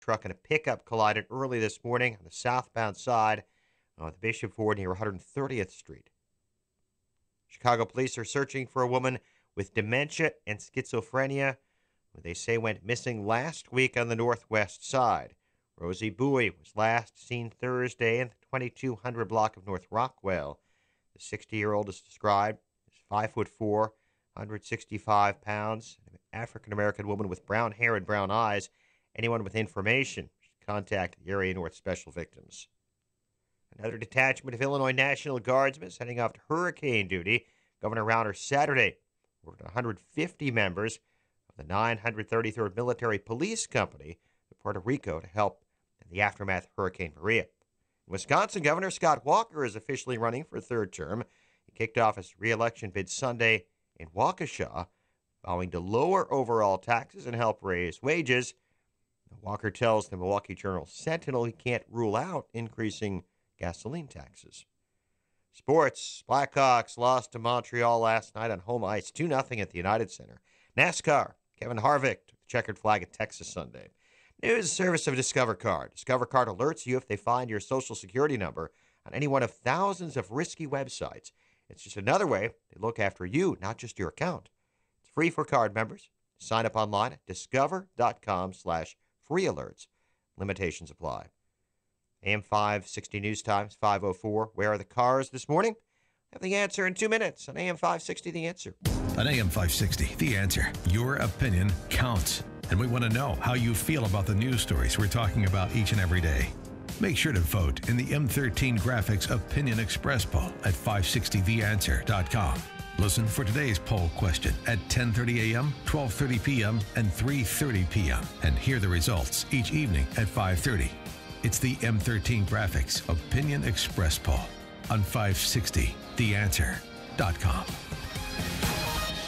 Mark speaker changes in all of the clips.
Speaker 1: truck and a pickup collided early this morning on the southbound side of the Bishop Ford near 130th Street. Chicago police are searching for a woman with dementia and schizophrenia who they say went missing last week on the northwest side. Rosie Bowie was last seen Thursday in the 2200 block of North Rockwell. The 60-year-old is described as 5'4", 165 pounds, an African-American woman with brown hair and brown eyes. Anyone with information should contact the Area North Special Victims. Another detachment of Illinois National Guardsmen is heading off to hurricane duty. Governor Rauner Saturday ordered 150 members of the 933rd Military Police Company of Puerto Rico to help in the aftermath of Hurricane Maria. Wisconsin Governor Scott Walker is officially running for a third term. He kicked off his re-election bid Sunday in Waukesha, vowing to lower overall taxes and help raise wages. Walker tells the Milwaukee Journal-Sentinel he can't rule out increasing gasoline taxes. Sports. Blackhawks lost to Montreal last night on home ice 2-0 at the United Center. NASCAR. Kevin Harvick took the checkered flag at Texas Sunday. News service of Discover Card. Discover Card alerts you if they find your Social Security number on any one of thousands of risky websites. It's just another way they look after you, not just your account. It's free for card members. Sign up online at discover.com/free alerts. Limitations apply. AM 560 News Times 5:04. Where are the cars this morning? Have the answer in 2 minutes on AM 560 The Answer.
Speaker 2: On AM 560 The Answer, your opinion counts. And we want to know how you feel about the news stories we're talking about each and every day. Make sure to vote in the M13 Graphics Opinion Express poll at 560theanswer.com. Listen for today's poll question at 10:30 a.m., 12:30 p.m., and 3:30 p.m. and hear the results each evening at 5:30. It's the M13 Graphics Opinion Express poll on 560theanswer.com.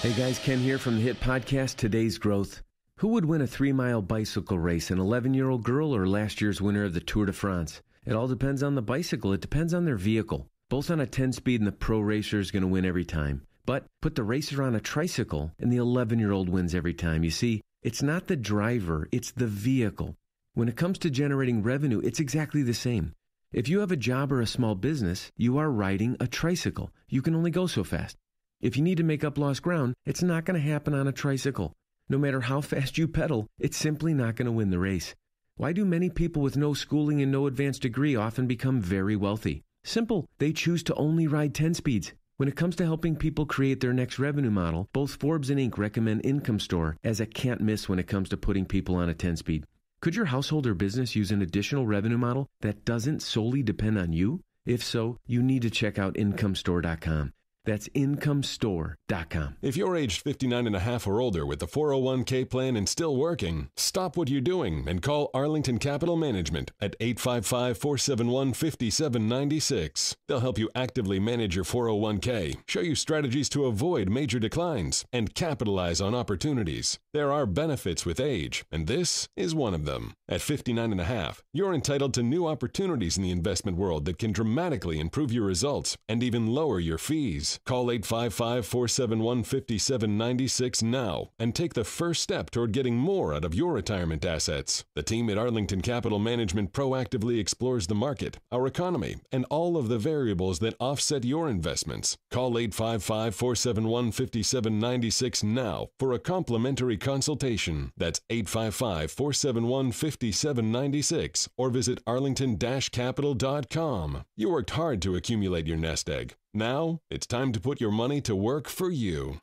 Speaker 3: Hey guys, Ken here from the hit podcast Today's Growth. Who would win a 3-mile bicycle race, an 11-year-old girl or last year's winner of the Tour de France? It all depends on the bicycle. It depends on their vehicle. Both on a 10-speed and the pro racer is going to win every time. But put the racer on a tricycle and the 11-year-old wins every time. You see, it's not the driver, it's the vehicle. When it comes to generating revenue, it's exactly the same. If you have a job or a small business, you are riding a tricycle. You can only go so fast. If you need to make up lost ground, it's not going to happen on a tricycle. No matter how fast you pedal, it's simply not going to win the race. Why do many people with no schooling and no advanced degree often become very wealthy? Simple. They choose to only ride 10 speeds. When it comes to helping people create their next revenue model, both Forbes and Inc. recommend Income Store as a can't miss when it comes to putting people on a 10-speed. Could your household or business use an additional revenue model that doesn't solely depend on you? If so, you need to check out IncomeStore.com. That's IncomeStore.com.
Speaker 4: If you're aged 59 and a half or older with the 401k plan and still working, stop what you're doing and call Arlington Capital Management at 855-471-5796. They'll help you actively manage your 401k, show you strategies to avoid major declines, and capitalize on opportunities. There are benefits with age, and this is one of them. At 59 and a half, you're entitled to new opportunities in the investment world that can dramatically improve your results and even lower your fees. Call 855-471-5796 now and take the first step toward getting more out of your retirement assets. The team at Arlington Capital Management proactively explores the market, our economy, and all of the variables that offset your investments. Call 855-471-5796 now for a complimentary consultation. That's 855-471-5796 or visit arlington-capital.com. You worked hard to accumulate your nest egg. Now, it's time to put your money to work for you.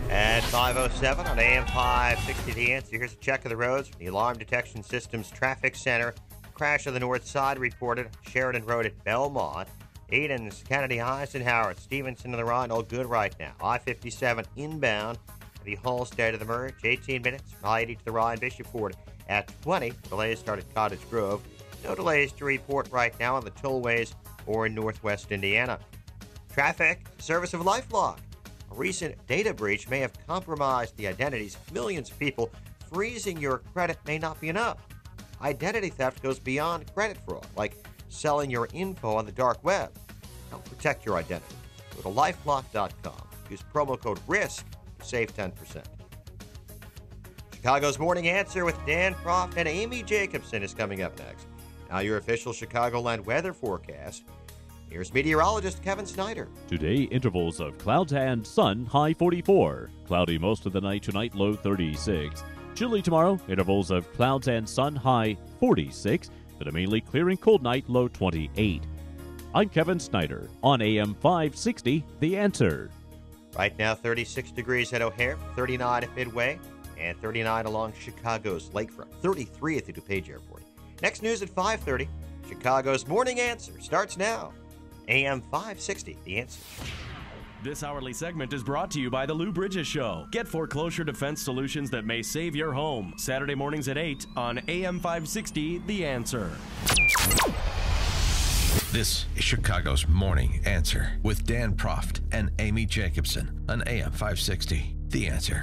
Speaker 1: At 5:07 on AM 560 The Answer, here's a check of the roads from the Alarm Detection Systems Traffic Center. Crash on the north side reported Sheridan Road at Belmont. Edens, Kennedy, Eisenhower, Stevenson and the Rhine, all good right now. I-57 inbound, the Hallstead to the merge, 18 minutes. I-80 to the Rhine, Bishop Ford at 20. Delays start at Cottage Grove. No delays to report right now on the tollways or in northwest Indiana. Traffic, service of LifeLock. A recent data breach may have compromised the identities of millions of people. Freezing your credit may not be enough. Identity theft goes beyond credit fraud, like selling your info on the dark web. Help protect your identity. Go to lifelock.com. Use promo code RISK to save 10%. Chicago's Morning Answer with Dan Proft and Amy Jacobson is coming up next. Now your official Chicagoland weather forecast. Here's meteorologist Kevin Snyder.
Speaker 5: Today, intervals of clouds and sun, high 44. Cloudy most of the night tonight, low 36. Chilly tomorrow, intervals of clouds and sun, high 46. But a mainly clear and cold night, low 28. I'm Kevin Snyder on AM 560, The Answer.
Speaker 1: Right now, 36 degrees at O'Hare, 39 at Midway, and 39 along Chicago's lakefront, 33 at the DuPage Airport. Next news at 5:30. Chicago's Morning Answer starts now. AM 560, The Answer.
Speaker 6: This hourly segment is brought to you by the Lou Bridges Show. Get foreclosure defense solutions that may save your home. Saturday mornings at 8 on AM 560, The Answer.
Speaker 2: This is Chicago's Morning Answer with Dan Proft and Amy Jacobson on AM 560, The Answer.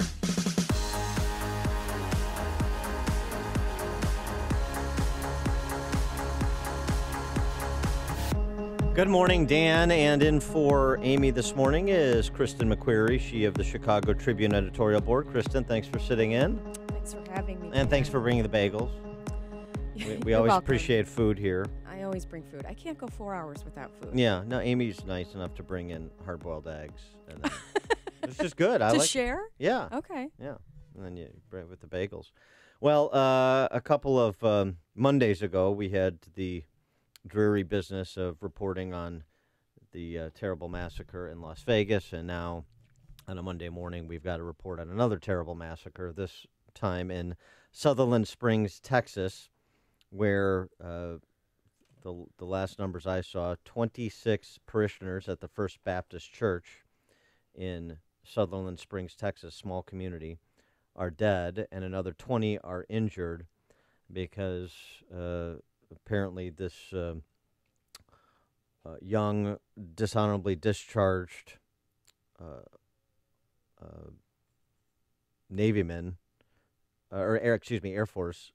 Speaker 7: Good morning, Dan. And in for Amy this morning is Kristen McQuarrie, she of the Chicago Tribune editorial board. Kristen, thanks for sitting in.
Speaker 8: Thanks for having me.
Speaker 7: And thanks for bringing the bagels. We always
Speaker 8: welcome.
Speaker 7: Appreciate food here.
Speaker 8: I always bring food. I can't go 4 hours without food.
Speaker 7: Yeah, no, Amy's nice enough to bring in hard-boiled eggs. And then, it's just good. I
Speaker 8: to
Speaker 7: like
Speaker 8: share?
Speaker 7: Yeah.
Speaker 8: Okay.
Speaker 7: Yeah, and then you bring it with the bagels. Well, a couple of Mondays ago, we had the dreary business of reporting on the terrible massacre in Las Vegas, and now on a Monday morning we've got to report on another terrible massacre, this time in Sutherland Springs, Texas, where the last numbers I saw, 26 parishioners at the First Baptist Church in Sutherland Springs, Texas, small community, are dead, and another 20 are injured because apparently this young, dishonorably discharged Navyman, Air Force,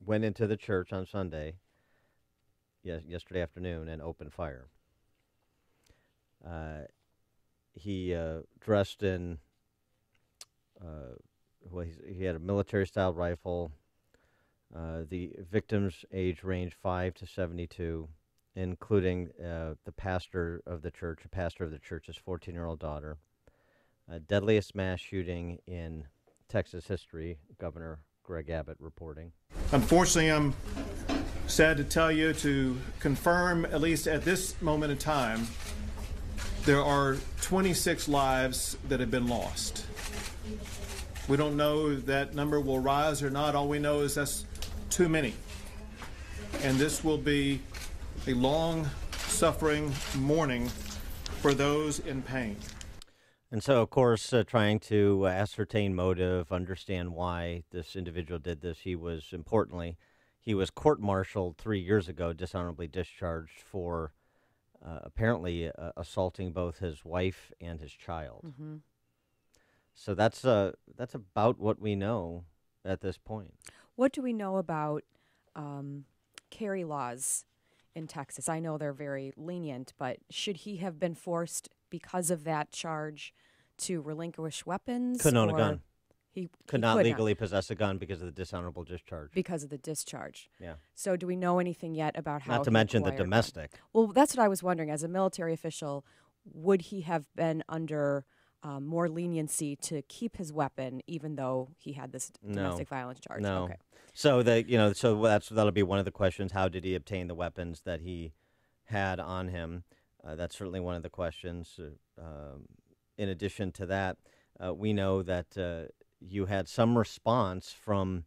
Speaker 7: went into the church on Sunday, yesterday afternoon, and opened fire. He dressed in he had a military-style rifle. The victim's age ranged 5 to 72, including the pastor of the church. The pastor of the church's 14-year-old daughter. Deadliest mass shooting in Texas history. Governor Greg Abbott reporting.
Speaker 9: Unfortunately, I'm sad to tell you, to confirm, at least at this moment in time, there are 26 lives that have been lost. We don't know if that number will rise or not. All we know is that's too many. And this will be a long, suffering mourning for those in pain.
Speaker 7: And so, of course, trying to ascertain motive, understand why this individual did this, he was court-martialed 3 years ago, dishonorably discharged for apparently assaulting both his wife and his child. Mm-hmm. So that's about what we know at this point.
Speaker 8: What do we know about carry laws in Texas? I know they're very lenient, but should he have been forced because of that charge to relinquish weapons?
Speaker 7: Couldn't own a gun.
Speaker 8: He
Speaker 7: could not legally possess a gun because of the dishonorable discharge.
Speaker 8: Because of the discharge.
Speaker 7: Yeah.
Speaker 8: So do we know anything yet about how?
Speaker 7: Not to mention the domestic.
Speaker 8: Well, that's what I was wondering. As a military official, would he have been under more leniency to keep his weapon, even though he had this domestic violence charge?
Speaker 7: No.
Speaker 8: Okay.
Speaker 7: So that'll be one of the questions. How did he obtain the weapons that he had on him? That's certainly one of the questions. In addition to that, we know that you had some response from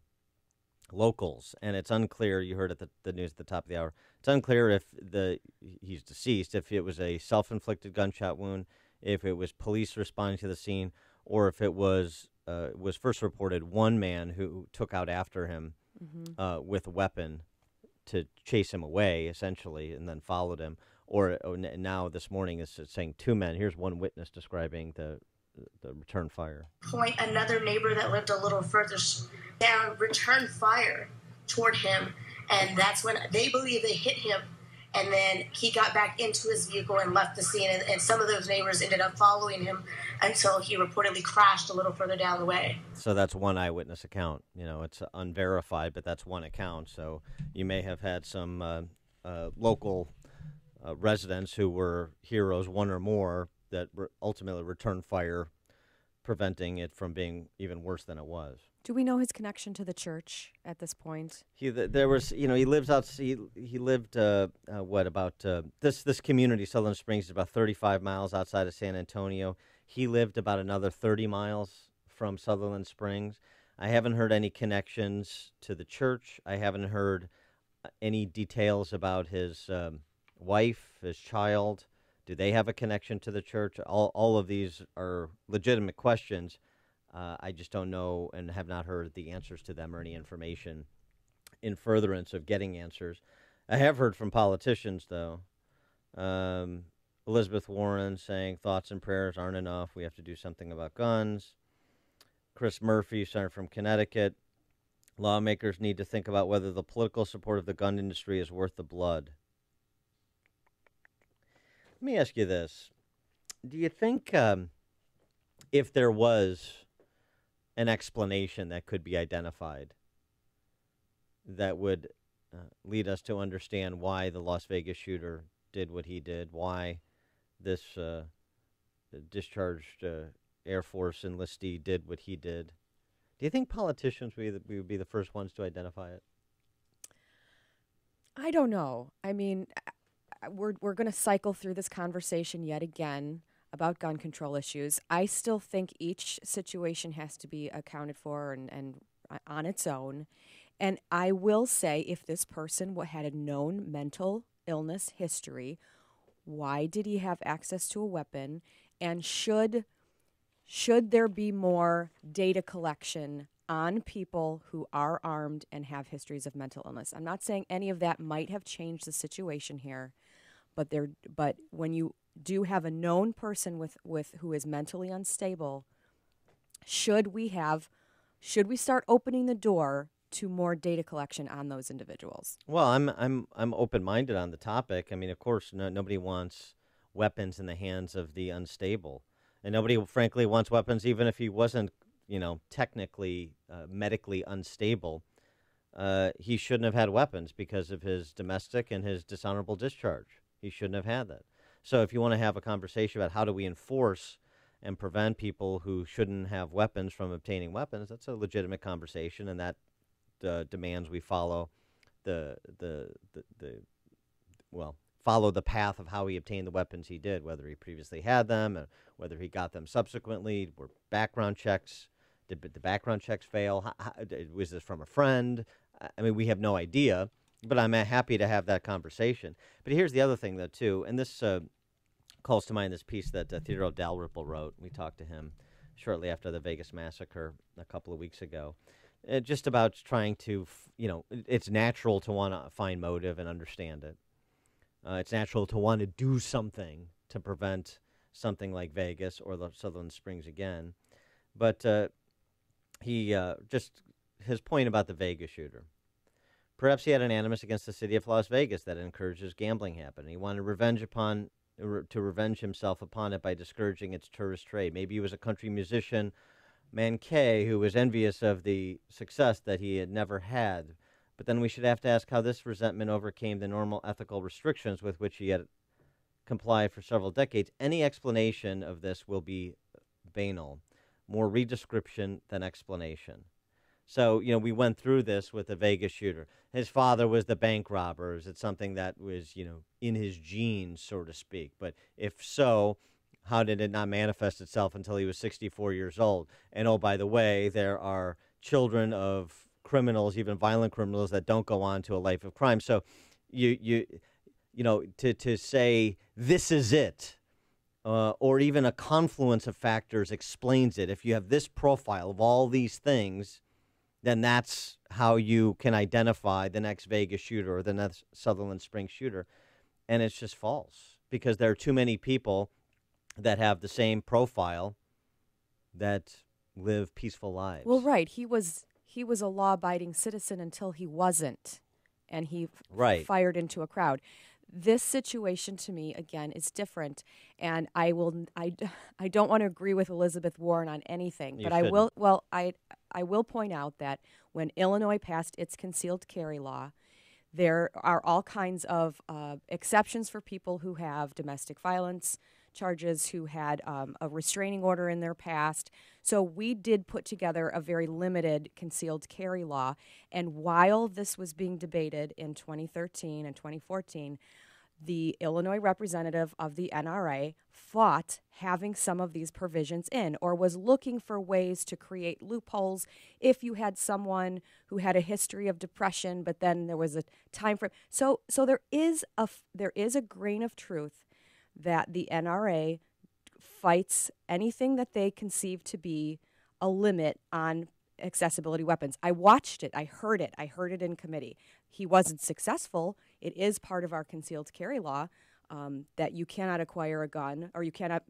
Speaker 7: locals, and it's unclear. You heard at the news at the top of the hour. It's unclear if he's deceased, if it was a self-inflicted gunshot wound, if it was police responding to the scene, or if it was first reported one man who took out after him with a weapon to chase him away, essentially, and then followed him. Or now this morning it's saying two men. Here's one witness describing the return fire.
Speaker 10: Point another neighbor that lived a little further down, return fire toward him, and that's when they believe they hit him And then he got back into his vehicle and left the scene. And some of those neighbors ended up following him until he reportedly crashed a little further down the way.
Speaker 7: So that's one eyewitness account. You know, it's unverified, but that's one account. So you may have had some local residents who were heroes, one or more, that ultimately returned fire, preventing it from being even worse than it was.
Speaker 8: Do we know his connection to the church at this point?
Speaker 7: He lives out. He lived this community, Sutherland Springs, is about 35 miles outside of San Antonio. He lived about another 30 miles from Sutherland Springs. I haven't heard any connections to the church. I haven't heard any details about his wife, his child. Do they have a connection to the church? All of these are legitimate questions. I just don't know and have not heard the answers to them or any information in furtherance of getting answers. I have heard from politicians, though. Elizabeth Warren saying thoughts and prayers aren't enough. We have to do something about guns. Chris Murphy, senator from Connecticut. Lawmakers need to think about whether the political support of the gun industry is worth the blood. Let me ask you this. Do you think if there was an explanation that could be identified that would lead us to understand why the Las Vegas shooter did what he did, why this discharged Air Force enlistee did what he did, do you think politicians would be the first ones to identify it?
Speaker 8: I don't know. I mean, we're going to cycle through this conversation yet again about gun control issues. I still think each situation has to be accounted for and on its own. And I will say, if this person had a known mental illness history, why did he have access to a weapon? And should there be more data collection on people who are armed and have histories of mental illness? I'm not saying any of that might have changed the situation here, but when you do have a known person with who is mentally unstable, should we start opening the door to more data collection on those individuals?
Speaker 7: Well, I'm open-minded on the topic. I mean, of course, nobody wants weapons in the hands of the unstable, and nobody, frankly, wants weapons even if he wasn't, technically medically unstable. He shouldn't have had weapons because of his domestic and his dishonorable discharge. He shouldn't have had that. So if you want to have a conversation about how do we enforce and prevent people who shouldn't have weapons from obtaining weapons, that's a legitimate conversation, and that demands we follow follow the path of how he obtained the weapons he did, whether he previously had them, whether he got them subsequently, were background checks. Did the background checks fail? Was this from a friend? I mean, we have no idea, but I'm happy to have that conversation. But here's the other thing, though, too, and this calls to mind this piece that Theodore Dalrymple wrote. We talked to him shortly after the Vegas massacre a couple of weeks ago, just about trying to, it's natural to want to find motive and understand it. It's natural to want to do something to prevent something like Vegas or the Sutherland Springs again. But his point about the Vegas shooter. Perhaps he had an animus against the city of Las Vegas that encourages gambling happening. He wanted to revenge himself upon it by discouraging its tourist trade. Maybe he was a country musician, Mankay, who was envious of the success that he had never had. But then we should have to ask how this resentment overcame the normal ethical restrictions with which he had complied for several decades. Any explanation of this will be banal, more redescription than explanation. So, we went through this with the Vegas shooter. His father was the bank robber. Is it something that was, in his genes, so to speak? But if so, how did it not manifest itself until he was 64 years old? And, oh, by the way, there are children of criminals, even violent criminals, that don't go on to a life of crime. So, to say this is it, or even a confluence of factors explains it. If you have this profile of all these things, then that's how you can identify the next Vegas shooter or the next Sutherland Springs shooter. And it's just false because there are too many people that have the same profile that live peaceful lives.
Speaker 8: Well, right. He was a law-abiding citizen until he wasn't, and he fired into a crowd. This situation to me, again, is different, and I don't want to agree with Elizabeth Warren on anything,
Speaker 7: You
Speaker 8: but I will.
Speaker 7: shouldn't.
Speaker 8: Well, I will point out that when Illinois passed its concealed carry law, there are all kinds of exceptions for people who have domestic violence charges, who had a restraining order in their past. So we did put together a very limited concealed carry law. And while this was being debated in 2013 and 2014, the Illinois representative of the NRA fought having some of these provisions in, or was looking for ways to create loopholes if you had someone who had a history of depression, but then there was a time for so there is a grain of truth that the NRA fights anything that they conceive to be a limit on accessibility weapons. I watched it. I heard it in committee. He wasn't successful. It is part of our concealed carry law that you cannot acquire a gun, or you cannot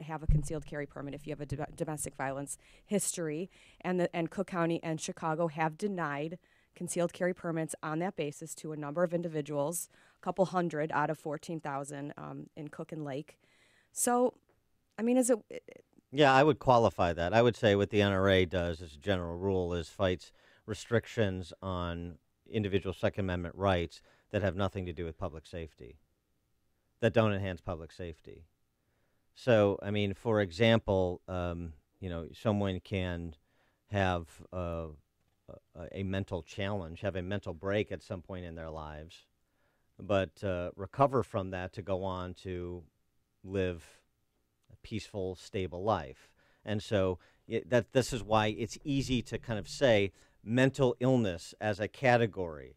Speaker 8: have a concealed carry permit if you have a domestic violence history. And Cook County and Chicago have denied concealed carry permits on that basis to a number of individuals, a couple hundred out of 14,000 in Cook and Lake. So, I mean, is it?
Speaker 7: Yeah, I would qualify that. I would say what the NRA does as a general rule is fights restrictions on individual Second Amendment rights that have nothing to do with public safety, that don't enhance public safety. So, I mean, for example, someone can have a mental challenge, have a mental break at some point in their lives, but recover from that to go on to live a peaceful, stable life. And so this is why it's easy to kind of say mental illness as a category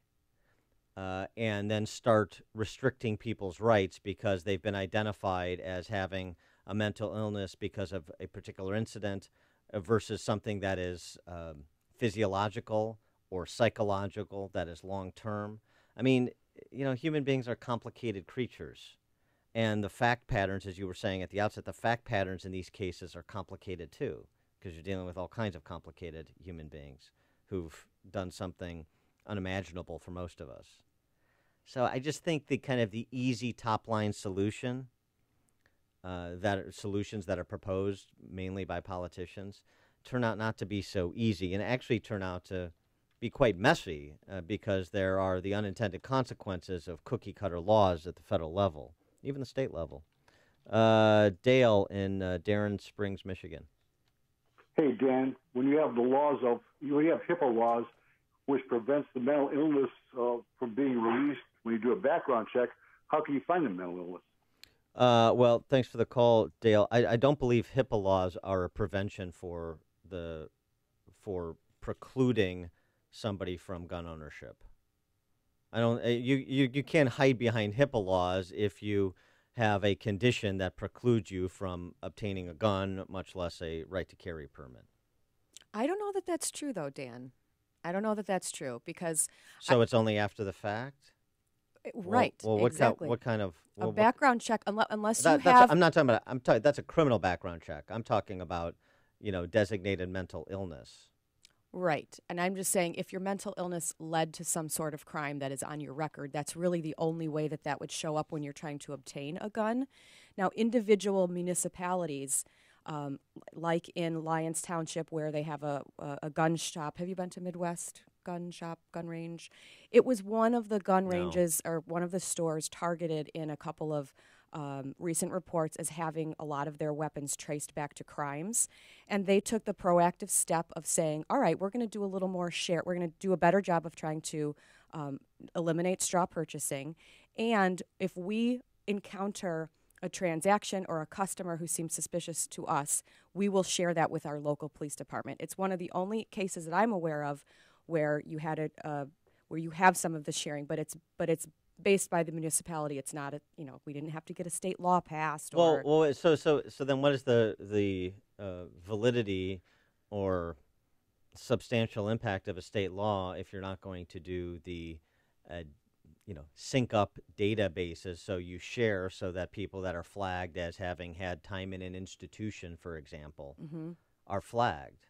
Speaker 7: and then start restricting people's rights because they've been identified as having a mental illness because of a particular incident versus something that is physiological or psychological, that is long-term. I mean, human beings are complicated creatures. And the fact patterns, as you were saying at the outset, the fact patterns in these cases are complicated too, because you're dealing with all kinds of complicated human beings who've done something unimaginable for most of us. So I just think the easy top-line solution, solutions that are proposed mainly by politicians, turn out not to be so easy and actually turn out to be quite messy because there are the unintended consequences of cookie-cutter laws at the federal level, even the state level. Dale in Darren Springs, Michigan.
Speaker 11: Hey, Dan, when you have HIPAA laws, which prevents the mental illness from being released when you do a background check, how can you find the mental illness?
Speaker 7: Well, thanks for the call, Dale. I don't believe HIPAA laws are a prevention for precluding somebody from gun ownership. I don't. You can't hide behind HIPAA laws if you have a condition that precludes you from obtaining a gun, much less a right to carry permit.
Speaker 8: I don't know that that's true, though, Dan. I don't know that that's true because.
Speaker 7: So it's only after the fact.
Speaker 8: Right.
Speaker 7: Well,
Speaker 8: exactly.
Speaker 7: What kind of
Speaker 8: a background check? Unless you
Speaker 7: have. I'm not talking about. That's a criminal background check. I'm talking about, designated mental illness.
Speaker 8: Right. And I'm just saying if your mental illness led to some sort of crime that is on your record, that's really the only way that would show up when you're trying to obtain a gun. Now, individual municipalities, like in Lyons Township where they have a gun shop. Have you been to Midwest Gun Shop, gun range? It was one of the gun ranges or one of the stores targeted in a couple of recent reports as having a lot of their weapons traced back to crimes. And they took the proactive step of saying, all right, we're going to do a little more share. We're going to do a better job of trying to eliminate straw purchasing. And if we encounter a transaction or a customer who seems suspicious to us, we will share that with our local police department. It's one of the only cases that I'm aware of where you had where you have some of the sharing, but it's based by the municipality. It's not we didn't have to get a state law passed.
Speaker 7: Well, so then what is the validity or substantial impact of a state law if you're not going to do the sync up databases so you share so that people that are flagged as having had time in an institution, for example, are flagged?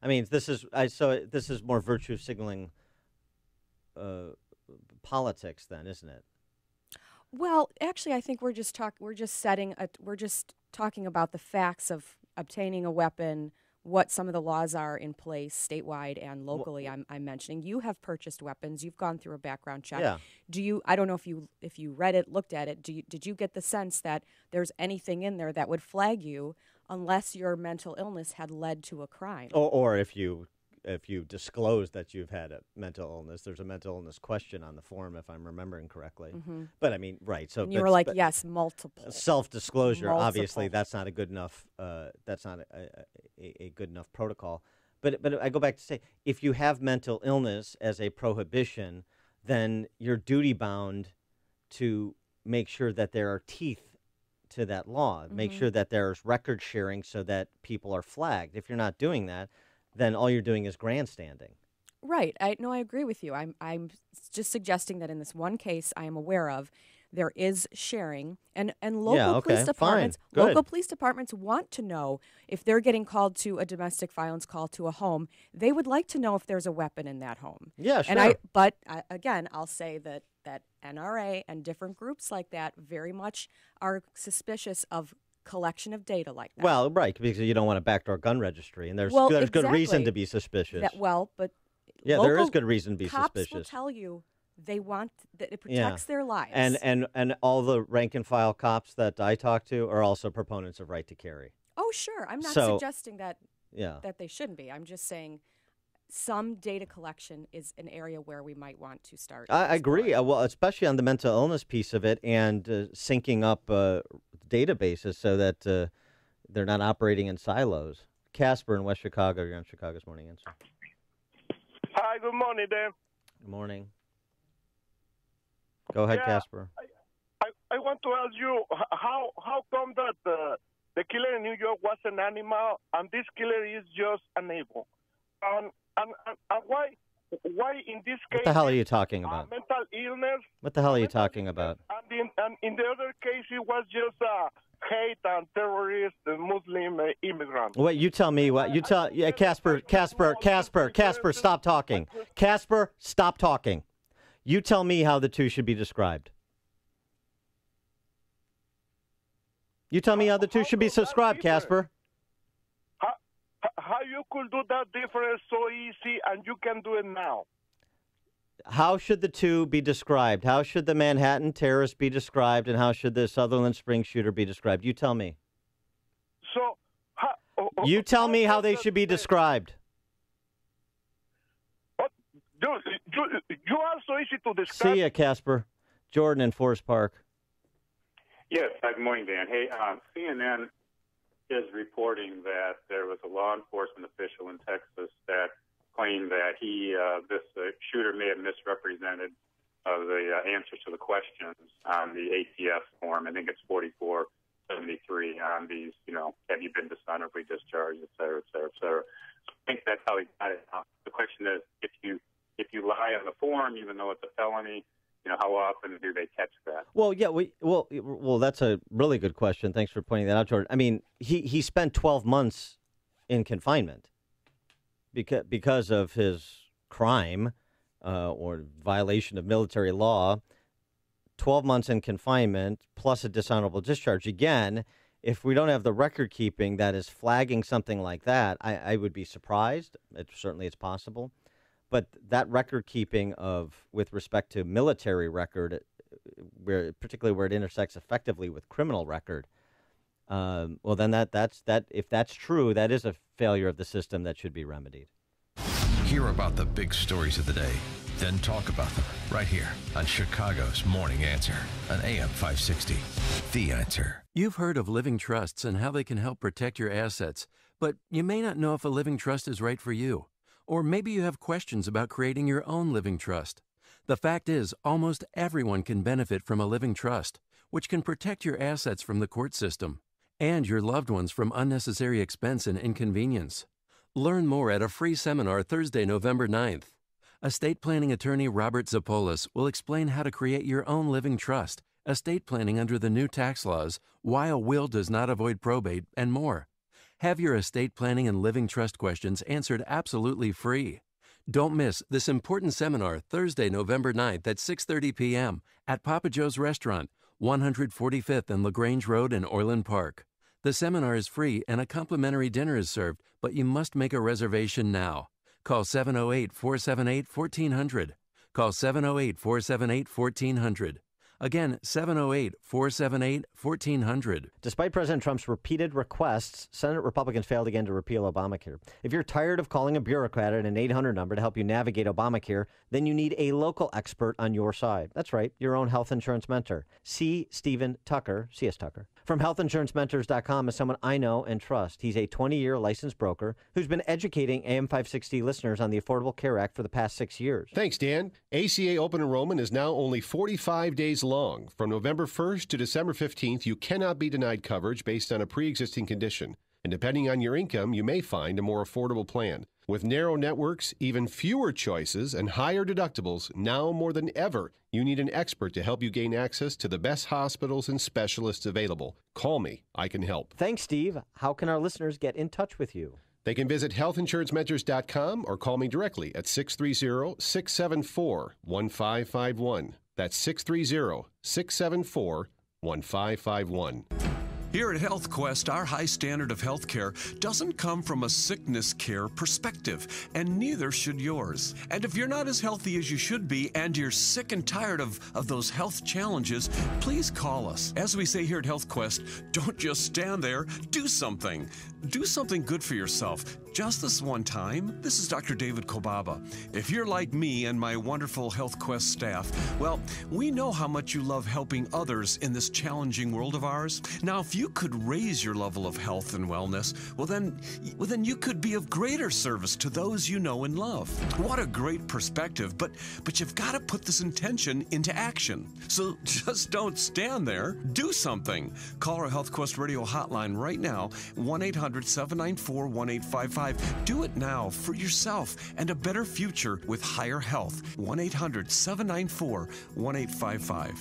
Speaker 7: I mean, this is more virtue signaling politics then, isn't it?
Speaker 8: Well, actually, I think we're just talking about the facts of obtaining a weapon, what some of the laws are in place statewide and locally. I'm mentioning you have purchased weapons. You've gone through a background check.
Speaker 7: Yeah.
Speaker 8: I don't know if you read it, looked at it. Did you get the sense that there's anything in there that would flag you unless your mental illness had led to a crime?
Speaker 7: Or if you disclose that you've had a mental illness, there's a mental illness question on the form, if I'm remembering correctly.
Speaker 8: Mm-hmm.
Speaker 7: But I mean, right? So
Speaker 8: and you were like, yes, multiple.
Speaker 7: Self-disclosure,
Speaker 8: Multiple.
Speaker 7: obviously, that's not a good enough. That's not a good enough protocol. But I go back to say, if you have mental illness as a prohibition, then you're duty bound to make sure that there are teeth to that law.
Speaker 8: Mm-hmm.
Speaker 7: Make sure that there's record sharing so that people are flagged. If you're not doing that, then all you're doing is grandstanding.
Speaker 8: Right. I agree with you. I'm just suggesting that in this one case I am aware of, there is sharing, and local police departments want to know if they're getting called to a domestic violence call to a home. They would like to know if there's a weapon in that home.
Speaker 7: Yeah, sure.
Speaker 8: But again, I'll say that NRA and different groups like that very much are suspicious of collection of data like that.
Speaker 7: Well, right, because you don't want a backdoor gun registry, and there's good reason to be suspicious.
Speaker 8: But
Speaker 7: there is good reason to be
Speaker 8: cops
Speaker 7: suspicious.
Speaker 8: Will tell you they want that it protects their lives.
Speaker 7: And all the rank and file cops that I talk to are also proponents of right to carry.
Speaker 8: Oh, sure. I'm not suggesting that they shouldn't be. I'm just saying some data collection is an area where we might want to start.
Speaker 7: I agree. Well, especially on the mental illness piece of it, and syncing up databases so that they're not operating in silos. Casper in West Chicago, you're on Chicago's Morning Answer.
Speaker 12: Hi, good morning, Dan.
Speaker 7: Good morning. Go ahead, Casper.
Speaker 12: I want to ask you, how come that the killer in New York was an animal and this killer is just an evil? And why in this case?
Speaker 7: What the hell are you talking about?
Speaker 12: Mental illness.
Speaker 7: What the hell are you talking about?
Speaker 12: And in the other case, it was just hate and terrorist Muslim immigrants.
Speaker 7: Wait, you tell me what you tell. Yeah, Casper, stop talking. Casper, stop talking. You tell me how the two should be described. You tell me how the two should be described, Casper.
Speaker 12: How you could do that difference so easy and you can do it now?
Speaker 7: How should the two be described? How should the Manhattan terrorist be described, and how should the Sutherland Springs shooter be described? You tell me.
Speaker 12: So,
Speaker 7: you tell me how they should be described.
Speaker 12: You are so easy to describe.
Speaker 7: See ya, Casper. Jordan in Forest Park.
Speaker 13: Yes, good morning, Dan. Hey, CNN is reporting that there was a law enforcement official in Texas that claimed that this shooter may have misrepresented the answers to the questions on the ATF form. I think it's 4473 on these, have you been dishonorably discharged, et cetera, et cetera, et cetera. So I think that's how he got it. The question is, if you lie on the form, even though it's a felony, how often do they catch that?
Speaker 7: Well, yeah, well, that's a really good question. Thanks for pointing that out, Jordan. I mean, he spent 12 months in confinement because of his crime or violation of military law. 12 months in confinement plus a dishonorable discharge. Again, if we don't have the record keeping that is flagging something like that, I would be surprised. Certainly it's possible. But that record keeping with respect to military record, particularly where it intersects effectively with criminal record, well, then that's if that's true, that is a failure of the system that should be remedied.
Speaker 2: Hear about the big stories of the day, then talk about them right here on Chicago's Morning Answer on AM 560. The Answer.
Speaker 14: You've heard of living trusts and how they can help protect your assets, but you may not know if a living trust is right for you. Or maybe you have questions about creating your own living trust. The fact is, almost everyone can benefit from a living trust, which can protect your assets from the court system and your loved ones from unnecessary expense and inconvenience. Learn more at a free seminar Thursday, November 9th. Estate planning attorney Robert Zapolis will explain how to create your own living trust, estate planning under the new tax laws, why a will does not avoid probate, and more. Have your estate planning and living trust questions answered absolutely free. Don't miss this important seminar Thursday, November 9th at 6:30 p.m. at Papa Joe's Restaurant, 145th and LaGrange Road in Orland Park. The seminar is free and a complimentary dinner is served, but you must make a reservation now. Call 708-478-1400. Call 708-478-1400. Again, 708-478-1400.
Speaker 7: Despite President Trump's repeated requests, Senate Republicans failed again to repeal Obamacare. If you're tired of calling a bureaucrat at an 800 number to help you navigate Obamacare, then you need a local expert on your side. That's right, your own health insurance mentor. C. Stephen Tucker, C.S. Tucker, from healthinsurancementors.com is someone I know and trust. He's a 20-year licensed broker who's been educating AM 560 listeners on the Affordable Care Act for the past 6 years.
Speaker 15: Thanks, Dan. ACA open enrollment is now only 45 days long. From November 1st to December 15th, you cannot be denied coverage based on a pre-existing condition. And depending on your income, you may find a more affordable plan. With narrow networks, even fewer choices, and higher deductibles, now more than ever, you need an expert to help you gain access to the best hospitals and specialists available. Call me. I can help.
Speaker 7: Thanks, Steve. How can our listeners get in touch with you?
Speaker 15: They can visit healthinsurancementors.com or call me directly at 630-674-1551. That's 630-674-1551.
Speaker 16: Here at HealthQuest, our high standard of health care doesn't come from a sickness care perspective, and neither should yours. And if you're not as healthy as you should be and you're sick and tired of those health challenges, please call us. As we say here at HealthQuest, don't just stand there, do something. Do something good for yourself. Just this one time. This is Dr. David Kobaba. If you're like me and my wonderful HealthQuest staff, well, we know how much you love helping others in this challenging world of ours. Now, if you could raise your level of health and wellness, well then you could be of greater service to those you know and love. What a great perspective, but you've got to put this intention into action. So just don't stand there. Do something. Call our HealthQuest radio hotline right now, 1-800-794-1855. Do it now for yourself and a better future with higher health. 1-800-794-1855.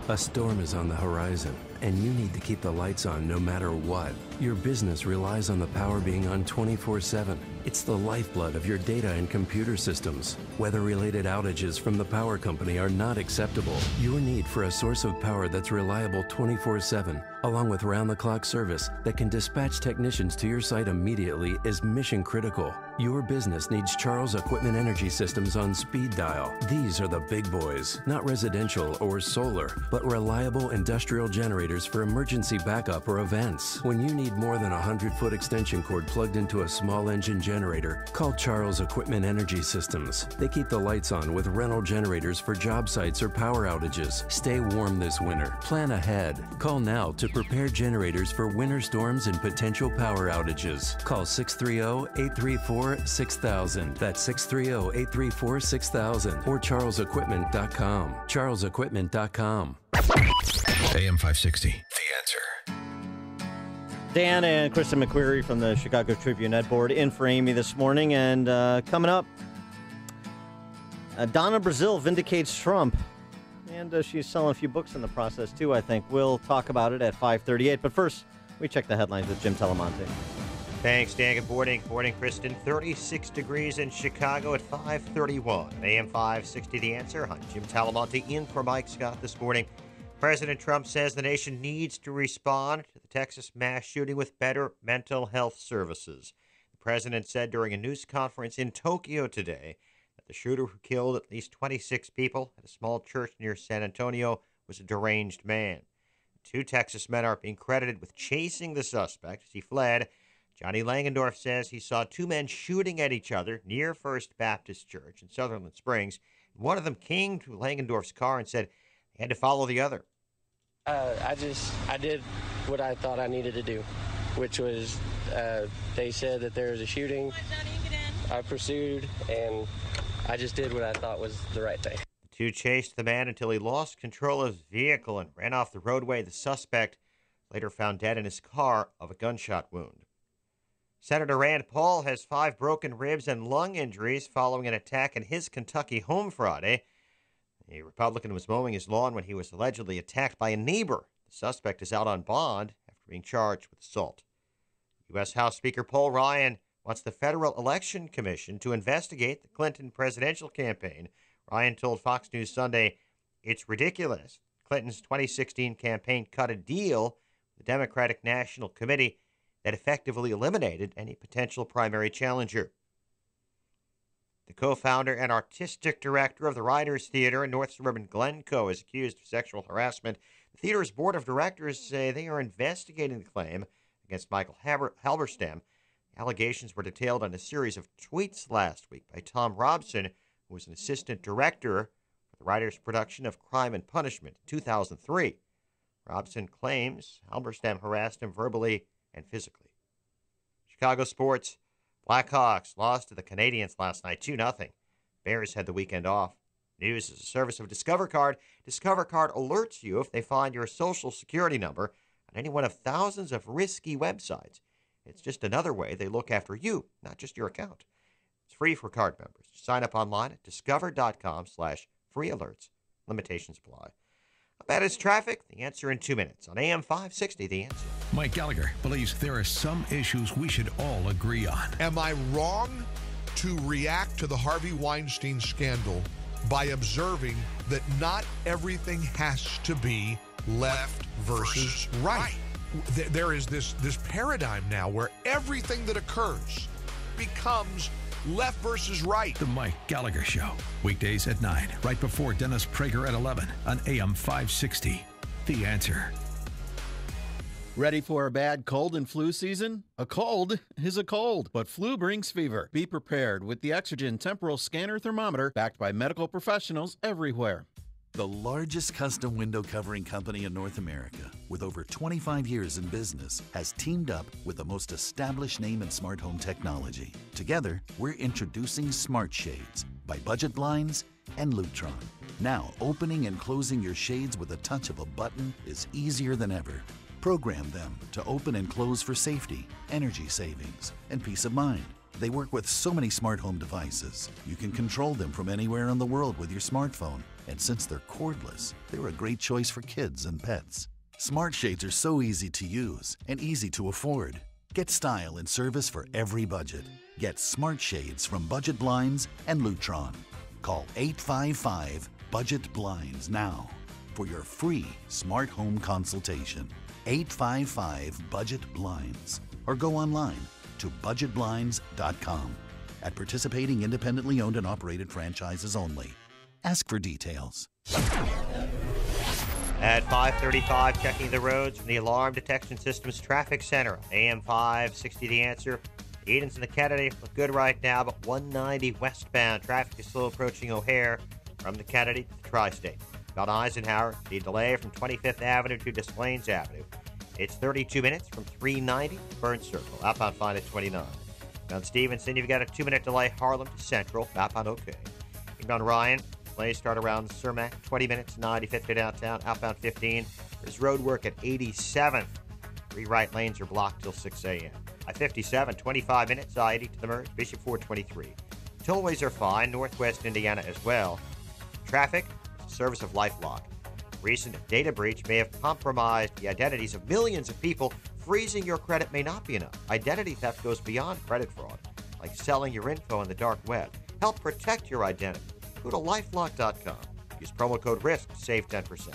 Speaker 14: A storm is on the horizon, and you need to keep the lights on no matter what. Your business relies on the power being on 24/7. It's the lifeblood of your data and computer systems. Weather-related outages from the power company are not acceptable. Your need for a source of power that's reliable 24/7, along with round-the-clock service that can dispatch technicians to your site immediately, is mission critical. Your business needs Charles Equipment Energy Systems on speed dial. These are the big boys, not residential or solar, but reliable industrial generators for emergency backup or events. When you need more than a 100-foot extension cord plugged into a small engine generator, call Charles Equipment Energy Systems. They keep the lights on with rental generators for job sites or power outages. Stay warm this winter. Plan ahead. Call now to prepare generators for winter storms and potential power outages. Call 630-834-6000. That's 630-834-6000 or charlesequipment.com. charlesequipment.com.
Speaker 2: AM 560, The Answer.
Speaker 7: Dan and Kristen McQuarrie from the Chicago Tribune Ed Board in for Amy this morning. And coming up, Donna Brazile vindicates Trump. And she's selling a few books in the process, too, I think. We'll talk about it at 5:38. But first, we check the headlines with Jim Telemonte.
Speaker 1: Thanks, Dan. Good morning. Good morning, Kristen. 36 degrees in Chicago at 5:31. AM 560, The Answer. I'm Jim Talamonte in for Mike Scott this morning. President Trump says the nation needs to respond to the Texas mass shooting with better mental health services. The president said during a news conference in Tokyo today that the shooter who killed at least 26 people at a small church near San Antonio was a deranged man. 2 Texas men are being credited with chasing the suspect as he fled. Johnny Langendorf says he saw 2 men shooting at each other near First Baptist Church in Sutherland Springs. One of them came to Langendorf's car and said he had to follow the other.
Speaker 17: I did what I thought I needed to do, which was they said that there was a shooting. I pursued, and I just did what I thought was the right thing.
Speaker 1: The 2 chased the man until he lost control of his vehicle and ran off the roadway. The suspect later found dead in his car of a gunshot wound. Senator Rand Paul has 5 broken ribs and lung injuries following an attack in his Kentucky home Friday. A Republican was mowing his lawn when he was allegedly attacked by a neighbor. The suspect is out on bond after being charged with assault. U.S. House Speaker Paul Ryan wants the Federal Election Commission to investigate the Clinton presidential campaign. Ryan told Fox News Sunday It's ridiculous. Clinton's 2016 campaign cut a deal with the Democratic National Committee that effectively eliminated any potential primary challenger. The co-founder and artistic director of the Writers Theater in North Suburban Glencoe is accused of sexual harassment. The theater's board of directors say they are investigating the claim against Michael Halberstam. The allegations were detailed in a series of tweets last week by Tom Robson, who was an assistant director for the writer's production of Crime and Punishment in 2003. Robson claims Halberstam harassed him verbally and physically. Chicago sports. Blackhawks lost to the Canadiens last night 2-0. Bears had the weekend off. News is a service of Discover Card. Discover Card alerts you if they find your social security number on any one of thousands of risky websites. It's just another way they look after you, not just your account. It's free for card members. Sign up online at discover.com/free alerts. Limitations apply. That is traffic. The answer in 2 minutes on AM 560. The answer.
Speaker 2: Mike Gallagher believes there are some issues we should all agree on.
Speaker 18: Am I wrong to react to the Harvey Weinstein scandal by observing that not everything has to be left versus right? There is this paradigm now where everything that occurs becomes left versus right.
Speaker 2: The Mike Gallagher Show. Weekdays at 9, right before Dennis Prager at 11 on AM 560. The Answer.
Speaker 19: Ready for a bad cold and flu season? A cold is a cold, but flu brings fever. Be prepared with the Exergen Temporal Scanner Thermometer, backed by medical professionals everywhere.
Speaker 20: The largest custom window covering company in North America, with over 25 years in business, has teamed up with the most established name in smart home technology. Together, we're introducing Smart Shades by Budget Blinds and Lutron. Now, opening and closing your shades with a touch of a button is easier than ever. Program them to open and close for safety, energy savings, and peace of mind. They work with so many smart home devices, you can control them from anywhere in the world with your smartphone. And since they're cordless, they're a great choice for kids and pets. Smart Shades are so easy to use and easy to afford. Get style and service for every budget. Get Smart Shades from Budget Blinds and Lutron. Call 855-BUDGET-BLINDS now for your free smart home consultation. 855-BUDGET-BLINDS, or go online to budgetblinds.com. At participating independently owned and operated franchises only. Ask for details.
Speaker 1: At 5:35, checking the roads from the Alarm Detection Systems Traffic Center. AM 560, The Answer. Edens and the Kennedy look good right now, but 190 westbound. Traffic is slow approaching O'Hare from the Kennedy to the Tri-State. On Eisenhower, the delay from 25th Avenue to Des Plaines Avenue. It's 32 minutes from 390 to Burns Circle. Outbound fine at 29. On Stevenson, you've got a 2-minute delay, Harlem to Central. Outbound okay. On Ryan, delays start around Cermak, 20 minutes, 95th to downtown. Outbound 15. There's road work at 87th. 3 right lanes are blocked till 6 a.m. I-57, 25 minutes, I-80 to the merge. Bishop 423. Tollways are fine, northwest Indiana as well. Traffic, service of LifeLock. Recent data breach may have compromised the identities of millions of people. Freezing your credit may not be enough. Identity theft goes beyond credit fraud, like selling your info on the dark web. Help protect your identity. Go to lifelock.com. Use promo code RISK to save 10%.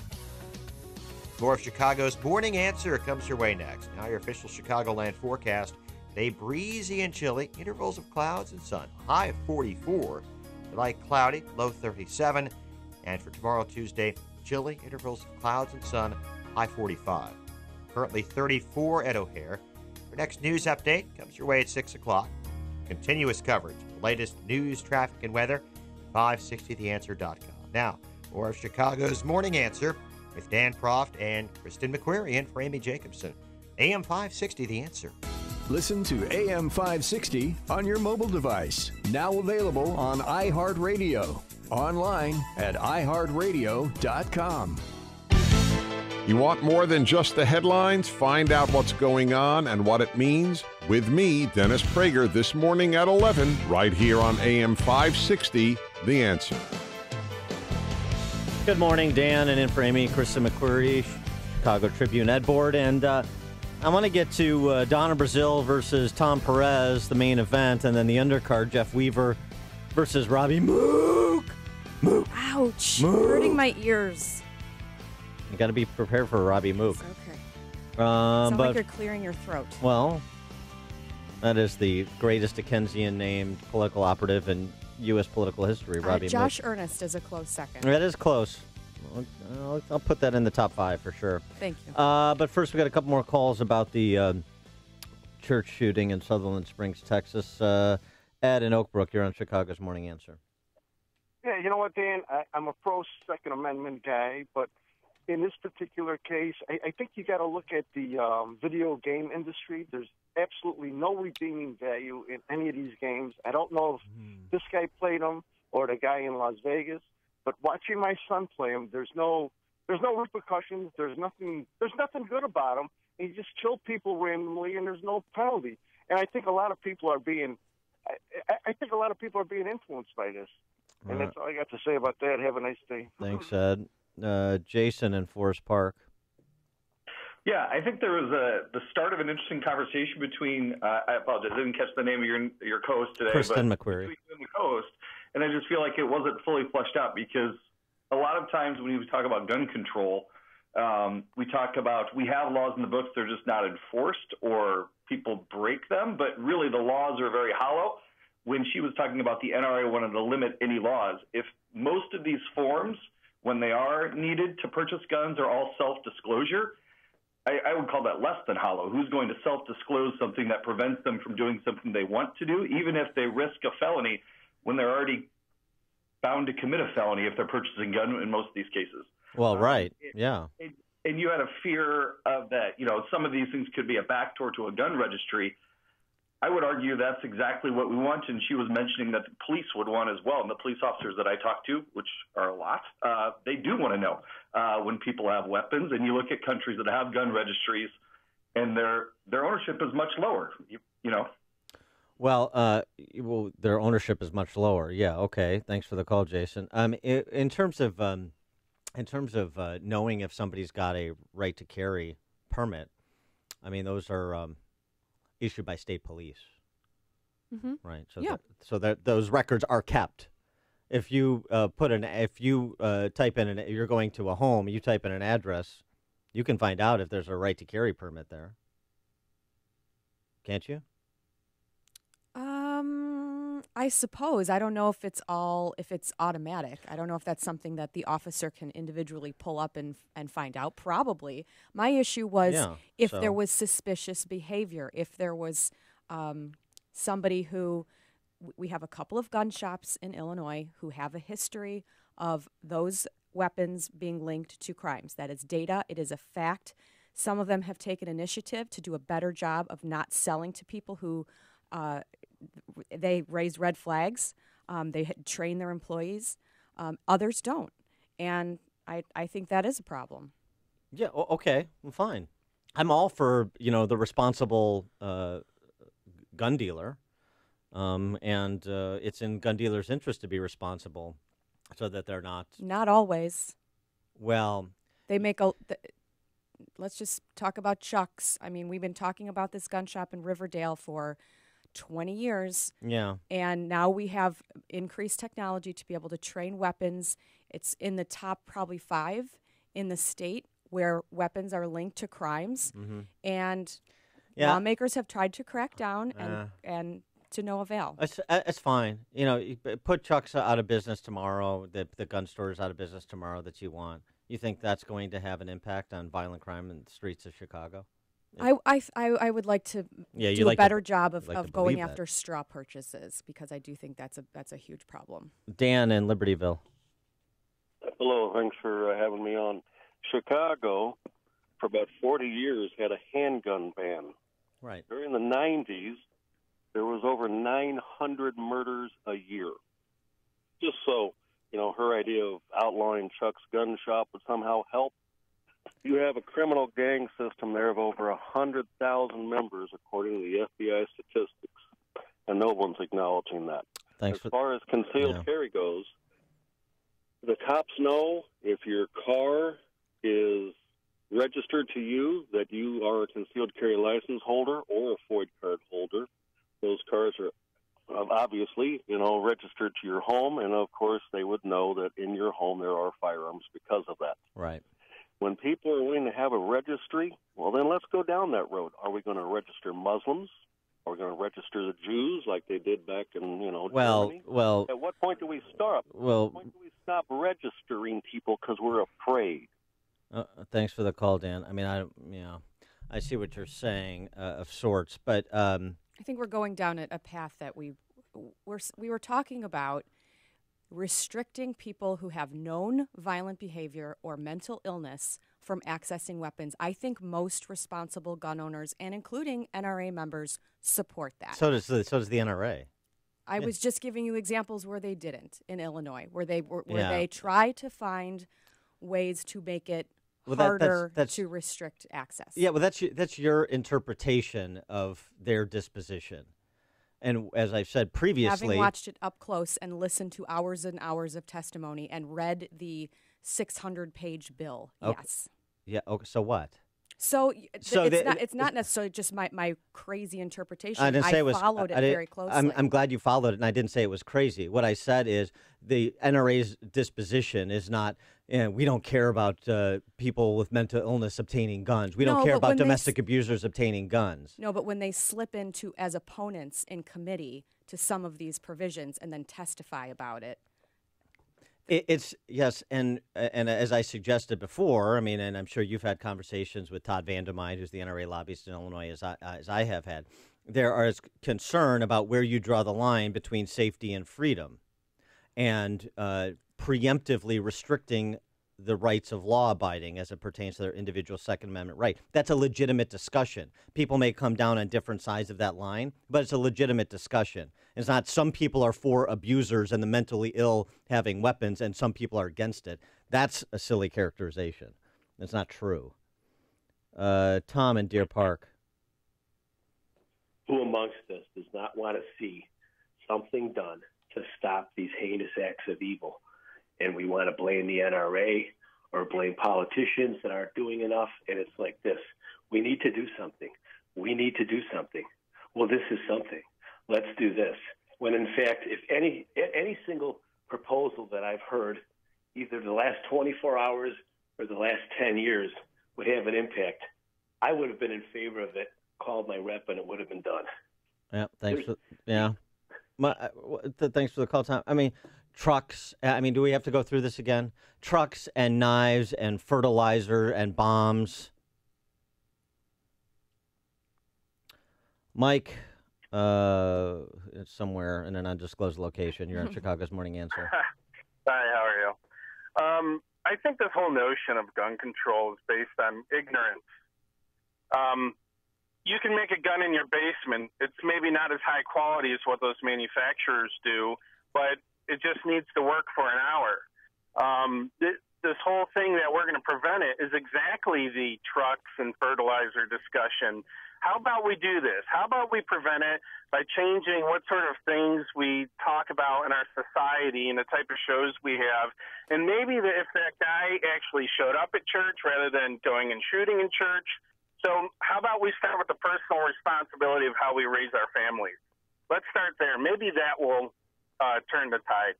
Speaker 1: More of Chicago's Morning Answer comes your way next. Now your official Chicagoland forecast. Today, breezy and chilly, intervals of clouds and sun. High of 44. Tonight, cloudy, low 37. And for tomorrow, Tuesday, chilly, intervals of clouds and sun, high 45. Currently 34 at O'Hare. Your next news update comes your way at 6 o'clock. Continuous coverage of the latest news, traffic, and weather, 560theanswer.com. Now, more of Chicago's Morning Answer with Dan Proft and Kristen McQuarrie in for Amy Jacobson. AM 560, The Answer.
Speaker 21: Listen to AM 560 on your mobile device. Now available on iHeartRadio. Online at iHeartRadio.com.
Speaker 22: You want more than just the headlines? Find out what's going on and what it means with me, Dennis Prager, this morning at 11, right here on AM 560, The Answer.
Speaker 7: Good morning, Dan, and in for Amy, Kristen McQuarrie, Chicago Tribune Ed Board. And I want to get to Donna Brazile versus Tom Perez, the main event, and then the undercard, Jeff Weaver versus Robbie Mook Mook.
Speaker 8: Ouch.
Speaker 7: Mook.
Speaker 8: Hurting my ears.
Speaker 7: You got to be prepared for Robbie Mook.
Speaker 8: Okay. Sound
Speaker 7: but
Speaker 8: like you're clearing your throat.
Speaker 7: well, that is the greatest Dickensian named political operative in U.S. political history, Robbie
Speaker 8: Josh
Speaker 7: Mook.
Speaker 8: Ernest is a close second.
Speaker 7: That is close. I'll put that in the top 5 for sure.
Speaker 8: Thank you.
Speaker 7: But first, we got a couple more calls about the church shooting in Sutherland Springs, Texas. Ed in Oak Brook, you're on Chicago's Morning Answer.
Speaker 3: Yeah, you know what, Dan? I'm a pro-Second Amendment guy, but in this particular case, I think you got to look at the video game industry. There's absolutely no redeeming value in any of these games. I don't know if this guy played them or the guy in Las Vegas, but watching my son play them, there's no repercussions. There's nothing good about them. He just killed people randomly, and there's no penalty. And I think a lot of people are being, influenced by this. And that's all I got to say about that. Have a nice day.
Speaker 7: Thanks, Ed. Jason in Forest Park.
Speaker 4: Yeah, I think there was the start of an interesting conversation between, I apologize, I didn't catch the name of your co-host today.
Speaker 7: Kristen
Speaker 4: but
Speaker 7: McQuarrie.
Speaker 4: Between you and the co-host, and I just feel like it wasn't fully fleshed out because a lot of times when we talk about gun control, we talk about we have laws in the books, they're just not enforced or people break them, but really the laws are very hollow. When she was talking about the NRA wanted to limit any laws, if most of these forms, when they are needed to purchase guns, are all self-disclosure, I would call that less than hollow. Who's going to self-disclose something that prevents them from doing something they want to do, even if they risk a felony when they're already bound to commit a felony if they're purchasing a gun in most of these cases?
Speaker 7: Well, right, yeah.
Speaker 4: And you had a fear of that, some of these things could be a backdoor to a gun registry. I would argue that's exactly what we want, and she was mentioning that the police would want as well, and the police officers that I talk to, which are a lot, they do want to know when people have weapons, and you look at countries that have gun registries, and their ownership is much lower,
Speaker 7: Well, their ownership is much lower. Yeah, okay. Thanks for the call, Jason. In terms of knowing if somebody's got a right to carry permit, I mean, those are issued by state police, right? So
Speaker 8: yeah.
Speaker 7: Those records are kept. If you type in you're going to a home, you type in an address, you can find out if there's a right to carry permit there. Can't you?
Speaker 8: I suppose. I don't know if it's automatic. I don't know if that's something that the officer can individually pull up and find out. Probably. My issue was if there was suspicious behavior, if there was somebody who, we have a couple of gun shops in Illinois who have a history of those weapons being linked to crimes. That is data. It is a fact. Some of them have taken initiative to do a better job of not selling to people who they raise red flags. They train their employees. Others don't. And I think that is a problem.
Speaker 7: Yeah, okay, well, fine. I'm all for, the responsible gun dealer. And it's in gun dealers' interest to be responsible so that they're not...
Speaker 8: Not always.
Speaker 7: Well...
Speaker 8: They make let's just talk about Chuck's. I mean, we've been talking about this gun shop in Riverdale for 20 years.
Speaker 7: Yeah.
Speaker 8: And now we have increased technology to be able to train weapons. It's in the top probably 5 in the state where weapons are linked to crimes. Mm-hmm. And lawmakers have tried to crack down and to no avail.
Speaker 7: It's fine. You put Chuck's out of business tomorrow, the gun stores out of business tomorrow that you want. You think that's going to have an impact on violent crime in the streets of Chicago?
Speaker 8: I would like to do a better job of going after straw purchases because I do think that's a huge problem.
Speaker 7: Dan in Libertyville.
Speaker 23: Hello, thanks for having me on. Chicago, for about 40 years, had a handgun ban.
Speaker 7: Right.
Speaker 23: During the 90s, there was over 900 murders a year. Just so, her idea of outlawing Chuck's gun shop would somehow help. You have a criminal gang system there of over 100,000 members, according to the FBI statistics, and no one's acknowledging that. As far as concealed carry goes, the cops know if your car is registered to you that you are a concealed carry license holder or a FOID card holder. Those cars are obviously, registered to your home, and of course they would know that in your home there are firearms because of that.
Speaker 7: Right.
Speaker 23: When people are willing to have a registry, well, then let's go down that road. Are we going to register Muslims? Are we going to register the Jews like they did back in, Germany?
Speaker 7: Well.
Speaker 23: At what point do we stop?
Speaker 7: Well.
Speaker 23: At what point do we stop registering people because we're afraid?
Speaker 7: Thanks for the call, Dan. I mean, I see what you're saying of sorts, but
Speaker 8: I think we're going down a path that we were talking about restricting people who have known violent behavior or mental illness from accessing weapons. I think most responsible gun owners, and including NRA members, support that.
Speaker 7: So does the NRA.
Speaker 8: I was just giving you examples where they didn't in Illinois, where they try to find ways to make it harder to restrict access.
Speaker 7: Yeah, well, that's your interpretation of their disposition. And as I've said previously,
Speaker 8: having watched it up close and listened to hours and hours of testimony and read the 600-page bill, yes.
Speaker 7: Yeah. Okay. So what?
Speaker 8: So it's not necessarily just my crazy interpretation.
Speaker 7: I didn't say it was.
Speaker 8: Followed it very closely.
Speaker 7: I'm glad you followed it, and I didn't say it was crazy. What I said is the NRA's disposition is not. We don't care about people with mental illness obtaining guns. We don't care about domestic abusers obtaining guns.
Speaker 8: No, but when they slip into as opponents in committee to some of these provisions and then testify about it.
Speaker 7: It's yes, and as I suggested before, I mean, and I'm sure you've had conversations with Todd Vandermine, who's the NRA lobbyist in Illinois, as I have had. There is concern about where you draw the line between safety and freedom, and preemptively restricting the rights of law-abiding as it pertains to their individual Second Amendment right. That's a legitimate discussion. People may come down on different sides of that line, but it's a legitimate discussion. It's not some people are for abusers and the mentally ill having weapons and some people are against it. That's a silly characterization. It's not true. Tom in Deer Park.
Speaker 5: Who amongst us does not want to see something done to stop these heinous acts of evil? And we want to blame the NRA or blame politicians that aren't doing enough. And it's like this. We need to do something. We need to do something. Well, this is something. Let's do this. When, in fact, if any single proposal that I've heard, either the last 24 hours or the last 10 years, would have an impact, I would have been in favor of it, called my rep, and it would have been done.
Speaker 7: Yeah, thanks for the call, Tom. I mean, trucks. I mean, do we have to go through this again? Trucks and knives and fertilizer and bombs. Mike, it's somewhere in an undisclosed location. You're in Chicago's Morning Answer.
Speaker 6: Hi, how are you? I think this whole notion of gun control is based on ignorance. You can make a gun in your basement. It's maybe not as high quality as what those manufacturers do, but it just needs to work for an hour. This whole thing that we're going to prevent it is exactly the trucks and fertilizer discussion. How about we do this? How about we prevent it by changing what sort of things we talk about in our society and the type of shows we have? And maybe if that guy actually showed up at church rather than going and shooting in church. So how about we start with the personal responsibility of how we raise our families? Let's start there. Maybe that will turn the tide.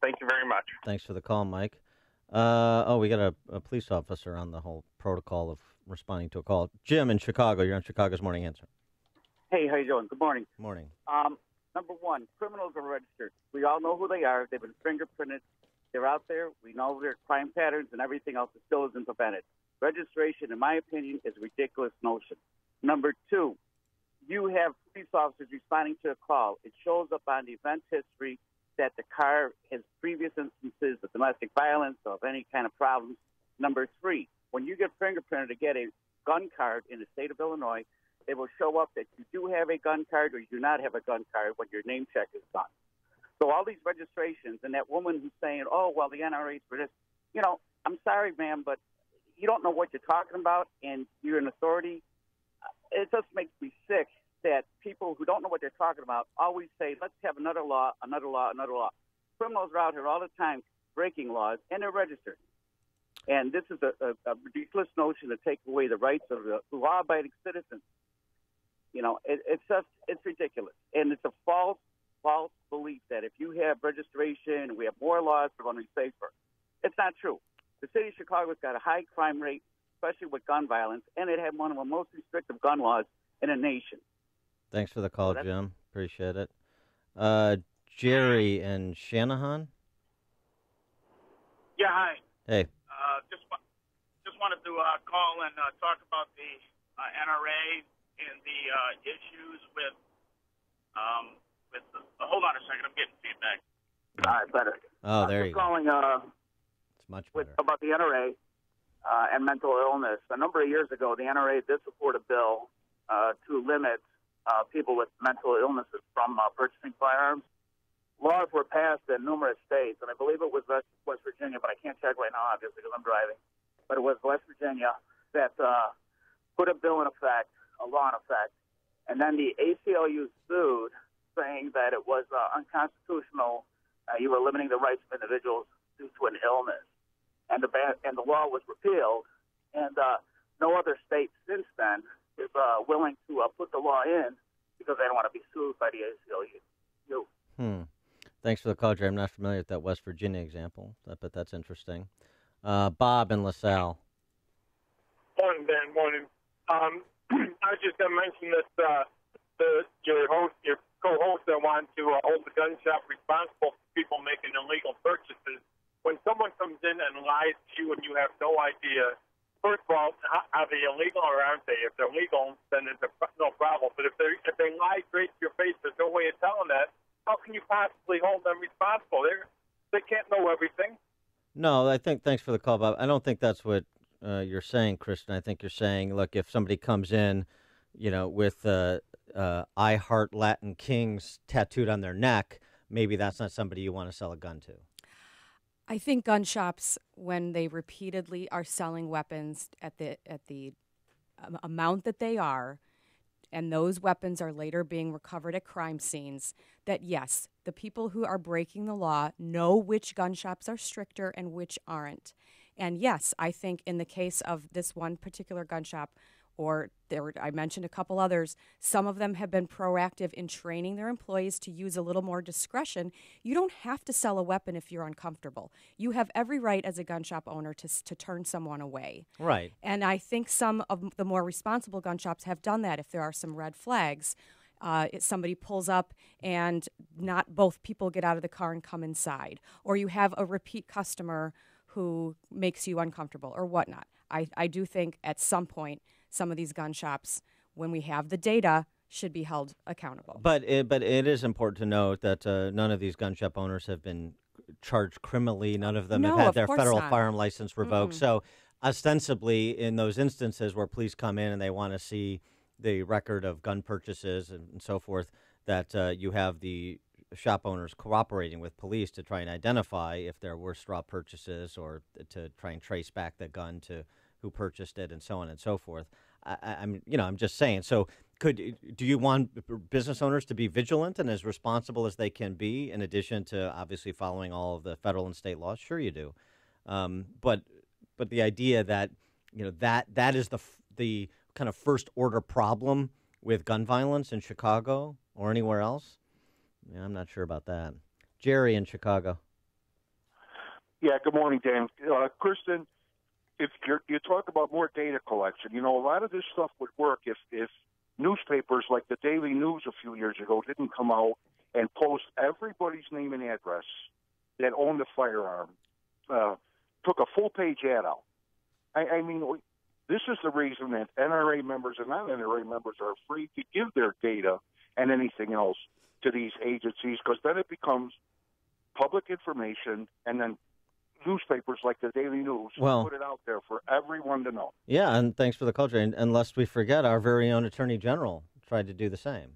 Speaker 6: Thank you very much.
Speaker 7: Thanks for the call, Mike. We got a police officer on the whole protocol of responding to a call. Jim in Chicago, you're on Chicago's Morning Answer.
Speaker 9: Hey, how you doing? Good morning.
Speaker 7: Morning.
Speaker 9: Number one, criminals are registered. We all know who they are. They've been fingerprinted. They're out there. We know their crime patterns and everything else that still isn't prevented. Registration, in my opinion, is a ridiculous notion. Number two, you have police officers responding to a call. It shows up on the event history that the car has previous instances of domestic violence or of any kind of problems. Number three, when you get fingerprinted to get a gun card in the state of Illinois, it will show up that you do have a gun card or you do not have a gun card when your name check is done. So all these registrations and that woman who's saying, oh, well, the NRA's for this, I'm sorry, ma'am, but you don't know what you're talking about and you're an authority. It just makes me sick that people who don't know what they're talking about always say, let's have another law, another law, another law. Criminals are out here all the time breaking laws, and they're registered. And this is a ridiculous notion to take away the rights of the law-abiding citizens. It's ridiculous. And it's a false belief that if you have registration, we have more laws, we're going to be safer. It's not true. The city of Chicago's got a high crime rate, especially with gun violence, and it had one of the most restrictive gun laws in the nation.
Speaker 7: Thanks for the call, Jim. Appreciate it. Jerry and Shanahan?
Speaker 10: Yeah, hi.
Speaker 7: Hey.
Speaker 10: Just wanted to call and talk about the NRA and the issues with hold on a second, I'm getting feedback.
Speaker 9: All right, better.
Speaker 7: Oh, there you go.
Speaker 9: Calling
Speaker 7: it's much better.
Speaker 9: About the NRA and mental illness. A number of years ago, the NRA did support a bill to limit people with mental illnesses from purchasing firearms. Laws were passed in numerous states, and I believe it was West Virginia, but I can't check right now, obviously, because I'm driving. But it was West Virginia that put a bill in effect, a law in effect, and then the ACLU sued, saying that it was unconstitutional. You were limiting the rights of individuals due to an illness, and the law was repealed. And no other state since then is willing to put the law in because they don't want to be sued by the ACLU.
Speaker 7: Thanks for the call, Jerry. I'm not familiar with that West Virginia example, but that's interesting. Bob in LaSalle.
Speaker 11: Morning, Ben. Morning. I was just going to mention that your co-host that wanted to hold the gun shop responsible for people making illegal purchases. When someone comes in and lies to you and you have no idea, first of all, are they illegal or aren't they? If they're legal, then it's no problem. But if they lie straight to your face, there's no way of telling that. How can you possibly hold them responsible? They can't know everything.
Speaker 7: No, thanks for the call, Bob. I don't think that's what you're saying, Kristen. I think you're saying, look, if somebody comes in, with I Heart Latin Kings tattooed on their neck, maybe that's not somebody you want to sell a gun to.
Speaker 8: I think gun shops, when they repeatedly are selling weapons at the amount that they are, and those weapons are later being recovered at crime scenes, that yes, the people who are breaking the law know which gun shops are stricter and which aren't. And yes, I think in the case of this one particular gun shop, I mentioned a couple others, some of them have been proactive in training their employees to use a little more discretion. You don't have to sell a weapon if you're uncomfortable. You have every right as a gun shop owner to turn someone away.
Speaker 7: Right.
Speaker 8: And I think some of the more responsible gun shops have done that if there are some red flags. Somebody pulls up and not both people get out of the car and come inside. Or you have a repeat customer who makes you uncomfortable or whatnot. I do think at some point some of these gun shops, when we have the data, should be held accountable.
Speaker 7: But it is important to note that none of these gun shop owners have been charged criminally. None of them have had their federal firearm license revoked. Mm-mm. So ostensibly, in those instances where police come in and they want to see the record of gun purchases and so forth, that you have the shop owners cooperating with police to try and identify if there were straw purchases or to try and trace back the gun to who purchased it and so on and so forth. I'm just saying. So do you want business owners to be vigilant and as responsible as they can be, in addition to obviously following all of the federal and state laws? Sure, you do. But the idea that that is the kind of first order problem with gun violence in Chicago or anywhere else, I'm not sure about that. Jerry in Chicago.
Speaker 12: Yeah. Good morning, Dan. Kristen, if you talk about more data collection, a lot of this stuff would work if newspapers like the Daily News a few years ago didn't come out and post everybody's name and address that owned a firearm, took a full-page ad out. I mean, this is the reason that NRA members and non-NRA members are afraid to give their data and anything else to these agencies, because then it becomes public information, and then newspapers like the Daily News put it out there for everyone to know.
Speaker 7: Yeah, and thanks for the culture. And lest we forget, our very own Attorney General tried to do the same.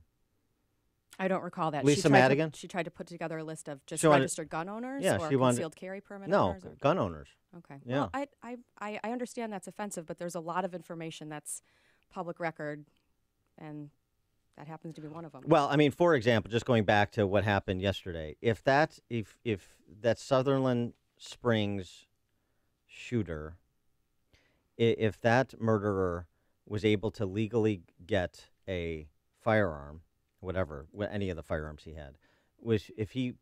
Speaker 8: I don't recall that.
Speaker 7: Lisa Madigan?
Speaker 8: She tried to put together a list of just registered gun owners or concealed carry permit owners?
Speaker 7: No, gun owners.
Speaker 8: Okay.
Speaker 7: Yeah.
Speaker 8: Well, I understand that's offensive, but there's a lot of information that's public record, and that happens to be one of them.
Speaker 7: Well, I mean, for example, just going back to what happened yesterday, if that Sutherland Springs shooter, if that murderer was able to legally get a firearm, whatever, any of the firearms he had, was if he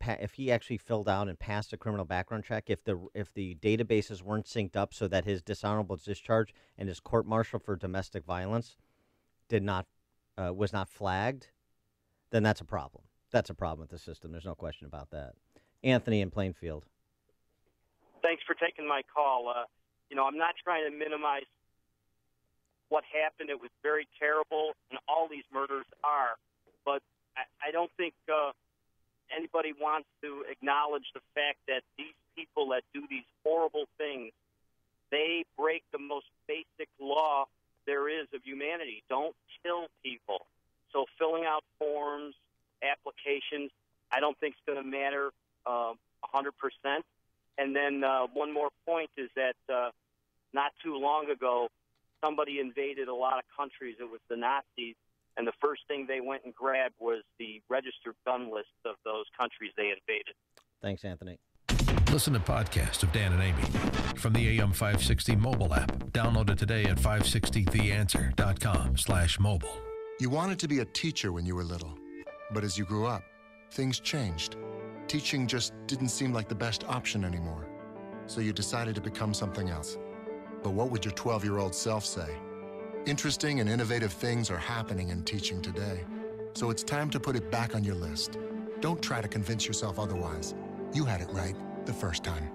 Speaker 7: actually filled out and passed a criminal background check, if the databases weren't synced up so that his dishonorable discharge and his court-martial for domestic violence was not flagged, then that's a problem. That's a problem with the system. There's no question about that. Anthony in Plainfield.
Speaker 13: Thanks for taking my call. I'm not trying to minimize what happened. It was very terrible, and all these murders are. But I don't think anybody wants to acknowledge the fact that these people that do these horrible things, they break the most basic law there is of humanity. Don't kill people. So filling out forms, applications, I don't think is going to matter 100%. And then one more point is that not too long ago, somebody invaded a lot of countries. It was the Nazis, and the first thing they went and grabbed was the registered gun list of those countries they invaded.
Speaker 7: Thanks, Anthony.
Speaker 2: Listen to podcasts of Dan and Amy from the AM 560 mobile app. Download it today at 560theanswer.com/mobile.
Speaker 15: You wanted to be a teacher when you were little, but as you grew up, things changed. Teaching just didn't seem like the best option anymore, so you decided to become something else. But what would your 12-year-old self say? Interesting and innovative things are happening in teaching today, so it's time to put it back on your list. Don't try to convince yourself otherwise. You had it right the first time.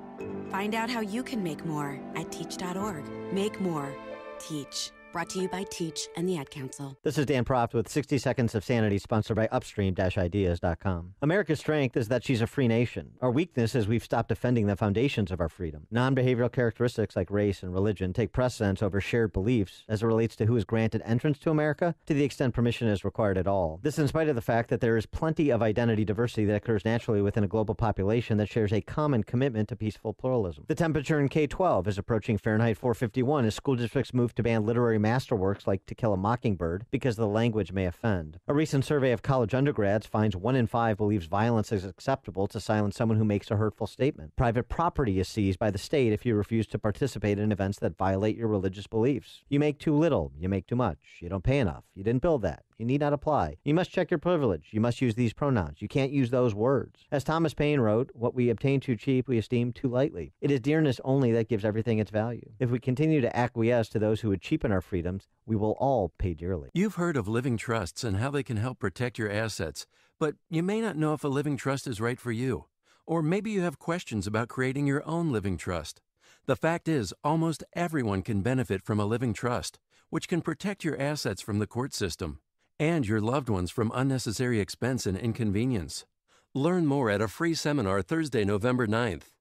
Speaker 16: Find out how you can make more at teach.org. Make more. Teach. Brought to you by Teach and the Ad Council.
Speaker 7: This is Dan Proft with 60 Seconds of Sanity, sponsored by Upstream-Ideas.com. America's strength is that she's a free nation. Our weakness is we've stopped defending the foundations of our freedom. Non-behavioral characteristics like race and religion take precedence over shared beliefs as it relates to who is granted entrance to America, to the extent permission is required at all. This in spite of the fact that there is plenty of identity diversity that occurs naturally within a global population that shares a common commitment to peaceful pluralism. The temperature in K-12 is approaching Fahrenheit 451 as school districts move to ban literary masterworks like To Kill a Mockingbird because the language may offend. A recent survey of college undergrads finds 1 in 5 believes violence is acceptable to silence someone who makes a hurtful statement. Private property is seized by the state if you refuse to participate in events that violate your religious beliefs. You make too little. You make too much. You don't pay enough. You didn't build that. You need not apply. You must check your privilege. You must use these pronouns. You can't use those words. As Thomas Paine wrote, what we obtain too cheap, we esteem too lightly. It is dearness only that gives everything its value. If we continue to acquiesce to those who would cheapen our freedoms, we will all pay dearly.
Speaker 14: You've heard of living trusts and how they can help protect your assets, but you may not know if a living trust is right for you. Or maybe you have questions about creating your own living trust. The fact is, almost everyone can benefit from a living trust, which can protect your assets from the court system and your loved ones from unnecessary expense and inconvenience. Learn more at a free seminar Thursday, November 9th.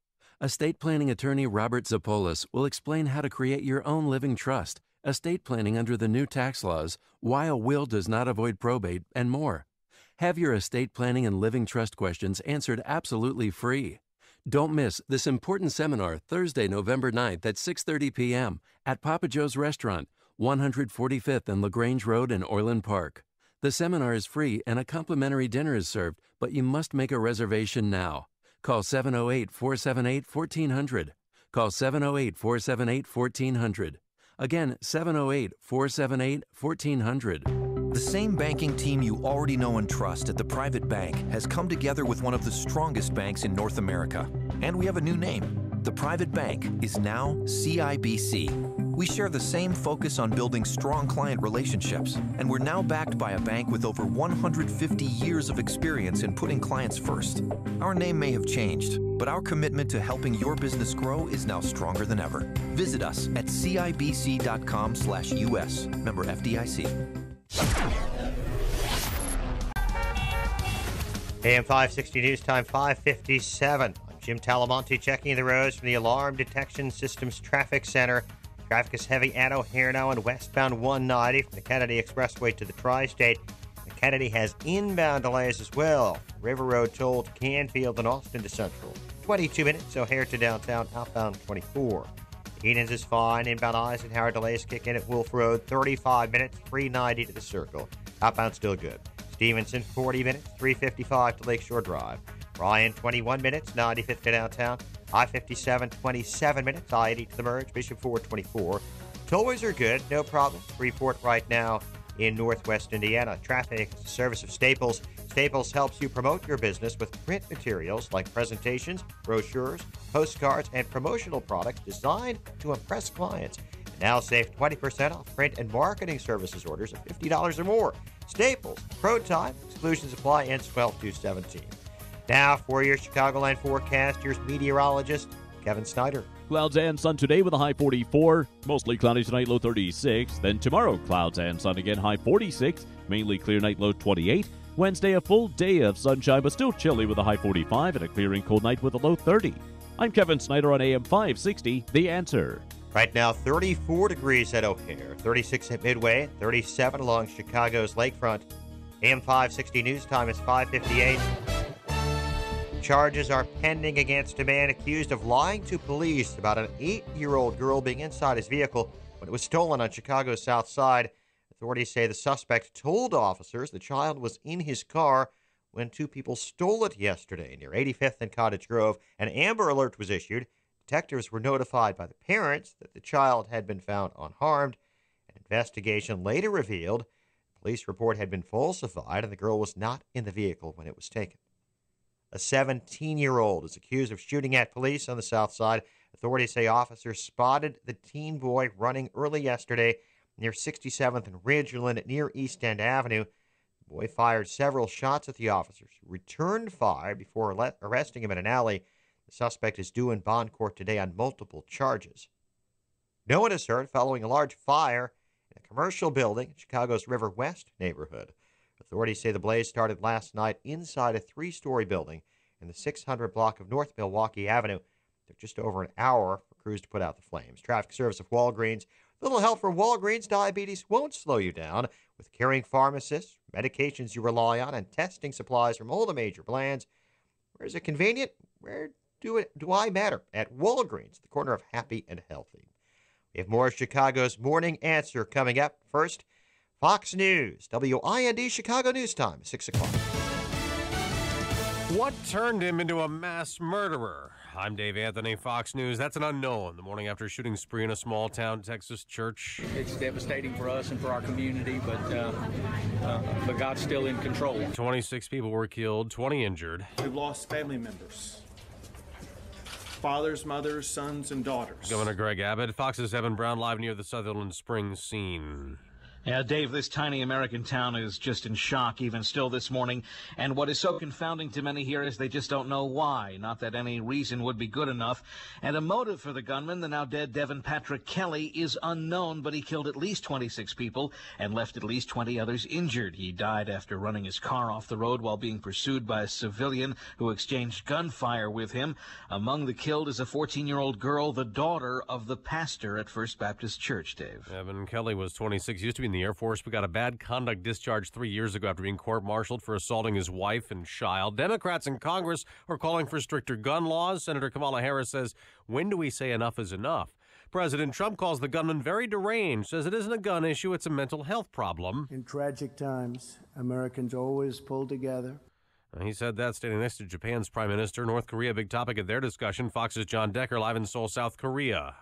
Speaker 14: Estate planning attorney Robert Zapolis will explain how to create your own living trust, estate planning under the new tax laws, why a will does not avoid probate, and more. Have your estate planning and living trust questions answered absolutely free. Don't miss this important seminar Thursday, November 9th at 6:30 p.m. at Papa Joe's Restaurant, 145th and LaGrange Road in Orland Park. The seminar is free and a complimentary dinner is served, but you must make a reservation now. Call 708-478-1400. Call 708-478-1400. Again, 708-478-1400.
Speaker 24: The same banking team you already know and trust at the private bank has come together with one of the strongest banks in North America. And we have a new name. The private bank is now CIBC. We share the same focus on building strong client relationships, and we're now backed by a bank with over 150 years of experience in putting clients first. Our name may have changed, but our commitment to helping your business grow is now stronger than ever. Visit us at CIBC.com/US. Member FDIC.
Speaker 1: AM 560 News Time 5:57. I'm Jim Talamonte checking the roads from the Alarm Detection Systems Traffic Center. Traffic is heavy at O'Hare now and westbound 190 from the Kennedy Expressway to the Tri-State. The Kennedy has inbound delays as well. River Road toll to Canfield and Austin to Central. 22 minutes, O'Hare to downtown, outbound 24. Edens is fine. Inbound Eisenhower delays kick in at Wolf Road. 35 minutes, 390 to the Circle. Outbound still good. Stevenson, 40 minutes, 355 to Lakeshore Drive. Ryan, 21 minutes, 95th to downtown. I-57, 27 minutes, I-80 to the merge. Bishop Ford, 24. Tollways are good, no problem. Freeport right now, in Northwest Indiana. Traffic is a service of Staples. Staples helps you promote your business with print materials like presentations, brochures, postcards, and promotional products designed to impress clients. Now save 20% off print and marketing services orders of $50 or more. Staples, Pro Time, exclusions apply, ends 12/2/17. Now for your Chicagoland forecast, here's meteorologist Kevin Snyder.
Speaker 17: Clouds and sun today with a high 44. Mostly cloudy tonight, low 36. Then tomorrow, clouds and sun again, high 46. Mainly clear night, low 28. Wednesday, a full day of sunshine, but still chilly with a high 45 and a clearing cold night with a low 30. I'm Kevin Snyder on AM 560, The Answer.
Speaker 1: Right now, 34 degrees at O'Hare, 36 at Midway, 37 along Chicago's lakefront. AM 560 news time is 5:58. Charges are pending against a man accused of lying to police about an 8-year-old girl being inside his vehicle when it was stolen on Chicago's South Side. Authorities say the suspect told officers the child was in his car when two people stole it yesterday near 85th and Cottage Grove. An Amber Alert was issued. Detectives were notified by the parents that the child had been found unharmed. An investigation later revealed the police report had been falsified and the girl was not in the vehicle when it was taken. A 17-year-old is accused of shooting at police on the South Side. Authorities say officers spotted the teen boy running early yesterday near 67th and Ridgeland near East End Avenue. The boy fired several shots at the officers, who returned fire before arresting him in an alley. The suspect is due in bond court today on multiple charges. No one is hurt following a large fire in a commercial building in Chicago's River West neighborhood. Authorities say the blaze started last night inside a 3-story building in the 600 block of North Milwaukee Avenue. It took just over an hour for crews to put out the flames. Traffic service of Walgreens. Little help from Walgreens. Diabetes won't slow you down. With caring pharmacists, medications you rely on, and testing supplies from all the major brands. Where is it convenient? Where do I matter? At Walgreens, the corner of happy and healthy. We have more of Chicago's Morning Answer coming up. First, Fox News, WIND Chicago News Time, 6 o'clock.
Speaker 18: What turned him into a mass murderer? I'm Dave Anthony, Fox News. That's an unknown. The morning after a shooting spree in a small town Texas church.
Speaker 19: It's devastating for us and for our community, but God's still in control.
Speaker 18: 26 people were killed, 20 injured.
Speaker 20: We've lost family members. Fathers, mothers, sons, and daughters.
Speaker 18: Governor Greg Abbott, Fox's Evan Brown live near the Sutherland Springs scene.
Speaker 25: Yeah, Dave, this tiny American town is just in shock even still this morning. And what is so confounding to many here is they just don't know why. Not that any reason would be good enough. And a motive for the gunman, the now dead Devin Patrick Kelly, is unknown, but he killed at least 26 people and left at least 20 others injured. He died after running his car off the road while being pursued by a civilian who exchanged gunfire with him. Among the killed is a 14-year-old girl, the daughter of the pastor at First Baptist Church, Dave.
Speaker 18: Evan Kelly was 26, used to be in the Air Force, but got a bad conduct discharge 3 years ago after being court-martialed for assaulting his wife and child. Democrats in Congress are calling for stricter gun laws. Senator Kamala Harris says, when do we say enough is enough? President Trump calls the gunman very deranged, says it isn't a gun issue, it's a mental health problem.
Speaker 26: In tragic times, Americans always pull together.
Speaker 18: He said that standing next to Japan's Prime Minister. North Korea, big topic at their discussion. Fox's John Decker live in Seoul, South Korea.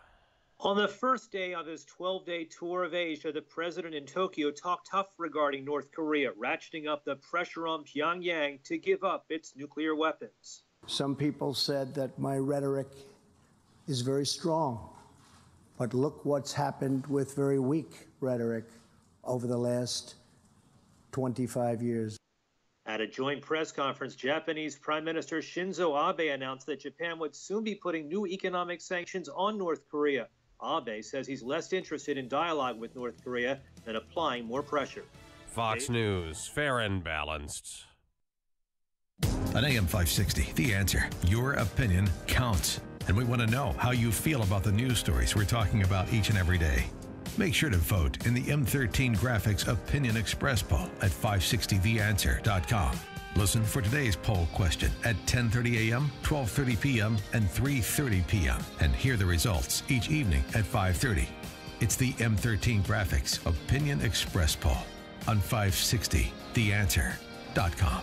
Speaker 27: On the first day of his 12-day tour of Asia, the president in Tokyo talked tough regarding North Korea, ratcheting up the pressure on Pyongyang to give up its nuclear weapons.
Speaker 26: Some people said that my rhetoric is very strong, but look what's happened with very weak rhetoric over the last 25 years.
Speaker 27: At a joint press conference, Japanese Prime Minister Shinzo Abe announced that Japan would soon be putting new economic sanctions on North Korea. Abe says he's less interested in dialogue with North Korea than applying more pressure.
Speaker 18: Fox News, fair and balanced.
Speaker 2: On AM 560, The Answer. Your opinion counts. And we want to know how you feel about the news stories we're talking about each and every day. Make sure to vote in the M13 Graphics Opinion Express poll at 560theanswer.com. Listen for today's poll question at 10:30 a.m., 12:30 p.m., and 3:30 p.m. and hear the results each evening at 5:30. It's the M13 Graphics Opinion Express poll on 560theanswer.com.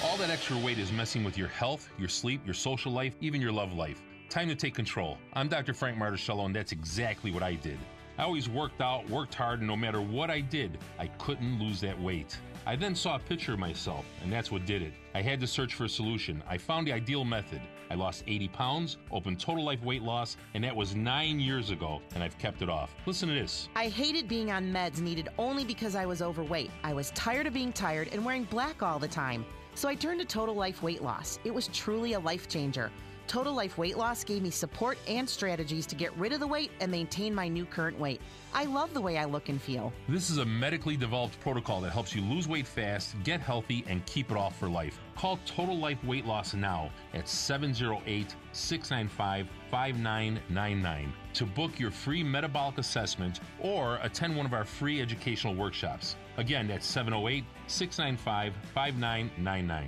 Speaker 28: All that extra weight is messing with your health, your sleep, your social life, even your love life. Time to take control. I'm Dr. Frank Marticello, and that's exactly what I did. I always worked out, worked hard, and no matter what I did, I couldn't lose that weight. I then saw a picture of myself, and that's what did it. I had to search for a solution. I found the ideal method. I lost 80 pounds, opened Total Life Weight Loss, and that was 9 years ago, and I've kept it off. Listen to this.
Speaker 3: I hated being on meds needed only because I was overweight. I was tired of being tired and wearing black all the time. So I turned to Total Life Weight Loss. It was truly a life changer. Total Life Weight Loss gave me support and strategies to get rid of the weight and maintain my new current weight. I love the way I look and feel.
Speaker 28: This is a medically developed protocol that helps you lose weight fast, get healthy, and keep it off for life. Call Total Life Weight Loss now at 708-695-5999 to book your free metabolic assessment or attend one of our free educational workshops. Again, that's 708-695-5999.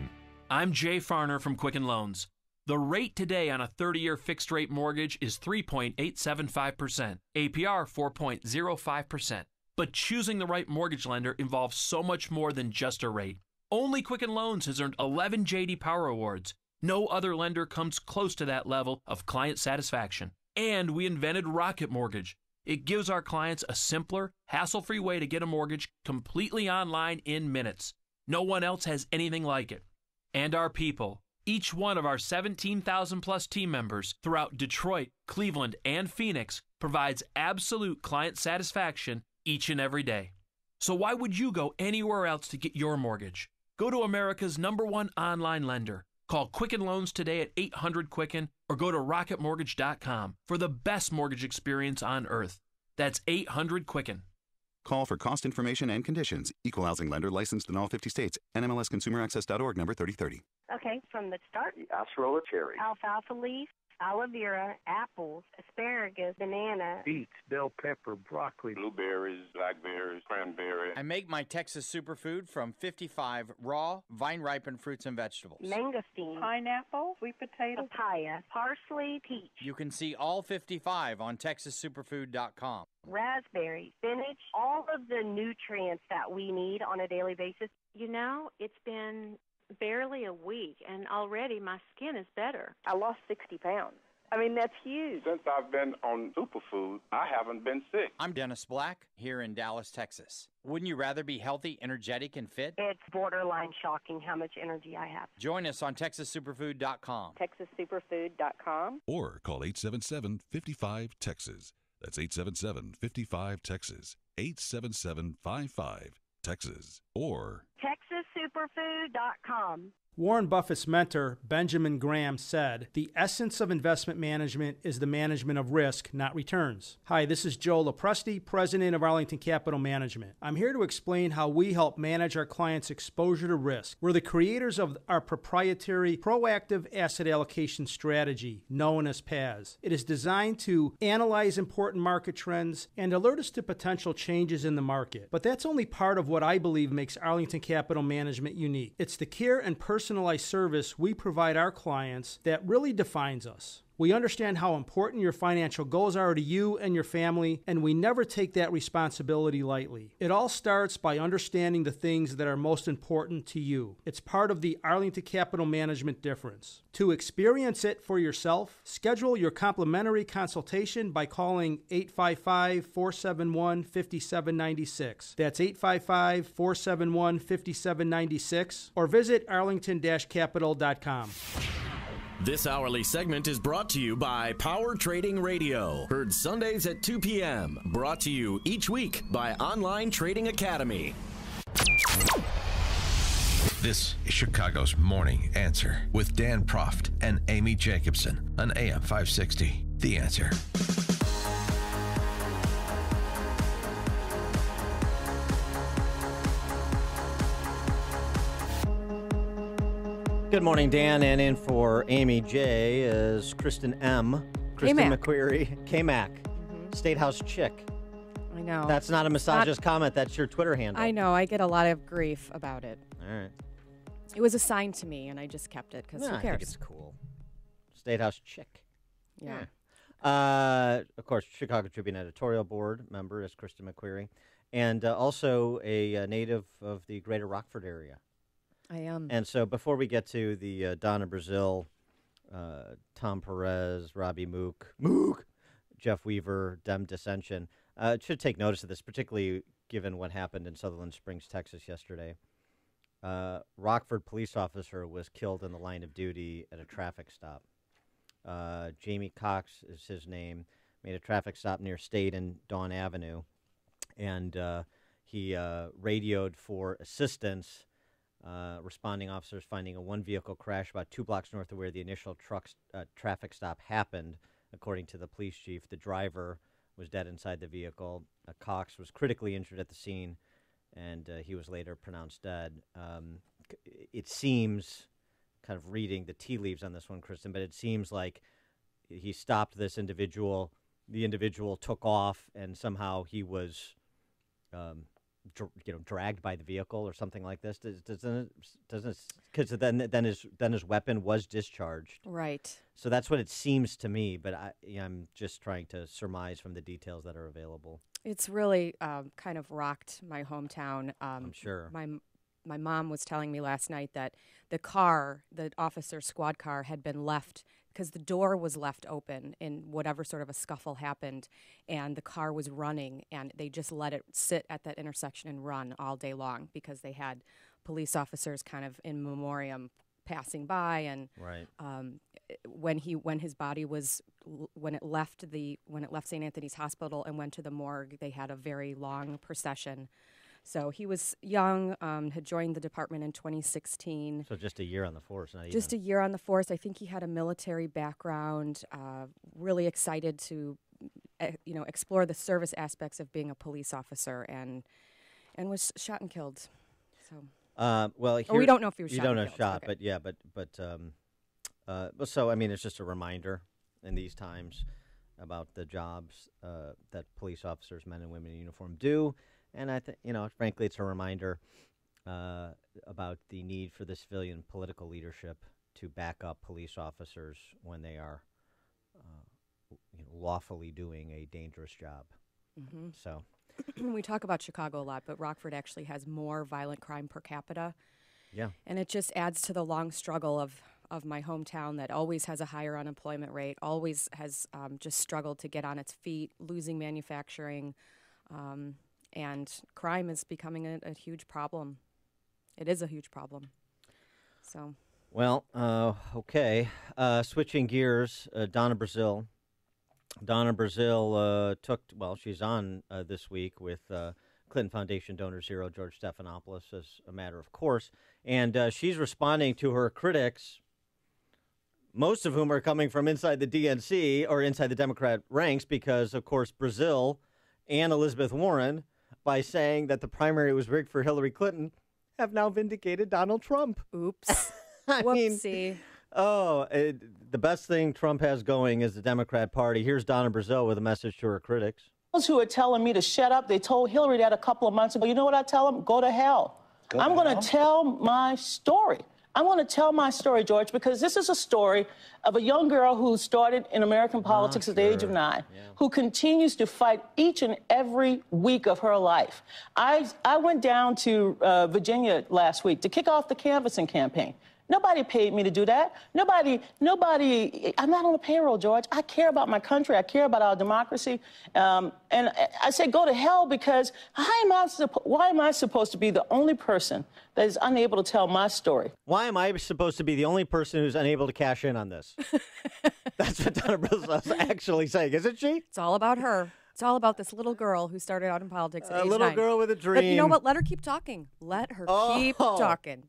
Speaker 4: I'm Jay Farner from Quicken Loans. The rate today on a 30-year fixed-rate mortgage is 3.875%, APR 4.05%. But choosing the right mortgage lender involves so much more than just a rate. Only Quicken Loans has earned 11 J.D. Power Awards. No other lender comes close to that level of client satisfaction. And we invented Rocket Mortgage. It gives our clients a simpler, hassle-free way to get a mortgage completely online in minutes. No one else has anything like it. And our people. Each one of our 17,000-plus team members throughout Detroit, Cleveland, and Phoenix provides absolute client satisfaction each and every day. So why would you go anywhere else to get your mortgage? Go to America's #1 online lender. Call Quicken Loans today at 800-QUICKEN or go to rocketmortgage.com for the best mortgage experience on earth. That's 800-QUICKEN.
Speaker 5: Call for cost information and conditions. Equal housing lender licensed in all 50 states. NMLSconsumeraccess.org number 3030.
Speaker 6: Okay, from the start.
Speaker 10: Acerola cherry.
Speaker 6: Alfalfa leaf, aloe vera, apples, asparagus, banana.
Speaker 10: Beets, bell pepper, broccoli. Blueberries, blackberries, cranberry.
Speaker 21: I make my Texas superfood from 55 raw, vine-ripened fruits and vegetables.
Speaker 6: Mangosteen.
Speaker 22: Pineapple, sweet potato.
Speaker 6: Papaya, parsley, peach.
Speaker 21: You can see all 55 on TexasSuperfood.com.
Speaker 6: Raspberry, spinach, all of the nutrients that we need on a daily basis.
Speaker 23: You know, it's been barely a week, and already my skin is better.
Speaker 22: I lost 60 pounds. I mean, that's huge.
Speaker 10: Since I've been on superfood, I haven't been sick.
Speaker 21: I'm Dennis Black, here in Dallas, Texas. Wouldn't you rather be healthy, energetic, and fit?
Speaker 6: It's borderline shocking how much energy I have.
Speaker 21: Join us on TexasSuperfood.com.
Speaker 22: TexasSuperfood.com.
Speaker 29: Or call 877-55-TEXAS. That's 877-55-TEXAS. 877-55-TEXAS. Or
Speaker 6: TexasSuperfood.com.
Speaker 30: Warren Buffett's mentor, Benjamin Graham, said, "The essence of investment management is the management of risk, not returns." Hi, this is Joe Lopresti, president of Arlington Capital Management. I'm here to explain how we help manage our clients' exposure to risk. We're the creators of our proprietary proactive asset allocation strategy, known as PAS. It is designed to analyze important market trends and alert us to potential changes in the market. But that's only part of what I believe makes Arlington Capital Management unique. It's the care and personalized service we provide our clients that really defines us. We understand how important your financial goals are to you and your family, and we never take that responsibility lightly. It all starts by understanding the things that are most important to you. It's part of the Arlington Capital Management difference. To experience it for yourself, schedule your complimentary consultation by calling 855-471-5796. That's 855-471-5796, or visit arlington-capital.com.
Speaker 31: This hourly segment is brought to you by Power Trading Radio. Heard Sundays at 2 p.m. Brought to you each week by Online Trading Academy.
Speaker 2: This is Chicago's Morning Answer with Dan Proft and Amy Jacobson on AM 560. The Answer.
Speaker 7: Good morning, Dan, and in for Amy J. is Kristen M. Kristen
Speaker 8: K-Mac.
Speaker 7: McQuarrie. K-Mac. State House Chick.
Speaker 8: I know.
Speaker 7: That's not a misogynist comment. That's your Twitter handle.
Speaker 8: I know. I get a lot of grief about it.
Speaker 7: All right.
Speaker 8: It was assigned to me, and I just kept it because who
Speaker 7: I
Speaker 8: cares?
Speaker 7: think it's cool. State House Chick.
Speaker 8: Yeah.
Speaker 7: Of course, Chicago Tribune editorial board member is Kristen McQuarrie, and also a native of the greater Rockford area.
Speaker 8: I am.
Speaker 7: And so before we get to the Donna Brazile, Tom Perez, Robbie Mook, Jeff Weaver, Dem Dissension, should take notice of this, particularly given what happened in Sutherland Springs, Texas yesterday. Rockford police officer was killed in the line of duty at a traffic stop. Jamie Cox is his name, made a traffic stop near State and Dawn Avenue, and he radioed for assistance. Responding officers finding a one-vehicle crash about 2 blocks north of where the initial traffic stop happened. According to the police chief, the driver was dead inside the vehicle. Cox was critically injured at the scene, and he was later pronounced dead. It seems, kind of reading the tea leaves on this one, Kristen, but it seems like he stopped this individual. The individual took off, and somehow he was, dragged by the vehicle or something like this. Doesn't because then his weapon was discharged.
Speaker 8: Right.
Speaker 7: So that's what it seems to me, but I'm just trying to surmise from the details that are available.
Speaker 8: It's really kind of rocked my hometown.
Speaker 7: I'm sure.
Speaker 8: My mom was telling me last night that the car, the officer's squad car, had been left because the door was left open in whatever sort of a scuffle happened, and the car was running, and they just let it sit at that intersection and run all day long because they had police officers kind of in memoriam passing by, and
Speaker 7: right.
Speaker 8: When it left St. Anthony's Hospital and went to the morgue, they had a very long procession. So he was young, had joined the department in 2016.
Speaker 7: So just a year on the force, not
Speaker 8: just
Speaker 7: even.
Speaker 8: A year on the force. I think he had a military background. Really excited to, explore the service aspects of being a police officer, and was shot and killed. So. We don't know if he was shot.
Speaker 7: You don't know
Speaker 8: killed.
Speaker 7: shot,
Speaker 8: Okay.
Speaker 7: but yeah, so I mean, it's just a reminder in these times about the jobs that police officers, men and women in uniform, do. And I think, frankly, it's a reminder about the need for the civilian political leadership to back up police officers when they are lawfully doing a dangerous job.
Speaker 8: Mm-hmm.
Speaker 7: So
Speaker 8: we talk about Chicago a lot, but Rockford actually has more violent crime per capita.
Speaker 7: Yeah.
Speaker 8: And it just adds to the long struggle of my hometown that always has a higher unemployment rate, always has just struggled to get on its feet, losing manufacturing. And crime is becoming a huge problem. It is a huge problem. So.
Speaker 7: Well, okay. Switching gears, Donna Brazile. Donna Brazile she's on this week with Clinton Foundation donor Zero George Stephanopoulos as a matter of course. And she's responding to her critics, most of whom are coming from inside the DNC or inside the Democrat ranks because, of course, Brazile and Elizabeth Warren, by saying that the primary was rigged for Hillary Clinton, have now vindicated Donald Trump.
Speaker 8: Oops.
Speaker 7: Whoopsie. The best thing Trump has going is the Democrat Party. Here's Donna Brazile with a message to her critics.
Speaker 1: Those who are telling me to shut up, they told Hillary that a couple of months ago. You know what I tell them? Go to hell. I'm going to tell my story. I want to tell my story, George, because this is a story of a young girl who started in American politics at the age of 9, who continues to fight each and every week of her life. I went down to Virginia last week to kick off the canvassing campaign. Nobody paid me to do that. Nobody, I'm not on a payroll, George. I care about my country. I care about our democracy. And I say go to hell because why am I supposed to be the only person that is unable to tell my story?
Speaker 7: Why am I supposed to be the only person who's unable to cash in on this? That's what Donna Brazile is actually saying, isn't she?
Speaker 8: It's all about her. It's all about this little girl who started out in politics at age 9.
Speaker 7: A little girl with a dream.
Speaker 8: But you know what? Let her keep talking. Let her keep talking.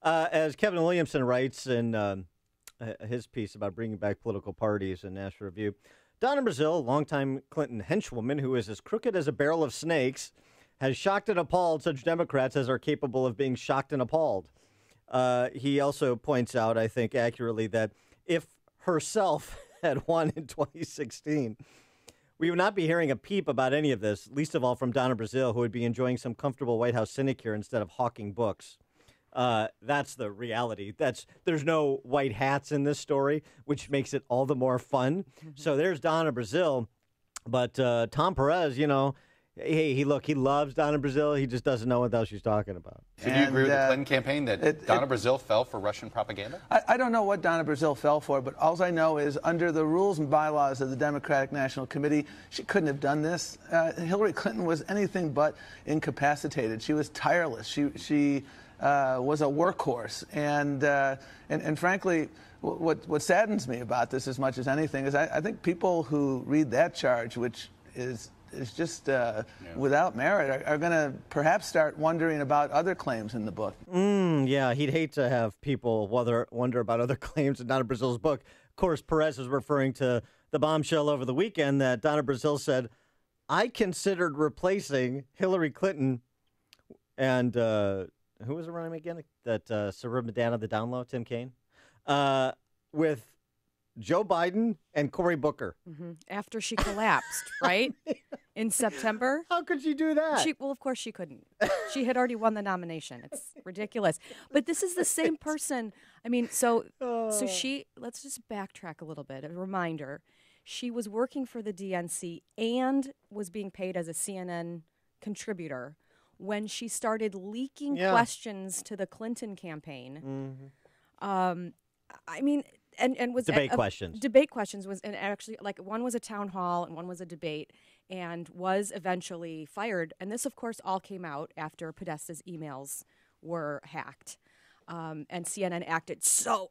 Speaker 7: As Kevin Williamson writes in his piece about bringing back political parties in National Review, Donna Brazile, longtime Clinton henchwoman who is as crooked as a barrel of snakes, has shocked and appalled such Democrats as are capable of being shocked and appalled. He also points out, I think accurately, that if herself had won in 2016, we would not be hearing a peep about any of this, least of all from Donna Brazile, who would be enjoying some comfortable White House sinecure instead of hawking books. That's the reality. There's no white hats in this story, which makes it all the more fun. So there's Donna Brazile. But Tom Perez, Hey, he loves Donna Brazile. He just doesn't know what else she's talking about.
Speaker 9: So do you agree with the Clinton campaign that Donna Brazile fell for Russian propaganda?
Speaker 11: I don't know what Donna Brazile fell for, but all I know is under the rules and bylaws of the Democratic National Committee, she couldn't have done this. Hillary Clinton was anything but incapacitated. She was tireless. She was a workhorse. And frankly, what saddens me about this as much as anything is I think people who read that charge, which is just without merit, are going to perhaps start wondering about other claims in the book.
Speaker 7: Yeah, he'd hate to have people wonder about other claims in Donna Brazile's book. Of course, Perez is referring to the bombshell over the weekend that Donna Brazile said, I considered replacing Hillary Clinton and who was it running again? That suburban dad on the down low, Tim Kaine, with Joe Biden and Cory Booker.
Speaker 8: After she collapsed, right? In September.
Speaker 7: How could she do that?
Speaker 8: Well, of course she couldn't. She had already won the nomination. It's ridiculous. But this is the same person. I mean, so she, let's just backtrack a little bit. A reminder, she was working for the DNC and was being paid as a CNN contributor when she started leaking questions to the Clinton campaign. I mean, and was
Speaker 7: debate questions.
Speaker 8: Debate questions was, and actually, like, one was a town hall and one was a debate, and was eventually fired. And this, of course, all came out after Podesta's emails were hacked. And CNN acted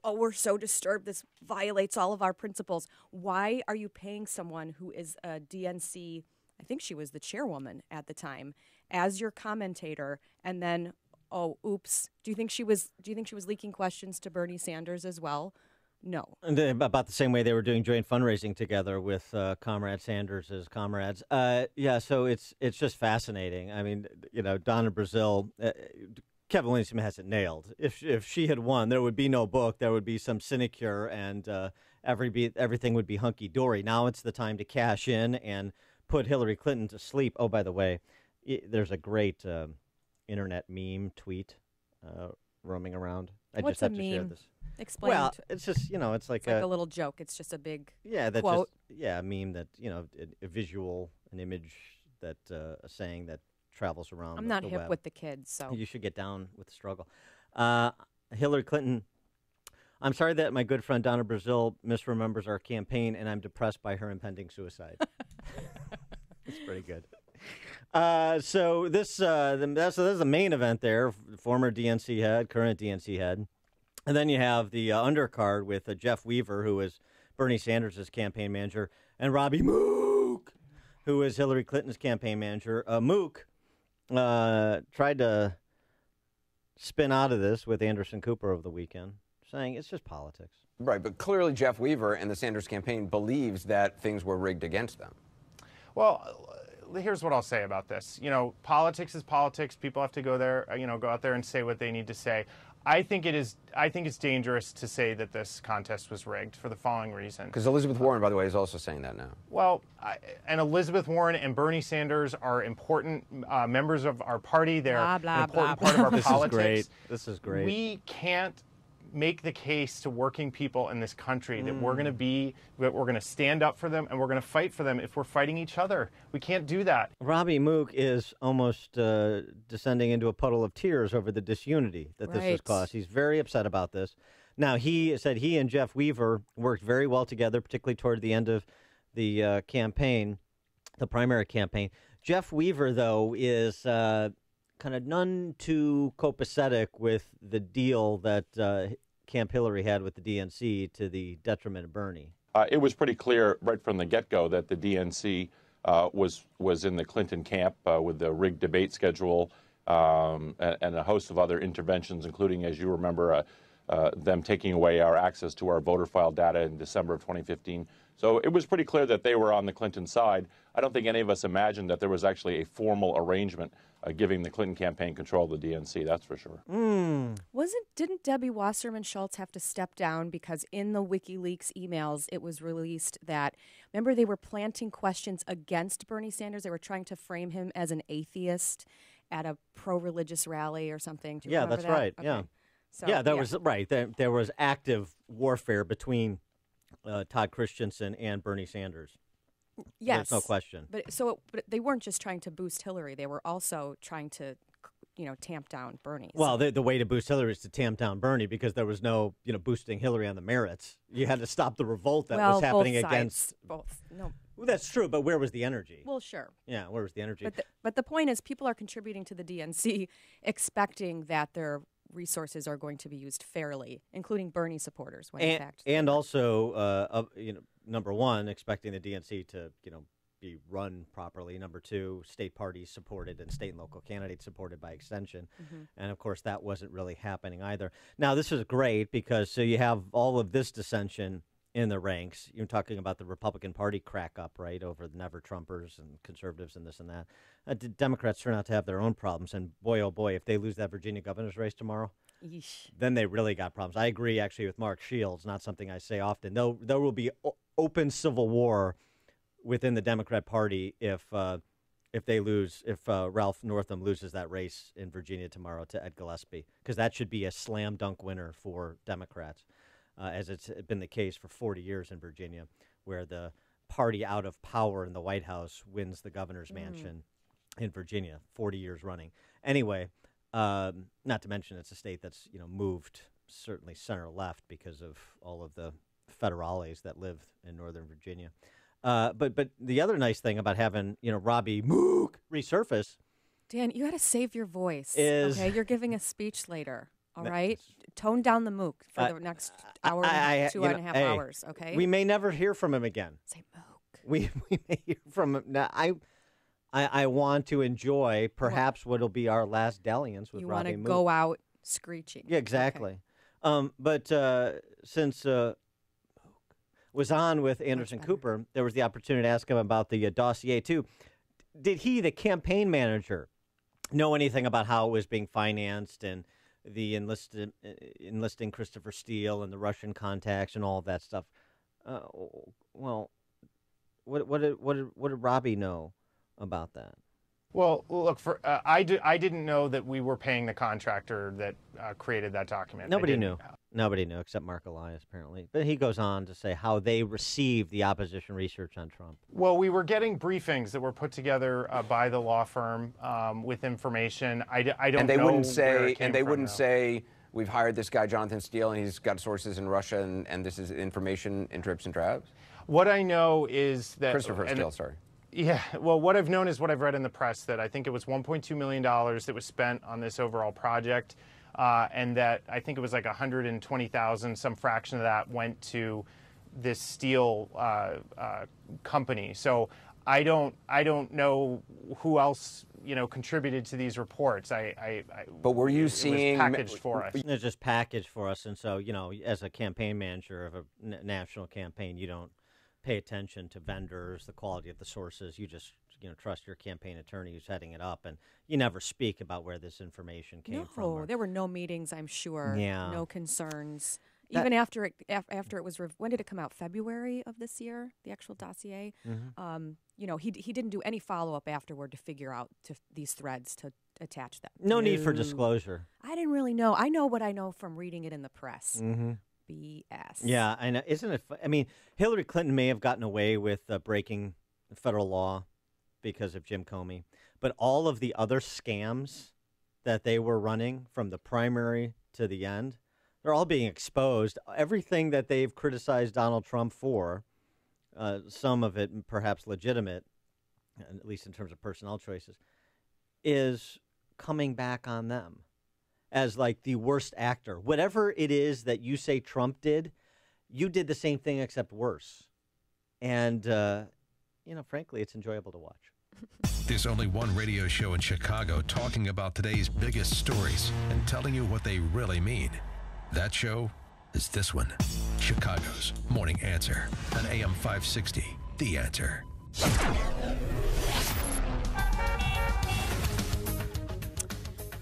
Speaker 8: we're so disturbed. This violates all of our principles. Why are you paying someone who is a DNC, I think she was the chairwoman at the time, as your commentator, and then, oh, oops, do you think she was leaking questions to Bernie Sanders as well? No.
Speaker 7: And about the same way they were doing joint fundraising together with Comrade Sanders as comrades. So it's just fascinating. I mean, Donna Brazile, Kevin Williamson has it nailed. If she had won, there would be no book. There would be some sinecure, and everything would be hunky-dory. Now it's the time to cash in and put Hillary Clinton to sleep. Oh, by the way, there's a great internet meme tweet roaming around. I
Speaker 8: What's
Speaker 7: just have
Speaker 8: a
Speaker 7: to
Speaker 8: meme?
Speaker 7: share this.
Speaker 8: Explain.
Speaker 7: Well, it's just, it's like
Speaker 8: a little joke. It's just a big
Speaker 7: quote. A meme that, a visual, an image that a saying that travels around.
Speaker 8: I'm not
Speaker 7: the
Speaker 8: hip
Speaker 7: web.
Speaker 8: with the kids, so
Speaker 7: you should get down with the struggle. Hillary Clinton. I'm sorry that my good friend Donna Brazile misremembers our campaign, and I'm depressed by her impending suicide. It's pretty good. So this is the main event there. Former DNC head, current DNC head. And then you have the undercard with Jeff Weaver, who is Bernie Sanders' campaign manager, and Robbie Mook, who is Hillary Clinton's campaign manager. Mook tried to spin out of this with Anderson Cooper over the weekend, saying it's just politics.
Speaker 12: Right, but clearly Jeff Weaver and the Sanders campaign believes that things were rigged against them.
Speaker 13: Well, here's what I'll say about this. Politics is politics. People have to go out there and say what they need to say. I think it's dangerous to say that this contest was rigged for the following reason.
Speaker 12: Because Elizabeth Warren, by the way, is also saying that now.
Speaker 13: Well, and Elizabeth Warren and Bernie Sanders are important members of our party. They're an important part of our politics.
Speaker 7: This is great.
Speaker 13: We can't make the case to working people in this country that we're going to stand up for them and we're going to fight for them if we're fighting each other. We can't do that.
Speaker 7: Robbie Mook is almost descending into a puddle of tears over the disunity that this has caused. He's very upset about this. Now, he said he and Jeff Weaver worked very well together, particularly toward the end of the campaign, the primary campaign. Jeff Weaver, though, is kind of none too copacetic with the deal that Camp Hillary had with the DNC to the detriment of Bernie.
Speaker 10: It was pretty clear right from the get-go that the DNC was in the Clinton camp with the rigged debate schedule and a host of other interventions, including, as you remember, them taking away our access to our voter file data in December of 2015. So it was pretty clear that they were on the Clinton side. I don't think any of us imagined that there was actually a formal arrangement giving the Clinton campaign control of the DNC, that's for sure.
Speaker 8: Didn't Debbie Wasserman Schultz have to step down because in the WikiLeaks emails it was released that, remember, they were planting questions against Bernie Sanders? They were trying to frame him as an atheist at a pro-religious rally or something. Do you remember that?
Speaker 7: Right.
Speaker 8: Okay.
Speaker 7: Yeah. Was right. There was active warfare between Todd Christensen and Bernie Sanders.
Speaker 8: Yes.
Speaker 7: There's no question.
Speaker 8: But they weren't just trying to boost Hillary. They were also trying to, tamp down Bernie.
Speaker 7: Well, the way to boost Hillary is to tamp down Bernie because there was no, boosting Hillary on the merits. You had to stop the revolt that was happening
Speaker 8: both sides,
Speaker 7: against.
Speaker 8: Both. No.
Speaker 7: Well, that's true, but where was the energy?
Speaker 8: Well, sure.
Speaker 7: Yeah, where was the energy?
Speaker 8: But the point is, people are contributing to the DNC, expecting that their resources are going to be used fairly, including Bernie supporters. When in fact,
Speaker 7: and also, number one, expecting the DNC to, be run properly. Number two, state parties supported and state and local candidates supported by extension.
Speaker 8: Mm-hmm.
Speaker 7: And, of course, that wasn't really happening either. Now, this is great because so you have all of this dissension in the ranks. You're talking about the Republican Party crack up, right, over the never-Trumpers and conservatives and this and that. The Democrats turn out to have their own problems. And, boy, oh, boy, if they lose that Virginia governor's race tomorrow, then they really got problems. I agree, actually, with Mark Shields, not something I say often. There will be open civil war within the Democrat Party if Ralph Northam loses that race in Virginia tomorrow to Ed Gillespie, because that should be a slam dunk winner for Democrats, as it's been the case for 40 years in Virginia, where the party out of power in the White House wins the governor's mansion in Virginia, 40 years running. Anyway, not to mention it's a state that's moved certainly center left because of all of the federales that live in Northern Virginia. But the other nice thing about having, Robbie Mook resurface.
Speaker 8: Dan, you got to save your voice.
Speaker 7: Okay,
Speaker 8: you're giving a speech later. All right, tone down the Mook for the next hour, two and a half hours. Okay,
Speaker 7: we may never hear from him again.
Speaker 8: Say Mook.
Speaker 7: We may hear from him. Now, I want to enjoy perhaps what'll be our last dalliance with Robbie Mook.
Speaker 8: You want to go out screeching.
Speaker 7: Yeah, exactly. Okay. But since was on with Anderson Cooper, there was the opportunity to ask him about the dossier, too. Did he, the campaign manager, know anything about how it was being financed and the enlisting Christopher Steele and the Russian contacts and all of that stuff? Well, what did Robbie know about that?
Speaker 13: Well, look, I didn't know that we were paying the contractor that created that document.
Speaker 7: Nobody knew. Nobody knew except Mark Elias, apparently. But he goes on to say how they received the opposition research on Trump.
Speaker 13: Well, we were getting briefings that were put together by the law firm with information. I don't
Speaker 12: and they
Speaker 13: know
Speaker 12: wouldn't say,
Speaker 13: where it came
Speaker 12: and they
Speaker 13: from,
Speaker 12: wouldn't
Speaker 13: though.
Speaker 12: say we've hired this guy Jonathan Steele and he's got sources in Russia and this is information in drips and drabs.
Speaker 13: What I know is that
Speaker 12: Christopher Steele, sorry.
Speaker 13: Yeah, well, what I've known is what I've read in the press, that I think it was $1.2 million that was spent on this overall project, and that I think it was like $120,000, some fraction of that went to this steel company. So I don't know who else contributed to these reports.
Speaker 12: But were you seeing
Speaker 13: it was packaged for us?
Speaker 7: It's just packaged for us, and so as a campaign manager of a national campaign, you don't pay attention to vendors, the quality of the sources. You just trust your campaign attorney who's heading it up, and you never speak about where this information came from.
Speaker 8: No, there were no meetings, I'm sure.
Speaker 7: Yeah.
Speaker 8: No concerns. Even after it was, when did it come out? February of this year, the actual dossier.
Speaker 7: Mm-hmm.
Speaker 8: He didn't do any follow up afterward to figure out these threads to attach them.
Speaker 7: No need for disclosure.
Speaker 8: I didn't really know. I know what I know from reading it in the press.
Speaker 7: Mm-hmm.
Speaker 8: BS.
Speaker 7: Yeah, I know. Isn't it? I mean, Hillary Clinton may have gotten away with breaking federal law because of Jim Comey, but all of the other scams that they were running from the primary to the end, they're all being exposed. Everything that they've criticized Donald Trump for, some of it perhaps legitimate, at least in terms of personnel choices, is coming back on them as like the worst actor. Whatever it is that you say Trump did, you did the same thing except worse. And, frankly, it's enjoyable to watch.
Speaker 2: There's only one radio show in Chicago talking about today's biggest stories and telling you what they really mean. That show is this one, Chicago's Morning Answer on AM 560, The Answer.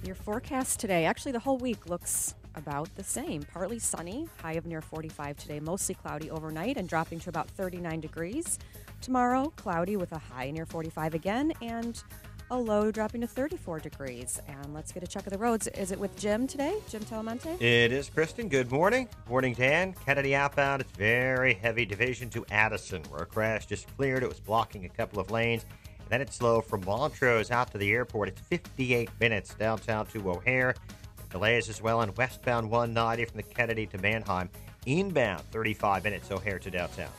Speaker 8: Your forecast today, actually the whole week, looks about the same. Partly sunny, high of near 45 today, mostly cloudy overnight and dropping to about 39 degrees. Tomorrow, cloudy with a high near 45 again, and a low dropping to 34 degrees. And let's get a check of the roads. Is it with Jim today? Jim Talamonte?
Speaker 14: It is, Kristen. Good morning. Good morning, Dan. Kennedy outbound. It's very heavy division to Addison, where a crash just cleared. It was blocking a couple of lanes. And then it's slow from Montrose out to the airport. It's 58 minutes downtown to O'Hare. Delays as well on westbound 190 from the Kennedy to Mannheim. Inbound, 35 minutes O'Hare to downtown.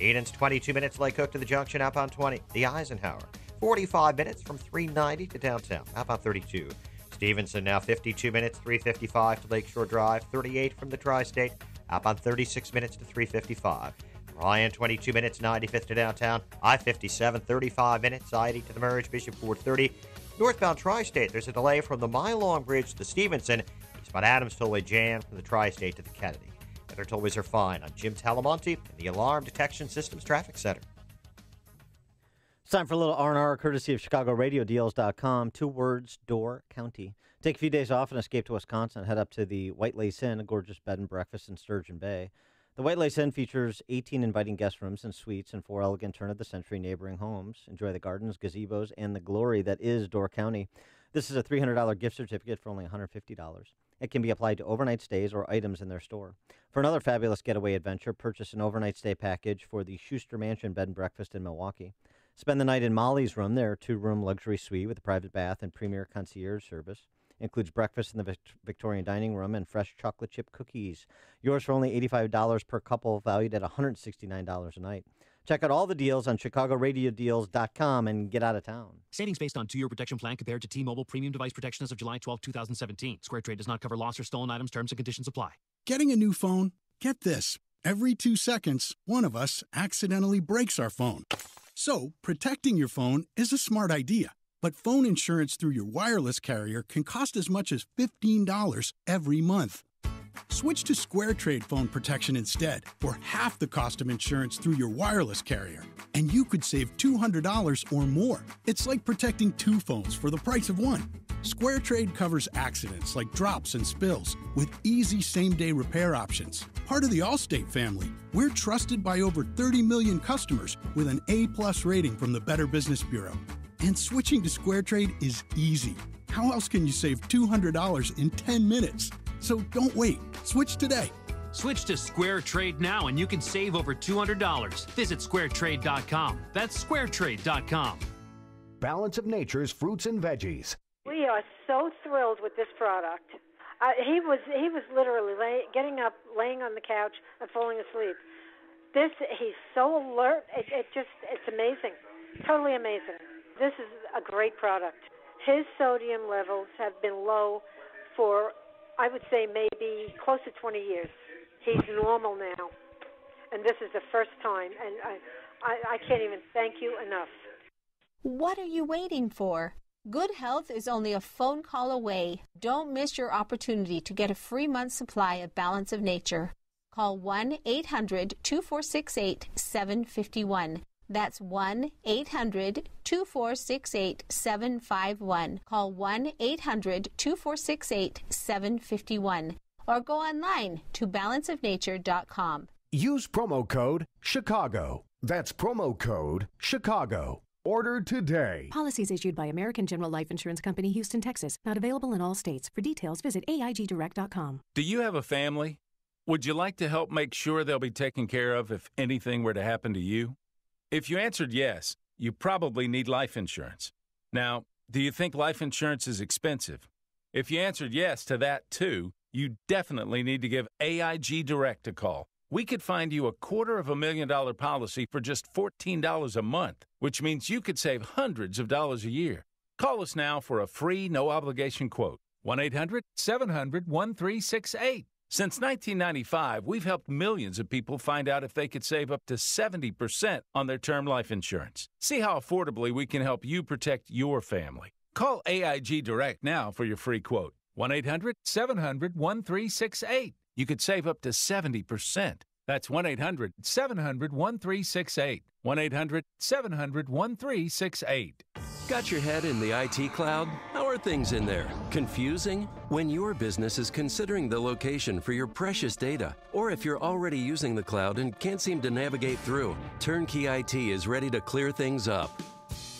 Speaker 14: Eden's 22 minutes Lake Hook to the junction, outbound 20. The Eisenhower, 45 minutes from 390 to downtown, outbound 32. Stevenson now 52 minutes, 355 to Lakeshore Drive, 38 from the Tri-State, outbound 36 minutes to 355. Ryan, 22 minutes, 95th to downtown. I-57, 35 minutes, I-80 to the merge, Bishop Ford 30. Northbound Tri-State, there's a delay from the Mylong Bridge to Stevenson. Eastbound Adams Tollway jam from the Tri-State to the Kennedy. Other tollways are fine. I'm Jim Talamonte in the Alarm Detection Systems Traffic Center.
Speaker 7: It's time for a little R&R courtesy of ChicagoRadioDeals.com. 2 words, Door County. Take a few days off and escape to Wisconsin. Head up to the White Lace Inn, a gorgeous bed and breakfast in Sturgeon Bay. The White Lace Inn features 18 inviting guest rooms and suites and 4 elegant turn-of-the-century neighboring homes. Enjoy the gardens, gazebos, and the glory that is Door County. This is a $300 gift certificate for only $150. It can be applied to overnight stays or items in their store. For another fabulous getaway adventure, purchase an overnight stay package for the Schuster Mansion Bed and Breakfast in Milwaukee. Spend the night in Molly's room, their 2-room luxury suite with a private bath and premier concierge service. Includes breakfast in the Victorian dining room and fresh chocolate chip cookies. Yours for only $85 per couple, valued at $169 a night. Check out all the deals on ChicagoRadioDeals.com and get out of town.
Speaker 15: Savings based on 2-year protection plan compared to T-Mobile premium device protection as of July 12, 2017. Square Trade does not cover loss or stolen items. Terms and conditions apply.
Speaker 16: Getting a new phone? Get this. Every 2 seconds, one of us accidentally breaks our phone. So, protecting your phone is a smart idea. But phone insurance through your wireless carrier can cost as much as $15 every month. Switch to Square Trade phone protection instead, for half the cost of insurance through your wireless carrier. And you could save $200 or more. It's like protecting 2 phones for the price of 1. Square Trade covers accidents like drops and spills with easy same-day repair options. Part of the Allstate family, we're trusted by over 30 million customers with an A+ rating from the Better Business Bureau. And switching to Square Trade is easy. How else can you save $200 in 10 minutes? So don't wait. Switch today.
Speaker 15: Switch to Square Trade now and you can save over $200. Visit squaretrade.com. That's squaretrade.com.
Speaker 17: Balance of Nature's fruits and veggies.
Speaker 18: We are so thrilled with this product. He was literally getting up, laying on the couch, and falling asleep. He's so alert. It's amazing. Totally amazing. This is a great product. His sodium levels have been low for, I would say, maybe close to 20 years. He's normal now. And this is the first time. And I can't even thank you enough.
Speaker 19: What are you waiting for? Good health is only a phone call away. Don't miss your opportunity to get a free month supply of Balance of Nature. Call 1-800-2468-751. That's 1-800-2468-751. Call 1-800-2468-751. Or go online to balanceofnature.com.
Speaker 17: Use promo code Chicago. That's promo code Chicago. Order today.
Speaker 20: Policies issued by American General Life Insurance Company, Houston, Texas. Not available in all states. For details, visit AIGdirect.com.
Speaker 24: Do you have a family? Would you like to help make sure they'll be taken care of if anything were to happen to you? If you answered yes, you probably need life insurance. Now, do you think life insurance is expensive? If you answered yes to that too, you definitely need to give AIG Direct a call. We could find you a $250,000 policy for just $14 a month, which means you could save hundreds of dollars a year. Call us now for a free, no-obligation quote. 1-800-700-1368. Since 1995, we've helped millions of people find out if they could save up to 70% on their term life insurance. See how affordably we can help you protect your family. Call AIG Direct now for your free quote. 1-800-700-1368. You could save up to 70%. That's 1-800-700-1368. 1-800-700-1368.
Speaker 25: Got your head in the IT cloud? How are things in there? Confusing? When your business is considering the location for your precious data, or if you're already using the cloud and can't seem to navigate through, Turnkey IT is ready to clear things up.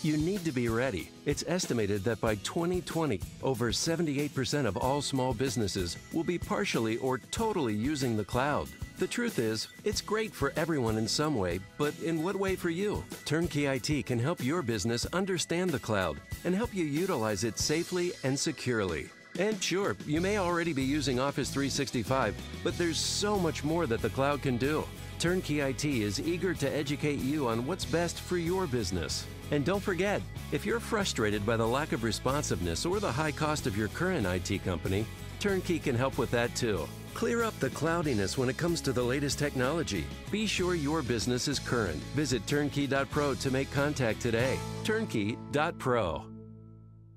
Speaker 25: You need to be ready. It's estimated that by 2020, over 78% of all small businesses will be partially or totally using the cloud. The truth is, it's great for everyone in some way, but in what way for you? Turnkey IT can help your business understand the cloud and help you utilize it safely and securely. And sure, you may already be using Office 365, but there's so much more that the cloud can do. Turnkey IT is eager to educate you on what's best for your business. And don't forget, if you're frustrated by the lack of responsiveness or the high cost of your current IT company, Turnkey can help with that too. Clear up the cloudiness when it comes to the latest technology. Be sure your business is current. Visit turnkey.pro to make contact today. Turnkey.pro.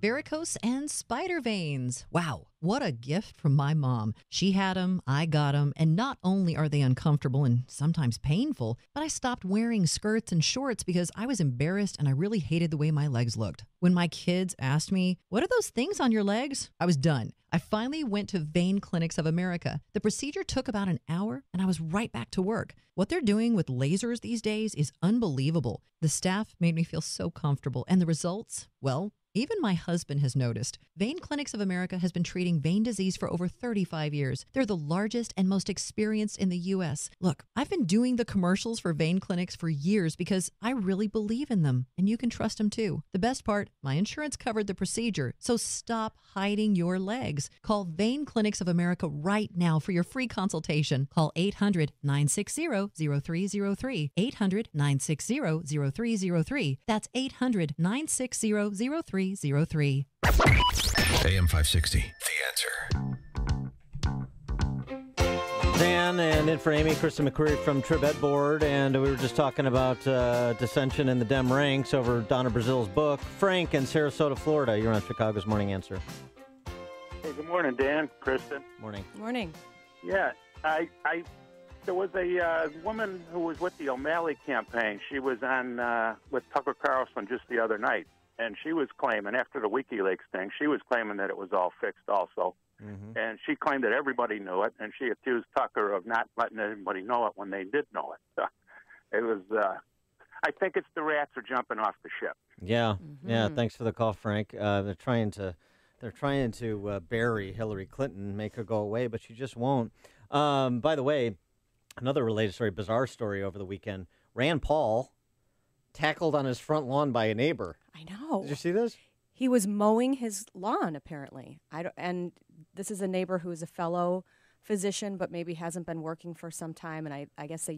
Speaker 3: Varicose and spider veins. Wow, what a gift from my mom. She had them, I got them, and not only are they uncomfortable and sometimes painful, but I stopped wearing skirts and shorts because I was embarrassed and I really hated the way my legs looked. When my kids asked me, "What are those things on your legs?" I was done. I finally went to Vein Clinics of America. The procedure took about an hour, and I was right back to work. What they're doing with lasers these days is unbelievable. The staff made me feel so comfortable, and the results, well, even my husband has noticed. Vein Clinics of America has been treating vein disease for over 35 years. They're the largest and most experienced in the U.S. Look, I've been doing the commercials for Vein Clinics for years because I really believe in them, and you can trust them too. The best part, my insurance covered the procedure, so stop hiding your legs. Call Vein Clinics of America right now for your free consultation. Call 800-960-0303. 800-960-0303. That's 800-960-0303.
Speaker 2: AM 560, The Answer.
Speaker 7: Dan and in for Amy, Kristen McCreary from Trib Ed Board, and we were just talking about dissension in the Dem ranks over Donna Brazile's book. Frank in Sarasota, Florida, you're on Chicago's Morning Answer.
Speaker 4: Hey, good morning, Dan, Kristen.
Speaker 7: Morning.
Speaker 8: Morning.
Speaker 4: Yeah, there was a woman who was with the O'Malley campaign. She was on with Tucker Carlson just the other night, and she was claiming, after the WikiLeaks thing, she was claiming that it was all fixed also. Mm-hmm. And she claimed that everybody knew it, and she accused Tucker of not letting anybody know it when they did know it. It was, I think it's the rats are jumping off the ship.
Speaker 7: Yeah, yeah. Thanks for the call, Frank. They're trying to bury Hillary Clinton, make her go away, but she just won't. By the way, another related story, bizarre story over the weekend. Rand Paul tackled on his front lawn by a neighbor.
Speaker 8: I know.
Speaker 7: Did you see this?
Speaker 8: He was mowing his lawn, apparently. And this is a neighbor who is a fellow physician, but maybe hasn't been working for some time. And I guess they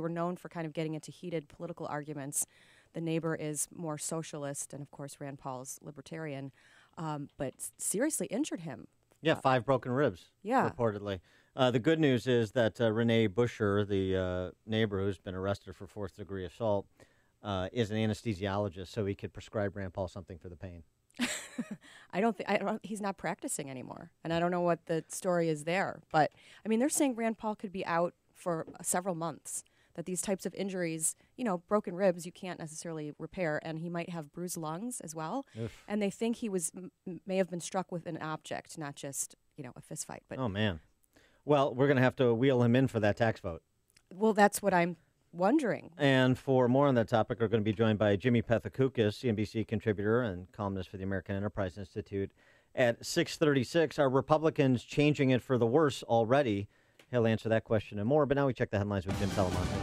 Speaker 8: were known for kind of getting into heated political arguments. The neighbor is more socialist, and of course Rand Paul's libertarian, but seriously injured him.
Speaker 7: Yeah, 5 broken ribs, reportedly. The good news is that Renee Busher, the neighbor who's been arrested for 4th-degree assault, is an anesthesiologist, so he could prescribe Rand Paul something for the pain.
Speaker 8: He's not practicing anymore, and I don't know what the story is there. But, I mean, they're saying Rand Paul could be out for several months, that these types of injuries, broken ribs, you can't necessarily repair, and he might have bruised lungs as well. Oof. And they think he may have been struck with an object, not just, a fist fight. But
Speaker 7: oh, man. Well, we're going to have to wheel him in for that tax vote.
Speaker 8: Well, that's what I'm wondering.
Speaker 7: And for more on that topic, we're going to be joined by Jimmy Pethokoukis, CNBC contributor and columnist for the American Enterprise Institute. At 6:36, are Republicans changing it for the worse already? He'll answer that question and more, but now we check the headlines with Jim Telemonte.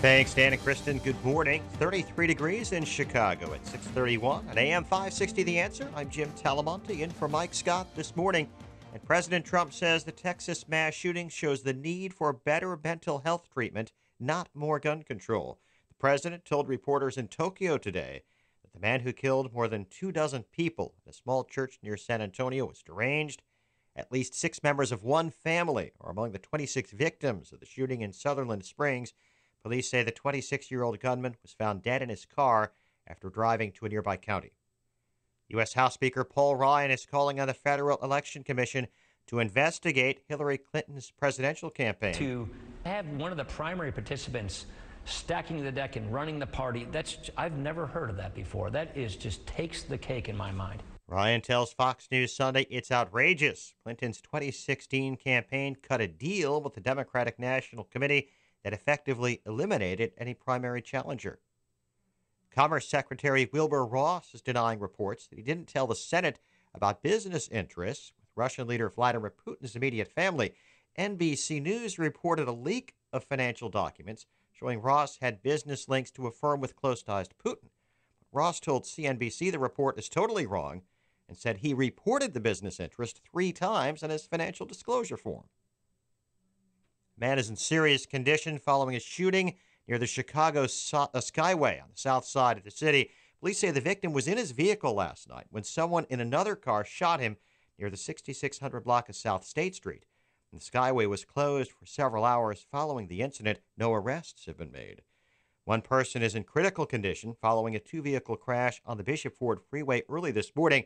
Speaker 14: Thanks, Dan and Kristen. Good morning. 33 degrees in Chicago at 6:31 at AM 560 The Answer. I'm Jim Telemonte in for Mike Scott this morning. And President Trump says the Texas mass shooting shows the need for better mental health treatment, not more gun control. The president told reporters in Tokyo today that the man who killed more than 24 people in a small church near San Antonio was deranged. At least 6 members of one family are among the 26 victims of the shooting in Sutherland Springs. Police say the 26-year-old gunman was found dead in his car after driving to a nearby county. U.S. House Speaker Paul Ryan is calling on the Federal Election Commission to investigate Hillary Clinton's presidential campaign.
Speaker 5: To have one of the primary participants stacking the deck and running the party, I've never heard of that before. That just takes the cake in my mind.
Speaker 14: Ryan tells Fox News Sunday it's outrageous. Clinton's 2016 campaign cut a deal with the Democratic National Committee that effectively eliminated any primary challenger. Commerce Secretary Wilbur Ross is denying reports that he didn't tell the Senate about business interests with Russian leader Vladimir Putin's immediate family. NBC News reported a leak of financial documents showing Ross had business links to a firm with close ties to Putin. Ross told CNBC the report is totally wrong and said he reported the business interest 3 times on his financial disclosure form. Man is in serious condition following a shooting near the Chicago Skyway on the south side of the city. Police say the victim was in his vehicle last night when someone in another car shot him near the 6600 block of South State Street. And the Skyway was closed for several hours following the incident. No arrests have been made. One person is in critical condition following a 2-vehicle crash on the Bishop Ford Freeway early this morning.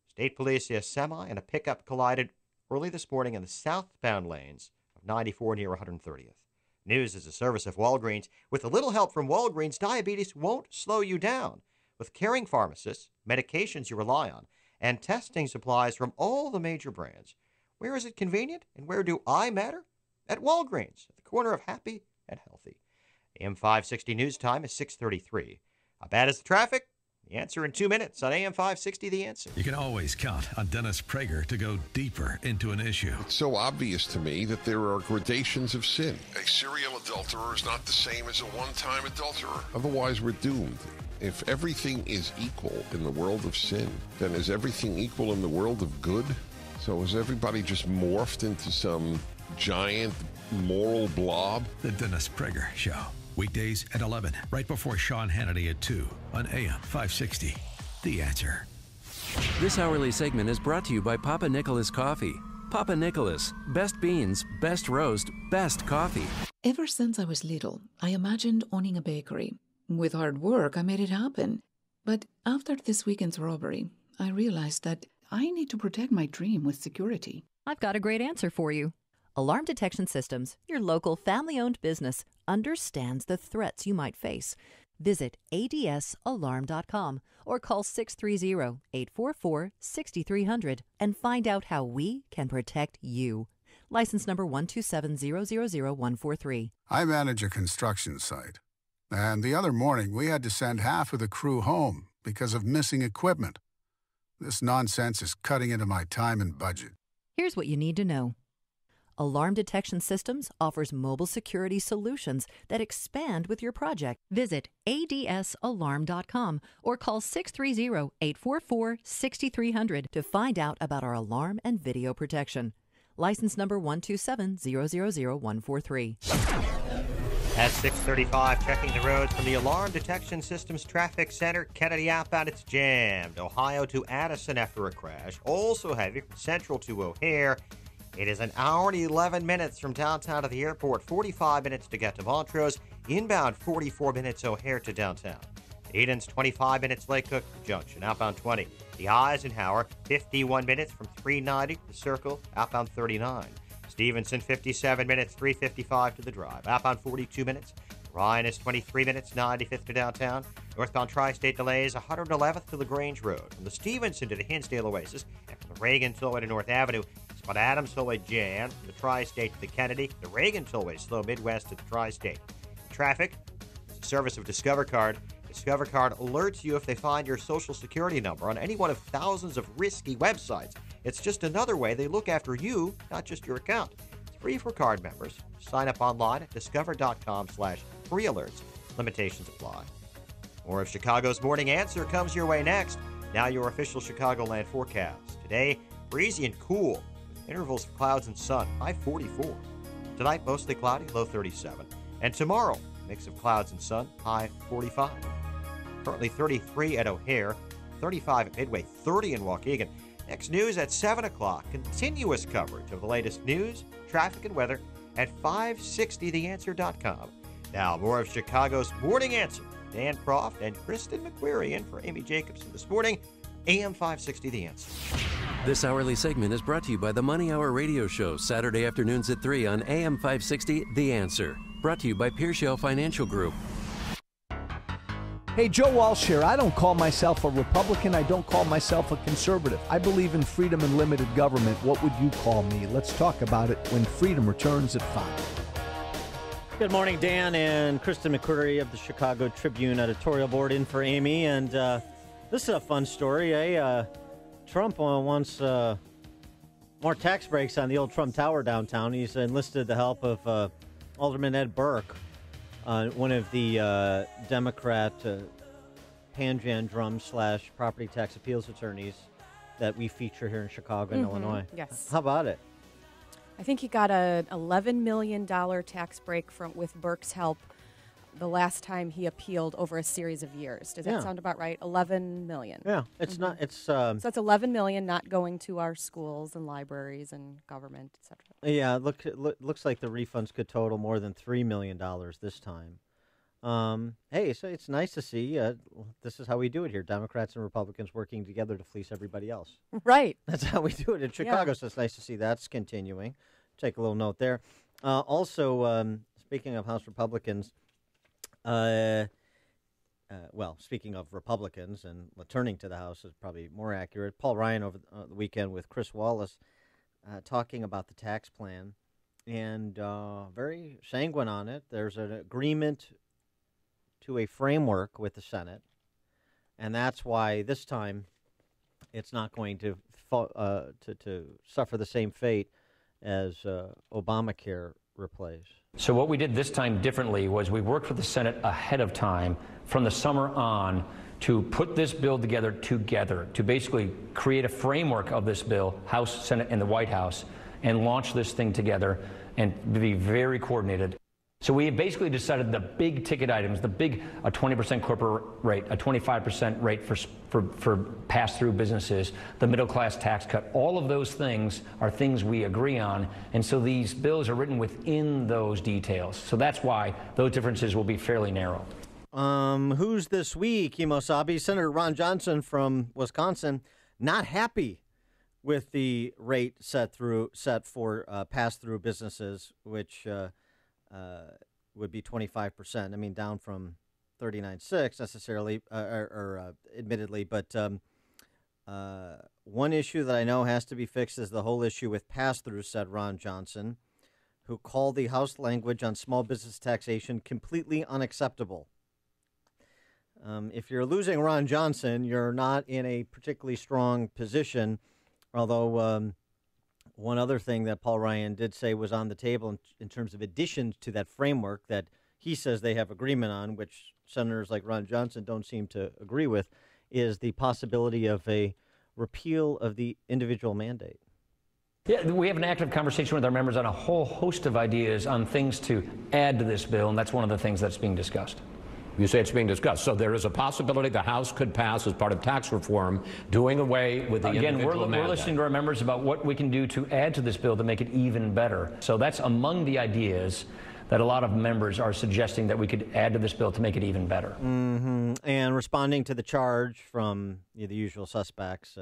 Speaker 14: State police say a semi and a pickup collided early this morning in the southbound lanes of 94 near 130th. News is a service of Walgreens. With a little help from Walgreens, diabetes won't slow you down. With caring pharmacists, medications you rely on, and testing supplies from all the major brands. Where is it convenient and where do I matter? At Walgreens, at the corner of happy and healthy. AM 560 news time is 6:33. How bad is the traffic? The answer in 2 minutes on AM 560, The Answer.
Speaker 2: You can always count on Dennis Prager to go deeper into an issue.
Speaker 1: It's so obvious to me that there are gradations of sin. A serial adulterer is not the same as a one-time adulterer. Otherwise, we're doomed. If everything is equal in the world of sin, then is everything equal in the world of good? So is everybody just morphed into some giant moral blob?
Speaker 2: The Dennis Prager Show. Weekdays at 11, right before Sean Hannity at 2 on AM 560. The Answer.
Speaker 25: This hourly segment is brought to you by Papa Nicholas Coffee. Papa Nicholas, best beans, best roast, best coffee.
Speaker 6: Ever since I was little, I imagined owning a bakery. With hard work, I made it happen. But after this weekend's robbery, I realized that I need to protect my dream with security.
Speaker 3: I've got a great answer for you. Alarm Detection Systems, your local family-owned business, understands the threats you might face. Visit adsalarm.com or call 630-844-6300 and find out how we can protect you. License number 127000143.
Speaker 21: I manage a construction site, and the other morning we had to send half of the crew home because of missing equipment. This nonsense is cutting into my time and budget.
Speaker 3: Here's what you need to know. Alarm Detection Systems offers mobile security solutions that expand with your project. Visit adsalarm.com or call 630-844-6300 to find out about our alarm and video protection. License number 127000143.
Speaker 14: At 6:35, checking the roads from the Alarm Detection Systems Traffic Center. Kennedy outbound, it's jammed. Ohio to Addison after a crash. Also heavy from Central to O'Hare. It is an hour and 11 minutes from downtown to the airport, 45 minutes to get to Montrose. Inbound, 44 minutes O'Hare to downtown. Eden's 25 minutes Lake Cook Junction, outbound 20. The Eisenhower, 51 minutes from 390 to the Circle, outbound 39. Stevenson, 57 minutes, 355 to the Drive, outbound 42 minutes. Ryan is 23 minutes, 95th to downtown. Northbound Tri-State delays, 111th to LaGrange Road. From the Stevenson to the Hinsdale Oasis, and from the Reagan Tollway to North Avenue, Spot Adams Tollway jammed. From the Tri-State to the Kennedy, the Reagan Tollway slow Midwest to the Tri-State. Traffic, it's a service of Discover Card. Discover Card alerts you if they find your Social Security number on any one of thousands of risky websites. It's just another way they look after you, not just your account. It's free for card members. Sign up online at discover.com/free alerts. Limitations apply. More of Chicago's Morning Answer comes your way next. Now your official Chicagoland forecast. Today, breezy and cool, with intervals of clouds and sun, high 44. Tonight, mostly cloudy, low 37. And tomorrow, mix of clouds and sun, high 45. Currently 33 at O'Hare, 35 at Midway, 30 in Waukegan. Next news at 7 o'clock. Continuous coverage of the latest news, traffic, and weather at 560theanswer.com. Now, more of Chicago's Morning Answer. Dan Proft and Kristen McQuarrie in for Amy Jacobson this morning. AM 560 The Answer.
Speaker 25: This hourly segment is brought to you by the Money Hour Radio Show, Saturday afternoons at 3 on AM 560 The Answer. Brought to you by Pearshell Financial Group.
Speaker 22: Hey, Joe Walsh here. I don't call myself a Republican. I don't call myself a conservative. I believe in freedom and limited government. What would you call me? Let's talk about it when freedom returns at 5.
Speaker 7: Good morning, Dan and Kristen McCreary of the Chicago Tribune editorial board in for Amy. And this is a fun story. Trump wants more tax breaks on the old Trump Tower downtown. He's enlisted the help of Alderman Ed Burke, one of the Democrat Panjan Drum / property tax appeals attorneys that we feature here in Chicago and Illinois.
Speaker 8: Yes.
Speaker 7: How about it?
Speaker 8: I think he got an $11 million tax break with Burke's help the last time he appealed over a series of years. Does that sound about right? $11 million.
Speaker 7: Yeah, it's not. It's
Speaker 8: so that's $11 million not going to our schools and libraries and government, etc.
Speaker 7: Yeah, looks like the refunds could total more than $3 million this time. Hey, so it's nice to see. This is how we do it here: Democrats and Republicans working together to fleece everybody else.
Speaker 8: Right.
Speaker 7: That's how we do it in Chicago. So it's nice to see that's continuing. Take a little note there. Also, speaking of House Republicans, speaking of Republicans and returning to the House is probably more accurate. Paul Ryan over the weekend with Chris Wallace talking about the tax plan and very sanguine on it. There's an agreement to a framework with the Senate, and that's why this time it's not going to suffer the same fate as Obamacare replaced.
Speaker 5: So what we did this time differently was we worked with the Senate ahead of time from the summer on to put this bill together to basically create a framework of this bill, House, Senate, and the White House, and launch this thing together and be very coordinated. So we basically decided the big ticket items, a 20% corporate rate, a 25% rate for pass-through businesses, the middle-class tax cut, all of those things are things we agree on. And so these bills are written within those details. So that's why those differences will be fairly narrow.
Speaker 7: Who's this week? Imosabi, Senator Ron Johnson from Wisconsin, not happy with the rate set for pass-through businesses, which would be 25%. I mean, down from 39.6 necessarily, admittedly. But one issue that I know has to be fixed is the whole issue with pass-through, said Ron Johnson, who called the House language on small business taxation completely unacceptable. If you're losing Ron Johnson, you're not in a particularly strong position, although one other thing that Paul Ryan did say was on the table in terms of additions to that framework that he says they have agreement on, which senators like Ron Johnson don't seem to agree with, is the possibility of a repeal of the individual mandate.
Speaker 5: Yeah, we have an active conversation with our members on a whole host of ideas on things to add to this bill, and that's one of the things that's being discussed.
Speaker 9: You say it's being discussed. So there is a possibility the House could pass as part of tax reform, doing away with the individual mandate.
Speaker 5: We're listening to our members about what we can do to add to this bill to make it even better. So that's among the ideas that a lot of members are suggesting that we could add to this bill to make it even better.
Speaker 7: Mm-hmm. And responding to the charge from the usual suspects,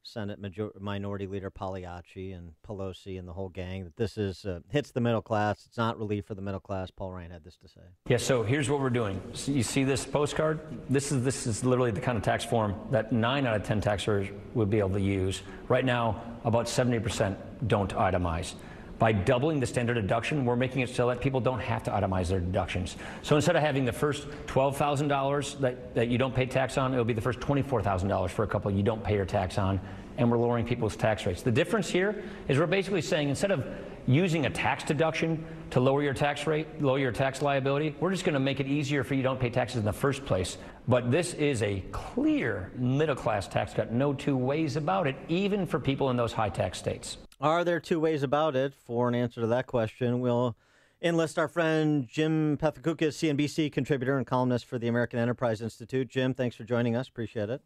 Speaker 7: Senate Minority Leader Pagliacci and Pelosi and the whole gang, that this is hits the middle class. It's not relief for the middle class. Paul Ryan had this to say.
Speaker 5: Yeah, so here's what we're doing. So you see this postcard? This is literally the kind of tax form that 9 out of 10 taxpayers would be able to use. Right now, about 70% don't itemize. By doubling the standard deduction, we're making it so that people don't have to itemize their deductions. So instead of having the first $12,000 that you don't pay tax on, it'll be the first $24,000 for a couple you don't pay your tax on, and we're lowering people's tax rates. The difference here is we're basically saying instead of using a tax deduction to lower your tax rate, lower your tax liability, we're just going to make it easier for you to don't pay taxes in the first place. But this is a clear middle-class tax cut, no two ways about it, even for people in those high-tax states.
Speaker 7: Are there two ways about it? For an answer to that question, we'll enlist our friend Jim Pethokoukis, CNBC contributor and columnist for the American Enterprise Institute. Jim, thanks for joining us. Appreciate it.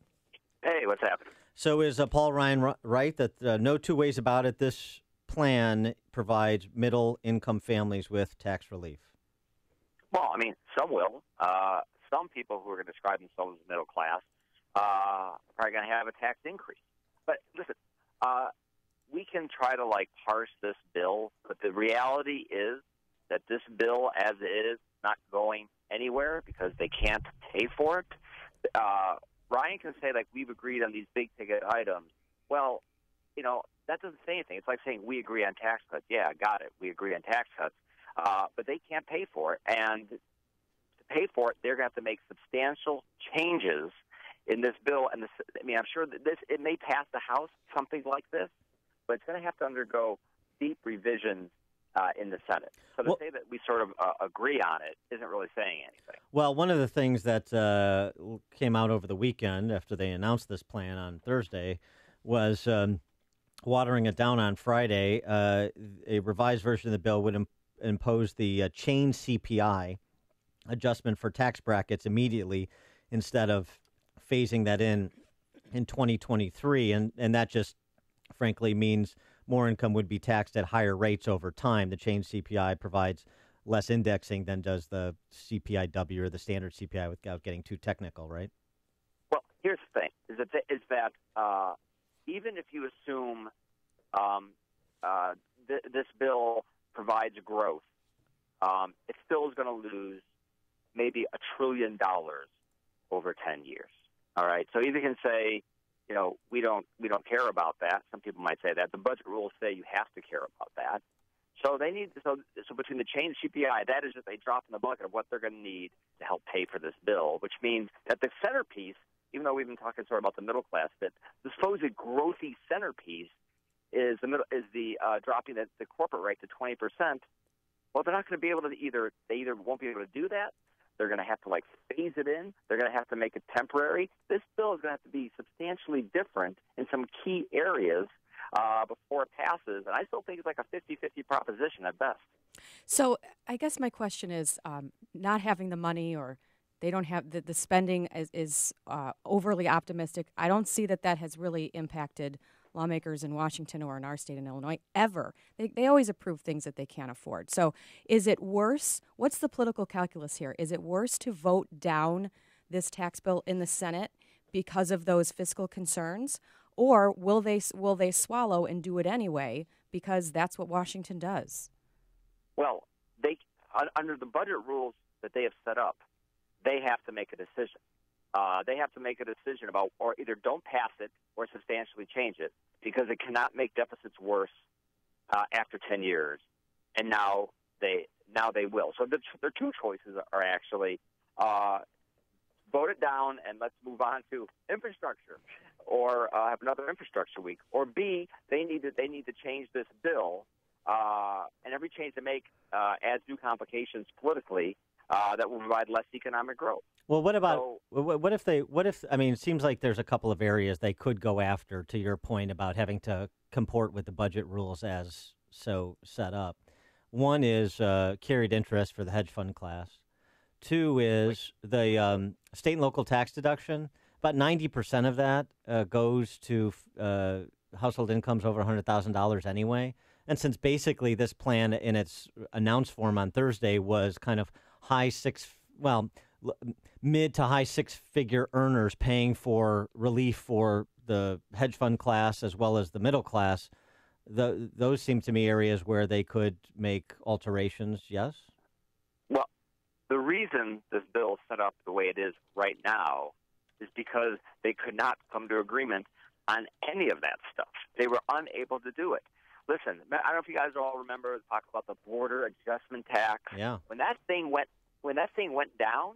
Speaker 10: Hey, what's happening?
Speaker 7: So is Paul Ryan right that no two ways about it, this plan provides middle-income families with tax relief?
Speaker 10: Well, I mean, some will. Some people who are going to describe themselves as middle class are probably going to have a tax increase. But listen, we can try to parse this bill, but the reality is that this bill, as it is, not going anywhere because they can't pay for it. Ryan can say we've agreed on these big ticket items. Well, that doesn't say anything. It's like saying we agree on tax cuts. Yeah, got it. We agree on tax cuts. but they can't pay for it. And to pay for it, they're going to have to make substantial changes in this bill. And I'm sure that it may pass the House, something like this, but it's going to have to undergo deep revisions in the Senate. So to say that we sort of agree on it isn't really saying anything.
Speaker 7: Well, one of the things that came out over the weekend after they announced this plan on Thursday was watering it down on Friday. A revised version of the bill would impose the chain CPI adjustment for tax brackets immediately instead of phasing that in 2023. And that just, frankly, means more income would be taxed at higher rates over time. The change CPI provides less indexing than does the CPIW or the standard CPI without getting too technical, right?
Speaker 10: Well, here's the thing, is that even if you assume this bill provides growth, it still is going to lose maybe $1 trillion over 10 years. All right, so you can say, we don't care about that. Some people might say that. The budget rules say you have to care about that. So they need so between the change CPI, that is just a drop in the bucket of what they're going to need to help pay for this bill, which means that the centerpiece, even though we've been talking sort of about the middle class, that the supposed growthy centerpiece is the dropping the corporate rate to 20%. Well, they're not going to be able to they either won't be able to do that. They're going to have to phase it in. They're going to have to make it temporary. This bill is going to have to be substantially different in some key areas before it passes. And I still think it's like a 50-50 proposition at best.
Speaker 8: So I guess my question is not having the money, or they don't have the spending is overly optimistic. I don't see that has really impacted lawmakers in Washington or in our state in Illinois ever. They always approve things that they can't afford. So is it worse? What's the political calculus here? Is it worse to vote down this tax bill in the Senate because of those fiscal concerns? Or will they swallow and do it anyway because that's what Washington does?
Speaker 10: Well, under the budget rules that they have set up, they have to make a decision. They have to make a decision about, or either don't pass it or substantially change it, because it cannot make deficits worse after 10 years. And now they will. So their two choices are actually vote it down and let's move on to infrastructure, or have another infrastructure week, or B, they need to change this bill, and every change they make adds new complications politically that will provide less economic growth.
Speaker 7: Well, what if it seems like there's a couple of areas they could go after, to your point about having to comport with the budget rules as so set up. One is carried interest for the hedge fund class. Two is the state and local tax deduction. About 90% of that goes to household incomes over $100,000 anyway. And since basically this plan in its announced form on Thursday was kind of mid to high six-figure earners paying for relief for the hedge fund class as well as the middle class, those seem to me areas where they could make alterations, yes?
Speaker 10: Well, the reason this bill is set up the way it is right now is because they could not come to agreement on any of that stuff. They were unable to do it. Listen, I don't know if you guys all remember talk about the border adjustment tax.
Speaker 7: Yeah.
Speaker 10: When that thing went down,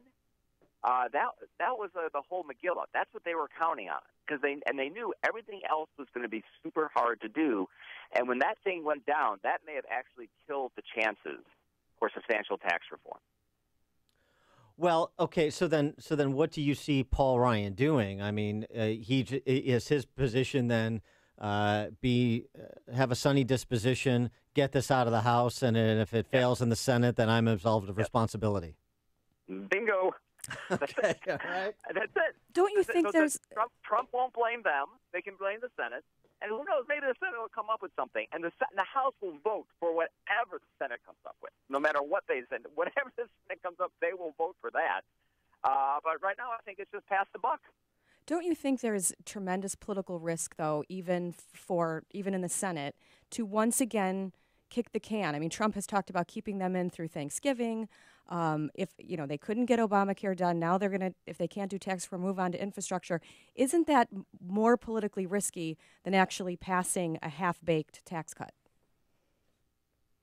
Speaker 10: that was the whole Megillah. That's what they were counting on, because they knew everything else was going to be super hard to do. And when that thing went down, that may have actually killed the chances for substantial tax reform.
Speaker 7: Well, okay, so then what do you see Paul Ryan doing? I mean, is his position then have a sunny disposition, get this out of the House, and if it fails in the Senate, then I'm absolved of responsibility?
Speaker 10: Bingo.
Speaker 7: Okay, all right.
Speaker 10: That's it.
Speaker 8: Don't you think there's...
Speaker 10: Trump won't blame them. They can blame the Senate. And who knows, maybe the Senate will come up with something. And the House will vote for whatever the Senate comes up with. No matter what they send, whatever the Senate comes up, they will vote for that. But right now, I think it's just pass the buck.
Speaker 8: Don't you think there's tremendous political risk, though, even in the Senate, to once again kick the can? I mean, Trump has talked about keeping them in through Thanksgiving. If they couldn't get Obamacare done, now they're going to, if they can't do tax reform, move on to infrastructure. Isn't that more politically risky than actually passing a half-baked tax cut?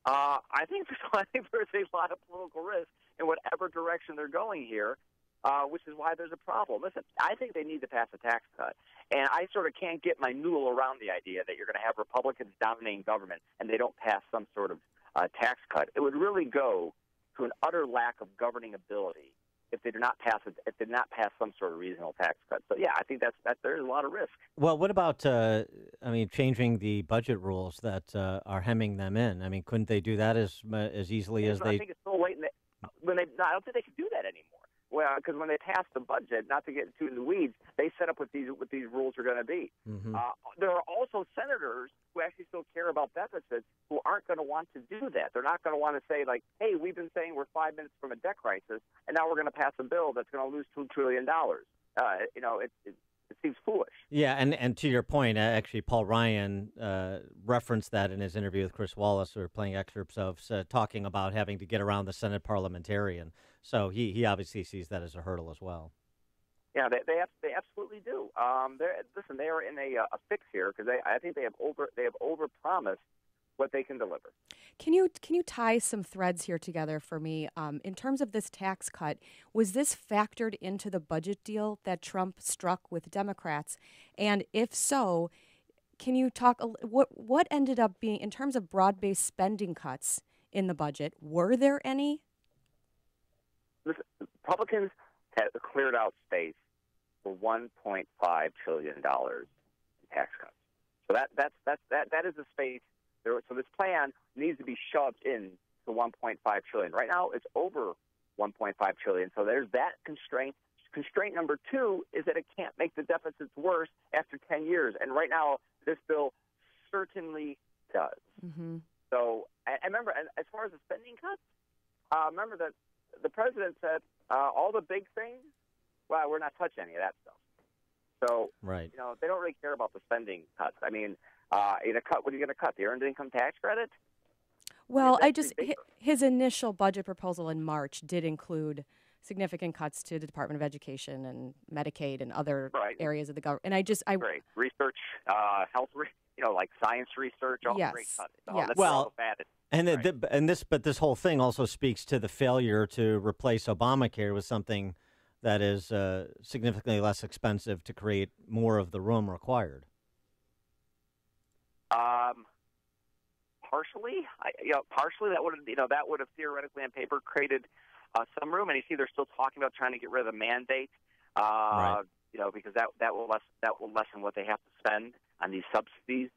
Speaker 10: I think there's a lot of political risk in whatever direction they're going here, which is why there's a problem. Listen, I think they need to pass a tax cut, and I sort of can't get my noodle around the idea that you're going to have Republicans dominating government and they don't pass some sort of tax cut. It would really go to an utter lack of governing ability if they do not pass some sort of reasonable tax cut. So yeah, I think that there's a lot of risk.
Speaker 7: Well, what about changing the budget rules that are hemming them in? I mean, couldn't they do that as easily as they?
Speaker 10: I think it's so late. I don't think they can do that anymore. Well, because when they passed the budget, not to get too in the weeds, they set up what these rules are going to be.
Speaker 7: Mm-hmm.
Speaker 10: There are also senators who actually still care about deficits who aren't going to want to do that. They're not going to want to say, like, hey, we've been saying we're 5 minutes from a debt crisis, and now we're going to pass a bill that's going to lose $2 trillion. It seems foolish.
Speaker 7: Yeah, and to your point, actually, Paul Ryan referenced that in his interview with Chris Wallace. We were playing excerpts of talking about having to get around the Senate parliamentarian. So he obviously sees that as a hurdle as well.
Speaker 10: Yeah, they absolutely do. They are in a fix here because I think they have overpromised what they can deliver.
Speaker 8: Can you tie some threads here together for me? In terms of this tax cut, was this factored into the budget deal that Trump struck with Democrats? And if so, can you talk what ended up being in terms of broad-based spending cuts in the budget? Were there any?
Speaker 10: Listen, Republicans have cleared out space for $1.5 trillion in tax cuts. So that is the space. So this plan needs to be shoved in to $1.5 trillion. Right now, it's over $1.5 trillion. So there's that constraint. Constraint number two is that it can't make the deficits worse after 10 years. And right now, this bill certainly does.
Speaker 8: Mm-hmm. So,
Speaker 10: and remember, as far as the spending cuts, remember that the president said all the big things, well, we're not touching any of that stuff. So,
Speaker 7: right.
Speaker 10: They don't really care about the spending cuts. I mean, what are you going to cut? The earned income tax credit?
Speaker 8: Well, his initial budget proposal in March did include significant cuts to the Department of Education and Medicaid and other areas of the government. And
Speaker 10: great research, health, like science research, all great cuts.
Speaker 8: Yeah.
Speaker 10: That's
Speaker 7: well,
Speaker 10: added.
Speaker 7: And this whole thing also speaks to the failure to replace Obamacare with something that is significantly less expensive to create more of the room required.
Speaker 10: Partially that would have theoretically on paper created some room, and you see they're still talking about trying to get rid of the mandate, because that will lessen what they have to spend on these subsidies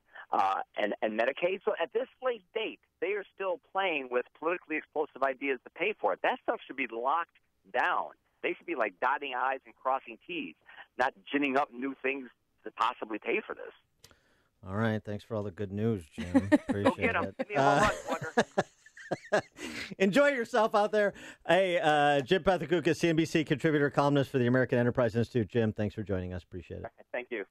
Speaker 10: and Medicaid. So at this late date, they are still playing with politically explosive ideas to pay for it. That stuff should be locked down. They should be like dotting I's and crossing T's, not ginning up new things to possibly pay for this.
Speaker 7: All right. Thanks for all the good news, Jim. Appreciate
Speaker 10: Go get 'em.
Speaker 7: it.
Speaker 10: Give me a home run, Wonder.
Speaker 7: Enjoy yourself out there. Hey, Jim Pethokoukis, CNBC contributor, columnist for the American Enterprise Institute. Jim, thanks for joining us. Appreciate it.
Speaker 10: Thank you.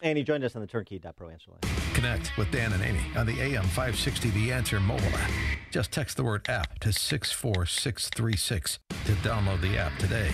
Speaker 7: And he joined us on the Turnkey.pro answer line.
Speaker 2: Connect with Dan and Amy on the AM 560 The Answer mobile app. Just text the word app to 64636 to download the app today.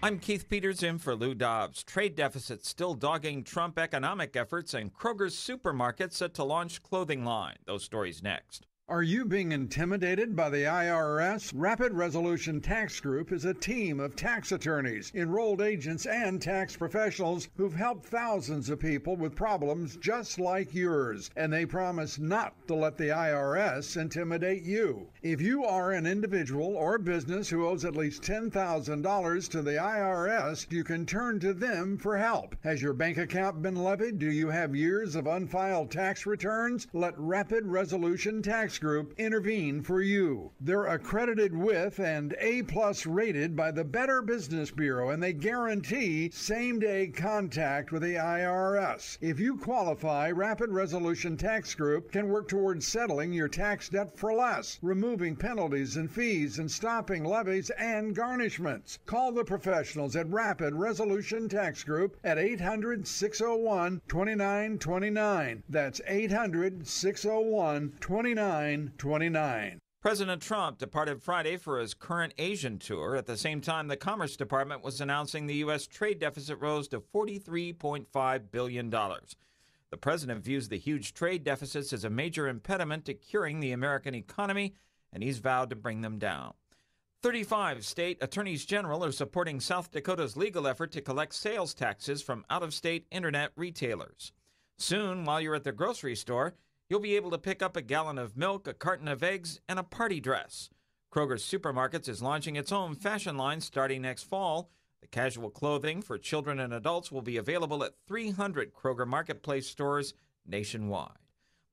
Speaker 11: I'm Keith Peters in for Lou Dobbs. Trade deficits still dogging Trump economic efforts, and Kroger's supermarket set to launch clothing line. Those stories next.
Speaker 12: Are you being intimidated by the IRS? Rapid Resolution Tax Group is a team of tax attorneys, enrolled agents, and tax professionals who've helped thousands of people with problems just like yours, and they promise not to let the IRS intimidate you. If you are an individual or business who owes at least $10,000 to the IRS, you can turn to them for help. Has your bank account been levied? Do you have years of unfiled tax returns? Let Rapid Resolution Tax Group intervene for you. They're accredited with and A+ rated by the Better Business Bureau, and they guarantee same-day contact with the IRS. If you qualify, Rapid Resolution Tax Group can work towards settling your tax debt for less, removing penalties and fees, and stopping levies and garnishments. Call the professionals at Rapid Resolution Tax Group at 800-601-2929. That's 800-601-2929.
Speaker 11: President Trump departed Friday for his current Asian tour. At the same time, the Commerce Department was announcing the U.S. trade deficit rose to $43.5 billion. The president views the huge trade deficits as a major impediment to curing the American economy, and he's vowed to bring them down. 35 state attorneys general are supporting South Dakota's legal effort to collect sales taxes from out-of-state internet retailers. Soon, while you're at the grocery store, you'll be able to pick up a gallon of milk, a carton of eggs, and a party dress. Kroger's Supermarkets is launching its own fashion line starting next fall. The casual clothing for children and adults will be available at 300 Kroger Marketplace stores nationwide.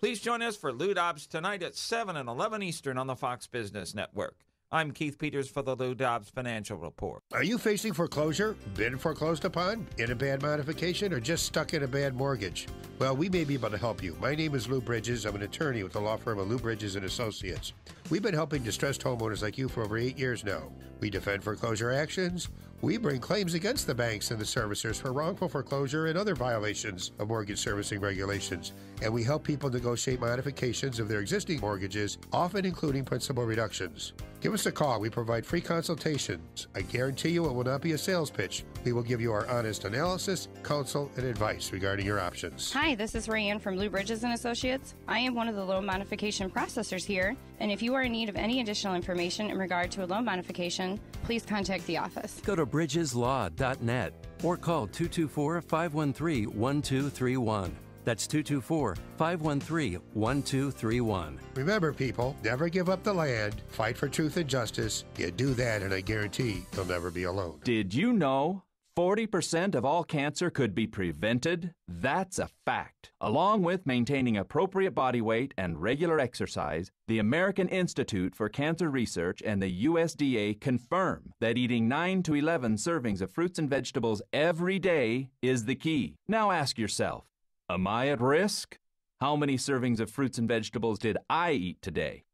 Speaker 11: Please join us for Lou Dobbs tonight at 7 and 11 Eastern on the Fox Business Network. I'm Keith Peters for the Lou Dobbs Financial Report.
Speaker 13: Are you facing foreclosure, been foreclosed upon, in a bad modification, or just stuck in a bad mortgage? Well, we may be able to help you. My name is Lou Bridges. I'm an attorney with the law firm of Lou Bridges and Associates. We've been helping distressed homeowners like you for over 8 years now. We defend foreclosure actions. We bring claims against the banks and the servicers for wrongful foreclosure and other violations of mortgage servicing regulations. And we help people negotiate modifications of their existing mortgages, often including principal reductions. Give us a call. We provide free consultations. I guarantee you it will not be a sales pitch. We will give you our honest analysis, counsel, and advice regarding your options.
Speaker 15: Hi, this is Rayanne from Lou Bridges and Associates. I am one of the loan modification processors here, and if you are in need of any additional information in regard to a loan modification, please contact the office.
Speaker 25: Go to bridgeslaw.net or call 224-513-1231. That's 224-513-1231.
Speaker 13: Remember, people, never give up the land. Fight for truth and justice. You do that, and I guarantee you'll never be alone.
Speaker 16: Did you know 40% of all cancer could be prevented? That's a fact. Along with maintaining appropriate body weight and regular exercise, the American Institute for Cancer Research and the USDA confirm that eating 9 to 11 servings of fruits and vegetables every day is the key. Now ask yourself, am I at risk? How many servings of fruits and vegetables did I eat today?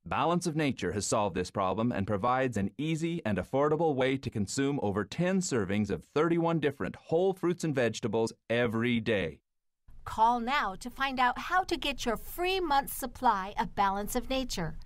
Speaker 16: Balance of Nature has solved this problem and provides an easy and affordable way to consume over 10 servings of 31 different whole fruits and vegetables every day.
Speaker 19: Call now to find out how to get your free month's supply of Balance of Nature.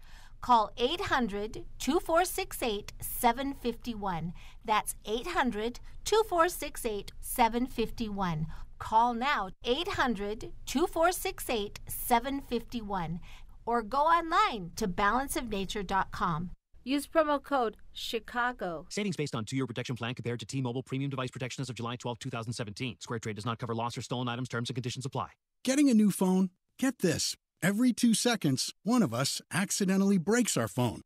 Speaker 19: Call 800-2468-751. That's 800-2468-751. Call now, 800-2468-751. Or go online to balanceofnature.com. Use promo code CHICAGO.
Speaker 18: Savings based on 2-year protection plan compared to T-Mobile Premium Device Protection as of July 12, 2017. Square Trade does not cover lost or stolen items. Terms and conditions apply.
Speaker 23: Getting a new phone? Get this. Every 2 seconds, one of us accidentally breaks our phone.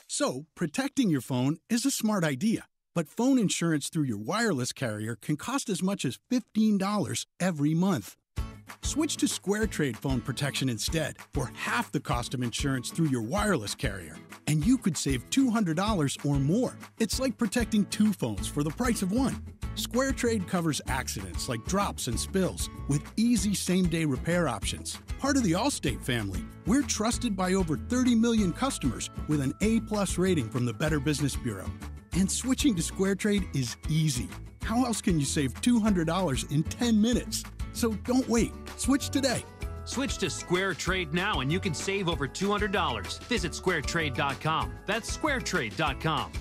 Speaker 23: So, protecting your phone is a smart idea. But phone insurance through your wireless carrier can cost as much as $15 every month. Switch to Square Trade phone protection instead, for half the cost of insurance through your wireless carrier. And you could save $200 or more. It's like protecting 2 phones for the price of 1. Square Trade covers accidents like drops and spills with easy same-day repair options. Part of the Allstate family, we're trusted by over 30 million customers with an A+ rating from the Better Business Bureau. And switching to Square Trade is easy. How else can you save $200 in 10 minutes? So don't wait. Switch today.
Speaker 26: Switch to Square Trade now and you can save over $200. Visit squaretrade.com. That's squaretrade.com.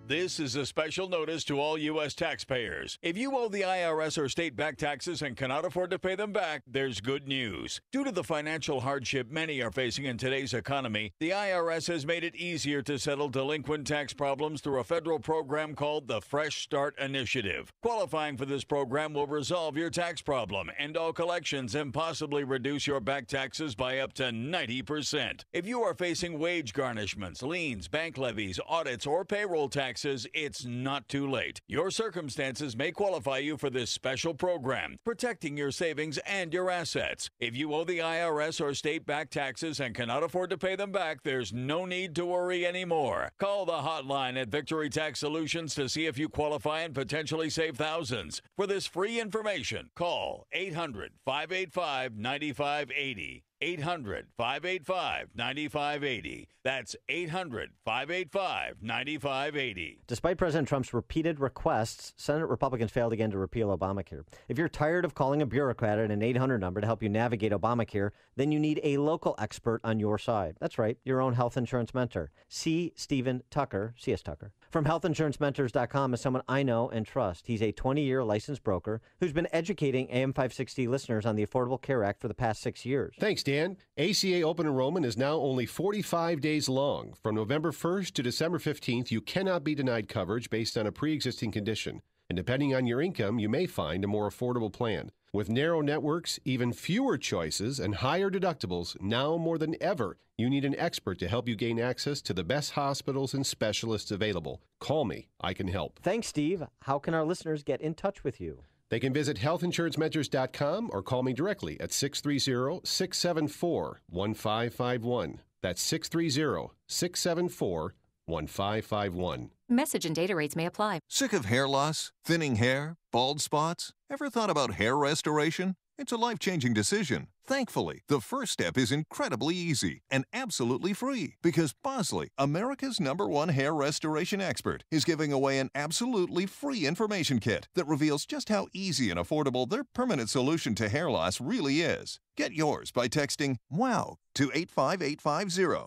Speaker 27: This is a special notice to all U.S. taxpayers. If you owe the IRS or state back taxes and cannot afford to pay them back, there's good news. Due to the financial hardship many are facing in today's economy, the IRS has made it easier to settle delinquent tax problems through a federal program called the Fresh Start Initiative. Qualifying for this program will resolve your tax problem, end all collections, and possibly reduce your back taxes by up to 90%. If you are facing wage garnishments, liens, bank levies, audits, or payroll taxes, it's not too late. Your circumstances may qualify you for this special program, protecting your savings and your assets. If you owe the IRS or state back taxes and cannot afford to pay them back, there's no need to worry anymore. Call the hotline at Victory Tax Solutions to see if you qualify and potentially save thousands. For this free information, call 800-585-9580. 800-585-9580. That's 800-585-9580.
Speaker 7: Despite President Trump's repeated requests, Senate Republicans failed again to repeal Obamacare. If you're tired of calling a bureaucrat at an 800 number to help you navigate Obamacare, then you need a local expert on your side. That's right, your own health insurance mentor. C. Stephen Tucker, C.S. Tucker. from healthinsurancementors.com is someone I know and trust. He's a 20-year licensed broker who's been educating AM 560 listeners on the Affordable Care Act for the past 6 years.
Speaker 13: Thanks, Dan. ACA open enrollment is now only 45 days long. From November 1st to December 15th, you cannot be denied coverage based on a pre-existing condition. And depending on your income, you may find a more affordable plan. With narrow networks, even fewer choices, and higher deductibles, now more than ever, you need an expert to help you gain access to the best hospitals and specialists available. Call me. I can help.
Speaker 7: Thanks, Steve. How can our listeners get in touch with you?
Speaker 13: They can visit healthinsurancementors.com or call me directly at 630-674-1551. That's 630-674-1551.
Speaker 1: Message and data rates may apply.
Speaker 4: Sick of hair loss, thinning hair, bald spots? Ever thought about hair restoration? It's a life-changing decision. Thankfully, the first step is incredibly easy and absolutely free because Bosley, America's #1 hair restoration expert, is giving away an absolutely free information kit that reveals just how easy and affordable their permanent solution to hair loss really is. Get yours by texting WOW to 85850.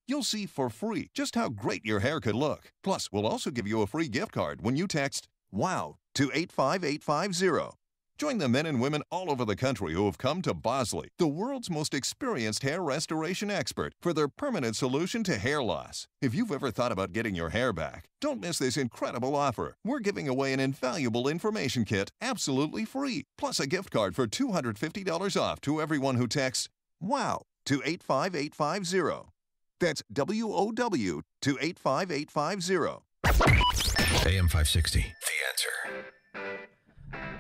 Speaker 4: You'll see for free just how great your hair could look. Plus, we'll also give you a free gift card when you text WOW to 85850. Join the men and women all over the country who have come to Bosley, the world's most experienced hair restoration expert, for their permanent solution to hair loss. If you've ever thought about getting your hair back, don't miss this incredible offer. We're giving away an invaluable information kit absolutely free, plus a gift card for $250 off to everyone who texts WOW to 85850. That's WOW to 85850.
Speaker 2: AM 560, The Answer.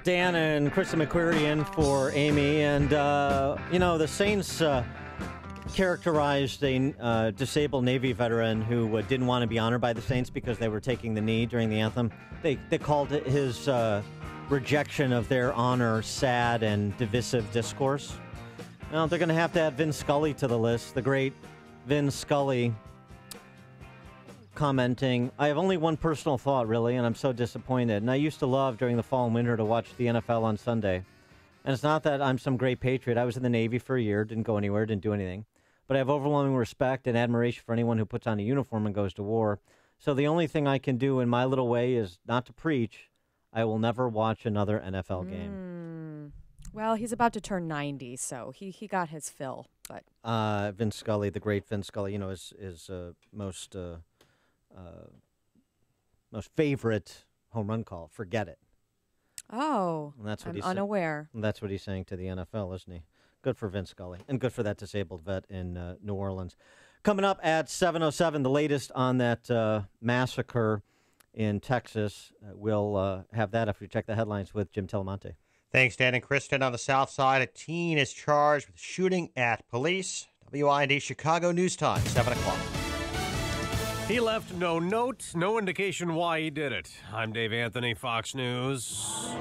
Speaker 7: Dan and Krista McQuarrie in for Amy. And, the Saints characterized a disabled Navy veteran who didn't want to be honored by the Saints because they were taking the knee during the anthem. They called it his rejection of their honor sad and divisive discourse. Well, they're going to have to add Vin Scully to the list, the great Vin Scully commenting, I have only one personal thought, really, and I'm so disappointed. And I used to love during the fall and winter to watch the NFL on Sunday. And it's not that I'm some great patriot. I was in the Navy for a year, didn't go anywhere, didn't do anything. But I have overwhelming respect and admiration for anyone who puts on a uniform and goes to war. So the only thing I can do in my little way is not to preach. I will never watch another NFL game.
Speaker 8: Well, he's about to turn 90, so he got his fill. But
Speaker 7: Vin Scully, the great Vin Scully, his most favorite home run call, forget it.
Speaker 8: Oh,
Speaker 7: and that's what
Speaker 8: I'm unaware.
Speaker 7: That's what he's saying to the NFL, isn't he? Good for Vin Scully, and good for that disabled vet in New Orleans. Coming up at 7:07, the latest on that massacre in Texas. We'll have that after we check the headlines with Jim Telemonte.
Speaker 14: Thanks, Dan and Kristen. On the south side, a teen is charged with shooting at police. WIND Chicago News Time, 7 o'clock.
Speaker 6: He left no note, no indication why he did it. I'm Dave Anthony, Fox News.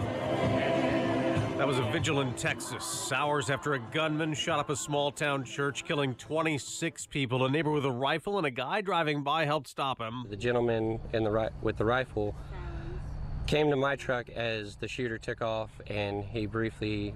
Speaker 6: That was a vigil in Texas, hours after a gunman shot up a small-town church, killing 26 people. A neighbor with a rifle and a guy driving by helped stop him.
Speaker 17: The gentleman with the rifle came to my truck as the shooter took off, and he briefed me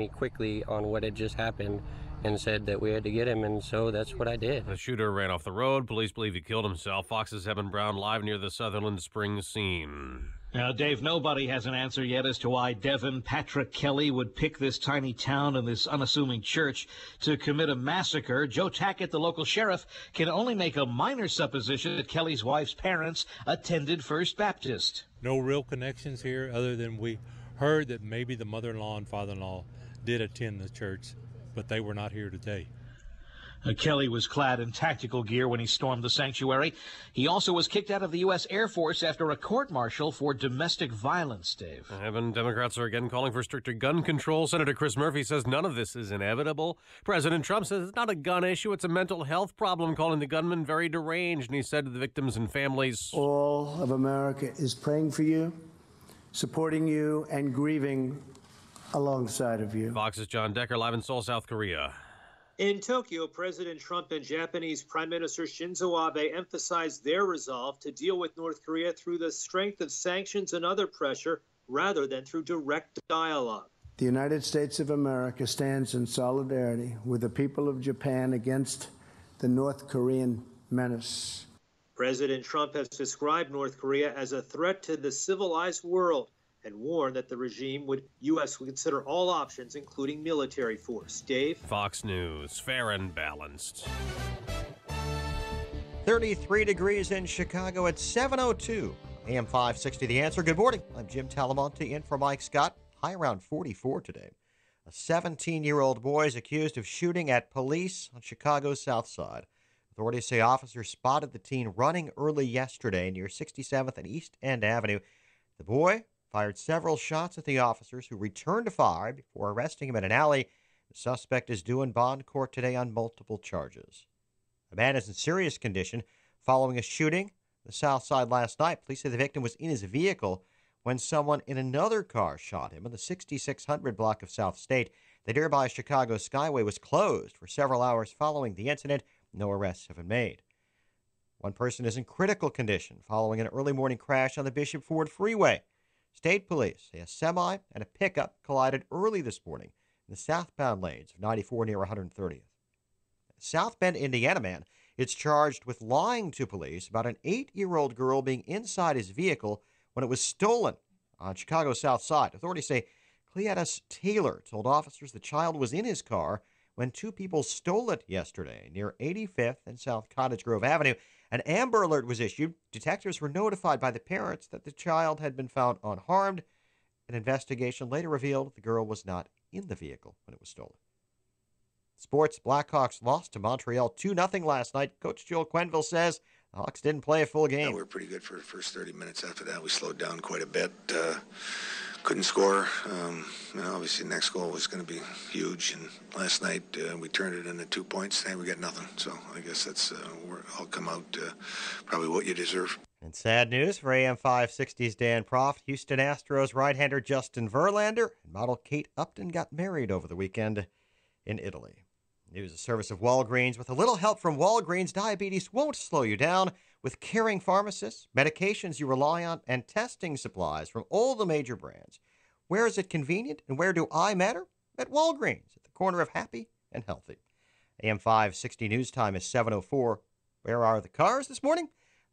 Speaker 17: quickly on what had just happened and said that we had to get him, and so that's what I did.
Speaker 6: The shooter ran off the road. Police believe he killed himself. Fox's Evan Brown live near the Sutherland Springs scene.
Speaker 20: Now, Dave, nobody has an answer yet as to why Devin Patrick Kelly would pick this tiny town and this unassuming church to commit a massacre. Joe Tackett, the local sheriff, can only make a minor supposition that Kelly's wife's parents attended First Baptist.
Speaker 21: No real connections here other than we heard that maybe the mother-in-law and father-in-law did attend the church, but they were not here today.
Speaker 20: Kelly was clad in tactical gear when he stormed the sanctuary. He also was kicked out of the U.S. Air Force after a court-martial for domestic violence, Dave.
Speaker 6: Evan, Democrats are again calling for stricter gun control. Senator Chris Murphy says none of this is inevitable. President Trump says it's not a gun issue, it's a mental health problem, calling the gunman very deranged. And he said to the victims and families,
Speaker 24: all of America is praying for you, supporting you, and grieving alongside of you.
Speaker 6: Fox's John Decker live in Seoul, South Korea.
Speaker 28: In Tokyo, President Trump and Japanese Prime Minister Shinzo Abe emphasized their resolve to deal with North Korea through the strength of sanctions and other pressure rather than through direct dialogue.
Speaker 24: The United States of America stands in solidarity with the people of Japan against the North Korean menace.
Speaker 28: President Trump has described North Korea as a threat to the civilized world and warned that the regime U.S. would consider all options, including military force. Dave?
Speaker 6: Fox News, fair and balanced.
Speaker 14: 33 degrees in Chicago at 7:02. AM 560 The Answer. Good morning. I'm Jim Talamonte in for Mike Scott. High around 44 today. A 17-year-old boy is accused of shooting at police on Chicago's South Side. Authorities say officers spotted the teen running early yesterday near 67th and East End Avenue. The boy fired several shots at the officers, who returned to fire before arresting him in an alley. The suspect is due in bond court today on multiple charges. A man is in serious condition following a shooting on the South Side last night. Police say the victim was in his vehicle when someone in another car shot him on the 6600 block of South State. The nearby Chicago Skyway was closed for several hours following the incident. No arrests have been made. One person is in critical condition following an early morning crash on the Bishop Ford Freeway. State police say a semi and a pickup collided early this morning in the southbound lanes of 94 near 130th. A South Bend, Indiana man is charged with lying to police about an 8-year-old girl being inside his vehicle when it was stolen on Chicago's South Side. Authorities say Cletus Taylor told officers the child was in his car when two people stole it yesterday near 85th and South Cottage Grove Avenue. An Amber Alert was issued. Detectives were notified by the parents that the child had been found unharmed. An investigation later revealed the girl was not in the vehicle when it was stolen. Sports, Blackhawks lost to Montreal 2-0 last night. Coach Joel Quenneville says the Hawks didn't play a full game.
Speaker 3: Yeah, we were pretty good for the first 30 minutes. After that, we slowed down quite a bit. Couldn't score. Obviously, the next goal was going to be huge. And last night, we turned it into 2 points. Today, we got nothing. So I guess that's I'll come out probably what you deserve.
Speaker 14: And sad news for AM 560's Dan Proft. Houston Astros right-hander Justin Verlander and model Kate Upton got married over the weekend in Italy. News, a service of Walgreens. With a little help from Walgreens, diabetes won't slow you down. With caring pharmacists, medications you rely on, and testing supplies from all the major brands. Where is it convenient and where do I matter? At Walgreens, at the corner of happy and healthy. AM 560 news time is 7:04. Where are the cars this morning?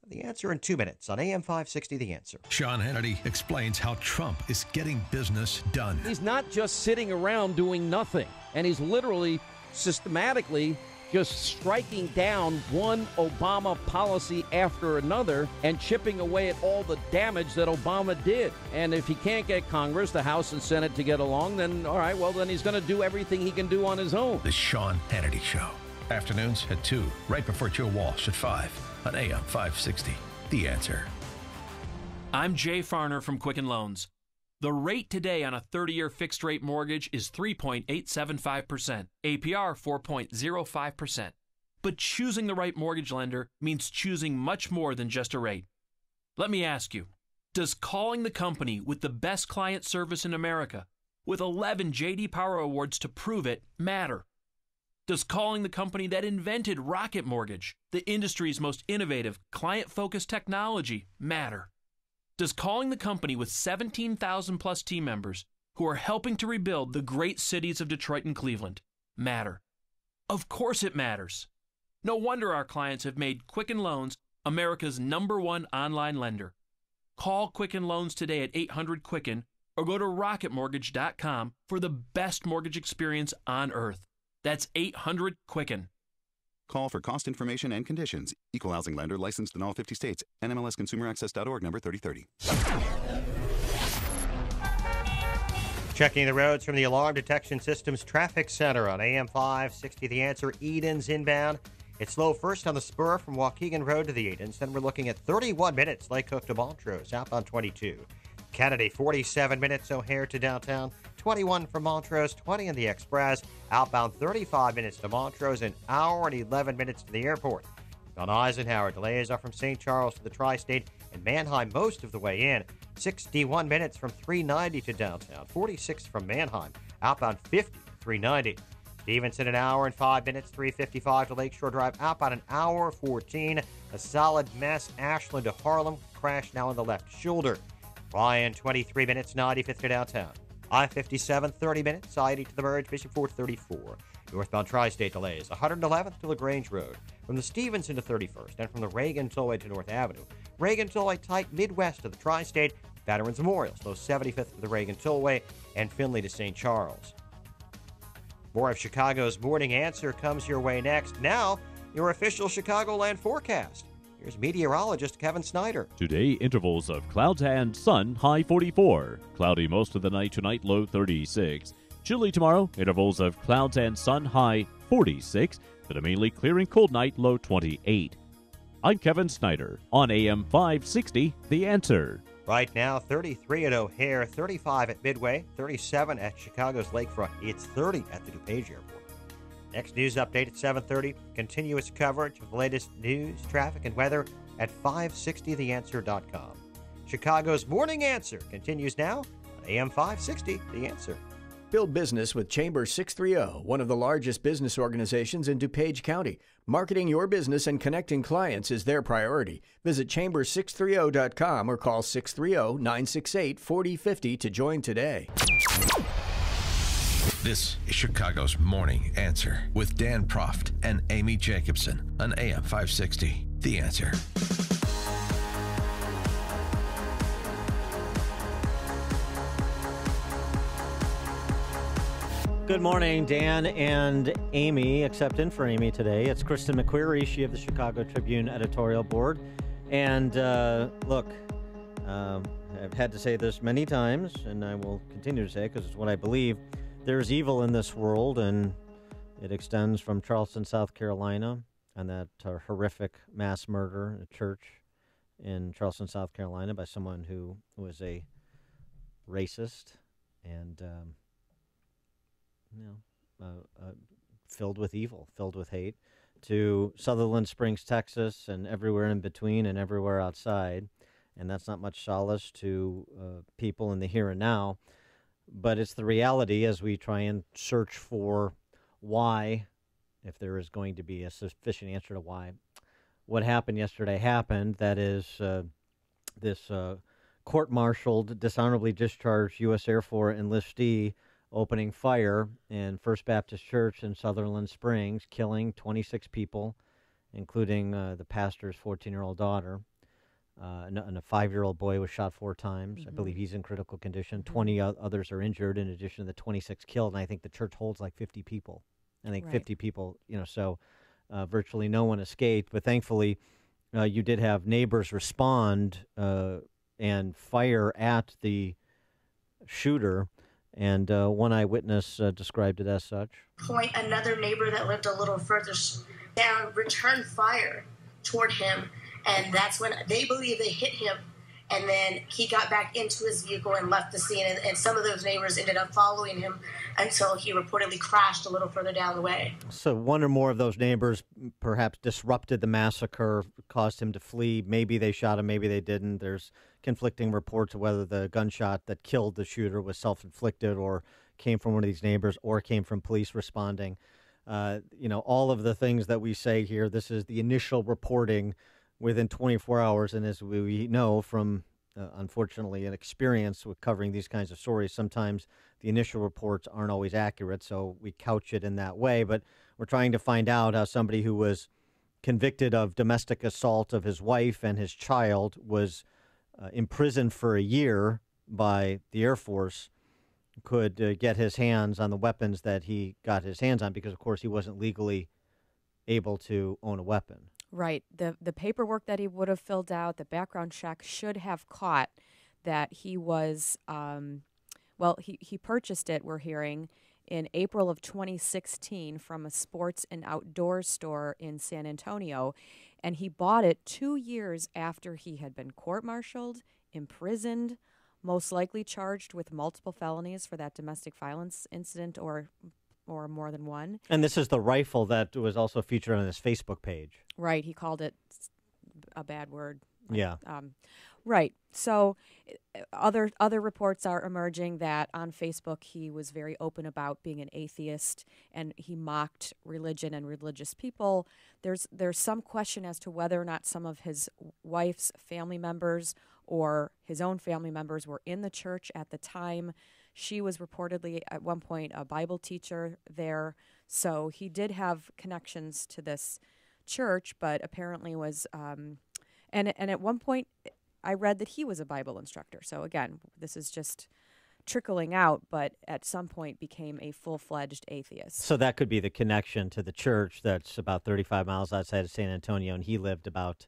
Speaker 14: The answer in 2 minutes on AM 560 The Answer.
Speaker 2: Sean Hannity explains how Trump is getting business done.
Speaker 5: He's not just sitting around doing nothing, and he's literally systematically just striking down one Obama policy after another and chipping away at all the damage that Obama did. And if he can't get Congress, the House and Senate to get along, then all right, well, then he's going to do everything he can do on his own.
Speaker 2: The Sean Hannity Show. Afternoons at 2, right before Joe Walsh at 5 on AM 560. The Answer.
Speaker 26: I'm Jay Farner from Quicken Loans. The rate today on a 30-year fixed-rate mortgage is 3.875%, APR 4.05%. But choosing the right mortgage lender means choosing much more than just a rate. Let me ask you, does calling the company with the best client service in America, with 11 J.D. Power Awards to prove it, matter? Does calling the company that invented Rocket Mortgage, the industry's most innovative, client-focused technology, matter? Does calling the company with 17,000 plus team members who are helping to rebuild the great cities of Detroit and Cleveland matter? Of course it matters. No wonder our clients have made Quicken Loans America's #1 online lender. Call Quicken Loans today at 800-QUICKEN or go to rocketmortgage.com for the best mortgage experience on earth. That's 800-QUICKEN.
Speaker 9: Call for cost information and conditions. Equal housing lender licensed in all 50 states. NMLSConsumerAccess.org number 3030.
Speaker 14: Checking the roads from the Alarm Detection Systems Traffic Center on AM 560. The Answer, Edens inbound. It's slow first on the spur from Waukegan Road to the Edens. Then we're looking at 31 minutes Lake Hook to Montrose, outbound 22. Kennedy, 47 minutes O'Hare to downtown. 21 from Montrose, 20 in the Express. Outbound 35 minutes to Montrose, an hour and 11 minutes to the airport. On Eisenhower, delays are from St. Charles to the Tri-State and Mannheim most of the way in. 61 minutes from 390 to downtown. 46 from Mannheim. Outbound 50 to 390. Stevenson, an hour and 5 minutes. 355 to Lakeshore Drive. Outbound an hour 14. A solid mess. Ashland to Harlem. Crash now on the left shoulder. Ryan, 23 minutes. 95th to downtown. I-57, 30 minutes. I-80 to the merge. Bishop Ford, 34. Northbound Tri-State delays, 111th to LaGrange Road, from the Stevens into 31st, and from the Reagan Tollway to North Avenue. Reagan Tollway tight midwest of the Tri-State. Veterans Memorial, slow 75th to the Reagan Tollway, and Findlay to St. Charles. More of Chicago's Morning Answer comes your way next. Now, your official Chicagoland forecast. Here's meteorologist Kevin Snyder.
Speaker 10: Today, intervals of clouds and sun, high 44. Cloudy most of the night tonight, low 36. Chilly tomorrow, intervals of clouds and sun, high 46. But a mainly clear and cold night, low 28. I'm Kevin Snyder on AM 560, The Answer.
Speaker 14: Right now, 33 at O'Hare, 35 at Midway, 37 at Chicago's Lakefront. It's 30 at the DuPage Airport. Next news update at 7:30. Continuous coverage of the latest news, traffic, and weather at 560theanswer.com. Chicago's Morning Answer continues now on AM 560, The Answer.
Speaker 11: Build business with Chamber 630, one of the largest business organizations in DuPage County. Marketing your business and connecting clients is their priority. Visit chamber630.com or call 630-968-4050 to join today.
Speaker 2: This is Chicago's Morning Answer with Dan Proft and Amy Jacobson on AM 560. The Answer.
Speaker 7: Good morning, Dan and Amy, except in for Amy today. It's Kristen McQuarrie, she of the Chicago Tribune editorial board. And look, I've had to say this many times, and I will continue to say it because it's what I believe. There's evil in this world, and it extends from Charleston, South Carolina, and that horrific mass murder in a church in Charleston, South Carolina by someone who was a racist and filled with evil, filled with hate, to Sutherland Springs, Texas, and everywhere in between and everywhere outside. And that's not much solace to people in the here and now. But it's the reality as we try and search for why, if there is going to be a sufficient answer to why. What happened yesterday happened. That is this court-martialed, dishonorably discharged U.S. Air Force enlistee opening fire in First Baptist Church in Sutherland Springs, killing 26 people, including the pastor's 14-year-old daughter. And a 5-year-old boy was shot 4 times. I believe he's in critical condition. 20 others are injured in addition to the 26 killed. And I think the church holds like 50 people. I think 50 people, so virtually no one escaped. But thankfully, you did have neighbors respond and fire at the shooter. And one eyewitness described it as such.
Speaker 12: Another neighbor that lived a little further down returned fire toward him, and that's when they believe they hit him, and then he got back into his vehicle and left the scene, and some of those neighbors ended up following him until he reportedly crashed a little further down the way.
Speaker 7: So one or more of those neighbors perhaps disrupted the massacre, caused him to flee. Maybe they shot him, maybe they didn't. There's conflicting reports of whether the gunshot that killed the shooter was self-inflicted or came from one of these neighbors or came from police responding. All of the things that we say here, this is the initial reporting within 24 hours. And as we know from, unfortunately, an experience with covering these kinds of stories, sometimes the initial reports aren't always accurate. So we couch it in that way. But we're trying to find out how somebody who was convicted of domestic assault of his wife and his child was imprisoned for a year by the Air Force could get his hands on the weapons that he got his hands on because, of course, he wasn't legally able to own a weapon.
Speaker 8: Right. The paperwork that he would have filled out, the background check should have caught that he was, he purchased it, we're hearing, in April of 2016 from a sports and outdoor store in San Antonio. And he bought it 2 years after he had been court-martialed, imprisoned, most likely charged with multiple felonies for that domestic violence incident or more than one.
Speaker 7: And this is the rifle that was also featured on his Facebook page.
Speaker 8: Right. He called it a bad word.
Speaker 7: Yeah.
Speaker 8: Right. So other reports are emerging that on Facebook he was very open about being an atheist and he mocked religion and religious people. There's some question as to whether or not some of his wife's family members or his own family members were in the church at the time She was reportedly at one point a Bible teacher there. So he did have connections to this church, but apparently was, and at one point I read that he was a Bible instructor. So again, this is just trickling out, but at some point became a full-fledged atheist.
Speaker 7: So that could be the connection to the church that's about 35 miles outside of San Antonio, and he lived about,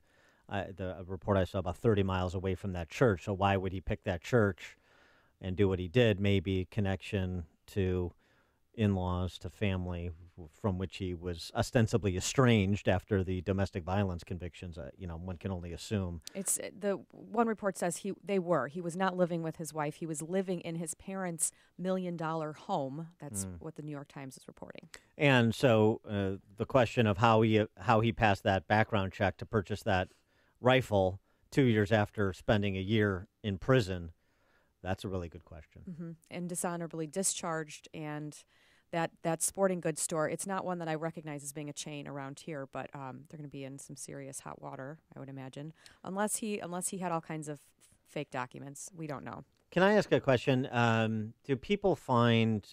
Speaker 7: the report I saw, about 30 miles away from that church. So why would he pick that church and do what he did? Maybe connection to in-laws, to family from which he was ostensibly estranged after the domestic violence convictions. One can only assume.
Speaker 8: It's the one report says he was not living with his wife. He was living in his parents' $1 million home. That's what the New York Times is reporting.
Speaker 7: And so the question of how he passed that background check to purchase that rifle 2 years after spending a year in prison, that's a really good question.
Speaker 8: Mm-hmm. And dishonorably discharged, and that sporting goods store, it's not one that I recognize as being a chain around here, but they're going to be in some serious hot water, I would imagine, unless he had all kinds of fake documents. We don't know.
Speaker 7: Can I ask a question? Do people find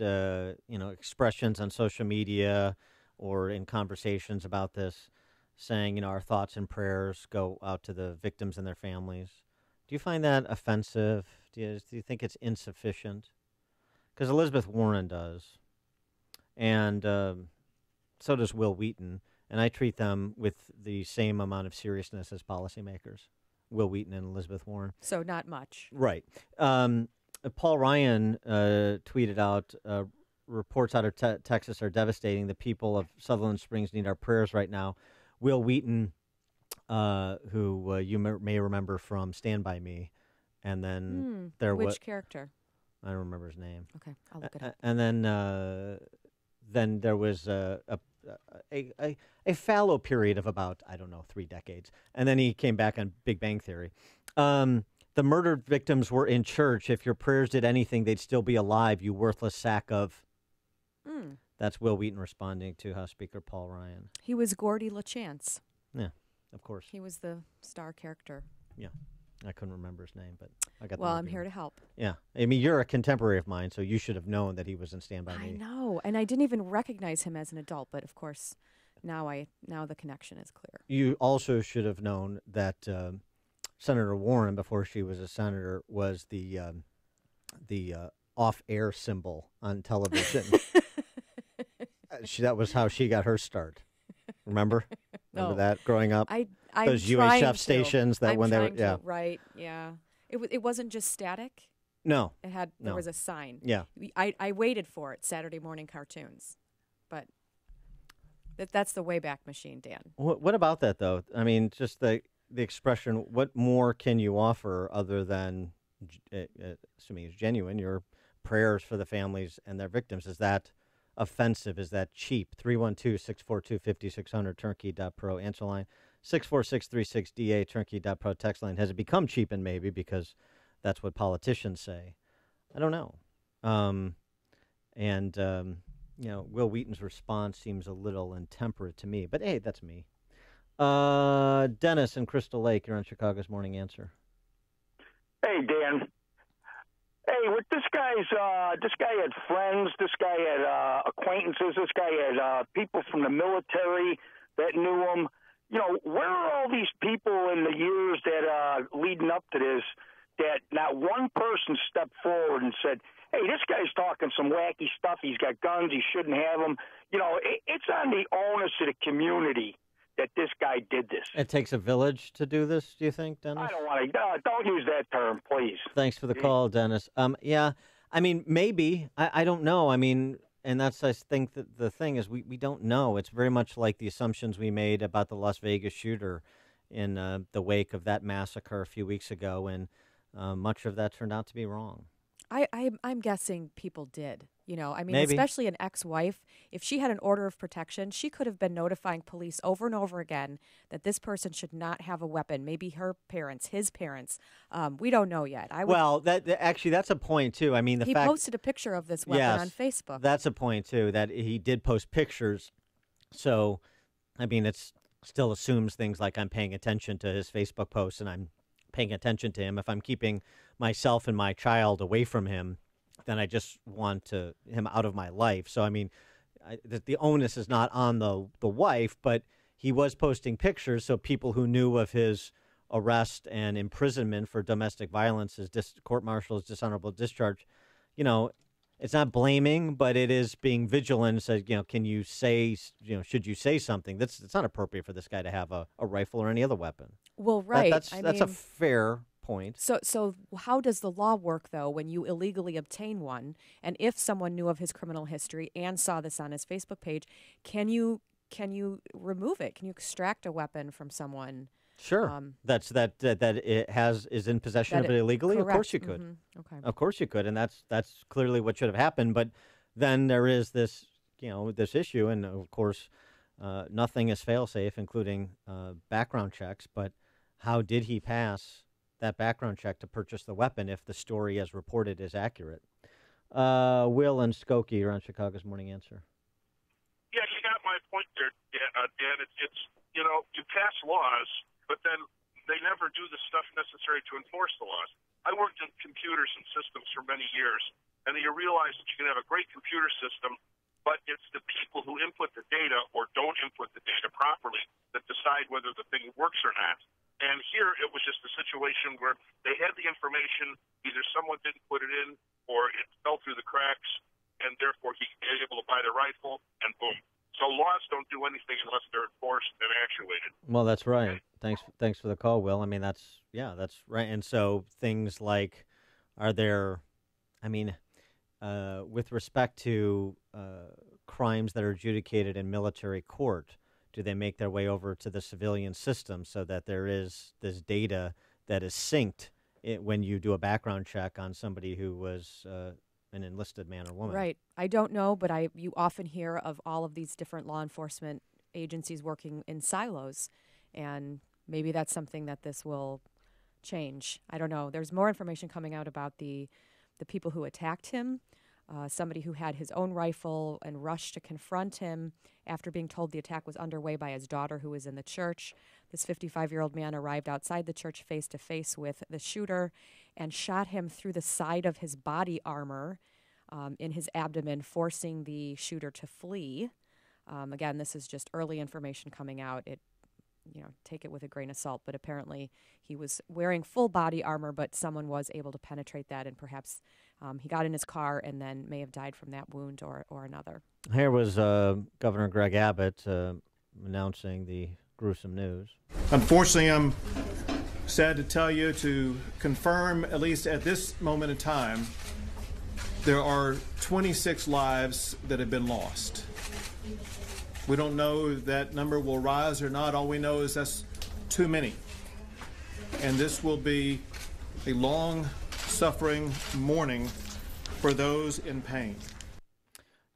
Speaker 7: expressions on social media or in conversations about this saying, our thoughts and prayers go out to the victims and their families? Do you find that offensive? Do you think it's insufficient? Because Elizabeth Warren does. And so does Will Wheaton, and I treat them with the same amount of seriousness as policymakers, Will Wheaton and Elizabeth Warren.
Speaker 8: So not much.
Speaker 7: Right. Paul Ryan tweeted out, reports out of Texas are devastating. The people of Sutherland Springs need our prayers right now. Will Wheaton, who you may remember from Stand By Me, and then
Speaker 8: which character?
Speaker 7: I don't remember his name.
Speaker 8: Okay, I'll look it up.
Speaker 7: And then there was a fallow period of about, 3 decades. And then he came back on Big Bang Theory. The murdered victims were in church. If your prayers did anything, they'd still be alive, you worthless sack of... That's Will Wheaton responding to House Speaker Paul Ryan.
Speaker 8: He was Gordy LaChance.
Speaker 7: Yeah, of course.
Speaker 8: He was the star character.
Speaker 7: Yeah. I couldn't remember his name, but I got.
Speaker 8: Well, I'm here to help.
Speaker 7: Yeah, I mean, you're a contemporary of mine, so you should have known that he was in Stand By Me.
Speaker 8: I know, and I didn't even recognize him as an adult, but of course, now the connection is clear.
Speaker 7: You also should have known that Senator Warren, before she was a senator, was the off-air symbol on television. That was how she got her start. Remember that growing up? Those UHF stations that when they were
Speaker 8: right, yeah. It wasn't just static.
Speaker 7: No,
Speaker 8: there was a sign.
Speaker 7: Yeah,
Speaker 8: I waited for it. Saturday morning cartoons, but that's the Wayback Machine, Dan.
Speaker 7: What about that though? I mean, just the expression. What more can you offer other than, assuming it's genuine, your prayers for the families and their victims? Is that offensive? Is that cheap? 312-642-5600, turnkey.pro, answer line 64636DA, turnkey.pro, text line. Has it become cheap? And maybe because that's what politicians say. I don't know. Will Wheaton's response seems a little intemperate to me, but hey, that's me. Dennis in Crystal Lake, you're on Chicago's Morning Answer.
Speaker 15: Hey, Dan. Hey, with this guy had friends, this guy had acquaintances, this guy had people from the military that knew him. Where are all these people in the years that leading up to this that not one person stepped forward and said, hey, this guy's talking some wacky stuff. He's got guns. He shouldn't have them. It's on the onus of the community that this guy did this.
Speaker 7: It takes a village to do this, do you think, Dennis?
Speaker 15: I don't want to. Don't use that term, please.
Speaker 7: Thanks for the call, Dennis. Yeah, I mean, maybe. I don't know. I mean, and that's, I think, that the thing is we don't know. It's very much like the assumptions we made about the Las Vegas shooter in the wake of that massacre a few weeks ago, and much of that turned out to be wrong.
Speaker 8: I'm guessing people did.
Speaker 7: Maybe.
Speaker 8: Especially an ex-wife, if she had an order of protection, she could have been notifying police over and over again that this person should not have a weapon. Maybe her parents, his parents. We don't know yet.
Speaker 7: That's a point too. I mean,
Speaker 8: he posted a picture of this weapon on Facebook.
Speaker 7: That's a point too, that he did post pictures. So, I mean, it still assumes things like I'm paying attention to his Facebook posts and I'm paying attention to him. If I'm keeping myself and my child away from him, then I just want him out of my life. So, I mean, the onus is not on the wife, but he was posting pictures, so people who knew of his arrest and imprisonment for domestic violence, his court-martial, his dishonorable discharge, it's not blaming, but it is being vigilant. Says, can you say, should you say something? It's not appropriate for this guy to have a rifle or any other weapon.
Speaker 8: Well, right.
Speaker 7: That's a fair point.
Speaker 8: So how does the law work, though, when you illegally obtain one? And if someone knew of his criminal history and saw this on his Facebook page, can you remove it? Can you extract a weapon from someone?
Speaker 7: Sure. That it is in possession of it illegally.
Speaker 8: Correct.
Speaker 7: Of course you could.
Speaker 8: Mm-hmm. Okay.
Speaker 7: Of course you could, and that's clearly what should have happened. But then there is this this issue, and of course, nothing is fail-safe, including background checks. But how did he pass that background check to purchase the weapon if the story as reported is accurate? Will and Skokie are on Chicago's Morning Answer.
Speaker 13: Yeah, you got my point there, Dan. It's you pass laws, but then they never do the stuff necessary to enforce the laws. I worked in computers and systems for many years, and you realize that you can have a great computer system, but it's the people who input the data or don't input the data properly that decide whether the thing works or not. And here it was just a situation where they had the information, either someone didn't put it in or it fell through the cracks, and therefore he was able to buy the rifle, and boom. So laws don't do anything unless they're enforced and actuated.
Speaker 7: Well, that's right. Thanks for the call, Will. I mean, that's right. And so things like, with respect to crimes that are adjudicated in military court, do they make their way over to the civilian system so that there is this data that is synced when you do a background check on somebody who was an enlisted man or woman?
Speaker 8: Right. I don't know, but you often hear of all of these different law enforcement agencies working in silos, and maybe that's something that this will change. I don't know. There's more information coming out about the people who attacked him, somebody who had his own rifle and rushed to confront him after being told the attack was underway by his daughter, who was in the church. This 55-year-old man arrived outside the church face-to-face with the shooter and shot him through the side of his body armor in his abdomen, forcing the shooter to flee. Again, this is just early information coming out. Take it with a grain of salt, but apparently he was wearing full body armor, but someone was able to penetrate that, and perhaps he got in his car and then may have died from that wound or another.
Speaker 7: Here was Governor Greg Abbott announcing the gruesome news.
Speaker 16: Unfortunately, I'm sad to tell you, to confirm, at least at this moment in time, there are 26 lives that have been lost. We don't know if that number will rise or not. All we know is that's too many. And this will be a long, suffering mourning for those in pain.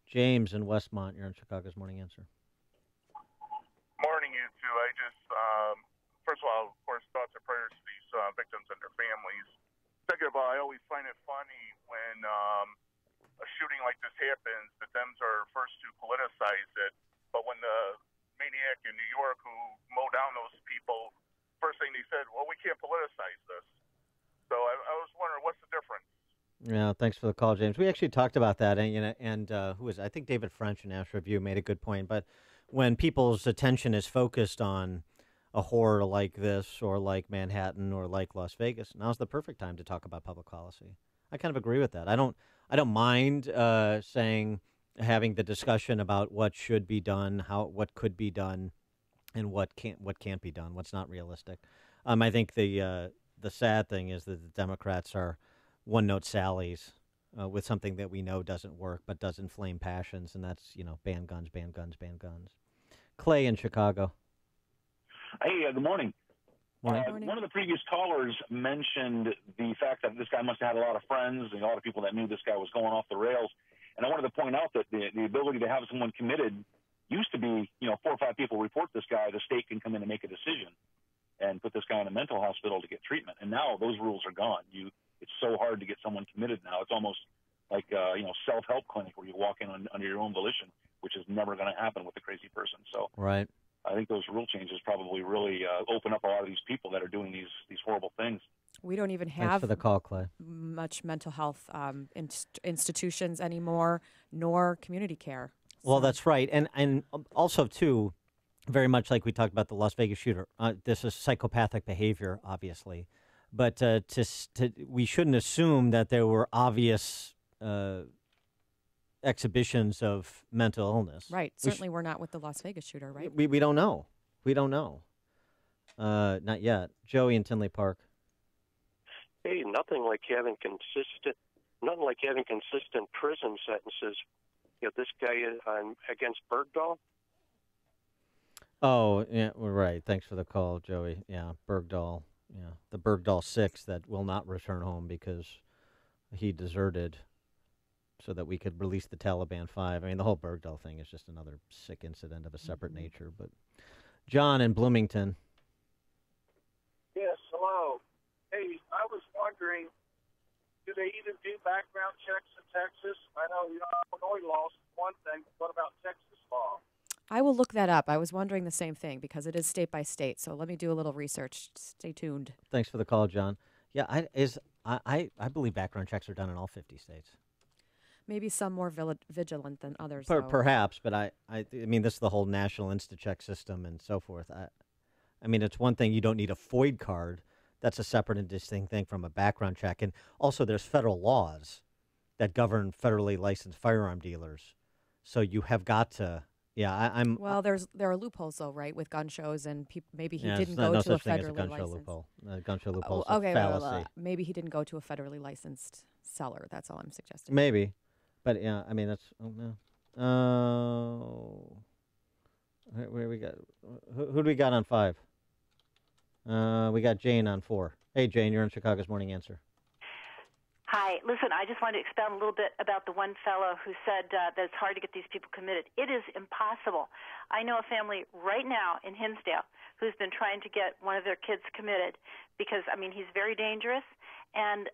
Speaker 7: James in Westmont, you're on Chicago's Morning Answer.
Speaker 18: Morning, you two. I just, first of all, of course, thoughts and prayers to these victims and their families. Second of all, I always find it funny when a shooting like this happens, the Dems are first to politicize it. But when the maniac in New York who mowed down those people, first thing he said, well, we can't politicize this. So I was wondering, what's the difference?
Speaker 7: Yeah, thanks for the call, James. We actually talked about that, and who was it? I think David French in National Review made a good point. But when people's attention is focused on a horror like this or like Manhattan or like Las Vegas, now's the perfect time to talk about public policy. I kind of agree with that. I don't mind having the discussion about what should be done, what could be done, and what can't be done, what's not realistic. I think the sad thing is that the Democrats are one-note sallies with something that we know doesn't work but does inflame passions, and that's ban guns, ban guns, ban guns. Clay in Chicago.
Speaker 19: Hey, good morning.
Speaker 7: Morning.
Speaker 19: One of the previous callers mentioned the fact that this guy must have had a lot of friends and a lot of people that knew this guy was going off the rails. And I wanted to point out that the ability to have someone committed used to be, 4 or 5 people report this guy, the state can come in and make a decision and put this guy in a mental hospital to get treatment. And now those rules are gone. It's so hard to get someone committed now. It's almost like self-help clinic where you walk in under your own volition, which is never going to happen with a crazy person. So
Speaker 7: right.
Speaker 19: I think those rule changes probably really open up a lot of these people that are doing these horrible things.
Speaker 8: We don't even
Speaker 7: Thanks
Speaker 8: have
Speaker 7: for the call, Clay.
Speaker 8: much mental health institutions anymore, nor community care.
Speaker 7: Well, that's right. And also, too, very much like we talked about the Las Vegas shooter, this is psychopathic behavior, obviously. But we shouldn't assume that there were obvious exhibitions of mental illness.
Speaker 8: Right. Certainly we're not with the Las Vegas shooter, right?
Speaker 7: We don't know. We don't know. Not yet. Joey in Tinley Park.
Speaker 1: Hey, nothing like having consistent prison sentences. You know, this guy is against Bergdahl.
Speaker 7: Oh, yeah, well, right. Thanks for the call, Joey. Yeah, Bergdahl. Yeah, the Bergdahl 6 that will not return home because he deserted so that we could release the Taliban 5. I mean, the whole Bergdahl thing is just another sick incident of a separate nature. But John in Bloomington.
Speaker 4: Yes, hello. Hey, I was wondering, do they even do background checks in Texas? I know Illinois law is one thing, but what about Texas law?
Speaker 8: I will look that up. I was wondering the same thing because it is state by state. So let me do a little research. Stay tuned.
Speaker 7: Thanks for the call, John. Yeah, I believe background checks are done in all 50 states.
Speaker 8: Maybe some more vigilant than others.
Speaker 7: Perhaps, but I mean, this is the whole national InstaCheck system and so forth. I mean, it's one thing you don't need a FOID card. That's a separate and distinct thing from a background check. And also there's federal laws that govern federally licensed firearm dealers. So you have got to, I'm...
Speaker 8: Well, there are loopholes, though, right, with gun shows, and maybe he didn't
Speaker 7: go
Speaker 8: to a federally licensed...
Speaker 7: loophole. Gun show loophole is
Speaker 8: okay,
Speaker 7: a fallacy.
Speaker 8: Maybe he didn't go to a federally licensed seller. That's all I'm suggesting.
Speaker 7: Maybe. But, yeah, I mean, that's... where we got... Who do we got on 5? We got Jane on 4. Hey, Jane, you're in Chicago's Morning Answer.
Speaker 17: Hi. Listen, I just wanted to expound a little bit about the one fellow who said that it's hard to get these people committed. It is impossible. I know a family right now in Hinsdale who's been trying to get one of their kids committed because, I mean, he's very dangerous. And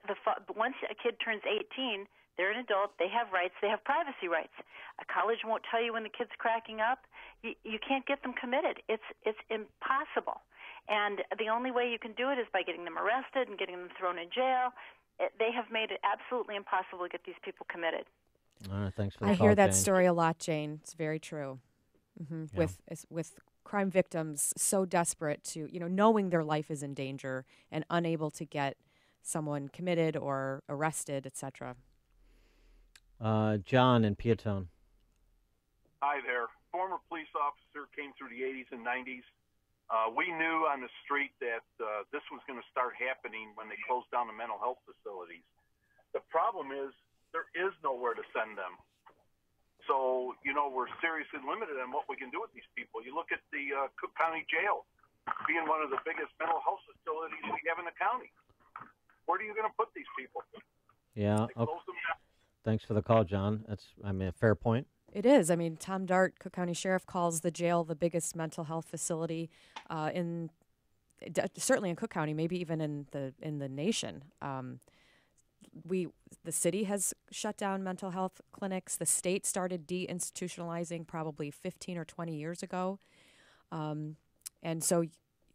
Speaker 17: once a kid turns 18, they're an adult. They have rights. They have privacy rights. A college won't tell you when the kid's cracking up. You can't get them committed. It's impossible. And the only way you can do it is by getting them arrested and getting them thrown in jail. They have made it absolutely impossible to get these people committed.
Speaker 7: All right, thanks for the
Speaker 8: I
Speaker 7: call,
Speaker 8: hear that
Speaker 7: Jane.
Speaker 8: story a lot, Jane. It's very true.
Speaker 7: Yeah.
Speaker 8: With crime victims so desperate to, knowing their life is in danger and unable to get someone committed or arrested, etc.
Speaker 7: John in Peatone.
Speaker 21: Hi there. Former police officer, came through the 80s and 90s. We knew on the street that this was going to start happening when they closed down the mental health facilities. The problem is there is nowhere to send them. So, we're seriously limited on what we can do with these people. You look at the Cook County Jail being one of the biggest mental health facilities we have in the county. Where are you going to put these people?
Speaker 7: Yeah.
Speaker 21: They close them down.
Speaker 7: Thanks for the call, John. That's, a fair point.
Speaker 8: It is. I mean, Tom Dart, Cook County Sheriff, calls the jail the biggest mental health facility certainly in Cook County, maybe even in the nation. The city has shut down mental health clinics. The state started deinstitutionalizing probably 15 or 20 years ago. And so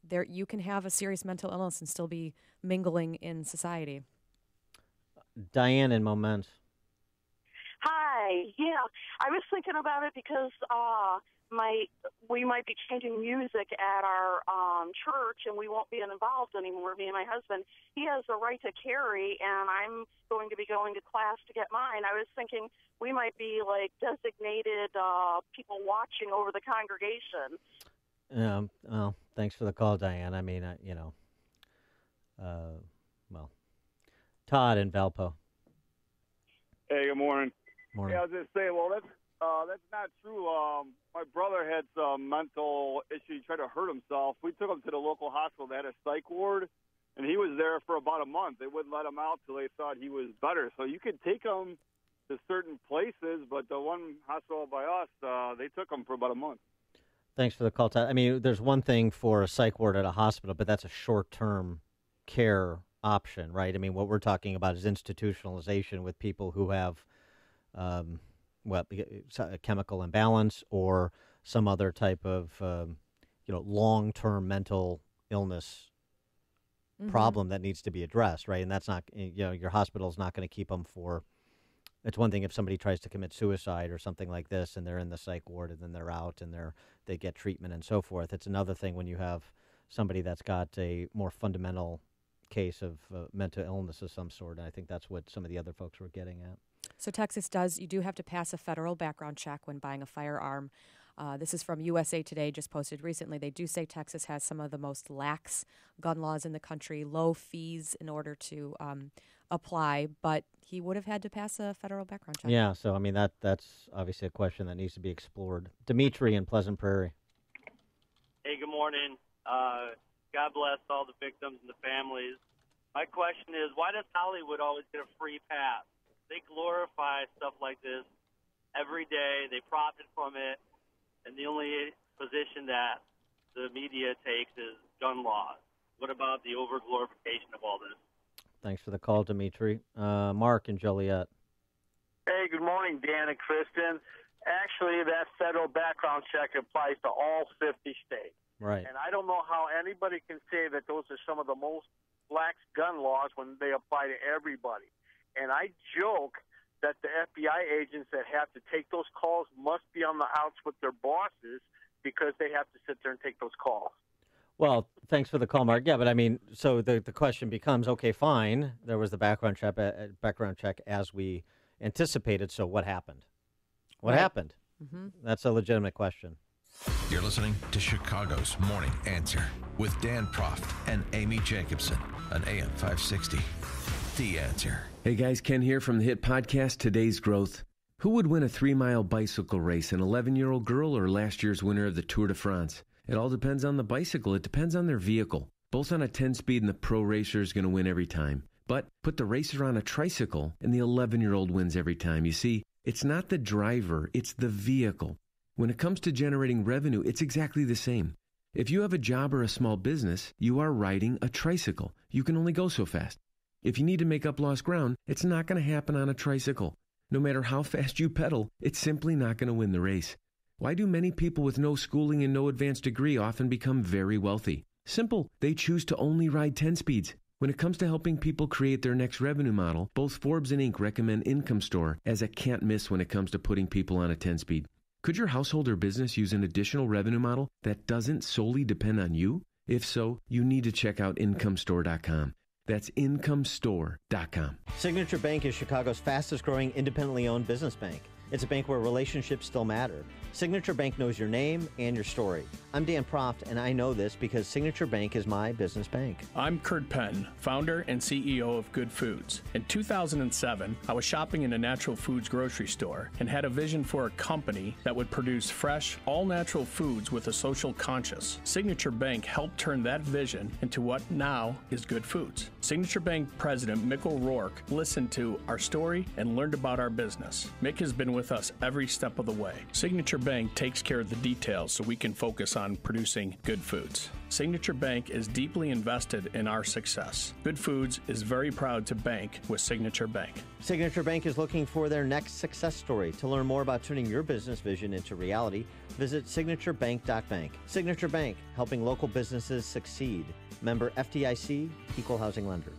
Speaker 8: you can have a serious mental illness and still be mingling in society.
Speaker 7: Diane in Moment.
Speaker 22: Hi. Yeah, I was thinking about it because we might be changing music at our church, and we won't be involved anymore. Me and my husband. He has a right to carry, and I'm going to be going to class to get mine. I was thinking we might be like designated people watching over the congregation.
Speaker 7: Well, thanks for the call, Diane. I mean, Todd in Valpo.
Speaker 23: Hey, good morning.
Speaker 7: Morning.
Speaker 23: Yeah, I was just saying, well, that's not true. My brother had some mental issue. He tried to hurt himself. We took him to the local hospital. They had a psych ward, and he was there for about a month. They wouldn't let him out till they thought he was better. So you could take him to certain places, but the one hospital by us, they took him for about a month.
Speaker 7: Thanks for the call, Todd. I mean, there's one thing for a psych ward at a hospital, but that's a short-term care option, right? I mean, what we're talking about is institutionalization with people who have a chemical imbalance or some other type of long-term mental illness problem that needs to be addressed, right? And that's not, your hospital's not going to keep them for. It's one thing if somebody tries to commit suicide or something like this, and they're in the psych ward, and then they're out, and they get treatment and so forth. It's another thing when you have somebody that's got a more fundamental case of mental illness of some sort. And I think that's what some of the other folks were getting at.
Speaker 8: So Texas you do have to pass a federal background check when buying a firearm. This is from USA Today, just posted recently. They do say Texas has some of the most lax gun laws in the country, low fees in order to apply, but he would have had to pass a federal background check.
Speaker 7: Yeah, so I mean that's obviously a question that needs to be explored. Dimitri in Pleasant Prairie.
Speaker 3: Hey, good morning. God bless all the victims and the families. My question is, why does Hollywood always get a free pass? They glorify stuff like this every day. They profit from it. And the only position that the media takes is gun laws. What about the over-glorification of all this?
Speaker 7: Thanks for the call, Dimitri. Mark in Joliet.
Speaker 4: Hey, good morning, Dan and Kristen. Actually, that federal background check applies to all 50 states.
Speaker 7: Right.
Speaker 4: And I don't know how anybody can say that those are some of the most lax gun laws when they apply to everybody. And I joke that the FBI agents that have to take those calls must be on the outs with their bosses because they have to sit there and take those calls.
Speaker 7: Well, thanks for the call, Mark. Yeah, but I mean, so the question becomes, okay, fine, there was the background check as we anticipated, so what happened? What happened? Mm-hmm. That's a legitimate question.
Speaker 2: You're listening to Chicago's Morning Answer with Dan Proft and Amy Jacobson on AM 560. The Answer.
Speaker 5: Hey guys, Ken here from the hit podcast Today's Growth. Who would win a 3-mile bicycle race, an 11-year-old girl or last year's winner of the Tour de France? It all depends on the bicycle. It depends on their vehicle. Both on a 10-speed and the pro racer is going to win every time. But put the racer on a tricycle and the 11-year-old wins every time. You see, it's not the driver, it's the vehicle. When it comes to generating revenue, it's exactly the same. If you have a job or a small business, you are riding a tricycle. You can only go so fast. If you need to make up lost ground, it's not going to happen on a tricycle. No matter how fast you pedal, it's simply not going to win the race. Why do many people with no schooling and no advanced degree often become very wealthy? Simple. They choose to only ride 10 speeds. When it comes to helping people create their next revenue model, both Forbes and Inc. recommend Income Store as a can't miss when it comes to putting people on a 10-speed. Could your household or business use an additional revenue model that doesn't solely depend on you? If so, you need to check out IncomeStore.com. That's IncomeStore.com.
Speaker 7: Signature Bank is Chicago's fastest growing independently owned business bank. It's a bank where relationships still matter. Signature Bank knows your name and your story. I'm Dan Proft, and I know this because Signature Bank is my business bank.
Speaker 6: I'm Kurt Penn, founder and CEO of Good Foods. In 2007, I was shopping in a natural foods grocery store and had a vision for a company that would produce fresh, all-natural foods with a social conscience. Signature Bank helped turn that vision into what now is Good Foods. Signature Bank President Mick O'Rourke listened to our story and learned about our business. Mick has been with us every step of the way. Signature Bank takes care of the details so we can focus on producing good foods. Signature Bank is deeply invested in our success. Good Foods is very proud to bank with Signature Bank.
Speaker 7: Signature Bank is looking for their next success story. To learn more about turning your business vision into reality, visit signaturebank.bank. Signature Bank, helping local businesses succeed. Member FDIC, Equal Housing Lender.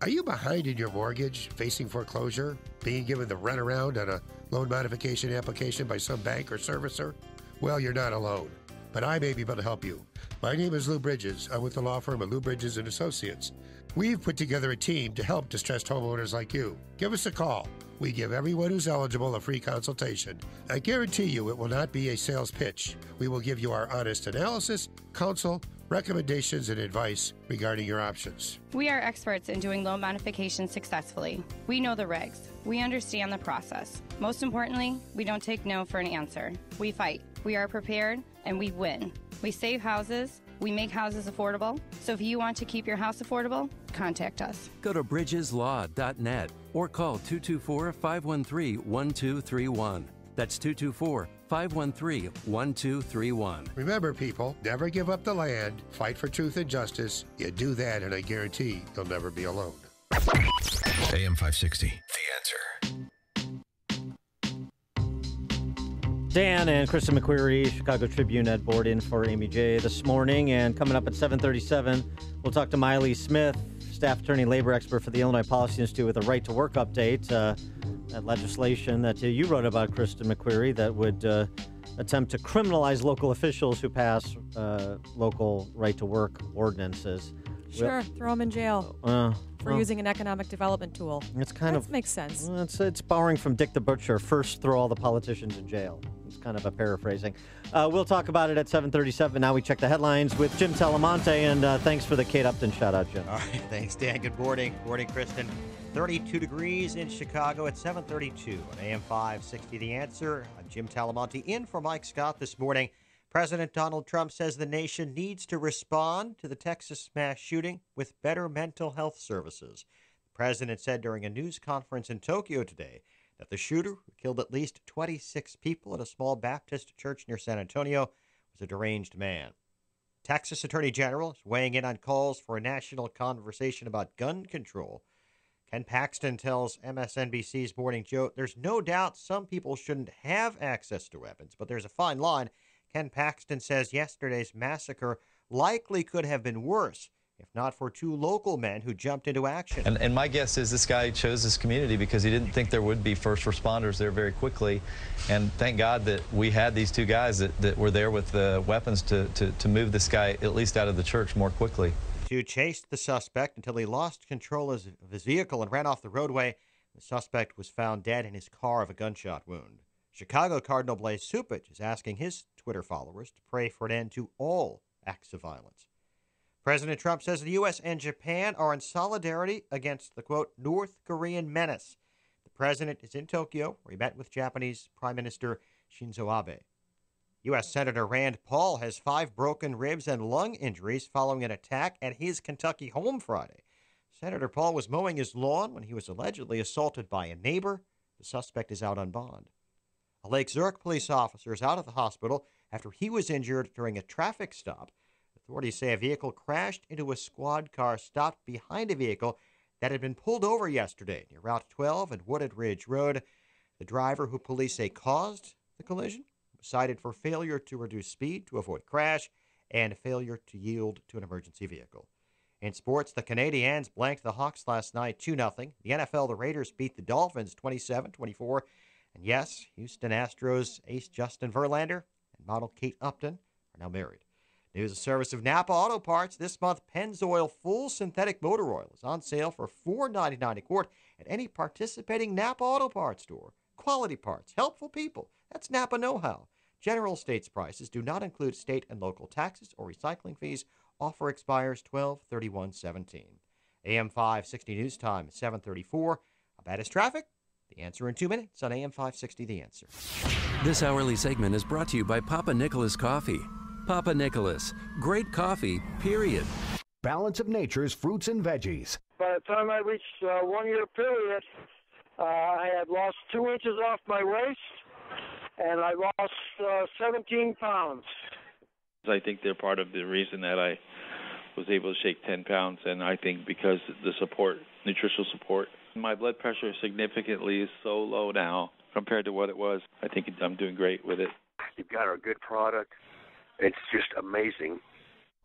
Speaker 20: Are you behind in your mortgage, facing foreclosure, being given the runaround on a loan modification application by some bank or servicer? Well, you're not alone, but I may be able to help you. My name is Lou Bridges. I'm with the law firm of Lou Bridges & Associates. We've put together a team to help distressed homeowners like you. Give us a call. We give everyone who's eligible a free consultation. I guarantee you it will not be a sales pitch. We will give you our honest analysis, counsel, recommendations, and advice regarding your options.
Speaker 24: We are experts in doing loan modifications successfully. We know the regs. We understand the process. Most importantly, we don't take no for an answer. We fight. We are prepared, and we win. We save houses. We make houses affordable. So if you want to keep your house affordable, contact us.
Speaker 25: Go to bridgeslaw.net or call 224-513-1231. That's 224-513-1231.
Speaker 20: Remember, people, never give up the land. Fight for truth and justice. You do that, and I guarantee you'll never be alone.
Speaker 2: AM 560, The Answer.
Speaker 7: Dan and Kristen McQuarrie, Chicago Tribune ed board in for Amy J this morning. And coming up at 7:37, we'll talk to Miley Smith, staff attorney, labor expert for the Illinois Policy Institute, with a right-to-work update. That legislation that you wrote about, Kristen McQuarrie, that would attempt to criminalize local officials who pass local right-to-work ordinances.
Speaker 8: Sure, throw them in jail for using an economic development tool.
Speaker 7: It's kind
Speaker 8: that makes sense.
Speaker 7: It's borrowing from Dick the Butcher. First, throw all the politicians in jail. It's kind of a paraphrasing. We'll talk about it at 7:37. Now we check the headlines with Jim Talamonte, and thanks for the Kate Upton shout-out, Jim.
Speaker 9: All right, thanks, Dan. Good morning. Morning, Kristen. 32 degrees in Chicago at 7:32 on AM 560. The Answer. I'm Jim Talamonte in for Mike Scott this morning. President Donald Trump says the nation needs to respond to the Texas mass shooting with better mental health services. The president said during a news conference in Tokyo today that the shooter, who killed at least 26 people at a small Baptist church near San Antonio, was a deranged man. Texas Attorney General is weighing in on calls for a national conversation about gun control. Ken Paxton tells MSNBC's Morning Joe there's no doubt some people shouldn't have access to weapons, but there's a fine line. Ken Paxton says yesterday's massacre likely could have been worse if not for two local men who jumped into action.
Speaker 10: And my guess is this guy chose this community because he didn't think there would be first responders there very quickly. And thank God that we had these two guys that were there with the weapons to move this guy at least out of the church more quickly.
Speaker 9: Two chased the suspect until he lost control of his vehicle and ran off the roadway. The suspect was found dead in his car of a gunshot wound. Chicago Cardinal Blaise Supich is asking his Twitter followers to pray for an end to all acts of violence. President Trump says the U.S. and Japan are in solidarity against the, quote, North Korean menace. The president is in Tokyo, where he met with Japanese Prime Minister Shinzo Abe. U.S. Senator Rand Paul has 5 broken ribs and lung injuries following an attack at his Kentucky home Friday. Senator Paul was mowing his lawn when he was allegedly assaulted by a neighbor. The suspect is out on bond. A Lake Zurich police officer is out of the hospital after he was injured during a traffic stop. Authorities say a vehicle crashed into a squad car stopped behind a vehicle that had been pulled over yesterday near Route 12 and Wooded Ridge Road. The driver, who police say caused the collision, was cited for failure to reduce speed to avoid crash and failure to yield to an emergency vehicle. In sports, the Canadiens blanked the Hawks last night 2-0. The NFL, the Raiders beat the Dolphins 27-24. And yes, Houston Astros ace Justin Verlander and model Kate Upton are now married. News of service of Napa Auto Parts. This month, Pennzoil Full Synthetic Motor Oil is on sale for $4.99 a quart at any participating Napa Auto Parts store. Quality parts, helpful people. That's Napa know-how. General States prices do not include state and local taxes or recycling fees. Offer expires 12/31/17. AM 560 News Time, 7:34. How bad is traffic? The Answer in 2 minutes on AM 560 The Answer.
Speaker 11: This hourly segment is brought to you by Papa Nicholas Coffee. Papa Nicholas, great coffee, period.
Speaker 12: Balance of Nature's fruits and veggies.
Speaker 14: By the time I reached 1 year period, I had lost 2 inches off my waist, and I lost 17 pounds.
Speaker 26: I think they're part of the reason that I was able to shake 10 pounds, and I think because the support, nutritional support. My blood pressure significantly is so low now compared to what it was. I think I'm doing great with it.
Speaker 27: You've got a good product. It's just amazing.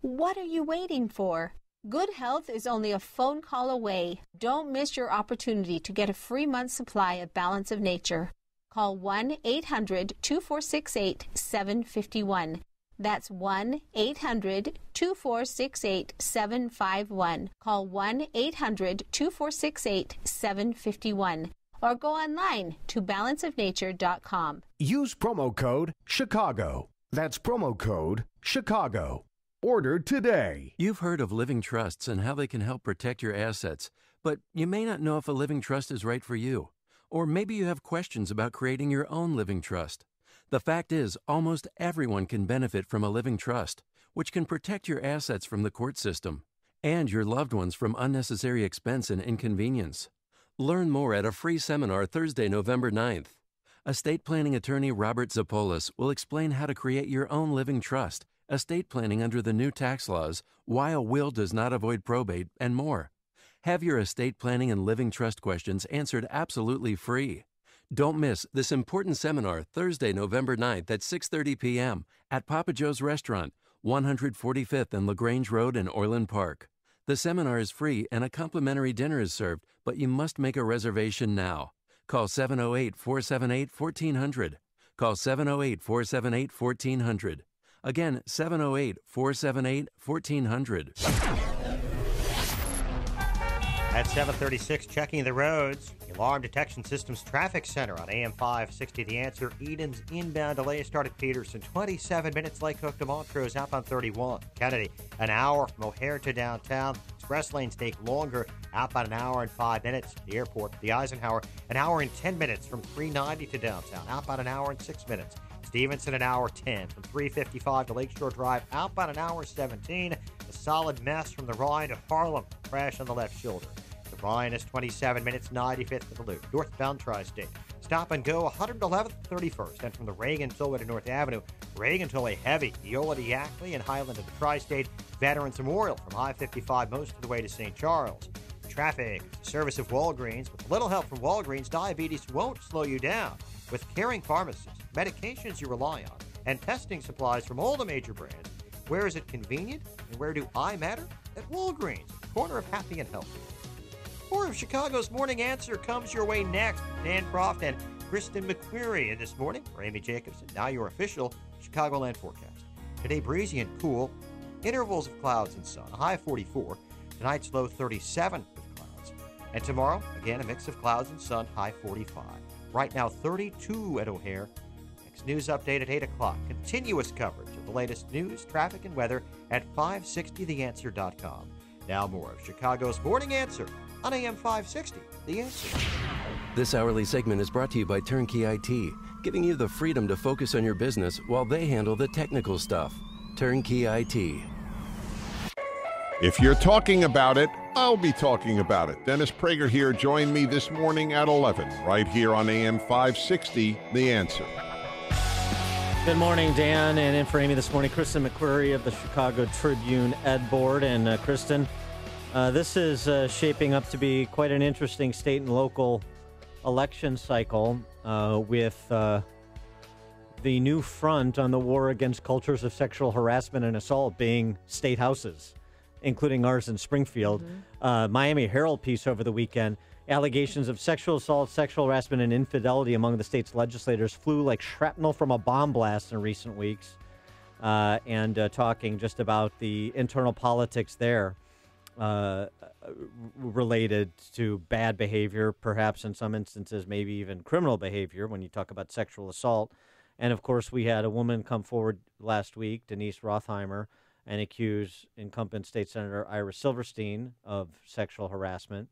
Speaker 28: What are you waiting for? Good health is only a phone call away. Don't miss your opportunity to get a free month's supply of Balance of Nature. Call 1-800-2468-751. That's 1-800-2468-751. Call 1-800-2468-751. Or go online to balanceofnature.com.
Speaker 12: Use promo code Chicago. That's promo code Chicago. Order today.
Speaker 11: You've heard of living trusts and how they can help protect your assets, but you may not know if a living trust is right for you. Or maybe you have questions about creating your own living trust. The fact is, almost everyone can benefit from a living trust, which can protect your assets from the court system and your loved ones from unnecessary expense and inconvenience. Learn more at a free seminar Thursday, November 9th. Estate planning attorney Robert Zapolis will explain how to create your own living trust, estate planning under the new tax laws, why a will does not avoid probate, and more. Have your estate planning and living trust questions answered absolutely free. Don't miss this important seminar Thursday, November 9th at 6:30 p.m. at Papa Joe's Restaurant, 145th and LaGrange Road in Orland Park. The seminar is free and a complimentary dinner is served, but you must make a reservation now. Call 708-478-1400. Call 708-478-1400. Again, 708-478-1400.
Speaker 9: At 7:36, checking the roads. The Alarm Detection Systems Traffic Center on AM 560. The Answer. Eden's inbound delay started Peterson. 27 minutes. Lake Hook to Montrose outbound 31. Kennedy, an hour from O'Hare to downtown. Express lanes take longer. Outbound an hour and 5 minutes. The airport. The Eisenhower, an hour and 10 minutes from 390 to downtown. Outbound an hour and 6 minutes. Stevenson, an hour 10 from 355 to Lakeshore Drive. Outbound an hour 17. A solid mess from the Rhine to Harlem. Crash on the left shoulder. The Rhine is 27 minutes, 95th to the Loop. Northbound Tri-State. Stop and go 111th to 31st. And from the Reagan Tollway to North Avenue. Reagan Tollway heavy. Eola to Yackley and Highland to the Tri-State. Veterans Memorial from I-55 most of the way to St. Charles. Traffic. The service of Walgreens. With a little help from Walgreens, diabetes won't slow you down. With caring pharmacists, medications you rely on, and testing supplies from all the major brands, where is it convenient and where do I matter? At Walgreens, at the corner of happy and healthy. More of Chicago's Morning Answer comes your way next. Dan Croft and Kristen McQuarrie in this morning. For Amy Jacobson, now your official Chicagoland forecast. Today, breezy and cool. Intervals of clouds and sun. A high of 44. Tonight's low 37 with clouds. And tomorrow, again, a mix of clouds and sun. High 45. Right now, 32 at O'Hare. Next news update at 8 o'clock. Continuous coverage of the latest news, traffic, and weather at 560theanswer.com. Now more of Chicago's Morning Answer on AM 560, The Answer.
Speaker 11: This hourly segment is brought to you by Turnkey IT, giving you the freedom to focus on your business while they handle the technical stuff. Turnkey IT.
Speaker 1: If you're talking about it, I'll be talking about it. Dennis Prager here. Join me this morning at 11, right here on AM 560, The Answer.
Speaker 13: Good morning, Dan. And in for Amy this morning, Kristen McQuarrie of the Chicago Tribune Ed Board. And Kristen, this is shaping up to be quite an interesting state and local election cycle with the new front on the war against cultures of sexual harassment and assault being state houses, including ours in Springfield. Miami Herald piece over the weekend. Allegations of sexual assault, sexual harassment, and infidelity among the state's legislators flew like shrapnel from a bomb blast in recent weeks. And talking just about the internal politics there related to bad behavior, perhaps in some instances, maybe even criminal behavior when you talk about sexual assault. And, of course, we had a woman come forward last week, Denise Rothheimer, and accuse incumbent State Senator Ira Silverstein of sexual harassment.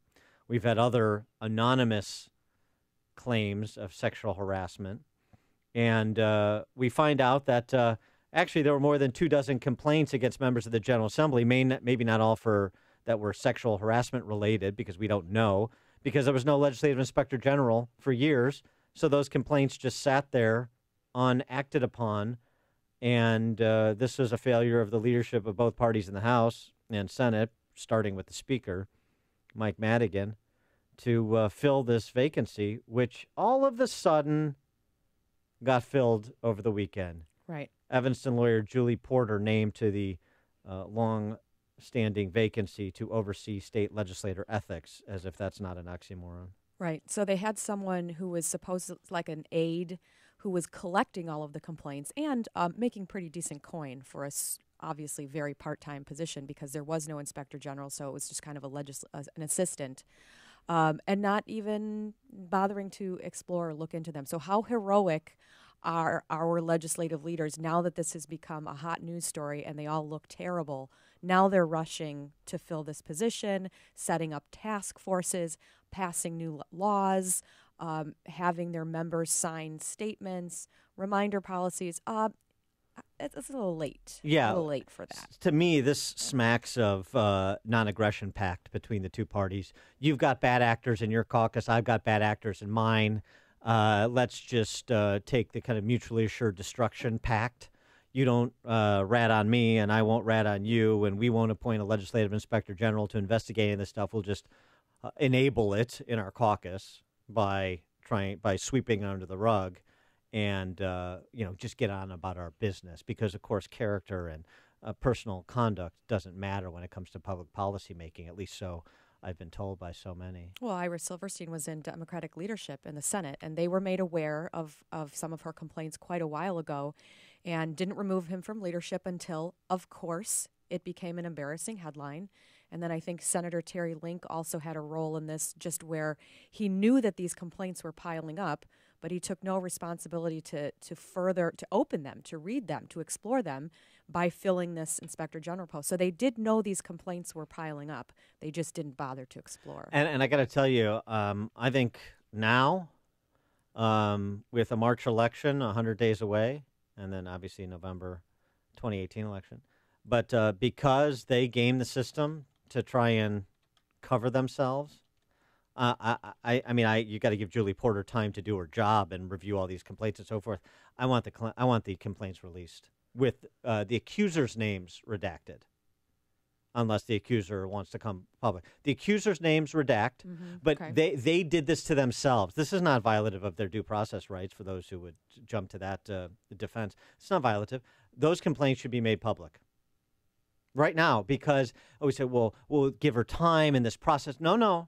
Speaker 13: We've had other anonymous claims of sexual harassment. And we find out that actually there were more than 24 complaints against members of the General Assembly, maybe not all that were sexual harassment related, because we don't know, because there was no legislative inspector general for years. So those complaints just sat there unacted upon. And this was a failure of the leadership of both parties in the House and Senate, starting with the Speaker, Mike Madigan, to fill this vacancy, which all of a sudden got filled over the weekend.
Speaker 8: Right.
Speaker 13: Evanston lawyer Julie Porter named to the long-standing vacancy to oversee state legislator ethics, as if that's not an oxymoron.
Speaker 8: Right. So they had someone who was supposed like an aide who was collecting all of the complaints and making pretty decent coin for a obviously very part-time position, because there was no inspector general, so it was just kind of an assistant, and not even bothering to explore or look into them. So how heroic are our legislative leaders now that this has become a hot news story and they all look terrible? Now they're rushing to fill this position, setting up task forces, passing new laws, having their members sign statements, reminder policies. It's a little late.
Speaker 13: Yeah.
Speaker 8: A little late for that.
Speaker 13: To me, this smacks of non-aggression pact between the two parties. You've got bad actors in your caucus. I've got bad actors in mine. Let's just take the kind of mutually assured destruction pact. You don't rat on me, and I won't rat on you, and we won't appoint a legislative inspector general to investigate this stuff. We'll just enable it in our caucus by by sweeping under the rug and, just get on about our business. Because, of course, character and personal conduct doesn't matter when it comes to public policy making, at least so I've been told by so many.
Speaker 8: Well, Ira Silverstein was in Democratic leadership in the Senate, and they were made aware of some of her complaints quite a while ago and didn't remove him from leadership until, of course, it became an embarrassing headline. And then I think Senator Terry Link also had a role in this, just where he knew that these complaints were piling up, but he took no responsibility to open them, to read them, to explore them by filling this Inspector General post. So they did know these complaints were piling up. They just didn't bother to explore.
Speaker 13: And I got to tell you, I think now, with a March election 100 days away, and then obviously November 2018 election, but because they game the system to try and cover themselves, you got to give Julie Porter time to do her job and review all these complaints and so forth. I want the complaints released with the accuser's names redacted, unless the accuser wants to come public. The accuser's names redact, but they did this to themselves. This is not violative of their due process rights for those who would jump to that defense. It's not violative. Those complaints should be made public right now, because we say, well, we'll give her time in this process. No.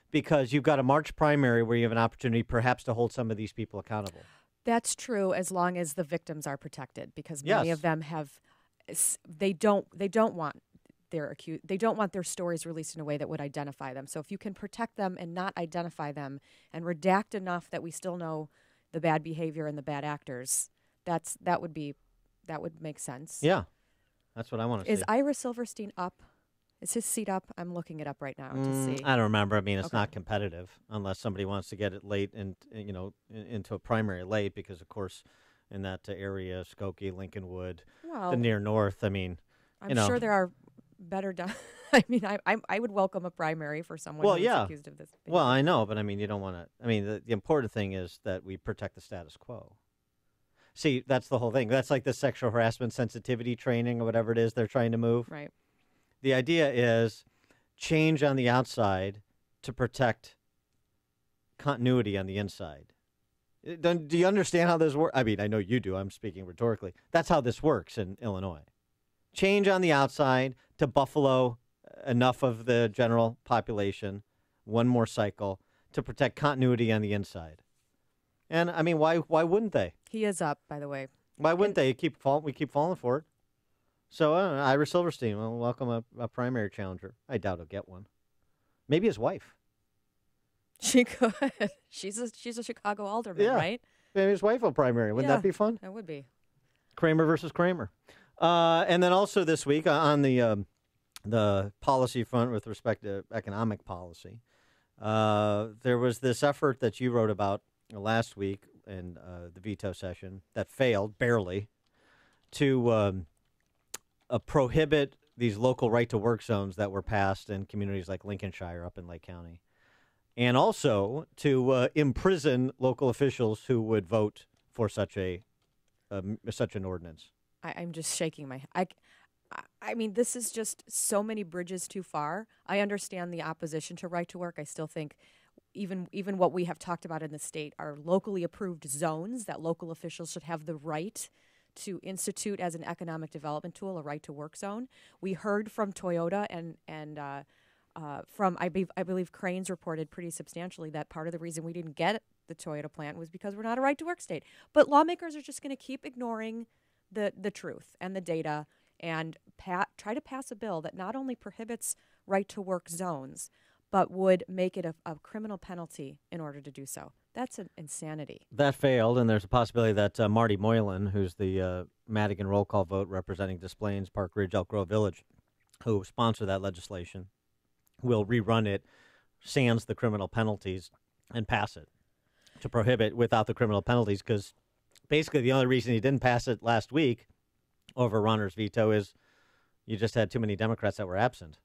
Speaker 13: Because you've got a March primary where you have an opportunity perhaps to hold some of these people accountable.
Speaker 8: That's true, as long as the victims are protected, because many of them they don't want their stories released in a way that would identify them. So if you can protect them and not identify them and redact enough that we still know the bad behavior and the bad actors, that would make sense.
Speaker 13: Yeah, that's what I want to see.
Speaker 8: Is Ira Silverstein up? Is his seat up? I'm looking it up right now to see.
Speaker 13: I don't remember. I mean, it's not competitive unless somebody wants to get it late and into a primary late, because of course in that area, Skokie, Lincolnwood, the near north. I mean,
Speaker 8: I'm sure there are better done. I mean, I would welcome a primary for someone who's accused of this.
Speaker 13: Well, I know, but I mean, you don't want to. I mean, the important thing is that we protect the status quo. See, that's the whole thing. That's like the sexual harassment sensitivity training or whatever it is they're trying to move.
Speaker 8: Right.
Speaker 13: The idea is change on the outside to protect continuity on the inside. Do you understand how this works? I mean, I know you do. I'm speaking rhetorically. That's how this works in Illinois. Change on the outside to buffalo enough of the general population, one more cycle, to protect continuity on the inside. And, I mean, why wouldn't they?
Speaker 8: He is up, by the way.
Speaker 13: Why wouldn't they? We keep falling for it. So, Ira Silverstein, well, welcome a primary challenger. I doubt he'll get one. Maybe his wife.
Speaker 8: She could. She's a Chicago alderman, right?
Speaker 13: Maybe his wife will primary. Wouldn't that be fun?
Speaker 8: That would be.
Speaker 13: Kramer versus Kramer. And then also this week on the policy front with respect to economic policy, there was this effort that you wrote about last week in the veto session that failed, barely, to prohibit these local right-to-work zones that were passed in communities like Lincolnshire up in Lake County, and also to imprison local officials who would vote for such an ordinance.
Speaker 8: I'm just shaking my head. I mean, this is just so many bridges too far. I understand the opposition to right to work. I still think even what we have talked about in the state are locally approved zones that local officials should have the right to institute as an economic development tool, a right to work zone. We heard from Toyota and from I believe Cranes reported pretty substantially that part of the reason we didn't get the Toyota plant was because we're not a right to work state. But lawmakers are just going to keep ignoring the truth and the data and try to pass a bill that not only prohibits right to work zones, but would make it a criminal penalty in order to do so. That's an insanity.
Speaker 13: That failed, and there's a possibility that Marty Moylan, who's the Madigan roll call vote representing Des Plaines, Park Ridge, Elk Grove Village, who sponsored that legislation, will rerun it, sans the criminal penalties, and pass it to prohibit without the criminal penalties, because basically the only reason he didn't pass it last week over Ronner's veto is you just had too many Democrats that were absent.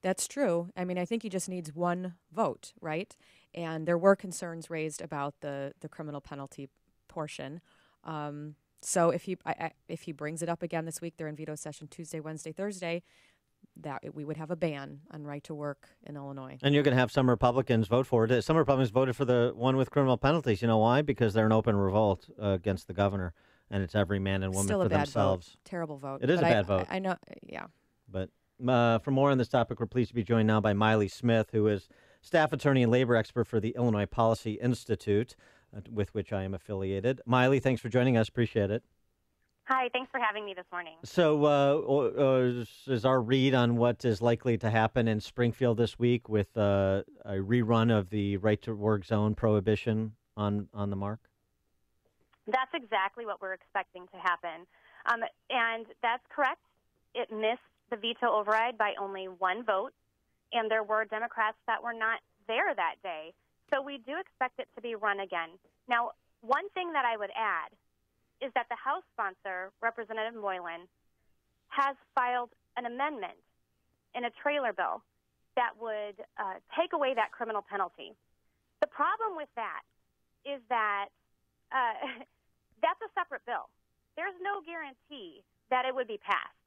Speaker 8: That's true. I mean, I think he just needs one vote, right? And there were concerns raised about the criminal penalty portion. So if he brings it up again this week, they're in veto session Tuesday, Wednesday, Thursday. that we would have a ban on right to work in Illinois.
Speaker 13: And you're going to have some Republicans vote for it. Some Republicans voted for the one with criminal penalties. You know why? Because they're an open revolt against the governor, and it's every man and woman
Speaker 8: Still
Speaker 13: for
Speaker 8: a bad
Speaker 13: themselves.
Speaker 8: Vote. Terrible vote.
Speaker 13: It is
Speaker 8: but
Speaker 13: a bad vote.
Speaker 8: I know, yeah.
Speaker 13: But for more on this topic, we're pleased to be joined now by Miley Smith, who is staff attorney and labor expert for the Illinois Policy Institute, with which I am affiliated. Miley, thanks for joining us. Appreciate it.
Speaker 15: Hi, thanks for having me this morning.
Speaker 13: So is our read on what is likely to happen in Springfield this week with a rerun of the right-to-work zone prohibition on the mark?
Speaker 15: That's exactly what we're expecting to happen. And that's correct. It missed the veto override by only one vote, and there were Democrats that were not there that day. So we do expect it to be run again. Now, one thing that I would add is that the House sponsor, Representative Muller, has filed an amendment in a trailer bill that would take away that criminal penalty. The problem with that is that that's a separate bill. There's no guarantee that it would be passed.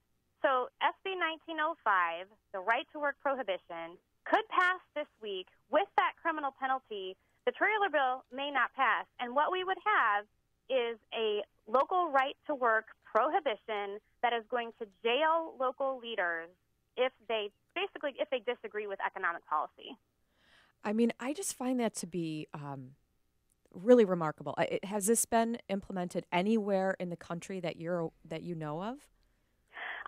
Speaker 15: So SB 1905, the right to work prohibition, could pass this week with that criminal penalty. The trailer bill may not pass. And what we would have is a local right to work prohibition that is going to jail local leaders if they disagree with economic policy.
Speaker 8: I mean, I just find that to be really remarkable. Has this been implemented anywhere in the country that you know of?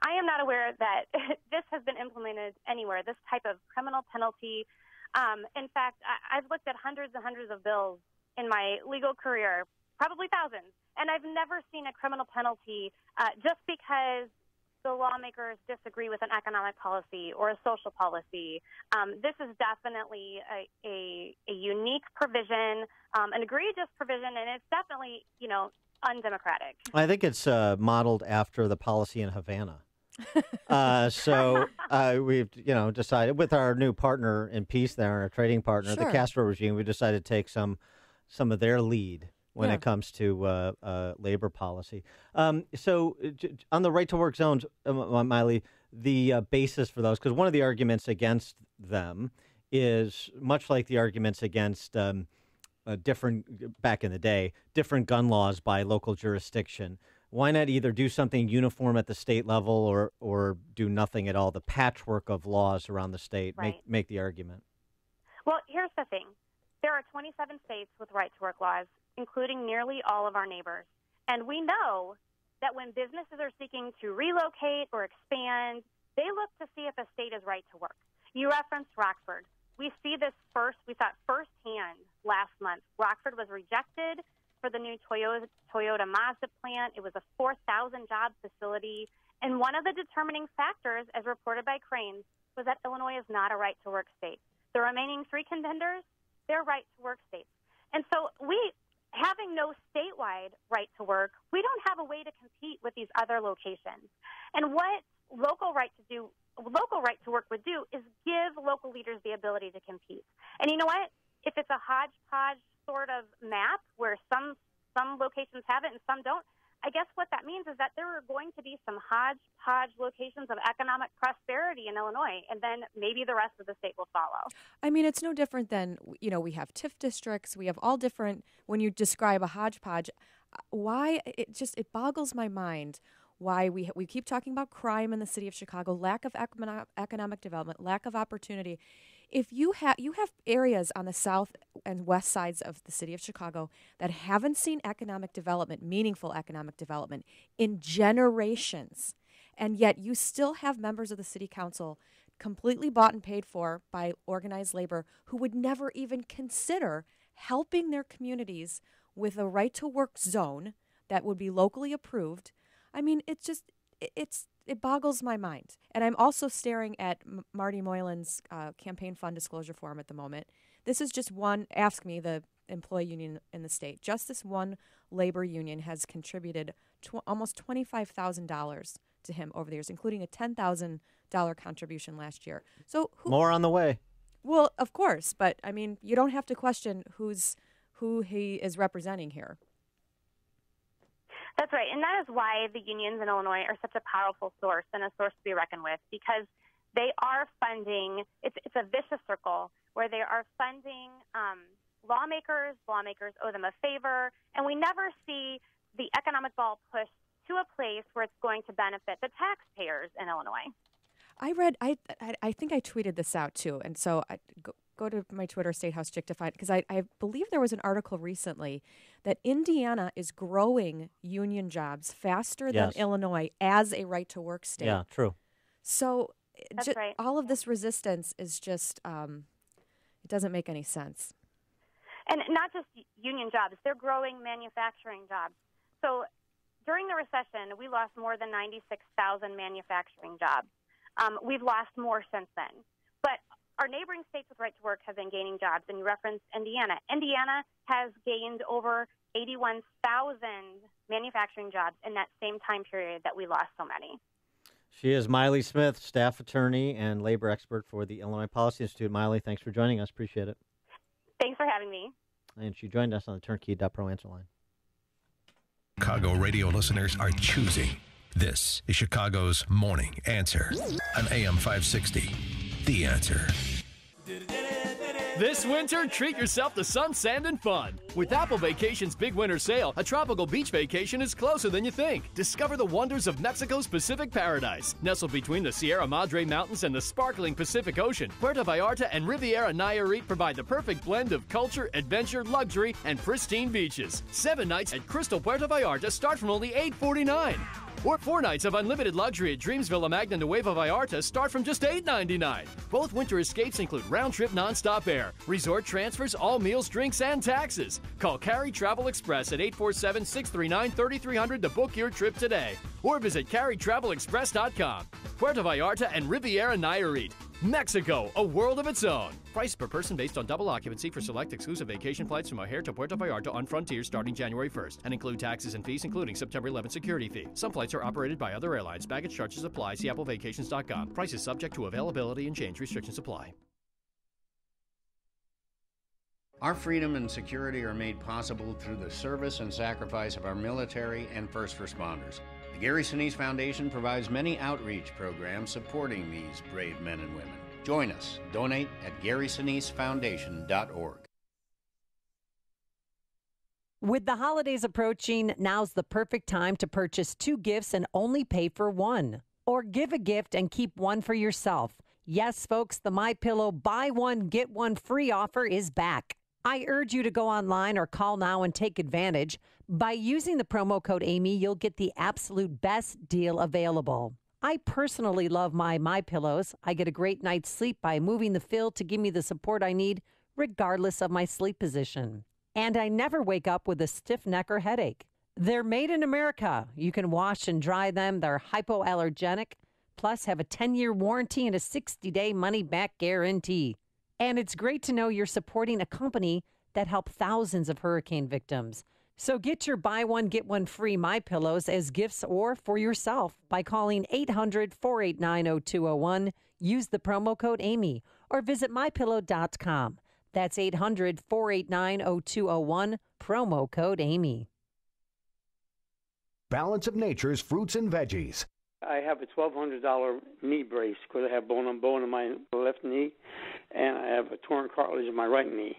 Speaker 15: I am not aware that this has been implemented anywhere, this type of criminal penalty. In fact, I've looked at hundreds and hundreds of bills in my legal career, probably thousands, and I've never seen a criminal penalty just because the lawmakers disagree with an economic policy or a social policy. This is definitely a unique provision, an egregious provision, and it's definitely, undemocratic.
Speaker 13: I think it's modeled after the policy in Havana. So we've, decided with our new partner in peace there, our trading partner, the Castro regime, we decided to take some of their lead when it comes to labor policy. So on the right-to-work zones, Miley, the basis for those, because one of the arguments against them is much like the arguments against back in the day, different gun laws by local jurisdiction. Why not either do something uniform at the state level or do nothing at all? The patchwork of laws around the state, make the argument.
Speaker 15: Well, here's the thing. There are 27 states with right-to-work laws, including nearly all of our neighbors. And we know that when businesses are seeking to relocate or expand, they look to see if a state is right to work. You referenced Rockford. We saw it firsthand last month. Rockford was rejected for the new Toyota Mazda plant. It was a 4,000-job facility. And one of the determining factors, as reported by Cranes, was that Illinois is not a right-to-work state. The remaining three contenders, they're right-to-work states. And so having no statewide right to work, we don't have a way to compete with these other locations. And what local right to work would do is give local leaders the ability to compete. And you know what? If it's a hodgepodge sort of map where some locations have it and some don't, I guess what that means is that there are going to be some hodgepodge locations of economic prosperity in Illinois, and then maybe the rest of the state will follow.
Speaker 8: I mean, it's no different than, we have TIF districts. We have all different, when you describe a hodgepodge, why it boggles my mind why we keep talking about crime in the city of Chicago, lack of economic development, lack of opportunity. If you have areas on the south and west sides of the city of Chicago that haven't seen economic development, meaningful economic development, in generations, and yet you still have members of the city council completely bought and paid for by organized labor who would never even consider helping their communities with a right-to-work zone that would be locally approved. I mean, it boggles my mind. And I'm also staring at Marty Moylan's campaign fund disclosure form at the moment. This is just one, ask me, the employee union in the state. Just this one labor union has contributed almost $25,000 to him over the years, including a $10,000 contribution last year. So
Speaker 13: more on the way.
Speaker 8: Well, of course, but I mean, you don't have to question who he is representing here.
Speaker 15: That's right, and that is why the unions in Illinois are such a powerful source and a source to be reckoned with, because they are funding, it's a vicious circle where they are funding lawmakers owe them a favor, and we never see the economic ball pushed to a place where it's going to benefit the taxpayers in Illinois.
Speaker 8: I think I tweeted this out too, and so I go to my Twitter, State House Chick to find, because I believe there was an article recently that Indiana is growing union jobs faster than Illinois as a right-to-work state.
Speaker 13: Yeah, true.
Speaker 8: So
Speaker 15: That's right.
Speaker 8: all of this resistance is just, it doesn't make any sense.
Speaker 15: And not just union jobs, they're growing manufacturing jobs. So during the recession, we lost more than 96,000 manufacturing jobs. We've lost more since then. But our neighboring states with right to work have been gaining jobs, and you referenced Indiana. Indiana has gained over 81,000 manufacturing jobs in that same time period that we lost so many.
Speaker 13: She is Miley Smith, staff attorney and labor expert for the Illinois Policy Institute. Miley, thanks for joining us. Appreciate it.
Speaker 15: Thanks for having me.
Speaker 13: And she joined us on the Turnkey.pro answer line.
Speaker 2: Chicago radio listeners are choosing. This is Chicago's Morning Answer on AM 560. The Answer.
Speaker 3: This winter, treat yourself to sun, sand, and fun. With Apple Vacation's big winter sale, a tropical beach vacation is closer than you think. Discover the wonders of Mexico's Pacific Paradise. Nestled between the Sierra Madre Mountains and the sparkling Pacific Ocean, Puerto Vallarta and Riviera Nayarit provide the perfect blend of culture, adventure, luxury, and pristine beaches. 7 nights at Crystal Puerto Vallarta start from only $849. Or 4 nights of unlimited luxury at Dreams Villa Magna Nueva Vallarta start from just $899. Both winter escapes include round-trip nonstop air, resort transfers, all meals, drinks, and taxes. Call Carry Travel Express at 847-639-3300 to book your trip today. Or visit carrytravelexpress.com. Puerto Vallarta and Riviera Nayarit. Mexico, a world of its own. Price per person based on double occupancy for select exclusive vacation flights from O'Hare to Puerto Vallarta on Frontier starting January 1st and include taxes and fees, including September 11th security fee. Some flights are operated by other airlines. Baggage charges apply. See applevacations.com. Prices subject to availability and change. Restrictions apply.
Speaker 16: Our freedom and security are made possible through the service and sacrifice of our military and first responders. The Gary Sinise Foundation provides many outreach programs supporting these brave men and women. Join us. Donate at GarySiniseFoundation.org.
Speaker 17: With the holidays approaching, now's the perfect time to purchase 2 gifts and only pay for 1. Or give a gift and keep 1 for yourself. Yes, folks, the MyPillow buy 1, get 1 free offer is back. I urge you to go online or call now and take advantage. By using the promo code Amy, you'll get the absolute best deal available. I personally love my MyPillows. I get a great night's sleep by moving the fill to give me the support I need, regardless of my sleep position. And I never wake up with a stiff neck or headache. They're made in America. You can wash and dry them. They're hypoallergenic, plus have a 10-year warranty and a 60-day money-back guarantee. And it's great to know you're supporting a company that helped thousands of hurricane victims. So get your buy 1, get 1 free MyPillows as gifts or for yourself by calling 800-489-0201. Use the promo code Amy or visit MyPillow.com. That's 800-489-0201, promo code Amy.
Speaker 12: Balance of Nature's fruits and veggies.
Speaker 18: I have a $1,200 knee brace because I have bone on bone in my left knee, and I have a torn cartilage in my right knee.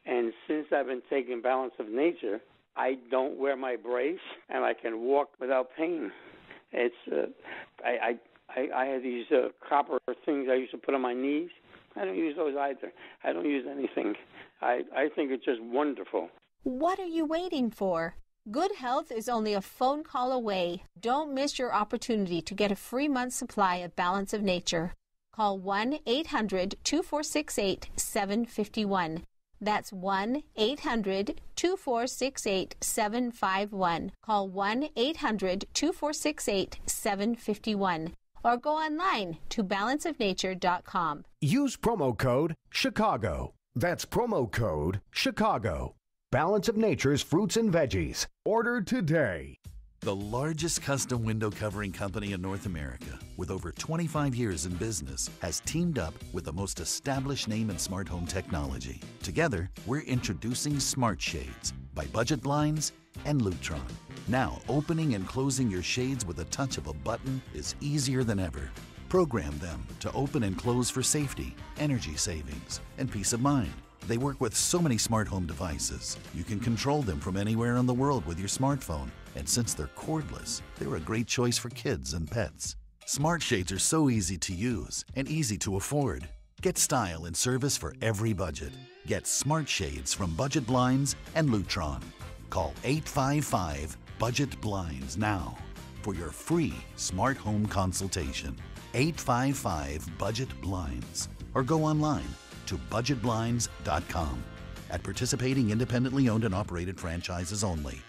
Speaker 18: And since I've been taking Balance of Nature, I don't wear my brace, and I can walk without pain. It's I had these copper things I used to put on my knees. I don't use those either. I don't use anything. I think it's just wonderful.
Speaker 28: What are you waiting for? Good health is only a phone call away. Don't miss your opportunity to get a free month's supply of Balance of Nature. Call 1-800-2468-751. That's 1-800-2468-751. Call 1-800-2468-751. Or go online to balanceofnature.com.
Speaker 12: Use promo code Chicago. That's promo code Chicago. Balance of Nature's fruits and veggies. Order today.
Speaker 19: The largest custom window covering company in North America, with over 25 years in business, has teamed up with the most established name in smart home technology. Together, we're introducing Smart Shades by Budget Blinds and Lutron. Now, opening and closing your shades with a touch of a button is easier than ever. Program them to open and close for safety, energy savings, and peace of mind. They work with so many smart home devices. You can control them from anywhere in the world with your smartphone. And since they're cordless, they're a great choice for kids and pets. Smart shades are so easy to use and easy to afford. Get style and service for every budget. Get smart shades from Budget Blinds and Lutron. Call 855-BUDGET-BLINDS now for your free smart home consultation. 855-BUDGET-BLINDS or go online to budgetblinds.com. At participating independently owned and operated franchises only.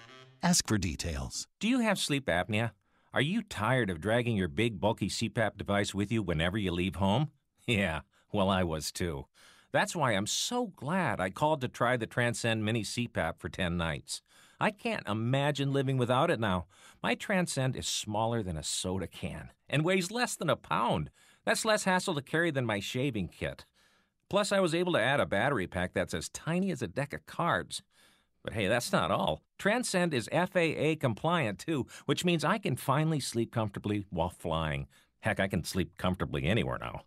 Speaker 19: Ask for details.
Speaker 4: Do you have sleep apnea? Are you tired of dragging your big, bulky CPAP device with you whenever you leave home? Yeah, well, I was too. That's why I'm so glad I called to try the Transcend Mini CPAP for 10 nights. I can't imagine living without it now. My Transcend is smaller than a soda can and weighs less than a pound. That's less hassle to carry than my shaving kit. Plus, I was able to add a battery pack that's as tiny as a deck of cards. But hey, that's not all. Transcend is FAA compliant, too, which means I can finally sleep comfortably while flying. Heck, I can sleep comfortably anywhere now.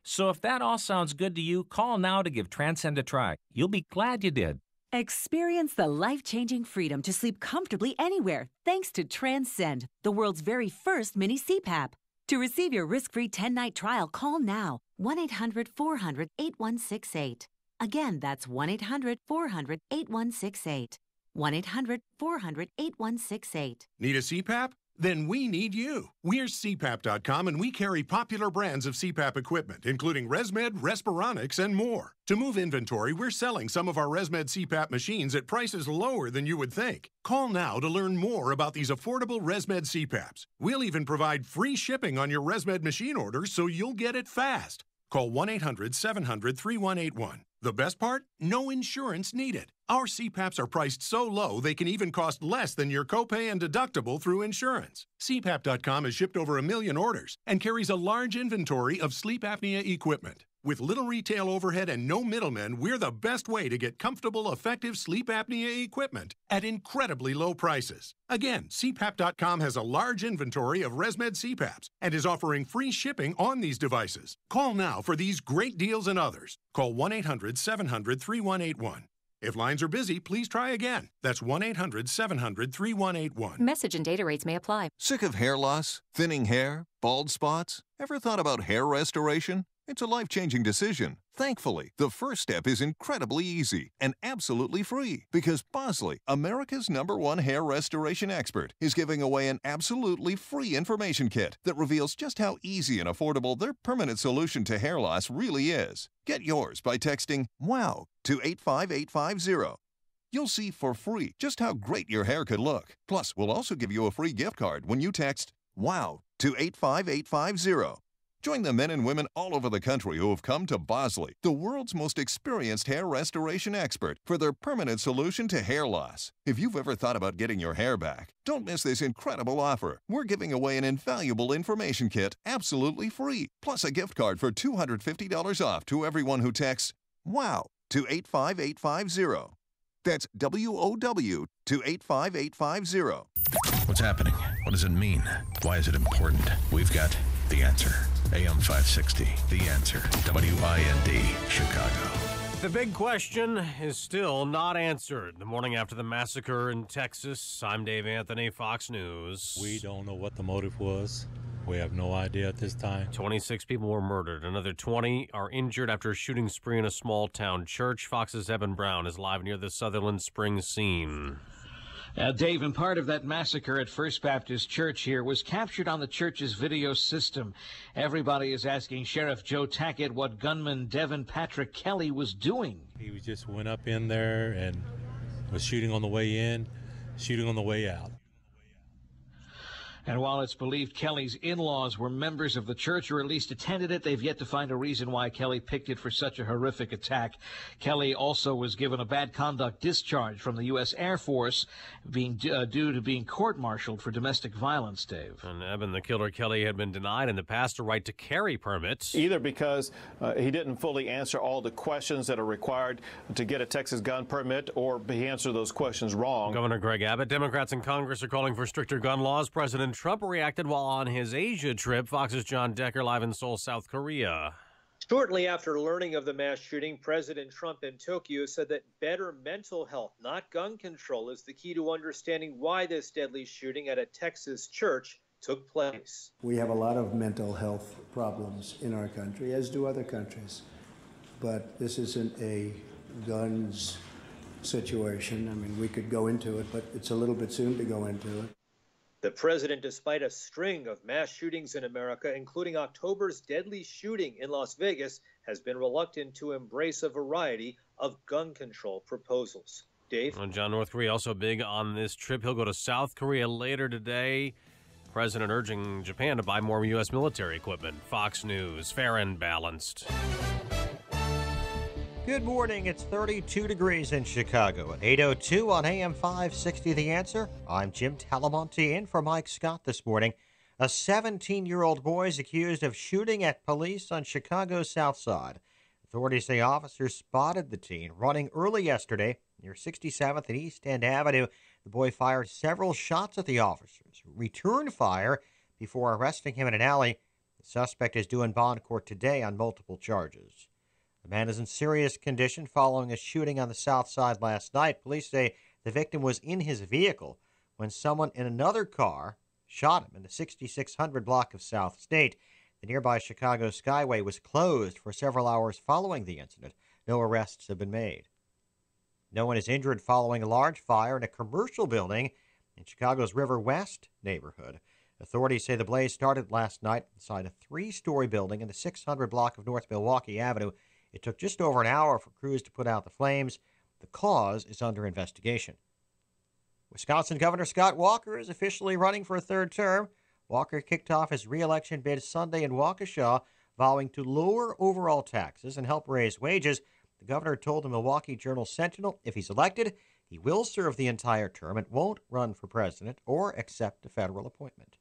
Speaker 4: So if that all sounds good to you, call now to give Transcend a try. You'll be glad you did.
Speaker 5: Experience the life-changing freedom to sleep comfortably anywhere thanks to Transcend, the world's very first mini CPAP. To receive your risk-free 10-night trial, call now. 1-800-400-8168. Again, that's 1-800-400-8168. 1-800-400-8168.
Speaker 6: Need a CPAP? Then we need you. We're CPAP.com, and we carry popular brands of CPAP equipment, including ResMed, Respironics, and more. To move inventory, we're selling some of our ResMed CPAP machines at prices lower than you would think. Call now to learn more about these affordable ResMed CPAPs. We'll even provide free shipping on your ResMed machine orders, so you'll get it fast. Call 1-800-700-3181. The best part? No insurance needed. Our CPAPs are priced so low they can even cost less than your copay and deductible through insurance. CPAP.com has shipped over 1 million orders and carries a large inventory of sleep apnea equipment. With little retail overhead and no middlemen, we're the best way to get comfortable, effective sleep apnea equipment at incredibly low prices. Again, CPAP.com has a large inventory of ResMed CPAPs and is offering free shipping on these devices. Call now for these great deals and others. Call 1-800-700-3181. If lines are busy, please try again. That's 1-800-700-3181.
Speaker 21: Message and data rates may apply.
Speaker 1: Sick of hair loss, thinning hair, bald spots? Ever thought about hair restoration? It's a life-changing decision. Thankfully, the first step is incredibly easy and absolutely free because Bosley, America's #1 hair restoration expert, is giving away an absolutely free information kit that reveals just how easy and affordable their permanent solution to hair loss really is. Get yours by texting WOW to 85850. You'll see for free just how great your hair could look. Plus, we'll also give you a free gift card when you text WOW to 85850. Join the men and women all over the country who have come to Bosley, the world's most experienced hair restoration expert, for their permanent solution to hair loss. If you've ever thought about getting your hair back, don't miss this incredible offer. We're giving away an invaluable information kit absolutely free, plus a gift card for $250 off to everyone who texts WOW to 85850. That's WOW to 85850.
Speaker 2: What's happening? What does it mean? Why is it important? We've got the answer. AM 560, The Answer, WIND, Chicago.
Speaker 22: The big question is still not answered. The morning after the massacre in Texas, I'm Dave Anthony, Fox News.
Speaker 23: We don't know what the motive was. We have no idea at this time.
Speaker 22: 26 people were murdered. Another 20 are injured after a shooting spree in a small-town church. Fox's Evan Brown is live near the Sutherland Springs scene.
Speaker 24: Dave, and part of that massacre at First Baptist Church here was captured on the church's video system. Everybody is asking Sheriff Joe Tackett what gunman Devin Patrick Kelly was doing.
Speaker 23: He just went up in there and was shooting on the way in, shooting on the way out.
Speaker 24: And while it's believed Kelly's in-laws were members of the church or at least attended it, they've yet to find a reason why Kelly picked it for such a horrific attack. Kelly also was given a bad conduct discharge from the U.S. Air Force due to being court-martialed for domestic violence, Dave.
Speaker 22: And Evan, the killer Kelly had been denied in the past a right to carry permits.
Speaker 25: Either because he didn't fully answer all the questions that are required to get a Texas gun permit, or he answered those questions wrong.
Speaker 22: Governor Greg Abbott, Democrats in Congress are calling for stricter gun laws. President Trump reacted while on his Asia trip. Fox's John Decker live in Seoul, South Korea.
Speaker 7: Shortly after learning of the mass shooting, President Trump in Tokyo said that better mental health, not gun control, is the key to understanding why this deadly shooting at a Texas church took place.
Speaker 9: We have a lot of mental health problems in our country, as do other countries. But this isn't a guns situation. I mean, we could go into it, but it's a little bit soon to go into it.
Speaker 7: The president, despite a string of mass shootings in America, including October's deadly shooting in Las Vegas, has been reluctant to embrace a variety of gun control proposals. Dave?
Speaker 22: And John, North Korea also big on this trip. He'll go to South Korea later today. President urging Japan to buy more U.S. military equipment. Fox News, fair and balanced.
Speaker 10: Good morning. It's 32 degrees in Chicago at 8:02 on AM 560 The Answer. I'm Jim Talamonte in for Mike Scott this morning. A 17-year-old boy is accused of shooting at police on Chicago's South Side. Authorities say officers spotted the teen running early yesterday near 67th and East End Avenue. The boy fired several shots at the officers, who returned fire before arresting him in an alley. The suspect is due in bond court today on multiple charges. The man is in serious condition following a shooting on the South Side last night. Police say the victim was in his vehicle when someone in another car shot him in the 6600 block of South State. The nearby Chicago Skyway was closed for several hours following the incident. No arrests have been made. No one is injured following a large fire in a commercial building in Chicago's River West neighborhood. Authorities say the blaze started last night inside a three-story building in the 600 block of North Milwaukee Avenue. It took just over an hour for crews to put out the flames. The cause is under investigation. Wisconsin Governor Scott Walker is officially running for a third term. Walker kicked off his re-election bid Sunday in Waukesha, vowing to lower overall taxes and help raise wages. The governor told the Milwaukee Journal-Sentinel if he's elected, he will serve the entire term and won't run for president or accept a federal appointment.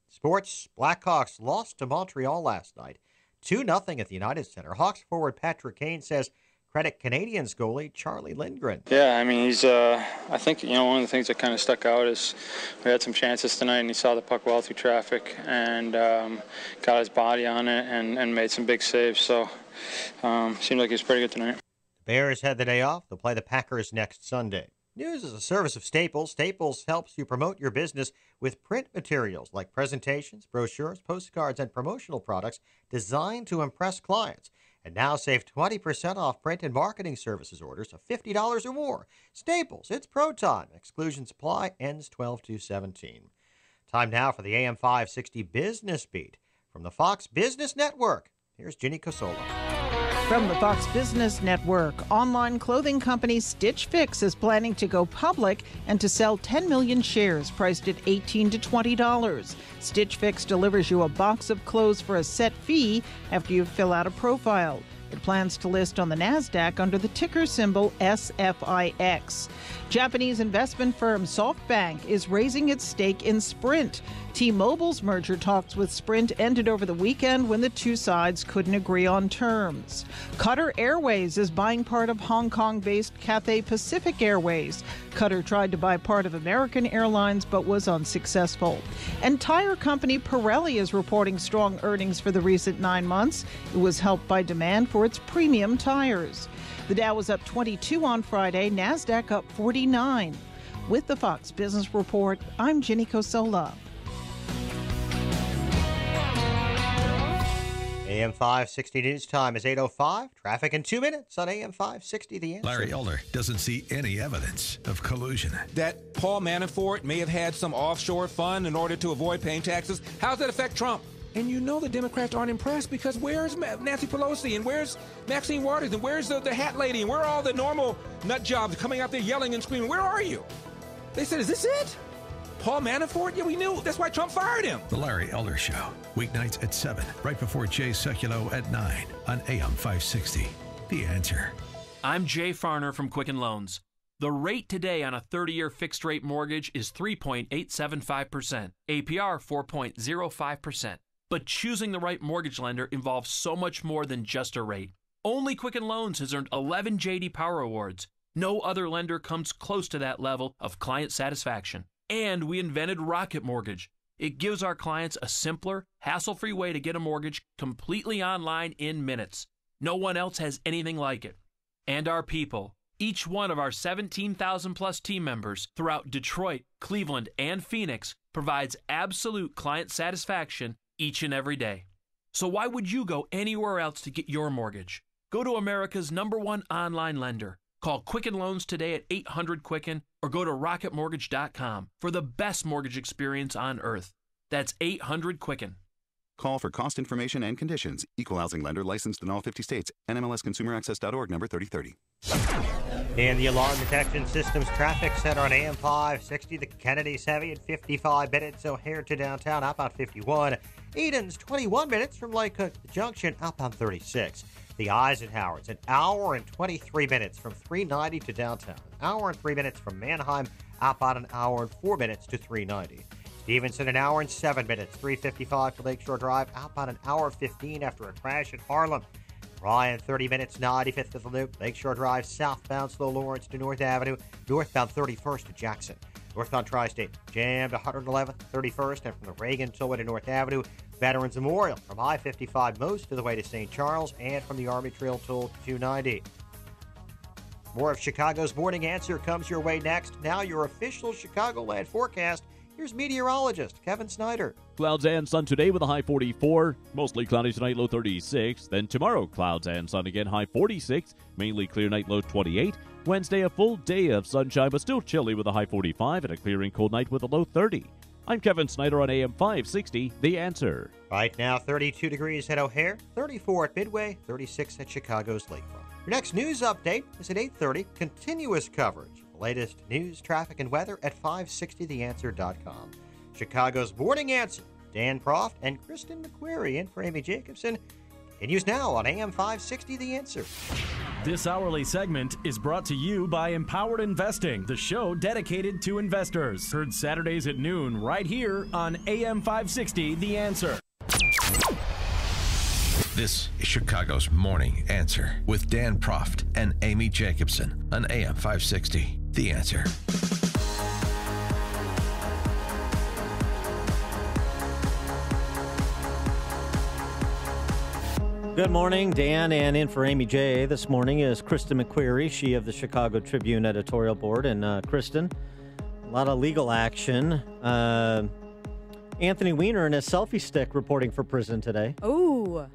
Speaker 10: Sports, Blackhawks lost to Montreal last night. 2-0 at the United Center. Hawks forward Patrick Kane says credit Canadiens goalie Charlie Lindgren.
Speaker 14: Yeah, I mean, he's, I think, one of the things that kind of stuck out is we had some chances tonight and he saw the puck well through traffic and got his body on it and made some big saves. So seemed like he was pretty good tonight.
Speaker 10: The Bears had the day off. They'll play the Packers next Sunday. News is a service of Staples. Staples helps you promote your business with print materials like presentations, brochures, postcards, and promotional products designed to impress clients. And now save 20% off print and marketing services orders of $50 or more. Staples, it's pro time. Exclusions apply. Ends 12/2/17. Time now for the AM 560 Business Beat from the Fox Business Network. Here's Ginny Cosola.
Speaker 20: From the Fox Business Network, online clothing company Stitch Fix is planning to go public and to sell 10 million shares priced at $18 to $20. Stitch Fix delivers you a box of clothes for a set fee after you fill out a profile. It plans to list on the NASDAQ under the ticker symbol SFIX. Japanese investment firm SoftBank is raising its stake in Sprint. T-Mobile's merger talks with Sprint ended over the weekend when the two sides couldn't agree on terms. Qatar Airways is buying part of Hong Kong-based Cathay Pacific Airways. Qatar tried to buy part of American Airlines but was unsuccessful. And tire company Pirelli is reporting strong earnings for the recent 9 months. It was helped by demand for its premium tires. The Dow was up 22 on Friday, NASDAQ up 49. With the Fox Business Report, I'm Ginny Cosola.
Speaker 10: AM 560 News Time is 8:05. Traffic in 2 minutes on AM 560 The Answer.
Speaker 2: Larry Elder doesn't see any evidence of collusion.
Speaker 21: That Paul Manafort may have had some offshore fund in order to avoid paying taxes. How does that affect Trump? And you know the Democrats aren't impressed because where's Nancy Pelosi and where's Maxine Waters and where's the hat lady and where are all the normal nut jobs coming out there yelling and screaming? Where are you? They said, is this it? Paul Manafort? Yeah, we knew. That's why Trump fired him.
Speaker 2: The Larry Elder Show. Weeknights at 7, right before Jay Sekulow at 9 on AM 560. The Answer.
Speaker 26: I'm Jay Farner from Quicken Loans. The rate today on a 30-year fixed-rate mortgage is 3.875%, APR 4.05%. But choosing the right mortgage lender involves so much more than just a rate. Only Quicken Loans has earned 11 J.D. Power Awards. No other lender comes close to that level of client satisfaction. And we invented Rocket Mortgage. It gives our clients a simpler, hassle-free way to get a mortgage completely online in minutes. No one else has anything like it. And our people, each one of our 17,000-plus team members throughout Detroit, Cleveland, and Phoenix provides absolute client satisfaction each and every day. So why would you go anywhere else to get your mortgage? Go to America's #1 online lender. Call Quicken Loans today at 800-QUICKEN or go to rocketmortgage.com for the best mortgage experience on earth. That's 800-QUICKEN.
Speaker 3: Call for cost information and conditions. Equal housing lender licensed in all 50 states. NMLSconsumeraccess.org number 3030.
Speaker 10: In the Alarm Detection Systems Traffic Center on AM 560, the Kennedy's heavy at 55 minutes. O'Hare to downtown, outbound 51. Eden's 21 minutes from Lake Cook Junction, outbound 36. The Eisenhower's an hour and 23 minutes from 390 to downtown. An hour and 3 minutes from Mannheim, outbound an hour and 4 minutes to 390. Stevenson, an hour and 7 minutes, 355 to Lakeshore Drive, outbound an hour 15 after a crash in Harlem. Ryan, 30 minutes, 95th to the Loop, Lakeshore Drive, southbound Slow Lawrence to North Avenue, northbound 31st to Jackson. Northbound Tri-State, jammed 111th, 31st, and from the Reagan Tollway to North Avenue, Veterans Memorial from I-55 most of the way to St. Charles, and from the Army Trail Toll to 290. More of Chicago's Morning Answer comes your way next. Now your official Chicagoland forecast. Here's meteorologist Kevin Snyder.
Speaker 8: Clouds and sun today with a high 44. Mostly cloudy tonight, low 36. Then tomorrow, clouds and sun again, high 46. Mainly clear night, low 28. Wednesday, a full day of sunshine, but still chilly with a high 45. And a clearing cold night with a low 30. I'm Kevin Snyder on AM 560, The Answer.
Speaker 10: Right now, 32 degrees at O'Hare, 34 at Midway, 36 at Chicago's Lakefront. Your next news update is at 8:30. Continuous coverage. The latest news, traffic, and weather at 560theanswer.com. Chicago's Morning Answer. Dan Proft and Kristen McQuarrie in for Amy Jacobson. Continues now on AM 560 The Answer.
Speaker 11: This hourly segment is brought to you by Empowered Investing, the show dedicated to investors. Heard Saturdays at noon right here on AM 560 The Answer.
Speaker 2: This is Chicago's Morning Answer with Dan Proft and Amy Jacobson on AM 560 The Answer.
Speaker 10: Good morning, Dan, and in for Amy J. This morning is Kristen McQuarrie, she of the Chicago Tribune editorial board. And Kristen, a lot of legal action. Anthony Weiner and his selfie stick reporting for prison today.
Speaker 13: Ooh,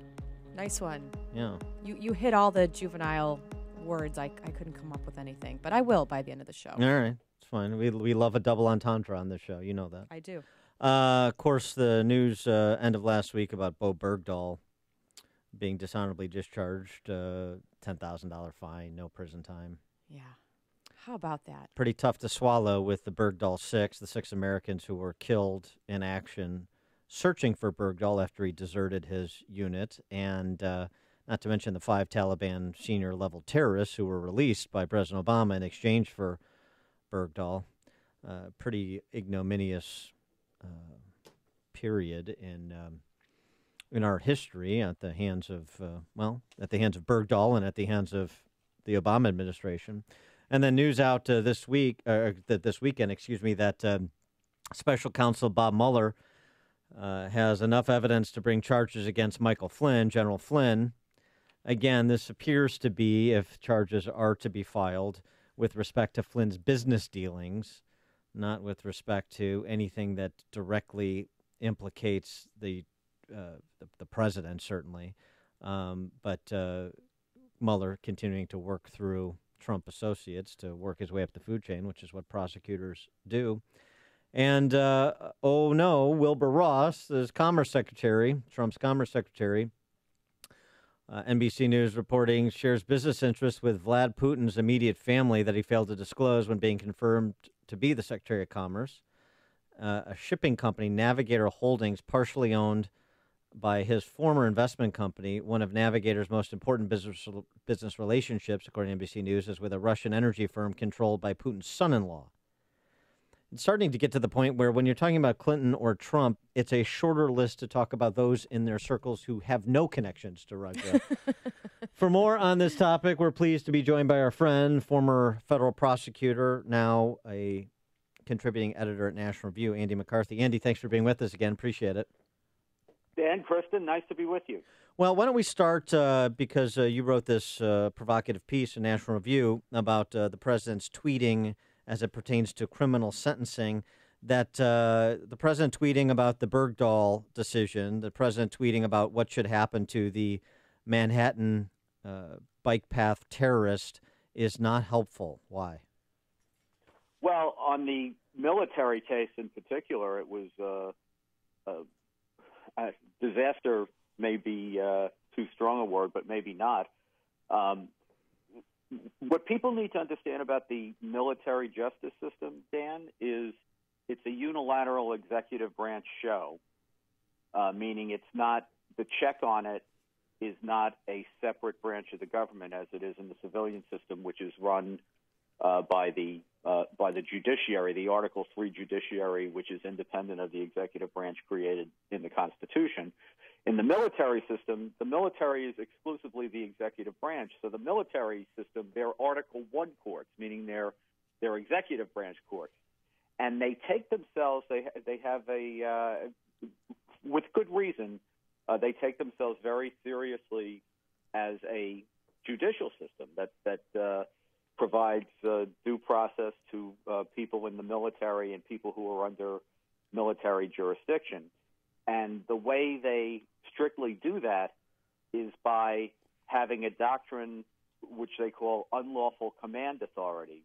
Speaker 13: nice one.
Speaker 10: Yeah.
Speaker 13: You hit all the juvenile words. I couldn't come up with anything, but I will by the end of the show.
Speaker 10: All right, it's fine. We love a double entendre on this show. You know that.
Speaker 13: I do.
Speaker 10: Of course, the news end of last week about Bo Bergdahl being dishonorably discharged, $10,000 fine, no prison time.
Speaker 13: Yeah. How about that?
Speaker 10: Pretty tough to swallow with the Bergdahl Six, the 6 Americans who were killed in action searching for Bergdahl after he deserted his unit, and not to mention the 5 Taliban senior-level terrorists who were released by President Obama in exchange for Bergdahl. Pretty ignominious period in our history at the hands of, Bergdahl and at the hands of the Obama administration. And then news out this weekend, that Special Counsel Bob Muller has enough evidence to bring charges against Michael Flynn, General Flynn. Again, this appears to be, if charges are to be filed, with respect to Flynn's business dealings, not with respect to anything that directly implicates the president, certainly. But Mueller continuing to work through Trump associates to work his way up the food chain, which is what prosecutors do. And, Wilbur Ross, is Commerce Secretary, Trump's Commerce Secretary. NBC News reporting shares business interests with Vlad Putin's immediate family that he failed to disclose when being confirmed to be the Secretary of Commerce. A shipping company, Navigator Holdings, partially owned by his former investment company. One of Navigator's most important business relationships, according to NBC News, is with a Russian energy firm controlled by Putin's son-in-law. It's starting to get to the point where when you're talking about Clinton or Trump, it's a shorter list to talk about those in their circles who have no connections to Russia. For more on this topic, we're pleased to be joined by our friend, former federal prosecutor, now a
Speaker 12: contributing editor at National Review, Andy McCarthy. Andy, thanks for being with us again. Appreciate it.
Speaker 15: Dan, Kristen, nice to be with you.
Speaker 12: Well, why don't we start, because you wrote this provocative piece in National Review about the president's tweeting as it pertains to criminal sentencing, that the president tweeting about the Bergdahl decision, the president tweeting about what should happen to the Manhattan bike path terrorist is not helpful. Why?
Speaker 15: Well, on the military case in particular, it was a disaster, may be too strong a word, but maybe not. What people need to understand about the military justice system, Dan, is it's a unilateral executive branch show, meaning it's not, the check on it is not a separate branch of the government as it is in the civilian system, which is run by the judiciary, the Article III judiciary, which is independent of the executive branch created in the Constitution. In the military system, the military is exclusively the executive branch. So the military system, they're Article I courts, meaning they're executive branch courts. And they take themselves, they have with good reason, they take themselves very seriously as a judicial system that provides due process to people in the military and people who are under military jurisdiction. And the way they strictly do that is by having a doctrine which they call unlawful command authority,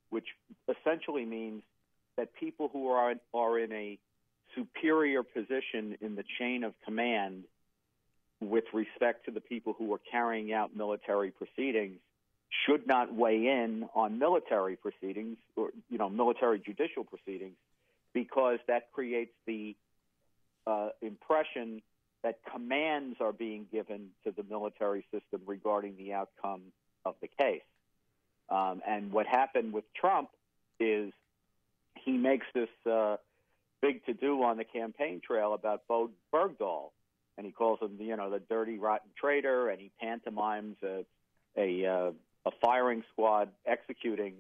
Speaker 15: which essentially means that people who are in a superior position in the chain of command with respect to the people who are carrying out military proceedings should not weigh in on military proceedings or, military judicial proceedings, because that creates the impression that commands are being given to the military system regarding the outcome of the case. And what happened with Trump is he makes this big to-do on the campaign trail about Bo Bergdahl, and he calls him, the dirty, rotten traitor, and he pantomimes a firing squad executing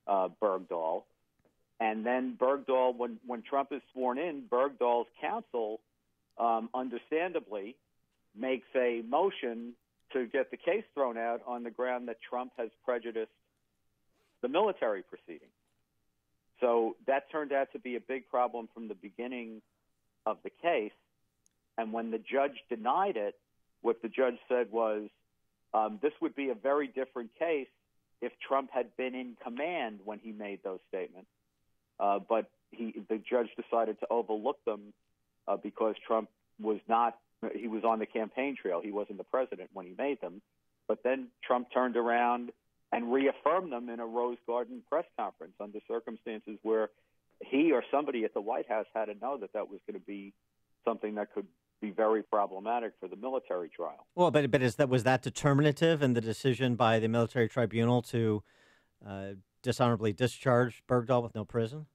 Speaker 15: Bergdahl. And then Bergdahl, when Trump is sworn in, Bergdahl's counsel, understandably, makes a motion to get the case thrown out on the ground that Trump has prejudiced the military proceeding. So that turned out to be a big problem from the beginning of the case. And when the judge denied it, what the judge said was, this would be a very different case if Trump had been in command when he made those statements. But the judge decided to overlook them because Trump was not, he was on the campaign trail. He wasn't the president when he made them. But then Trump turned around and reaffirmed them in a Rose Garden press conference under circumstances where he or somebody at the White House had to know that that was going to be something that could be very problematic for the military trial.
Speaker 12: Well, but was that determinative in the decision by the military tribunal to dishonorably discharge Bergdahl with no prison?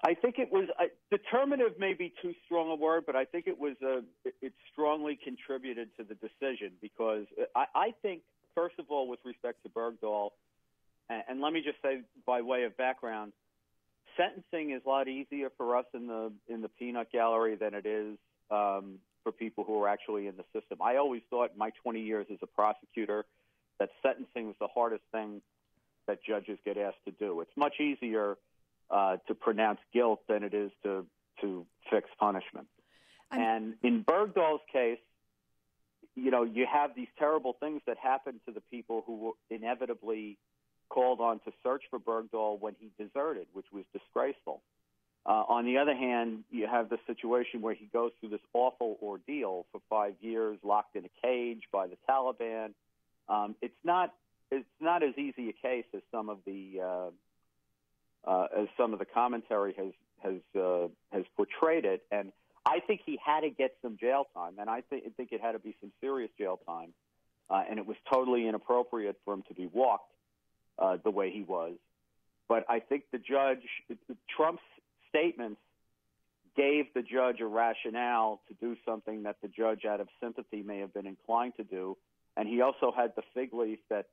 Speaker 15: I think it was determinative, may be too strong a word, but I think it was it strongly contributed to the decision because I think, first of all, with respect to Bergdahl, and let me just say by way of background, sentencing is a lot easier for us in the peanut gallery than it is for people who are actually in the system. I always thought in my 20 years as a prosecutor that sentencing was the hardest thing that judges get asked to do. It's much easier to pronounce guilt than it is to fix punishment. And in Bergdahl's case, you have these terrible things that happen to the people who were inevitably called on to search for Bergdahl when he deserted, which was disgraceful. On the other hand, you have the situation where he goes through this awful ordeal for 5 years, locked in a cage by the Taliban. It's not as easy a case as some of the commentary has portrayed it, and I think he had to get some jail time, and I think it had to be some serious jail time, and it was totally inappropriate for him to be walked the way he was. But I think Trump's statements gave the judge a rationale to do something that the judge, out of sympathy, may have been inclined to do. And he also had the fig leaf that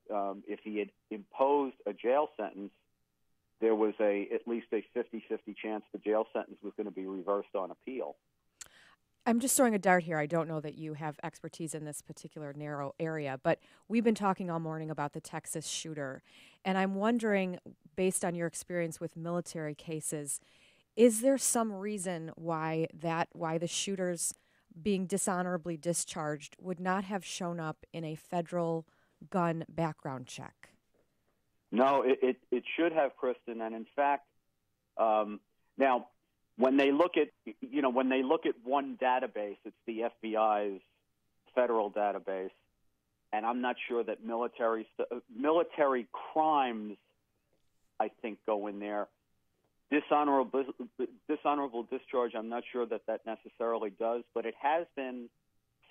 Speaker 15: if he had imposed a jail sentence there was at least a 50-50 chance the jail sentence was going to be reversed on appeal.
Speaker 13: I'm just throwing a dart here. I don't know that you have expertise in this particular narrow area, but we've been talking all morning about the Texas shooter. And I'm wondering, based on your experience with military cases, is there some reason why the shooters being dishonorably discharged would not have shown up in a federal gun background check?
Speaker 15: No, it should have, Kristen. And in fact, now, when they look at one database, it's the FBI's federal database, and I'm not sure that military crimes, I think, go in there. Dishonorable discharge, I'm not sure that necessarily does, but it has been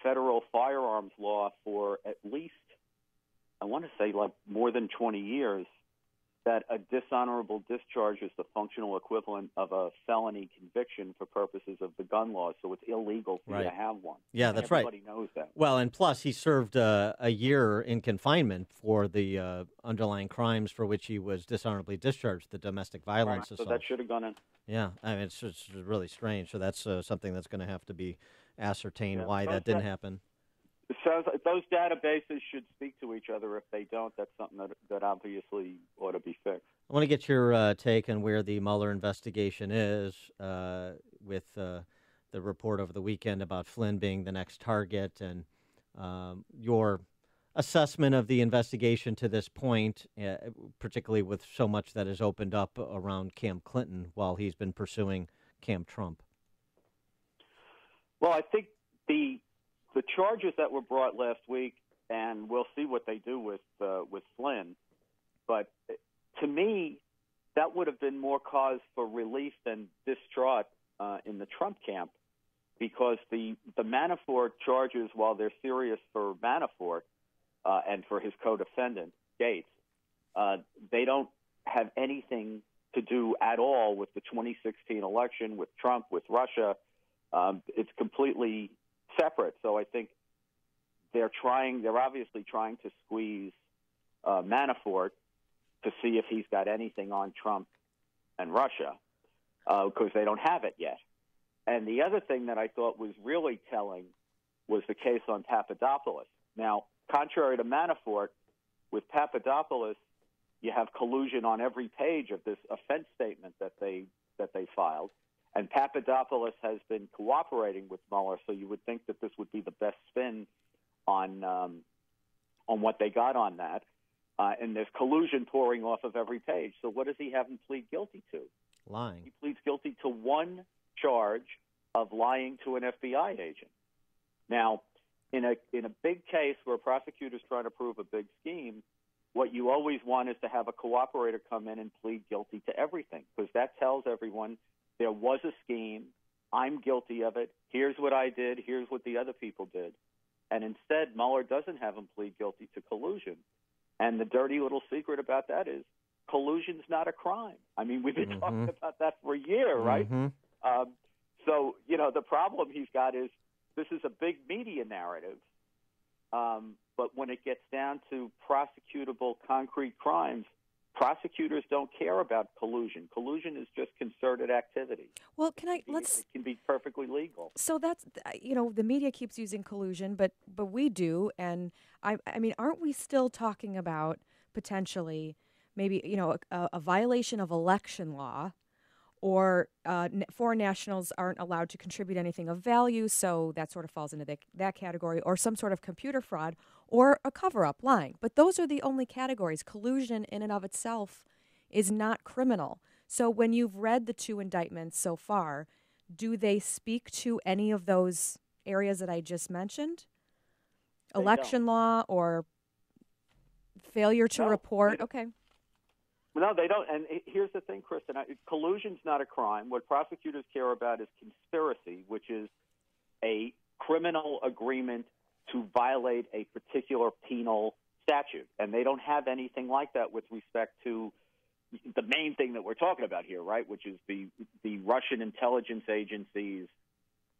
Speaker 15: federal firearms law for at least, I want to say, like more than 20 years, that a dishonorable discharge is the functional equivalent of a felony conviction for purposes of the gun laws. So it's illegal for you to have one.
Speaker 12: Yeah, that's right.
Speaker 15: Everybody knows that.
Speaker 12: Well, and plus he served a year in confinement for the underlying crimes for which he was dishonorably discharged, the domestic violence assault.
Speaker 15: So that should have gone in.
Speaker 12: Yeah, I mean, it's really strange. So that's something that's going to have to be ascertained why that didn't happen.
Speaker 15: It sounds like those databases should speak to each other. If they don't, that's something that obviously ought to be fixed.
Speaker 12: I want to get your take on where the Muller investigation is with the report over the weekend about Flynn being the next target, and your assessment of the investigation to this point, particularly with so much that has opened up around Cam Clinton while he's been pursuing Cam Trump.
Speaker 15: Well, I think the charges that were brought last week, and we'll see what they do with Flynn, but to me, that would have been more cause for relief than distraught in the Trump camp, because the Manafort charges, while they're serious for Manafort and for his co-defendant, Gates, they don't have anything to do at all with the 2016 election, with Trump, with Russia. It's completely separate. So I think they're obviously trying to squeeze Manafort to see if he's got anything on Trump and Russia, because they don't have it yet. And the other thing that I thought was really telling was the case on Papadopoulos. Now, contrary to Manafort, with Papadopoulos, you have collusion on every page of this offense statement that they filed. And Papadopoulos has been cooperating with Mueller, so you would think that this would be the best spin on what they got on that. And there's collusion pouring off of every page. So what does he have him plead guilty to?
Speaker 12: Lying.
Speaker 15: He pleads guilty to one charge of lying to an FBI agent. Now, in a big case where a prosecutor's trying to prove a big scheme, what you always want is to have a cooperator come in and plead guilty to everything, because that tells everyone there was a scheme, I'm guilty of it, here's what I did, here's what the other people did. And instead, Mueller doesn't have him plead guilty to collusion. And the dirty little secret about that is collusion's not a crime. I mean, we've been talking about that for a year, right? So, the problem he's got is this is a big media narrative, but when it gets down to prosecutable concrete crimes, prosecutors don't care about collusion. Collusion is just concerted activity.
Speaker 13: Well,
Speaker 15: it can be perfectly legal.
Speaker 13: So that's, the media keeps using collusion, but we do. And I mean, aren't we still talking about potentially maybe, a violation of election law, or foreign nationals aren't allowed to contribute anything of value, so that sort of falls into that category, or some sort of computer fraud, or a cover-up, lying. But those are the only categories. Collusion in and of itself is not criminal. So when you've read the two indictments so far, do they speak to any of those areas that I just mentioned? Election law or failure to report? Okay.
Speaker 15: No, they don't. And here's the thing, Kristen. Collusion's not a crime. What prosecutors care about is conspiracy, which is a criminal agreement to violate a particular penal statute. And they don't have anything like that with respect to the main thing that we're talking about here, right, which is the Russian intelligence agencies,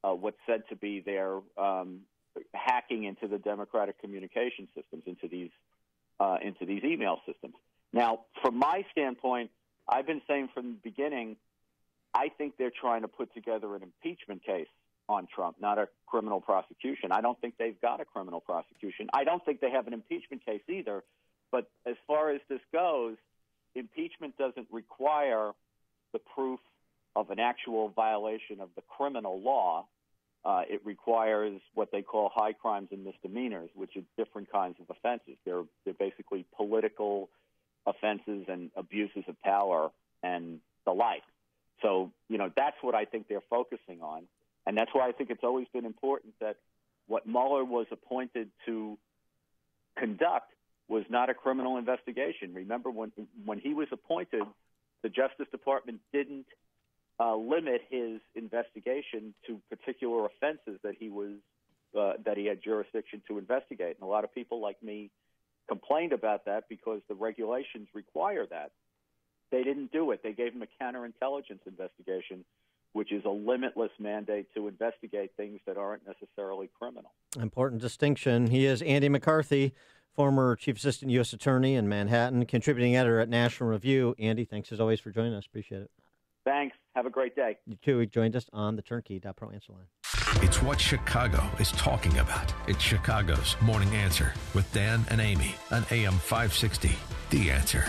Speaker 15: what's said to be their hacking into the democratic communication systems, into these email systems. Now, from my standpoint, I've been saying from the beginning, I think they're trying to put together an impeachment case on Trump, not a criminal prosecution. I don't think they've got a criminal prosecution. I don't think they have an impeachment case either. But as far as this goes, impeachment doesn't require the proof of an actual violation of the criminal law. It requires what they call high crimes and misdemeanors, which are different kinds of offenses. They're basically political offenses and abuses of power and the like. So, that's what I think they're focusing on. And that's why I think it's always been important that what Mueller was appointed to conduct was not a criminal investigation. Remember, when he was appointed, the Justice Department didn't limit his investigation to particular offenses that he had jurisdiction to investigate. And a lot of people like me complained about that because the regulations require that. They didn't do it. They gave him a counterintelligence investigation, which is a limitless mandate to investigate things that aren't necessarily criminal.
Speaker 12: Important distinction. He is Andy McCarthy, former Chief Assistant U.S. Attorney in Manhattan, contributing editor at National Review. Andy, thanks as always for joining us. Appreciate it.
Speaker 15: Thanks. Have a great day.
Speaker 12: You too. He joined us on the Turnkey.pro answer line.
Speaker 2: It's what Chicago is talking about. It's Chicago's Morning Answer with Dan and Amy on AM 560. The Answer.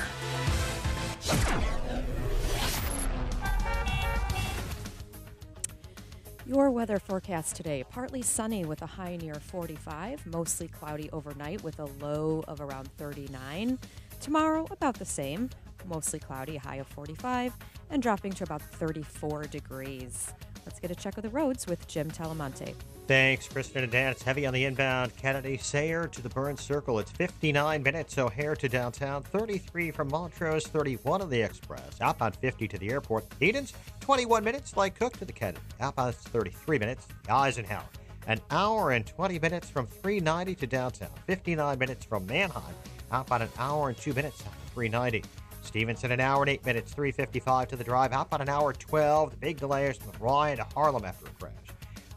Speaker 13: Your weather forecast today, partly sunny with a high near 45, mostly cloudy overnight with a low of around 39. Tomorrow, about the same, mostly cloudy, a high of 45, and dropping to about 34 degrees. Let's get a check of the roads with Jim Talamonte.
Speaker 10: Thanks, Kristen and Dan. It's heavy on the inbound Kennedy Sayre to the Burns Circle. It's 59 minutes. O'Hare to downtown, 33 from Montrose, 31 on the Express. Outbound 50 to the airport. Edens, 21 minutes. Like Cook to the Kennedy. Outbound 33 minutes. The Eisenhower. An hour and 20 minutes from 390 to downtown. 59 minutes from Manheim. Outbound an hour and 2 minutes after 390. Stevenson, an hour and 8 minutes, 355 to the drive. Outbound an hour 12. The big delays from Ryan to Harlem after a crash.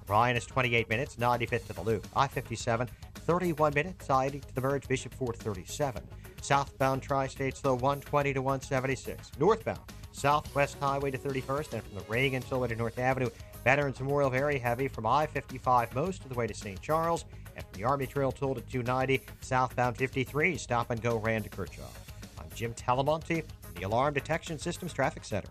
Speaker 10: Ryan is 28 minutes, 95th to the Loop. I-57, 31 minutes, I-80 to the merge, Bishop Ford 37. Southbound Tri-States, though, 120 to 176. Northbound, Southwest Highway to 31st, and from the Reagan Tollway to North Avenue. Veterans Memorial very heavy from I-55 most of the way to St. Charles, and from the Army Trail Toll to 290. Southbound 53, stop and go Rand to Kershaw. I'm Jim Talamonte, the Alarm Detection Systems Traffic Center.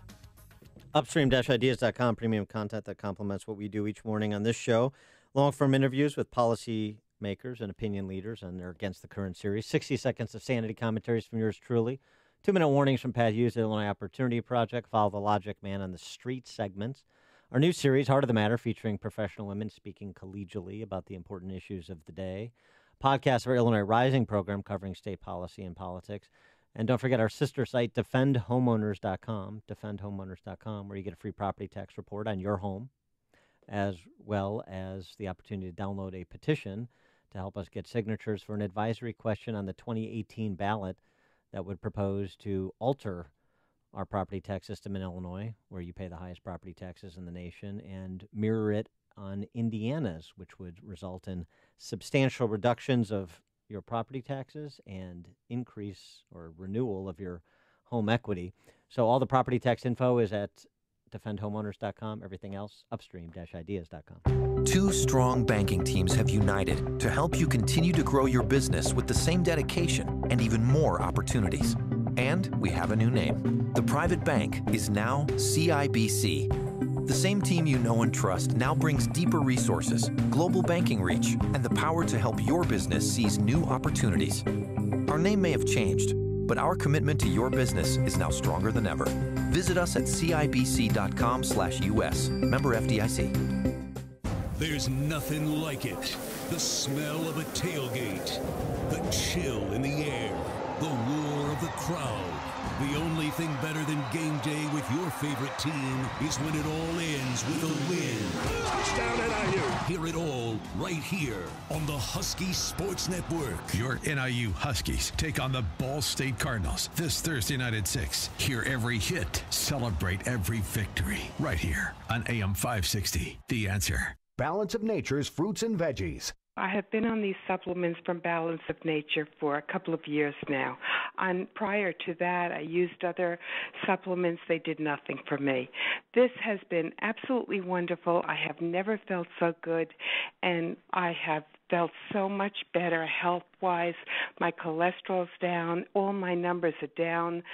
Speaker 12: Upstream-ideas.com, premium content that complements what we do each morning on this show. Long-form interviews with policy makers and opinion leaders on their Against the Current series. 60 seconds of sanity commentaries from yours truly. 2-minute warnings from Pat Hughes, the Illinois Opportunity Project. Follow the Logic Man on the Street segments. Our new series, Heart of the Matter, featuring professional women speaking collegially about the important issues of the day. Podcast of our Illinois Rising program covering state policy and politics. And don't forget our sister site, defendhomeowners.com, defendhomeowners.com, where you get a free property tax report on your home, as well as the opportunity to download a petition to help us get signatures for an advisory question on the 2018 ballot that would propose to alter our property tax system in Illinois, where you pay the highest property taxes in the nation, and mirror it on Indiana's, which would result in substantial reductions of your property taxes and increase or renewal of your home equity. So all the property tax info is at defendhomeowners.com. Everything else, upstream-ideas.com.
Speaker 4: Two strong banking teams have united to help you continue to grow your business with the same dedication and even more opportunities. And we have a new name. The private bank is now CIBC. The same team you know and trust now brings deeper resources, global banking reach, and the power to help your business seize new opportunities. Our name may have changed, but our commitment to your business is now stronger than ever. Visit us at cibc.com/US. Member FDIC.
Speaker 5: There's nothing like it. The smell of a tailgate, the chill in the air, the roar of the crowd. The only thing better than game day with your favorite team is when it all ends with a win. Touchdown NIU. Hear it all right here on the Husky Sports Network.
Speaker 2: Your NIU Huskies take on the Ball State Cardinals this Thursday night at 6. Hear every hit, celebrate every victory right here on AM 560. The Answer.
Speaker 16: Balance of Nature's fruits and veggies.
Speaker 17: I have been on these supplements from Balance of Nature for a couple of years now.
Speaker 1: Prior to that, I used other supplements. They did nothing for me. This has been absolutely wonderful. I have never felt so good, and I have felt so much better health-wise. My cholesterol's down. All my numbers are down,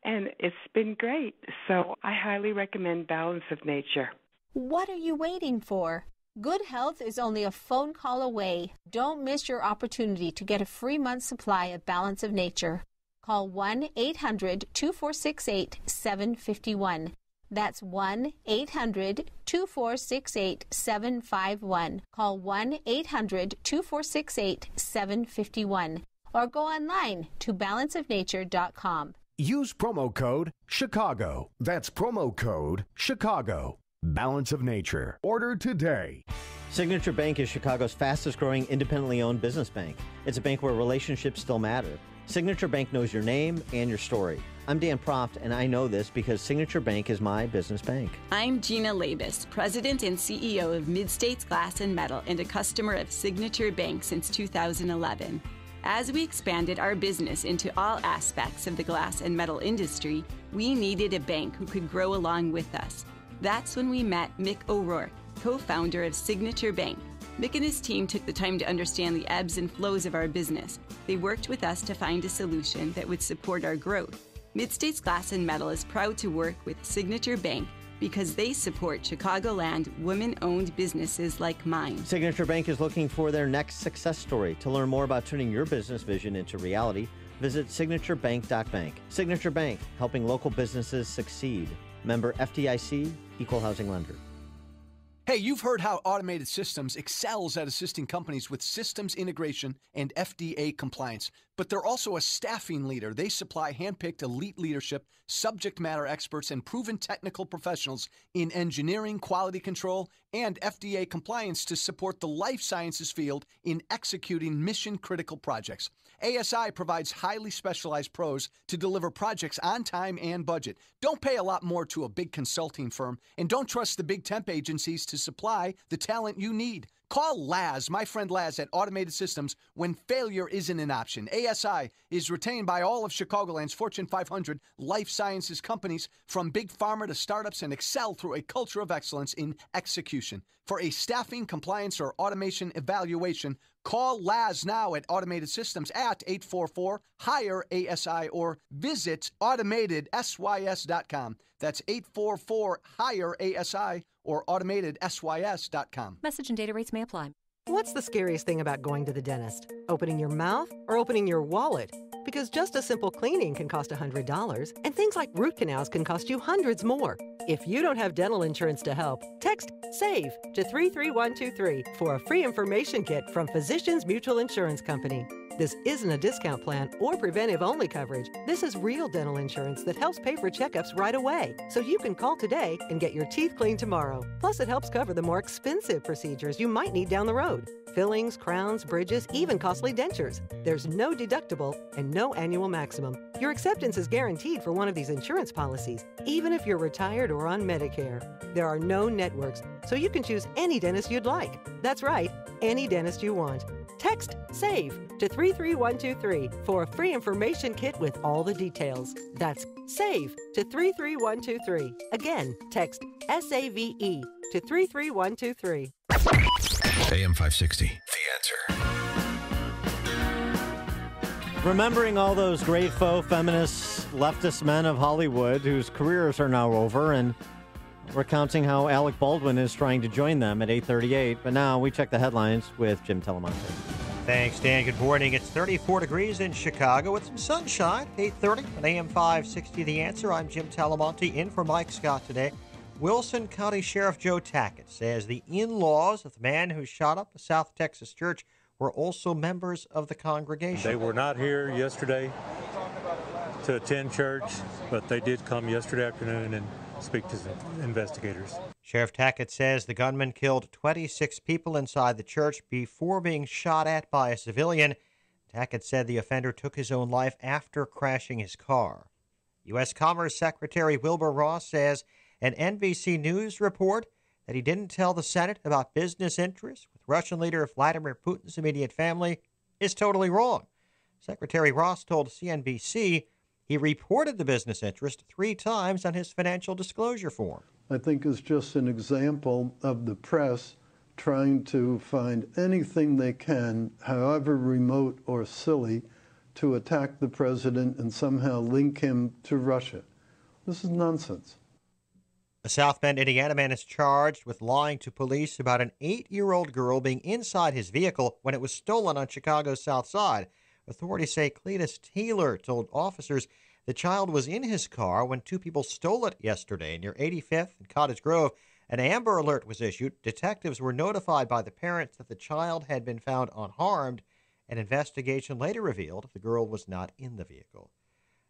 Speaker 1: and it's been great. So I highly recommend Balance of Nature.
Speaker 6: What are you waiting for? Good health is only a phone call away. Don't miss your opportunity to get a free month's supply of Balance of Nature. Call 1-800-2468-751. That's 1-800-2468-751. Call 1-800-2468-751. Or go online to balanceofnature.com.
Speaker 16: Use promo code Chicago. That's promo code Chicago. Balance of Nature. Order today.
Speaker 12: Signature Bank is Chicago's fastest growing independently owned business bank. It's a bank where relationships still matter. Signature Bank knows your name and your story. I'm Dan Proft, and I know this because Signature Bank is my business bank.
Speaker 17: I'm Gina Labus, President and CEO of Mid-States Glass and Metal and a customer of Signature Bank since 2011. As we expanded our business into all aspects of the glass and metal industry, we needed a bank who could grow along with us. That's when we met Mick O'Rourke, co-founder of Signature Bank. Mick and his team took the time to understand the ebbs and flows of our business. They worked with us to find a solution that would support our growth. Mid-States Glass and Metal is proud to work with Signature Bank because they support Chicagoland women-owned businesses like mine.
Speaker 12: Signature Bank is looking for their next success story. To learn more about turning your business vision into reality, visit signaturebank.bank. Signature Bank, helping local businesses succeed. Member FDIC, Equal Housing Lender.
Speaker 18: Hey, you've heard how Automated Systems excels at assisting companies with systems integration and FDA compliance. But they're also a staffing leader. They supply handpicked elite leadership, subject matter experts, and proven technical professionals in engineering, quality control, and FDA compliance to support the life sciences field in executing mission-critical projects. ASI provides highly specialized pros to deliver projects on time and budget. Don't pay a lot more to a big consulting firm, and don't trust the big temp agencies to supply the talent you need. Call Laz, my friend Laz at Automated Systems, when failure isn't an option. ASI is retained by all of Chicagoland's Fortune 500 life sciences companies, from big pharma to startups, and excel through a culture of excellence in execution. For a staffing, compliance, or automation evaluation, call Laz now at Automated Systems at 844-HIRE-ASI or visit AutomatedSYS.com. That's 844-HIRE-ASI or AutomatedSYS.com.
Speaker 19: Message and data rates may apply.
Speaker 23: What's the scariest thing about going to the dentist? Opening your mouth or opening your wallet? Because just a simple cleaning can cost $100, and things like root canals can cost you hundreds more. If you don't have dental insurance to help, text SAVE to 33123 for a free information kit from Physicians Mutual Insurance Company. This isn't a discount plan or preventive-only coverage. This is real dental insurance that helps pay for checkups right away, so you can call today and get your teeth cleaned tomorrow. Plus, it helps cover the more expensive procedures you might need down the road. Fillings, crowns, bridges, even costly dentures. There's no deductible and no annual maximum. Your acceptance is guaranteed for one of these insurance policies, even if you're retired or on Medicare. There are no networks, so you can choose any dentist you'd like. That's right, any dentist you want. Text SAVE to 33123 for a free information kit with all the details. That's SAVE to 33123. Again, text SAVE to 33123.
Speaker 2: AM 560, The Answer.
Speaker 12: Remembering all those great faux feminist leftist men of Hollywood whose careers are now over, and recounting how Alec Baldwin is trying to join them at 8:38. But now we check the headlines with Jim Telemonte.
Speaker 10: Thanks, Dan. Good morning. It's 34 degrees in Chicago with some sunshine. 8:30 on AM 560 The Answer. I'm Jim Telemonte in for Mike Scott today. Wilson County Sheriff Joe Tackett says the in-laws of the man who shot up a South Texas church were also members of the congregation.
Speaker 27: They were not here yesterday to attend church, but they did come yesterday afternoon and speak to the investigators.
Speaker 10: Sheriff Tackett says the gunman killed 26 people inside the church before being shot at by a civilian. Tackett said the offender took his own life after crashing his car. U.S. Commerce Secretary Wilbur Ross says an NBC News report that he didn't tell the Senate about business interests with Russian leader Vladimir Putin's immediate family is totally wrong. Secretary Ross told CNBC he reported the business interest 3 times on his financial disclosure form.
Speaker 7: I think is just an example of the press trying to find anything they can, however remote or silly, to attack the president and somehow link him to Russia. This is nonsense.
Speaker 10: A South Bend, Indiana man is charged with lying to police about an 8-year-old girl being inside his vehicle when it was stolen on Chicago's South Side. Authorities say Cletus Taylor told officers the child was in his car when 2 people stole it yesterday near 85th and Cottage Grove. An Amber Alert was issued. Detectives were notified by the parents that the child had been found unharmed. An investigation later revealed the girl was not in the vehicle.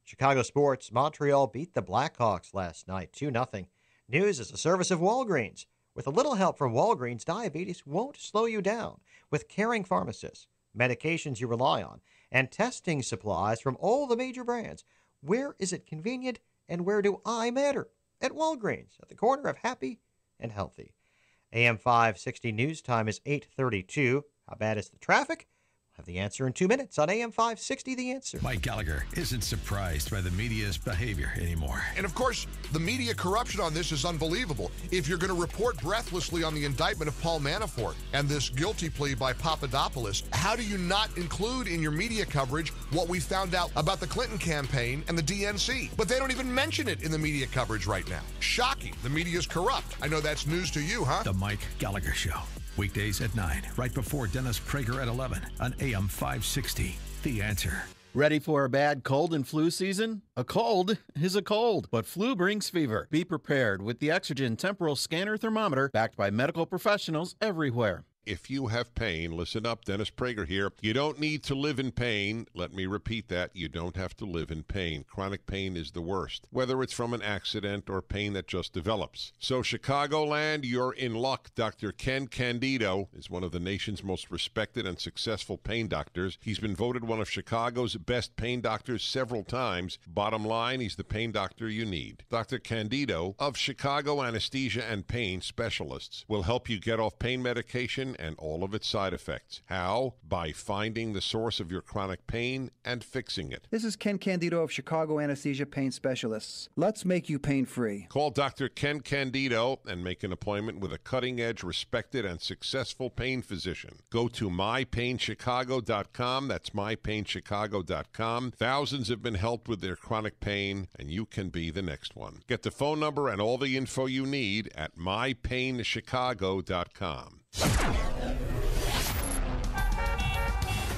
Speaker 10: Chicago sports. Montreal beat the Blackhawks last night 2-0. News is a service of Walgreens. With a little help from Walgreens, diabetes won't slow you down. With caring pharmacists, medications you rely on, and testing supplies from all the major brands, where is it convenient and where do I matter? At Walgreens, at the corner of happy and healthy. AM 560 news time is 8:32. How bad is the traffic? We'll have the answer in 2 minutes on AM 560, The Answer.
Speaker 2: Mike Gallagher isn't surprised by the media's behavior anymore.
Speaker 9: And of course, the media corruption on this is unbelievable. If you're going to report breathlessly on the indictment of Paul Manafort and this guilty plea by Papadopoulos, how do you not include in your media coverage what we found out about the Clinton campaign and the DNC? But they don't even mention it in the media coverage right now. Shocking. The media's corrupt. I know that's news to you, huh?
Speaker 2: The Mike Gallagher Show. Weekdays at 9, right before Dennis Prager at 11 on AM 560. The Answer.
Speaker 14: Ready for a bad cold and flu season? A cold is a cold, but flu brings fever. Be prepared with the Exergen Temporal Scanner Thermometer, backed by medical professionals everywhere.
Speaker 19: If you have pain, listen up, Dennis Prager here. You don't need to live in pain. Let me repeat that. You don't have to live in pain. Chronic pain is the worst, whether it's from an accident or pain that just develops. So Chicagoland, you're in luck. Dr. Ken Candido is one of the nation's most respected and successful pain doctors. He's been voted one of Chicago's best pain doctors several times. Bottom line, he's the pain doctor you need. Dr. Candido of Chicago Anesthesia and Pain Specialists will help you get off pain medication and all of its side effects. How? By finding the source of your chronic pain and fixing it.
Speaker 22: This is Ken Candido of Chicago Anesthesia Pain Specialists. Let's make you pain-free.
Speaker 19: Call Dr. Ken Candido and make an appointment with a cutting-edge, respected, and successful pain physician. Go to mypainchicago.com. That's mypainchicago.com. Thousands have been helped with their chronic pain, and you can be the next one. Get the phone number and all the info you need at mypainchicago.com.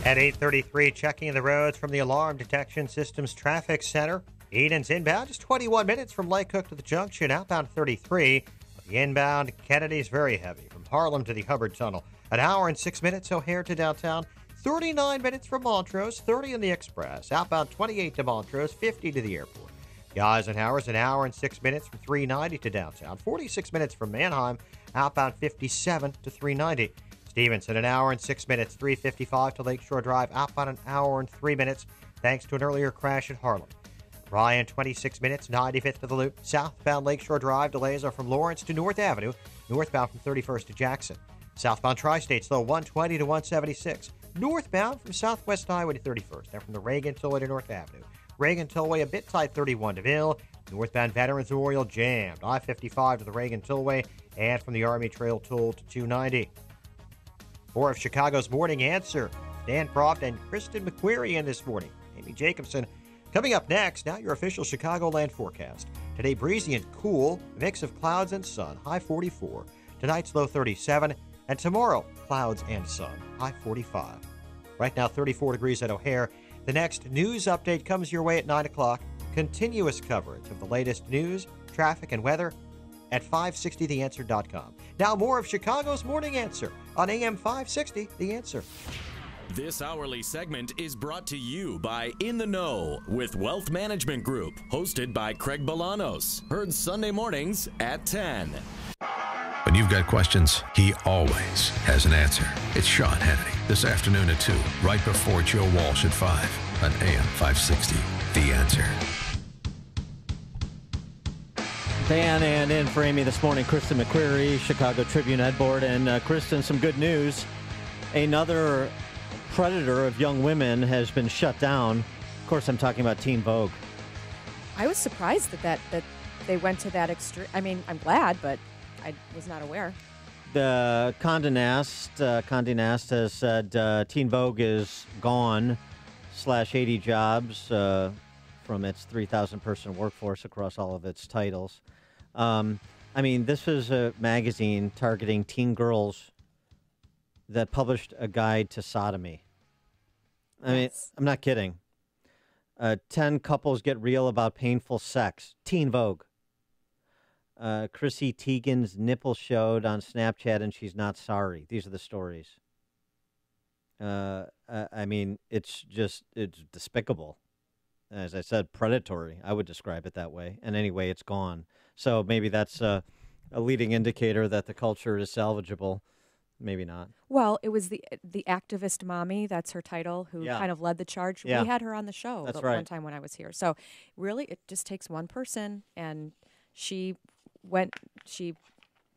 Speaker 10: At 8:33, checking the roads from the Alarm Detection Systems Traffic Center. Eden's inbound, just 21 minutes from Lake Cook to the junction. Outbound 33. The inbound, Kennedy's very heavy from Harlem to the Hubbard Tunnel. An hour and 6 minutes, O'Hare to downtown. 39 minutes from Montrose, 30 in the Express. Outbound 28 to Montrose, 50 to the airport. The Eisenhower's an hour and 6 minutes from 390 to downtown. 46 minutes from Manheim. Outbound 57 to 390. Stevenson, an hour and 6 minutes, 355 to Lakeshore Drive. Outbound an hour and 3 minutes, thanks to an earlier crash at Harlem. Ryan, 26 minutes, 95th to the Loop. Southbound Lakeshore Drive, delays are from Lawrence to North Avenue. Northbound from 31st to Jackson. Southbound Tri-State, slow 120 to 176. Northbound from Southwest Highway to 31st. Now from the Reagan Tollway to North Avenue. Reagan Tollway a bit tight, 31 to Ville. Northbound Veterans Memorial jammed. I-55 to the Reagan Tollway and from the Army Trail Toll to 290. More of Chicago's Morning Answer. Dan Proft and Kristen McQuarrie in this morning. Amy Jacobson. Coming up next, now your official Chicagoland forecast. Today breezy and cool, mix of clouds and sun, high 44. Tonight's low 37. And tomorrow, clouds and sun, high 45. Right now, 34 degrees at O'Hare. The next news update comes your way at 9 o'clock. Continuous coverage of the latest news, traffic, and weather at 560theanswer.com. Now more of Chicago's Morning Answer on AM 560, The Answer.
Speaker 11: This hourly segment is brought to you by In the Know with Wealth Management Group, hosted by Craig Bolanos. Heard Sunday mornings at 10.
Speaker 2: When you've got questions, he always has an answer. It's Sean Hannity this afternoon at 2, right before Joe Walsh at 5 on AM 560, The Answer.
Speaker 12: Dan, and in for Amy this morning, Kristen McQuarrie, Chicago Tribune Ed Board. And Kristen, some good news. Another predator of young women has been shut down. Of course, I'm talking about Teen Vogue.
Speaker 13: I was surprised that they went to that extreme. I mean, I'm glad, but I was not aware.
Speaker 12: The Condé Nast has said Teen Vogue is gone, /80 jobs from its 3,000-person workforce across all of its titles. I mean, this is a magazine targeting teen girls that published a guide to sodomy. I mean, I'm not kidding. 10 couples get real about painful sex. Teen Vogue. Chrissy Teigen's nipple showed on Snapchat and she's not sorry. These are the stories. I mean, it's despicable. As I said, predatory. I would describe it that way. And anyway, it's gone. So maybe that's a leading indicator that the culture is salvageable. Maybe not.
Speaker 13: Well, it was the activist mommy, that's her title, who kind of led the charge.
Speaker 12: Yeah.
Speaker 13: We had her on the show one time when I was here. So really, it just takes one person, and she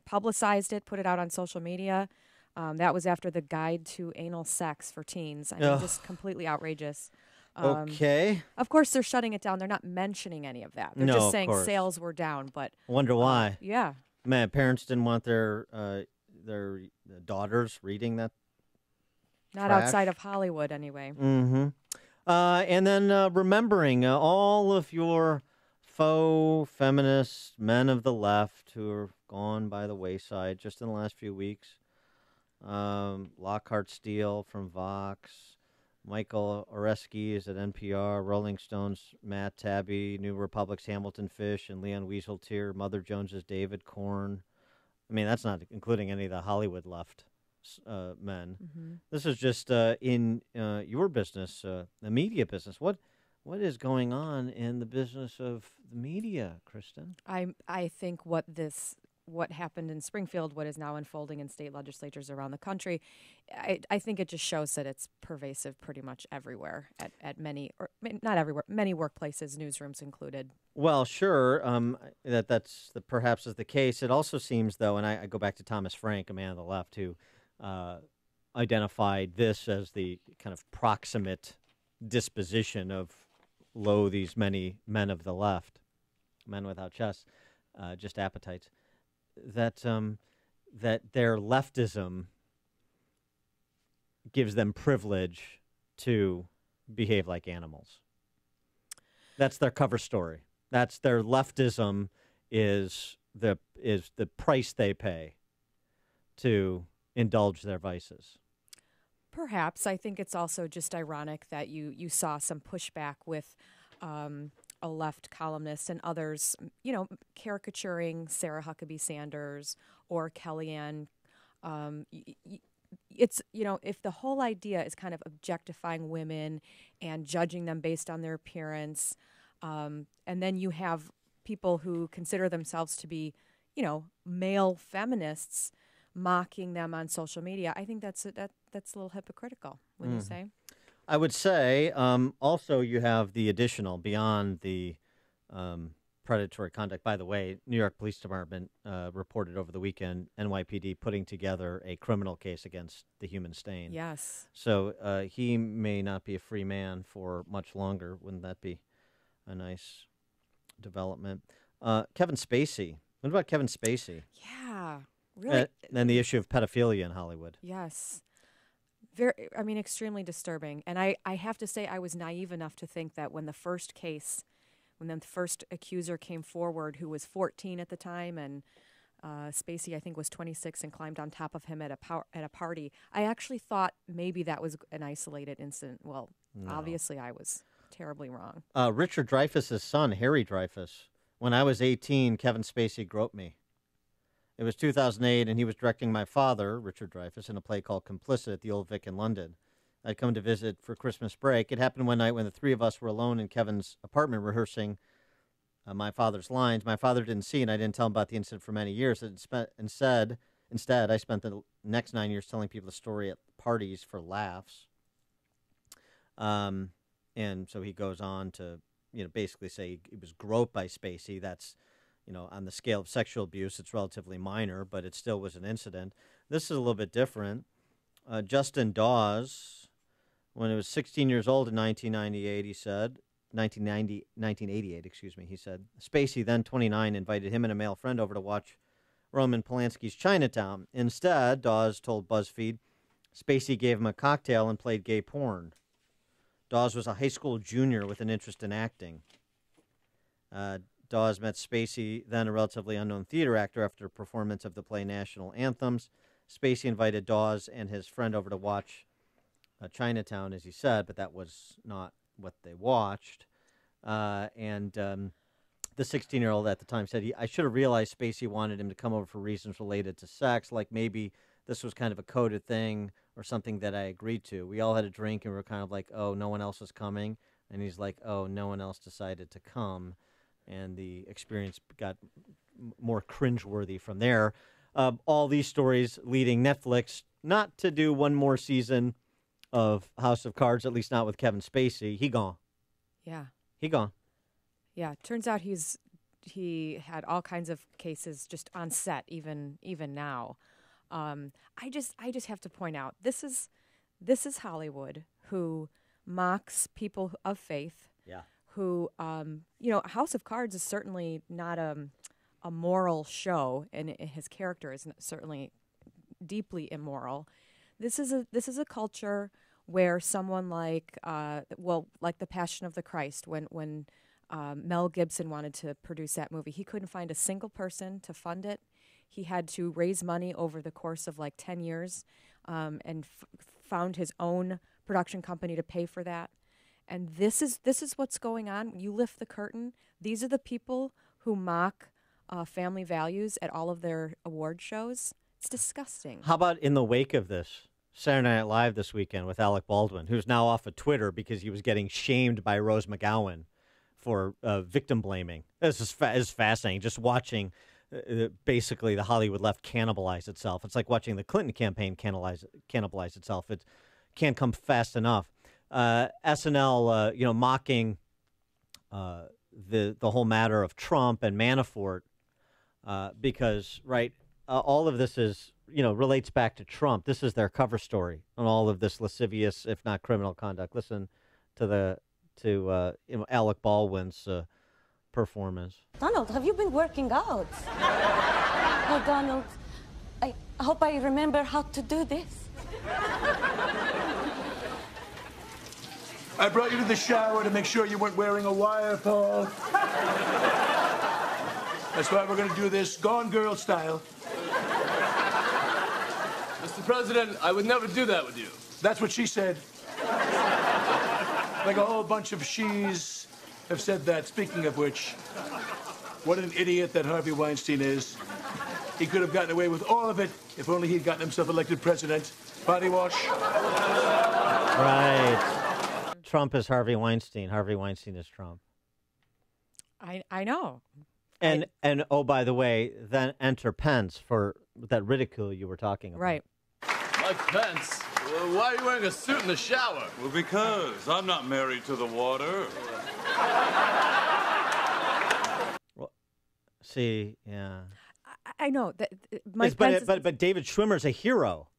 Speaker 13: publicized it, put it out on social media. That was after the guide to anal sex for teens. I mean, just completely outrageous.
Speaker 12: Okay.
Speaker 13: Of course, they're shutting it down. They're not mentioning any of that. They're just saying sales were down. But
Speaker 12: I wonder why.
Speaker 13: Yeah.
Speaker 12: Man, parents didn't want their daughters reading that.
Speaker 13: Not
Speaker 12: trash.
Speaker 13: Outside of Hollywood, anyway.
Speaker 12: Mm-hmm. And then remembering all of your faux feminist men of the left who are gone by the wayside just in the last few weeks. Lockhart Steele from Vox. Michael Oresky is at NPR, Rolling Stones, Matt Taibbi, New Republic's Hamilton Fish, and Leon Wieseltier, Mother Jones's David Korn. I mean, that's not including any of the Hollywood left men. Mm-hmm. This is just in your business, the media business. What is going on in the business of the media, Kristen?
Speaker 13: I think what happened in Springfield, what is now unfolding in state legislatures around the country, I think it just shows that it's pervasive pretty much everywhere at many, or not everywhere, many workplaces, newsrooms included.
Speaker 12: Well, sure, that's perhaps is the case. It also seems, though, and I go back to Thomas Frank, a man of the left, who identified this as the kind of proximate disposition of these many men of the left, men without chests, just appetites. That their leftism gives them privilege to behave like animals. That's their cover story. That's their leftism is the price they pay to indulge their vices.
Speaker 13: Perhaps. I think it's also just ironic that you saw some pushback with a left columnist and others, caricaturing Sarah Huckabee Sanders or Kellyanne. It's, if the whole idea is kind of objectifying women and judging them based on their appearance, and then you have people who consider themselves to be, male feminists mocking them on social media, I think that's a little hypocritical, wouldn't you say?
Speaker 12: I would say also you have the additional, beyond the predatory conduct. By the way, New York Police Department reported over the weekend NYPD putting together a criminal case against the human stain.
Speaker 13: Yes.
Speaker 12: So he may not be a free man for much longer. Wouldn't that be a nice development? Kevin Spacey. What about Kevin Spacey?
Speaker 13: Yeah, really.
Speaker 12: And the issue of pedophilia in Hollywood.
Speaker 13: Yes. Extremely disturbing. And I have to say I was naive enough to think that when the first accuser came forward, who was 14 at the time, and Spacey, I think, was 26 and climbed on top of him at a party, I actually thought maybe that was an isolated incident. Well, no. Obviously I was terribly wrong.
Speaker 12: Richard Dreyfuss's son, Harry Dreyfuss, when I was 18, Kevin Spacey groped me. It was 2008, and he was directing my father, Richard Dreyfuss, in a play called Complicit at the Old Vic in London. I'd come to visit for Christmas break. It happened one night when the three of us were alone in Kevin's apartment rehearsing my father's lines. My father didn't see, and I didn't tell him about the incident for many years. Instead, I spent the next 9 years telling people the story at parties for laughs. And so he goes on to, basically say he was groped by Spacey. That's, on the scale of sexual abuse, it's relatively minor, but it still was an incident. This is a little bit different. Justin Dawes When he was 16 years old in 1998, he said, 1988, excuse me, he said, Spacey, then 29, invited him and a male friend over to watch Roman Polanski's Chinatown. Instead, Dawes told BuzzFeed, Spacey gave him a cocktail and played gay porn. Dawes was a high school junior with an interest in acting. Dawes met Spacey, then a relatively unknown theater actor, after a performance of the play National Anthems. Spacey invited Dawes and his friend over to watch Chinatown, as he said, but that was not what they watched. The 16-year-old at the time said, I should have realized Spacey wanted him to come over for reasons related to sex, like maybe this was kind of a coded thing or something that I agreed to. We all had a drink and we were kind of like, oh, no one else is coming. And he's like, oh, no one else decided to come. And the experience got more cringeworthy from there. All these stories leading Netflix not to do one more season of House of Cards, at least not with Kevin Spacey. He gone.
Speaker 13: Yeah.
Speaker 12: He gone.
Speaker 13: Yeah. Turns out he had all kinds of cases just on set, even now. I just have to point out, this is Hollywood, who mocks people of faith.
Speaker 12: Yeah.
Speaker 13: Who, House of Cards is certainly not a moral show, and his character is certainly deeply immoral. This is a culture where someone like The Passion of the Christ, when Mel Gibson wanted to produce that movie, he couldn't find a single person to fund it. He had to raise money over the course of 10 years, and found his own production company to pay for that. And this is what's going on. You lift the curtain. These are the people who mock family values at all of their award shows. It's disgusting.
Speaker 12: How about in the wake of this, Saturday Night Live this weekend with Alec Baldwin, who's now off of Twitter because he was getting shamed by Rose McGowan for victim blaming. This is fascinating, just watching basically the Hollywood left cannibalize itself. It's like watching the Clinton campaign cannibalize itself. It can't come fast enough. SNL, mocking the whole matter of Trump and Manafort, because all of this is relates back to Trump. This is their cover story on all of this lascivious, if not criminal conduct. Listen to Alec Baldwin's performance.
Speaker 3: Donald, have you been working out? Oh, Donald, I hope I remember how to do this.
Speaker 8: I brought you to the shower to make sure you weren't wearing a wire, Paul. That's why we're going to do this Gone Girl style.
Speaker 20: Mr. President, I would never do that with you.
Speaker 8: That's what she said. Like a whole bunch of she's have said that. Speaking of which, what an idiot that Harvey Weinstein is. He could have gotten away with all of it if only he'd gotten himself elected president. Body wash.
Speaker 12: Right. Trump is Harvey Weinstein. Harvey Weinstein is Trump.
Speaker 13: I know.
Speaker 12: And oh, by the way, then enter Pence for that ridicule you were talking about.
Speaker 13: Right.
Speaker 20: Mike Pence, why are you wearing a suit in the shower?
Speaker 21: Well, because I'm not married to the water.
Speaker 12: Well, see, yeah.
Speaker 13: I know that Mike Pence.
Speaker 12: But David Schwimmer's a hero.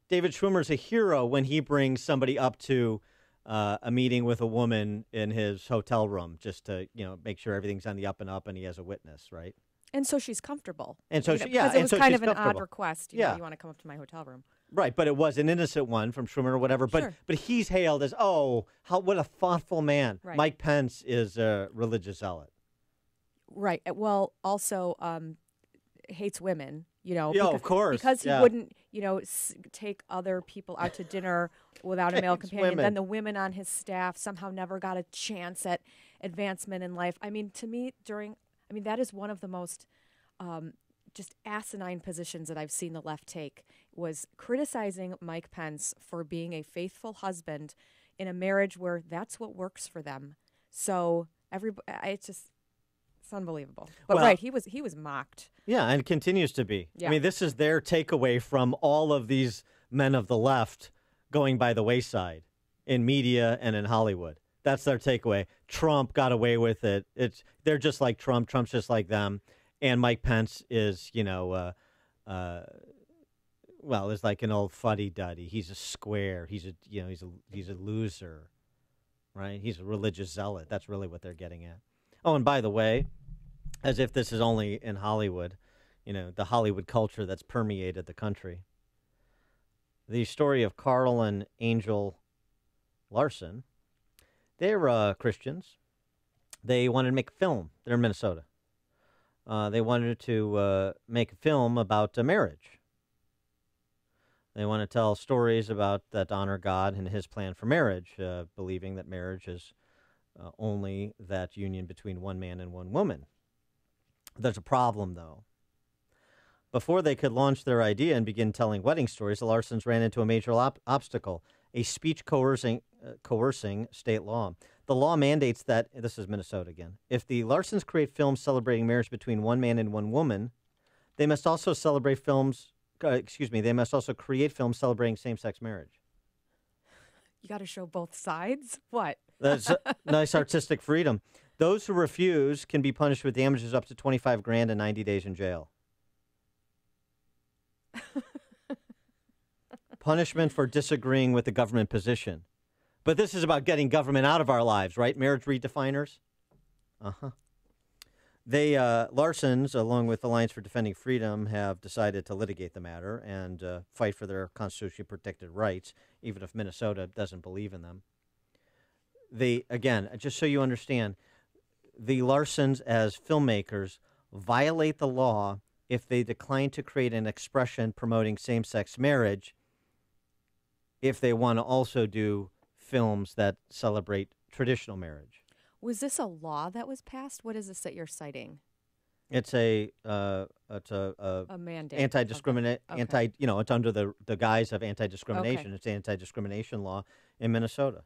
Speaker 12: David Schwimmer's a hero when he brings somebody up to a meeting with a woman in his hotel room just to make sure everything's on the up and up, and he has a witness, right?
Speaker 13: And so she's comfortable.
Speaker 12: And so
Speaker 13: because it was kind of an odd request. You want to come up to my hotel room.
Speaker 12: Right, but it was an innocent one from Schwimmer or whatever. But
Speaker 13: Sure.
Speaker 12: but he's hailed as what a thoughtful man.
Speaker 13: Right.
Speaker 12: Mike Pence is a religious zealot.
Speaker 13: Right. Well, also hates women.
Speaker 12: Yeah,
Speaker 13: because,
Speaker 12: of course.
Speaker 13: Because he wouldn't, take other people out to dinner without a male
Speaker 12: Hates
Speaker 13: companion.
Speaker 12: women.
Speaker 13: Then the women on his staff somehow never got a chance at advancement in life. I mean, to me, that is one of the most just asinine positions that I've seen the left take, was criticizing Mike Pence for being a faithful husband in a marriage where that's what works for them. So it's unbelievable. But
Speaker 12: Well-
Speaker 13: he was mocked.
Speaker 12: Yeah, and continues to be.
Speaker 13: Yeah.
Speaker 12: I mean, this is their takeaway from all of these men of the left going by the wayside in media and in Hollywood. That's their takeaway. Trump got away with it. They're just like Trump. Trump's just like them. And Mike Pence is, well, is like an old fuddy-duddy. He's a square. He's a loser, right? He's a religious zealot. That's really what they're getting at. Oh, and by the way, as if this is only in Hollywood, the Hollywood culture that's permeated the country. The story of Carl and Angel Larson. They're Christians. They wanted to make a film. They're in Minnesota. They wanted to make a film about marriage. They want to tell stories that honor God and his plan for marriage, believing that marriage is only that union between one man and one woman. There's a problem, though. Before they could launch their idea and begin telling wedding stories, the Larsons ran into a major obstacle, a speech coercing state law. The law mandates that, this is Minnesota again, if the Larsons create films celebrating marriage between one man and one woman, they must also create films celebrating same-sex marriage.
Speaker 13: You got to show both sides? What?
Speaker 12: That's nice artistic freedom. Those who refuse can be punished with damages up to $25,000 and 90 days in jail. Punishment for disagreeing with the government position. But this is about getting government out of our lives, right? Marriage redefiners? Uh-huh. They, Larsons, along with Alliance for Defending Freedom, have decided to litigate the matter and fight for their constitutionally protected rights, even if Minnesota doesn't believe in them. Again, just so you understand, the Larsons, as filmmakers, violate the law if they decline to create an expression promoting same-sex marriage if they want to also do films that celebrate traditional marriage.
Speaker 13: Was this a law that was passed? What is this that you're citing?
Speaker 12: It's a
Speaker 13: mandate.
Speaker 12: Anti-discriminate.
Speaker 13: Okay.
Speaker 12: It's under the guise of anti-discrimination.
Speaker 13: Okay.
Speaker 12: It's the anti-discrimination law in Minnesota.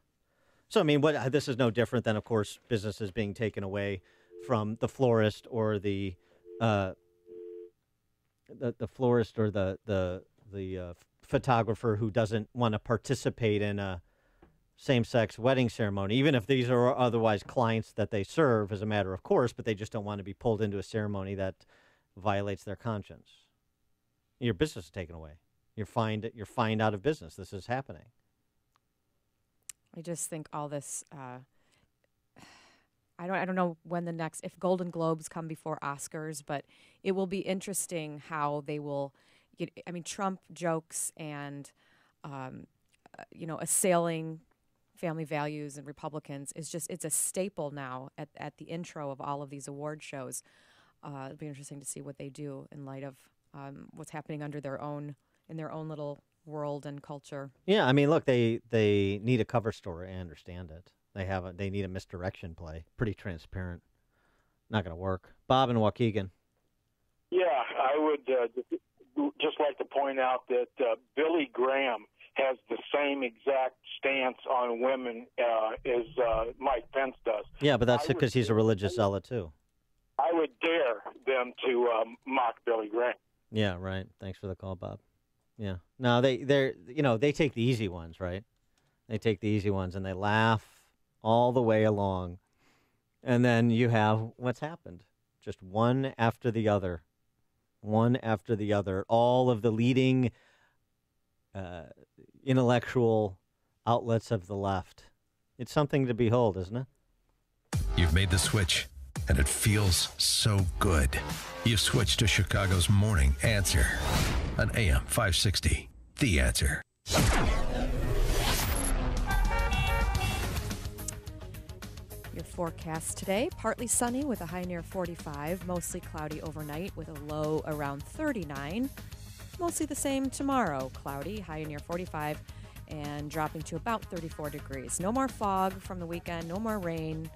Speaker 12: So I mean, this is no different than, of course, businesses being taken away from the florist or the florist or the photographer who doesn't want to participate in a same-sex wedding ceremony, even if these are otherwise clients that they serve as a matter of course, but they just don't want to be pulled into a ceremony that violates their conscience. Your business is taken away. You're fined out of business. This is happening.
Speaker 13: I just think all this. I don't know when if Golden Globes come before Oscars, but it will be interesting how they will. Trump jokes and assailing family values and Republicans it's a staple now at the intro of all of these award shows. It'll be interesting to see what they do in light of what's happening in their own little world and culture.
Speaker 12: Yeah, I mean, look, they need a cover story. I understand it. They need a misdirection play. Pretty transparent. Not going to work. Bob and Waukegan.
Speaker 1: Yeah, I would just like to point out that Billy Graham has the same exact stance on women as Mike Pence does.
Speaker 12: Yeah, but that's because he's a religious zealot, too.
Speaker 1: I would dare them to mock Billy Graham.
Speaker 12: Yeah, right. Thanks for the call, Bob. Yeah. No, they take the easy ones, right? They take the easy ones and they laugh all the way along. And then you have what's happened. Just one after the other. One after the other. All of the leading intellectual outlets of the left. It's something to behold, isn't it?
Speaker 2: You've made the switch, and it feels so good. You've switched to Chicago's Morning Answer on AM 560. The Answer.
Speaker 13: Your forecast today, partly sunny with a high near 45, mostly cloudy overnight with a low around 39. Mostly the same tomorrow, cloudy, high near 45, and dropping to about 34 degrees. No more fog from the weekend, no more rain,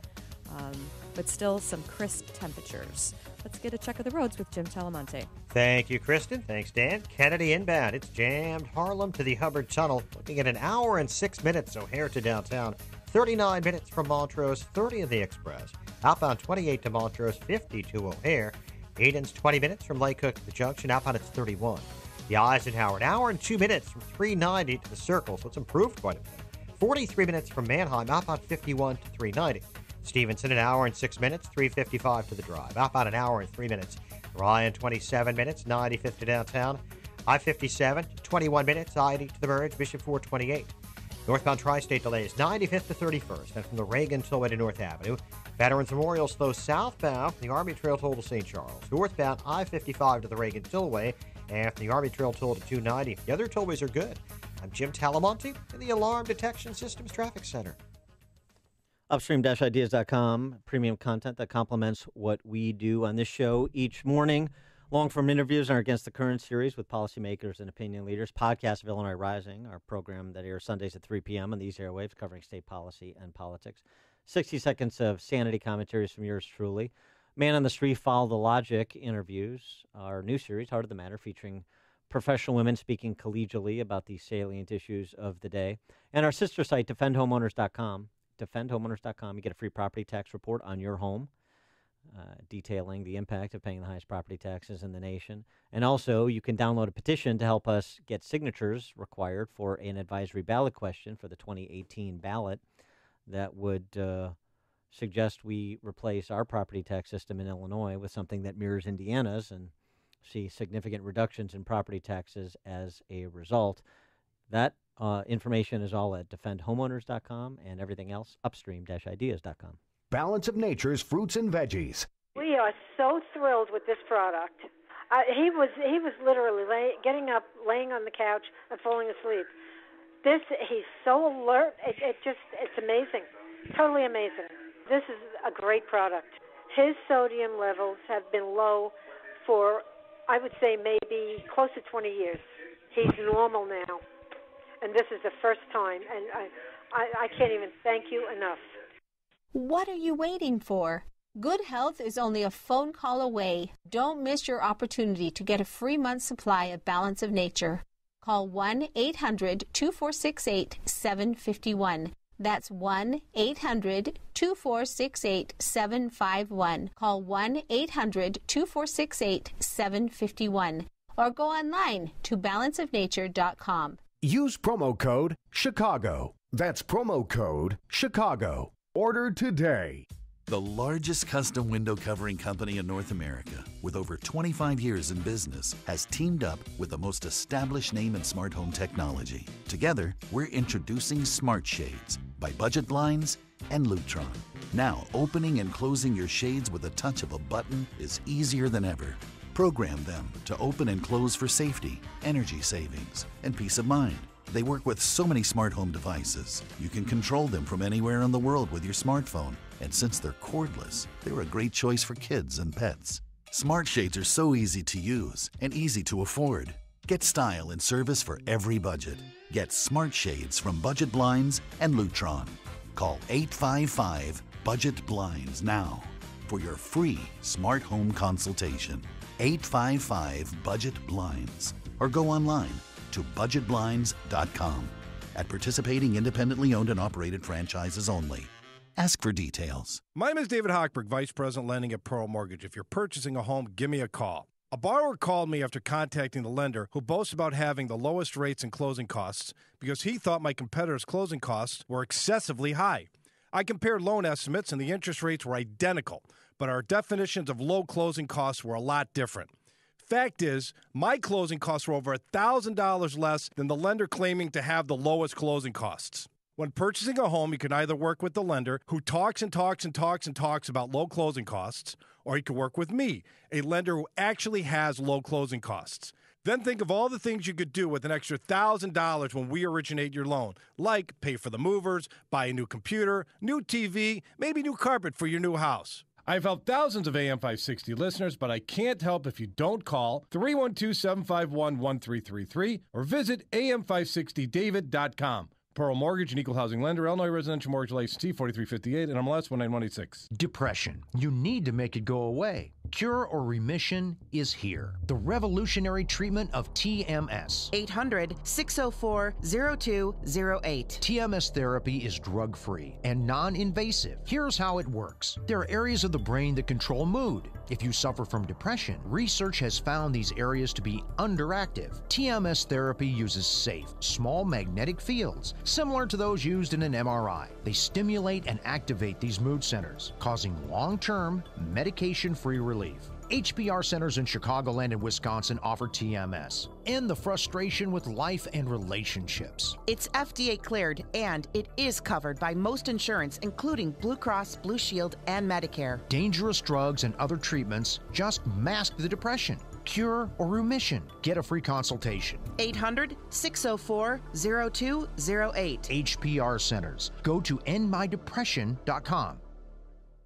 Speaker 13: but still some crisp temperatures. Let's get a check of the roads with Jim Talamonte.
Speaker 10: Thank you, Kristen. Thanks, Dan. Kennedy inbound. It's jammed Harlem to the Hubbard Tunnel. Looking at an hour and 6 minutes, O'Hare to downtown. 39 minutes from Montrose, 30 of the Express. Outbound 28 to Montrose, 50 to O'Hare. Aiden's 20 minutes from Lake Hook to the Junction. Outbound it's 31. The Eisenhower, an hour and 2 minutes from 390 to the Circle, so it's improved quite a bit. 43 minutes from Manheim, outbound 51 to 390. Stevenson, an hour and 6 minutes, 355 to the Drive. Outbound an hour and 3 minutes. Ryan, 27 minutes, 95th to downtown. I-57, 21 minutes, I-80 to the Verge, Bishop 428. Northbound Tri-State delays 95th to 31st, and from the Reagan Tollway to North Avenue. Veterans Memorial slow southbound from the Army Trail Toll to St. Charles. Northbound I-55 to the Reagan Tollway, and from the Army Trail Toll to 290. The other tollways are good. I'm Jim Talamonte in the Alarm Detection Systems Traffic Center.
Speaker 12: Upstream-ideas.com, premium content that complements what we do on this show each morning. Long-form interviews in our Against the Current series with policymakers and opinion leaders. Podcast of Illinois Rising, our program that airs Sundays at 3 p.m. on these airwaves covering state policy and politics. 60 seconds of sanity commentaries from yours truly. Man on the Street, Follow the Logic interviews. Our new series, Heart of the Matter, featuring professional women speaking collegially about the salient issues of the day. And our sister site, defendhomeowners.com. Defendhomeowners.com. You get a free property tax report on your home, detailing the impact of paying the highest property taxes in the nation. And also, you can download a petition to help us get signatures required for an advisory ballot question for the 2018 ballot that would suggest we replace our property tax system in Illinois with something that mirrors Indiana's and see significant reductions in property taxes as a result. That information is all at defendhomeowners.com, and everything else, upstream-ideas.com.
Speaker 16: Balance of Nature's fruits and veggies.
Speaker 4: We are so thrilled with this product. He was literally getting up, laying on the couch, and falling asleep. He's so alert. It's amazing, totally amazing. This is a great product. His sodium levels have been low for, I would say, maybe close to 20 years. He's normal now, and this is the first time, and I can't even thank you enough.
Speaker 5: What are you waiting for? Good health is only a phone call away. Don't miss your opportunity to get a free month's supply of Balance of Nature. Call 1-800-2468-751. That's 1-800-2468-751. Call 1-800-2468-751. Or go online to balanceofnature.com.
Speaker 16: Use promo code Chicago. That's promo code Chicago. Order today.
Speaker 6: The largest custom window covering company in North America, with over 25 years in business, has teamed up with the most established name in smart home technology. Together, we're introducing Smart Shades by Budget Blinds and Lutron. Now, opening and closing your shades with a touch of a button is easier than ever. Program them to open and close for safety, energy savings, and peace of mind. They work with so many smart home devices. You can control them from anywhere in the world with your smartphone. And since they're cordless, they're a great choice for kids and pets. Smart Shades are so easy to use and easy to afford. Get style and service for every budget. Get Smart Shades from Budget Blinds and Lutron. Call 855-BUDGET-BLINDS now for your free smart home consultation. 855-BUDGET-BLINDS. Or go online to budgetblinds.com. At participating independently owned and operated franchises only. Ask for details.
Speaker 15: My name is David Hochberg, Vice President Lending at Pearl Mortgage. If you're purchasing a home, give me a call. A borrower called me after contacting the lender who boasts about having the lowest rates and closing costs because he thought my competitors' closing costs were excessively high. I compared loan estimates and the interest rates were identical, but our definitions of low closing costs were a lot different. Fact is, my closing costs were over $1,000 less than the lender claiming to have the lowest closing costs. When purchasing a home, you can either work with the lender who talks and talks and talks and talks about low closing costs, or you can work with me, a lender who actually has low closing costs. Then think of all the things you could do with an extra $1,000 when we originate your loan, like pay for the movers, buy a new computer, new TV, maybe new carpet for your new house. I've helped thousands of AM 560 listeners, but I can't help if you don't call 312-751-1333 or visit am560david.com. Pearl Mortgage, an equal housing lender, Illinois Residential Mortgage License T 4358 and MLS 19186.
Speaker 24: Depression. You need to make it go away. Cure or remission is here. The revolutionary treatment of TMS.
Speaker 25: 800-604-0208.
Speaker 24: TMS therapy is drug-free and non-invasive. Here's how it works. There are areas of the brain that control mood. If you suffer from depression, research has found these areas to be underactive. TMS therapy uses safe, small magnetic fields, similar to those used in an MRI. They stimulate and activate these mood centers, causing long-term, medication-free relief. HBR centers in Chicagoland and Wisconsin offer TMS. End the frustration with life and relationships.
Speaker 7: It's FDA cleared and it is covered by most insurance, including Blue Cross, Blue Shield, and Medicare.
Speaker 24: Dangerous drugs and other treatments just mask the depression. Cure or remission. Get a free consultation.
Speaker 7: 800-604-0208.
Speaker 24: HPR Centers. Go to endmydepression.com.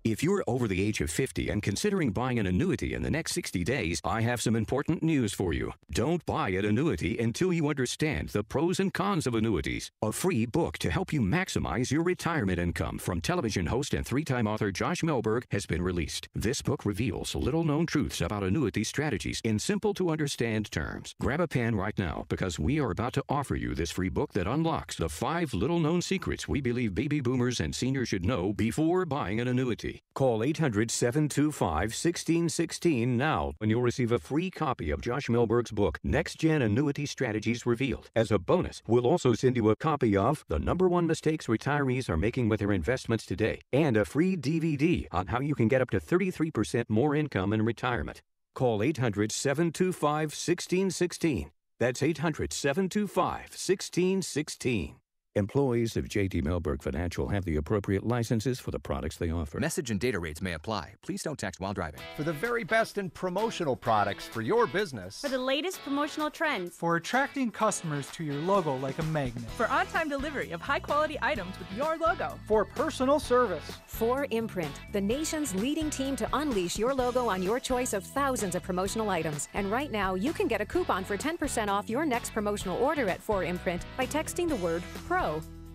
Speaker 17: If you're over the age of 50 and considering buying an annuity in the next 60 days, I have some important news for you. Don't buy an annuity until you understand the pros and cons of annuities. A free book to help you maximize your retirement income from television host and three-time author Josh Melberg has been released. This book reveals little-known truths about annuity strategies in simple-to-understand terms. Grab a pen right now because we are about to offer you this free book that unlocks the 5 little-known secrets we believe baby boomers and seniors should know before buying an annuity. Call 800-725-1616 now and you'll receive a free copy of Josh Melberg's book, Next Gen Annuity Strategies Revealed. As a bonus, we'll also send you a copy of The #1 Mistakes Retirees Are Making with Their Investments Today and a free DVD on how you can get up to 33% more income in retirement. Call 800-725-1616. That's 800-725-1616. Employees of J.D. Melberg Financial have the appropriate licenses for the products they offer.
Speaker 18: Message and data rates may apply. Please don't text while driving.
Speaker 23: For the very best in promotional products for your business.
Speaker 25: For the latest promotional trends.
Speaker 26: For attracting customers to your logo like a magnet.
Speaker 27: For on-time delivery of high-quality items with your logo.
Speaker 26: For personal service.
Speaker 28: 4imprint, the nation's leading team to unleash your logo on your choice of thousands of promotional items. And right now, you can get a coupon for 10% off your next promotional order at 4imprint by texting the word PRO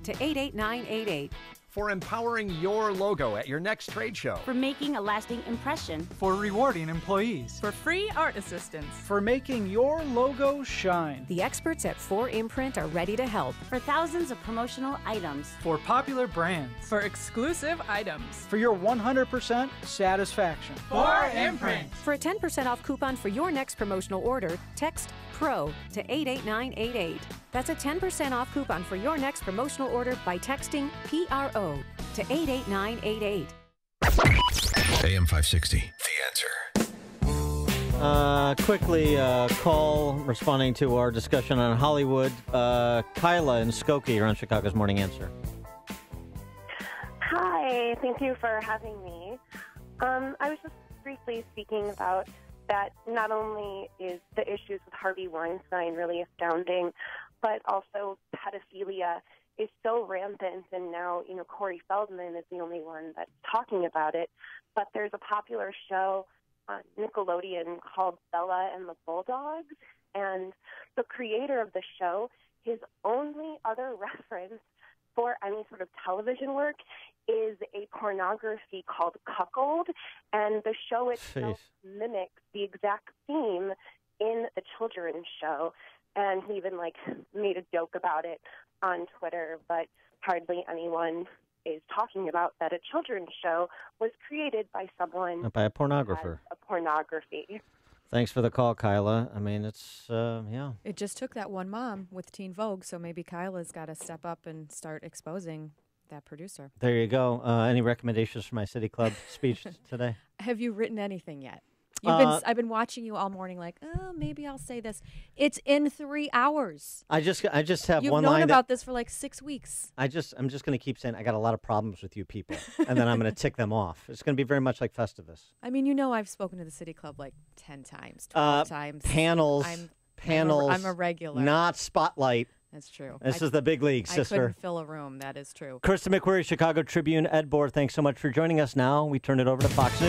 Speaker 28: to 88988.
Speaker 23: For empowering your logo at your next trade show.
Speaker 25: For making a lasting impression.
Speaker 26: For rewarding employees.
Speaker 27: For free art assistance.
Speaker 26: For making your logo shine.
Speaker 28: The experts at 4imprint are ready to help.
Speaker 25: For thousands of promotional items.
Speaker 26: For popular brands.
Speaker 27: For exclusive items.
Speaker 26: For your 100% satisfaction.
Speaker 27: 4imprint.
Speaker 28: For a 10% off coupon for your next promotional order, text PRO to 88988. That's a 10% off coupon for your next promotional order by texting PRO to 88988.
Speaker 2: AM 560, The Answer.
Speaker 12: Quickly, call responding to our discussion on Hollywood. Kyla in Skokie, you're on Chicago's Morning Answer.
Speaker 29: Hi, thank you for having me. I was just briefly speaking about that not only is the issues with Harvey Weinstein really astounding, but also pedophilia is so rampant, and now, Corey Feldman is the only one that's talking about it. But there's a popular show on Nickelodeon called Bella and the Bulldogs, and the creator of the show, his only other reference for any sort of television work is a pornography called Cuckold, and the show itself mimics the exact theme in the children's show. And he even made a joke about it on Twitter, but hardly anyone is talking about that a children's show was created by someone
Speaker 12: by a pornographer.
Speaker 29: A pornography.
Speaker 12: Thanks for the call, Kyla. I mean, it's, yeah.
Speaker 13: It just took that one mom with Teen Vogue, so maybe Kyla's got to step up and start exposing that producer.
Speaker 12: There you go. Any recommendations for my City Club speech today?
Speaker 13: Have you written anything yet? I've been watching you all morning maybe I'll say this. It's in 3 hours.
Speaker 12: I just have
Speaker 13: You've
Speaker 12: one line.
Speaker 13: You've known about this for 6 weeks.
Speaker 12: I'm just going to keep saying I got a lot of problems with you people, and then I'm going to tick them off. It's going to be very much like Festivus.
Speaker 13: I mean, I've spoken to the City Club 10 times, 12 times.
Speaker 12: Panels.
Speaker 13: I'm a regular.
Speaker 12: Not Spotlight.
Speaker 13: That's true.
Speaker 12: This is the big league, sister.
Speaker 13: I couldn't fill a room. That is true.
Speaker 12: Krista McQuarrie, Chicago Tribune, Ed Bohr, thanks so much for joining us. Now we turn it over to Fox News.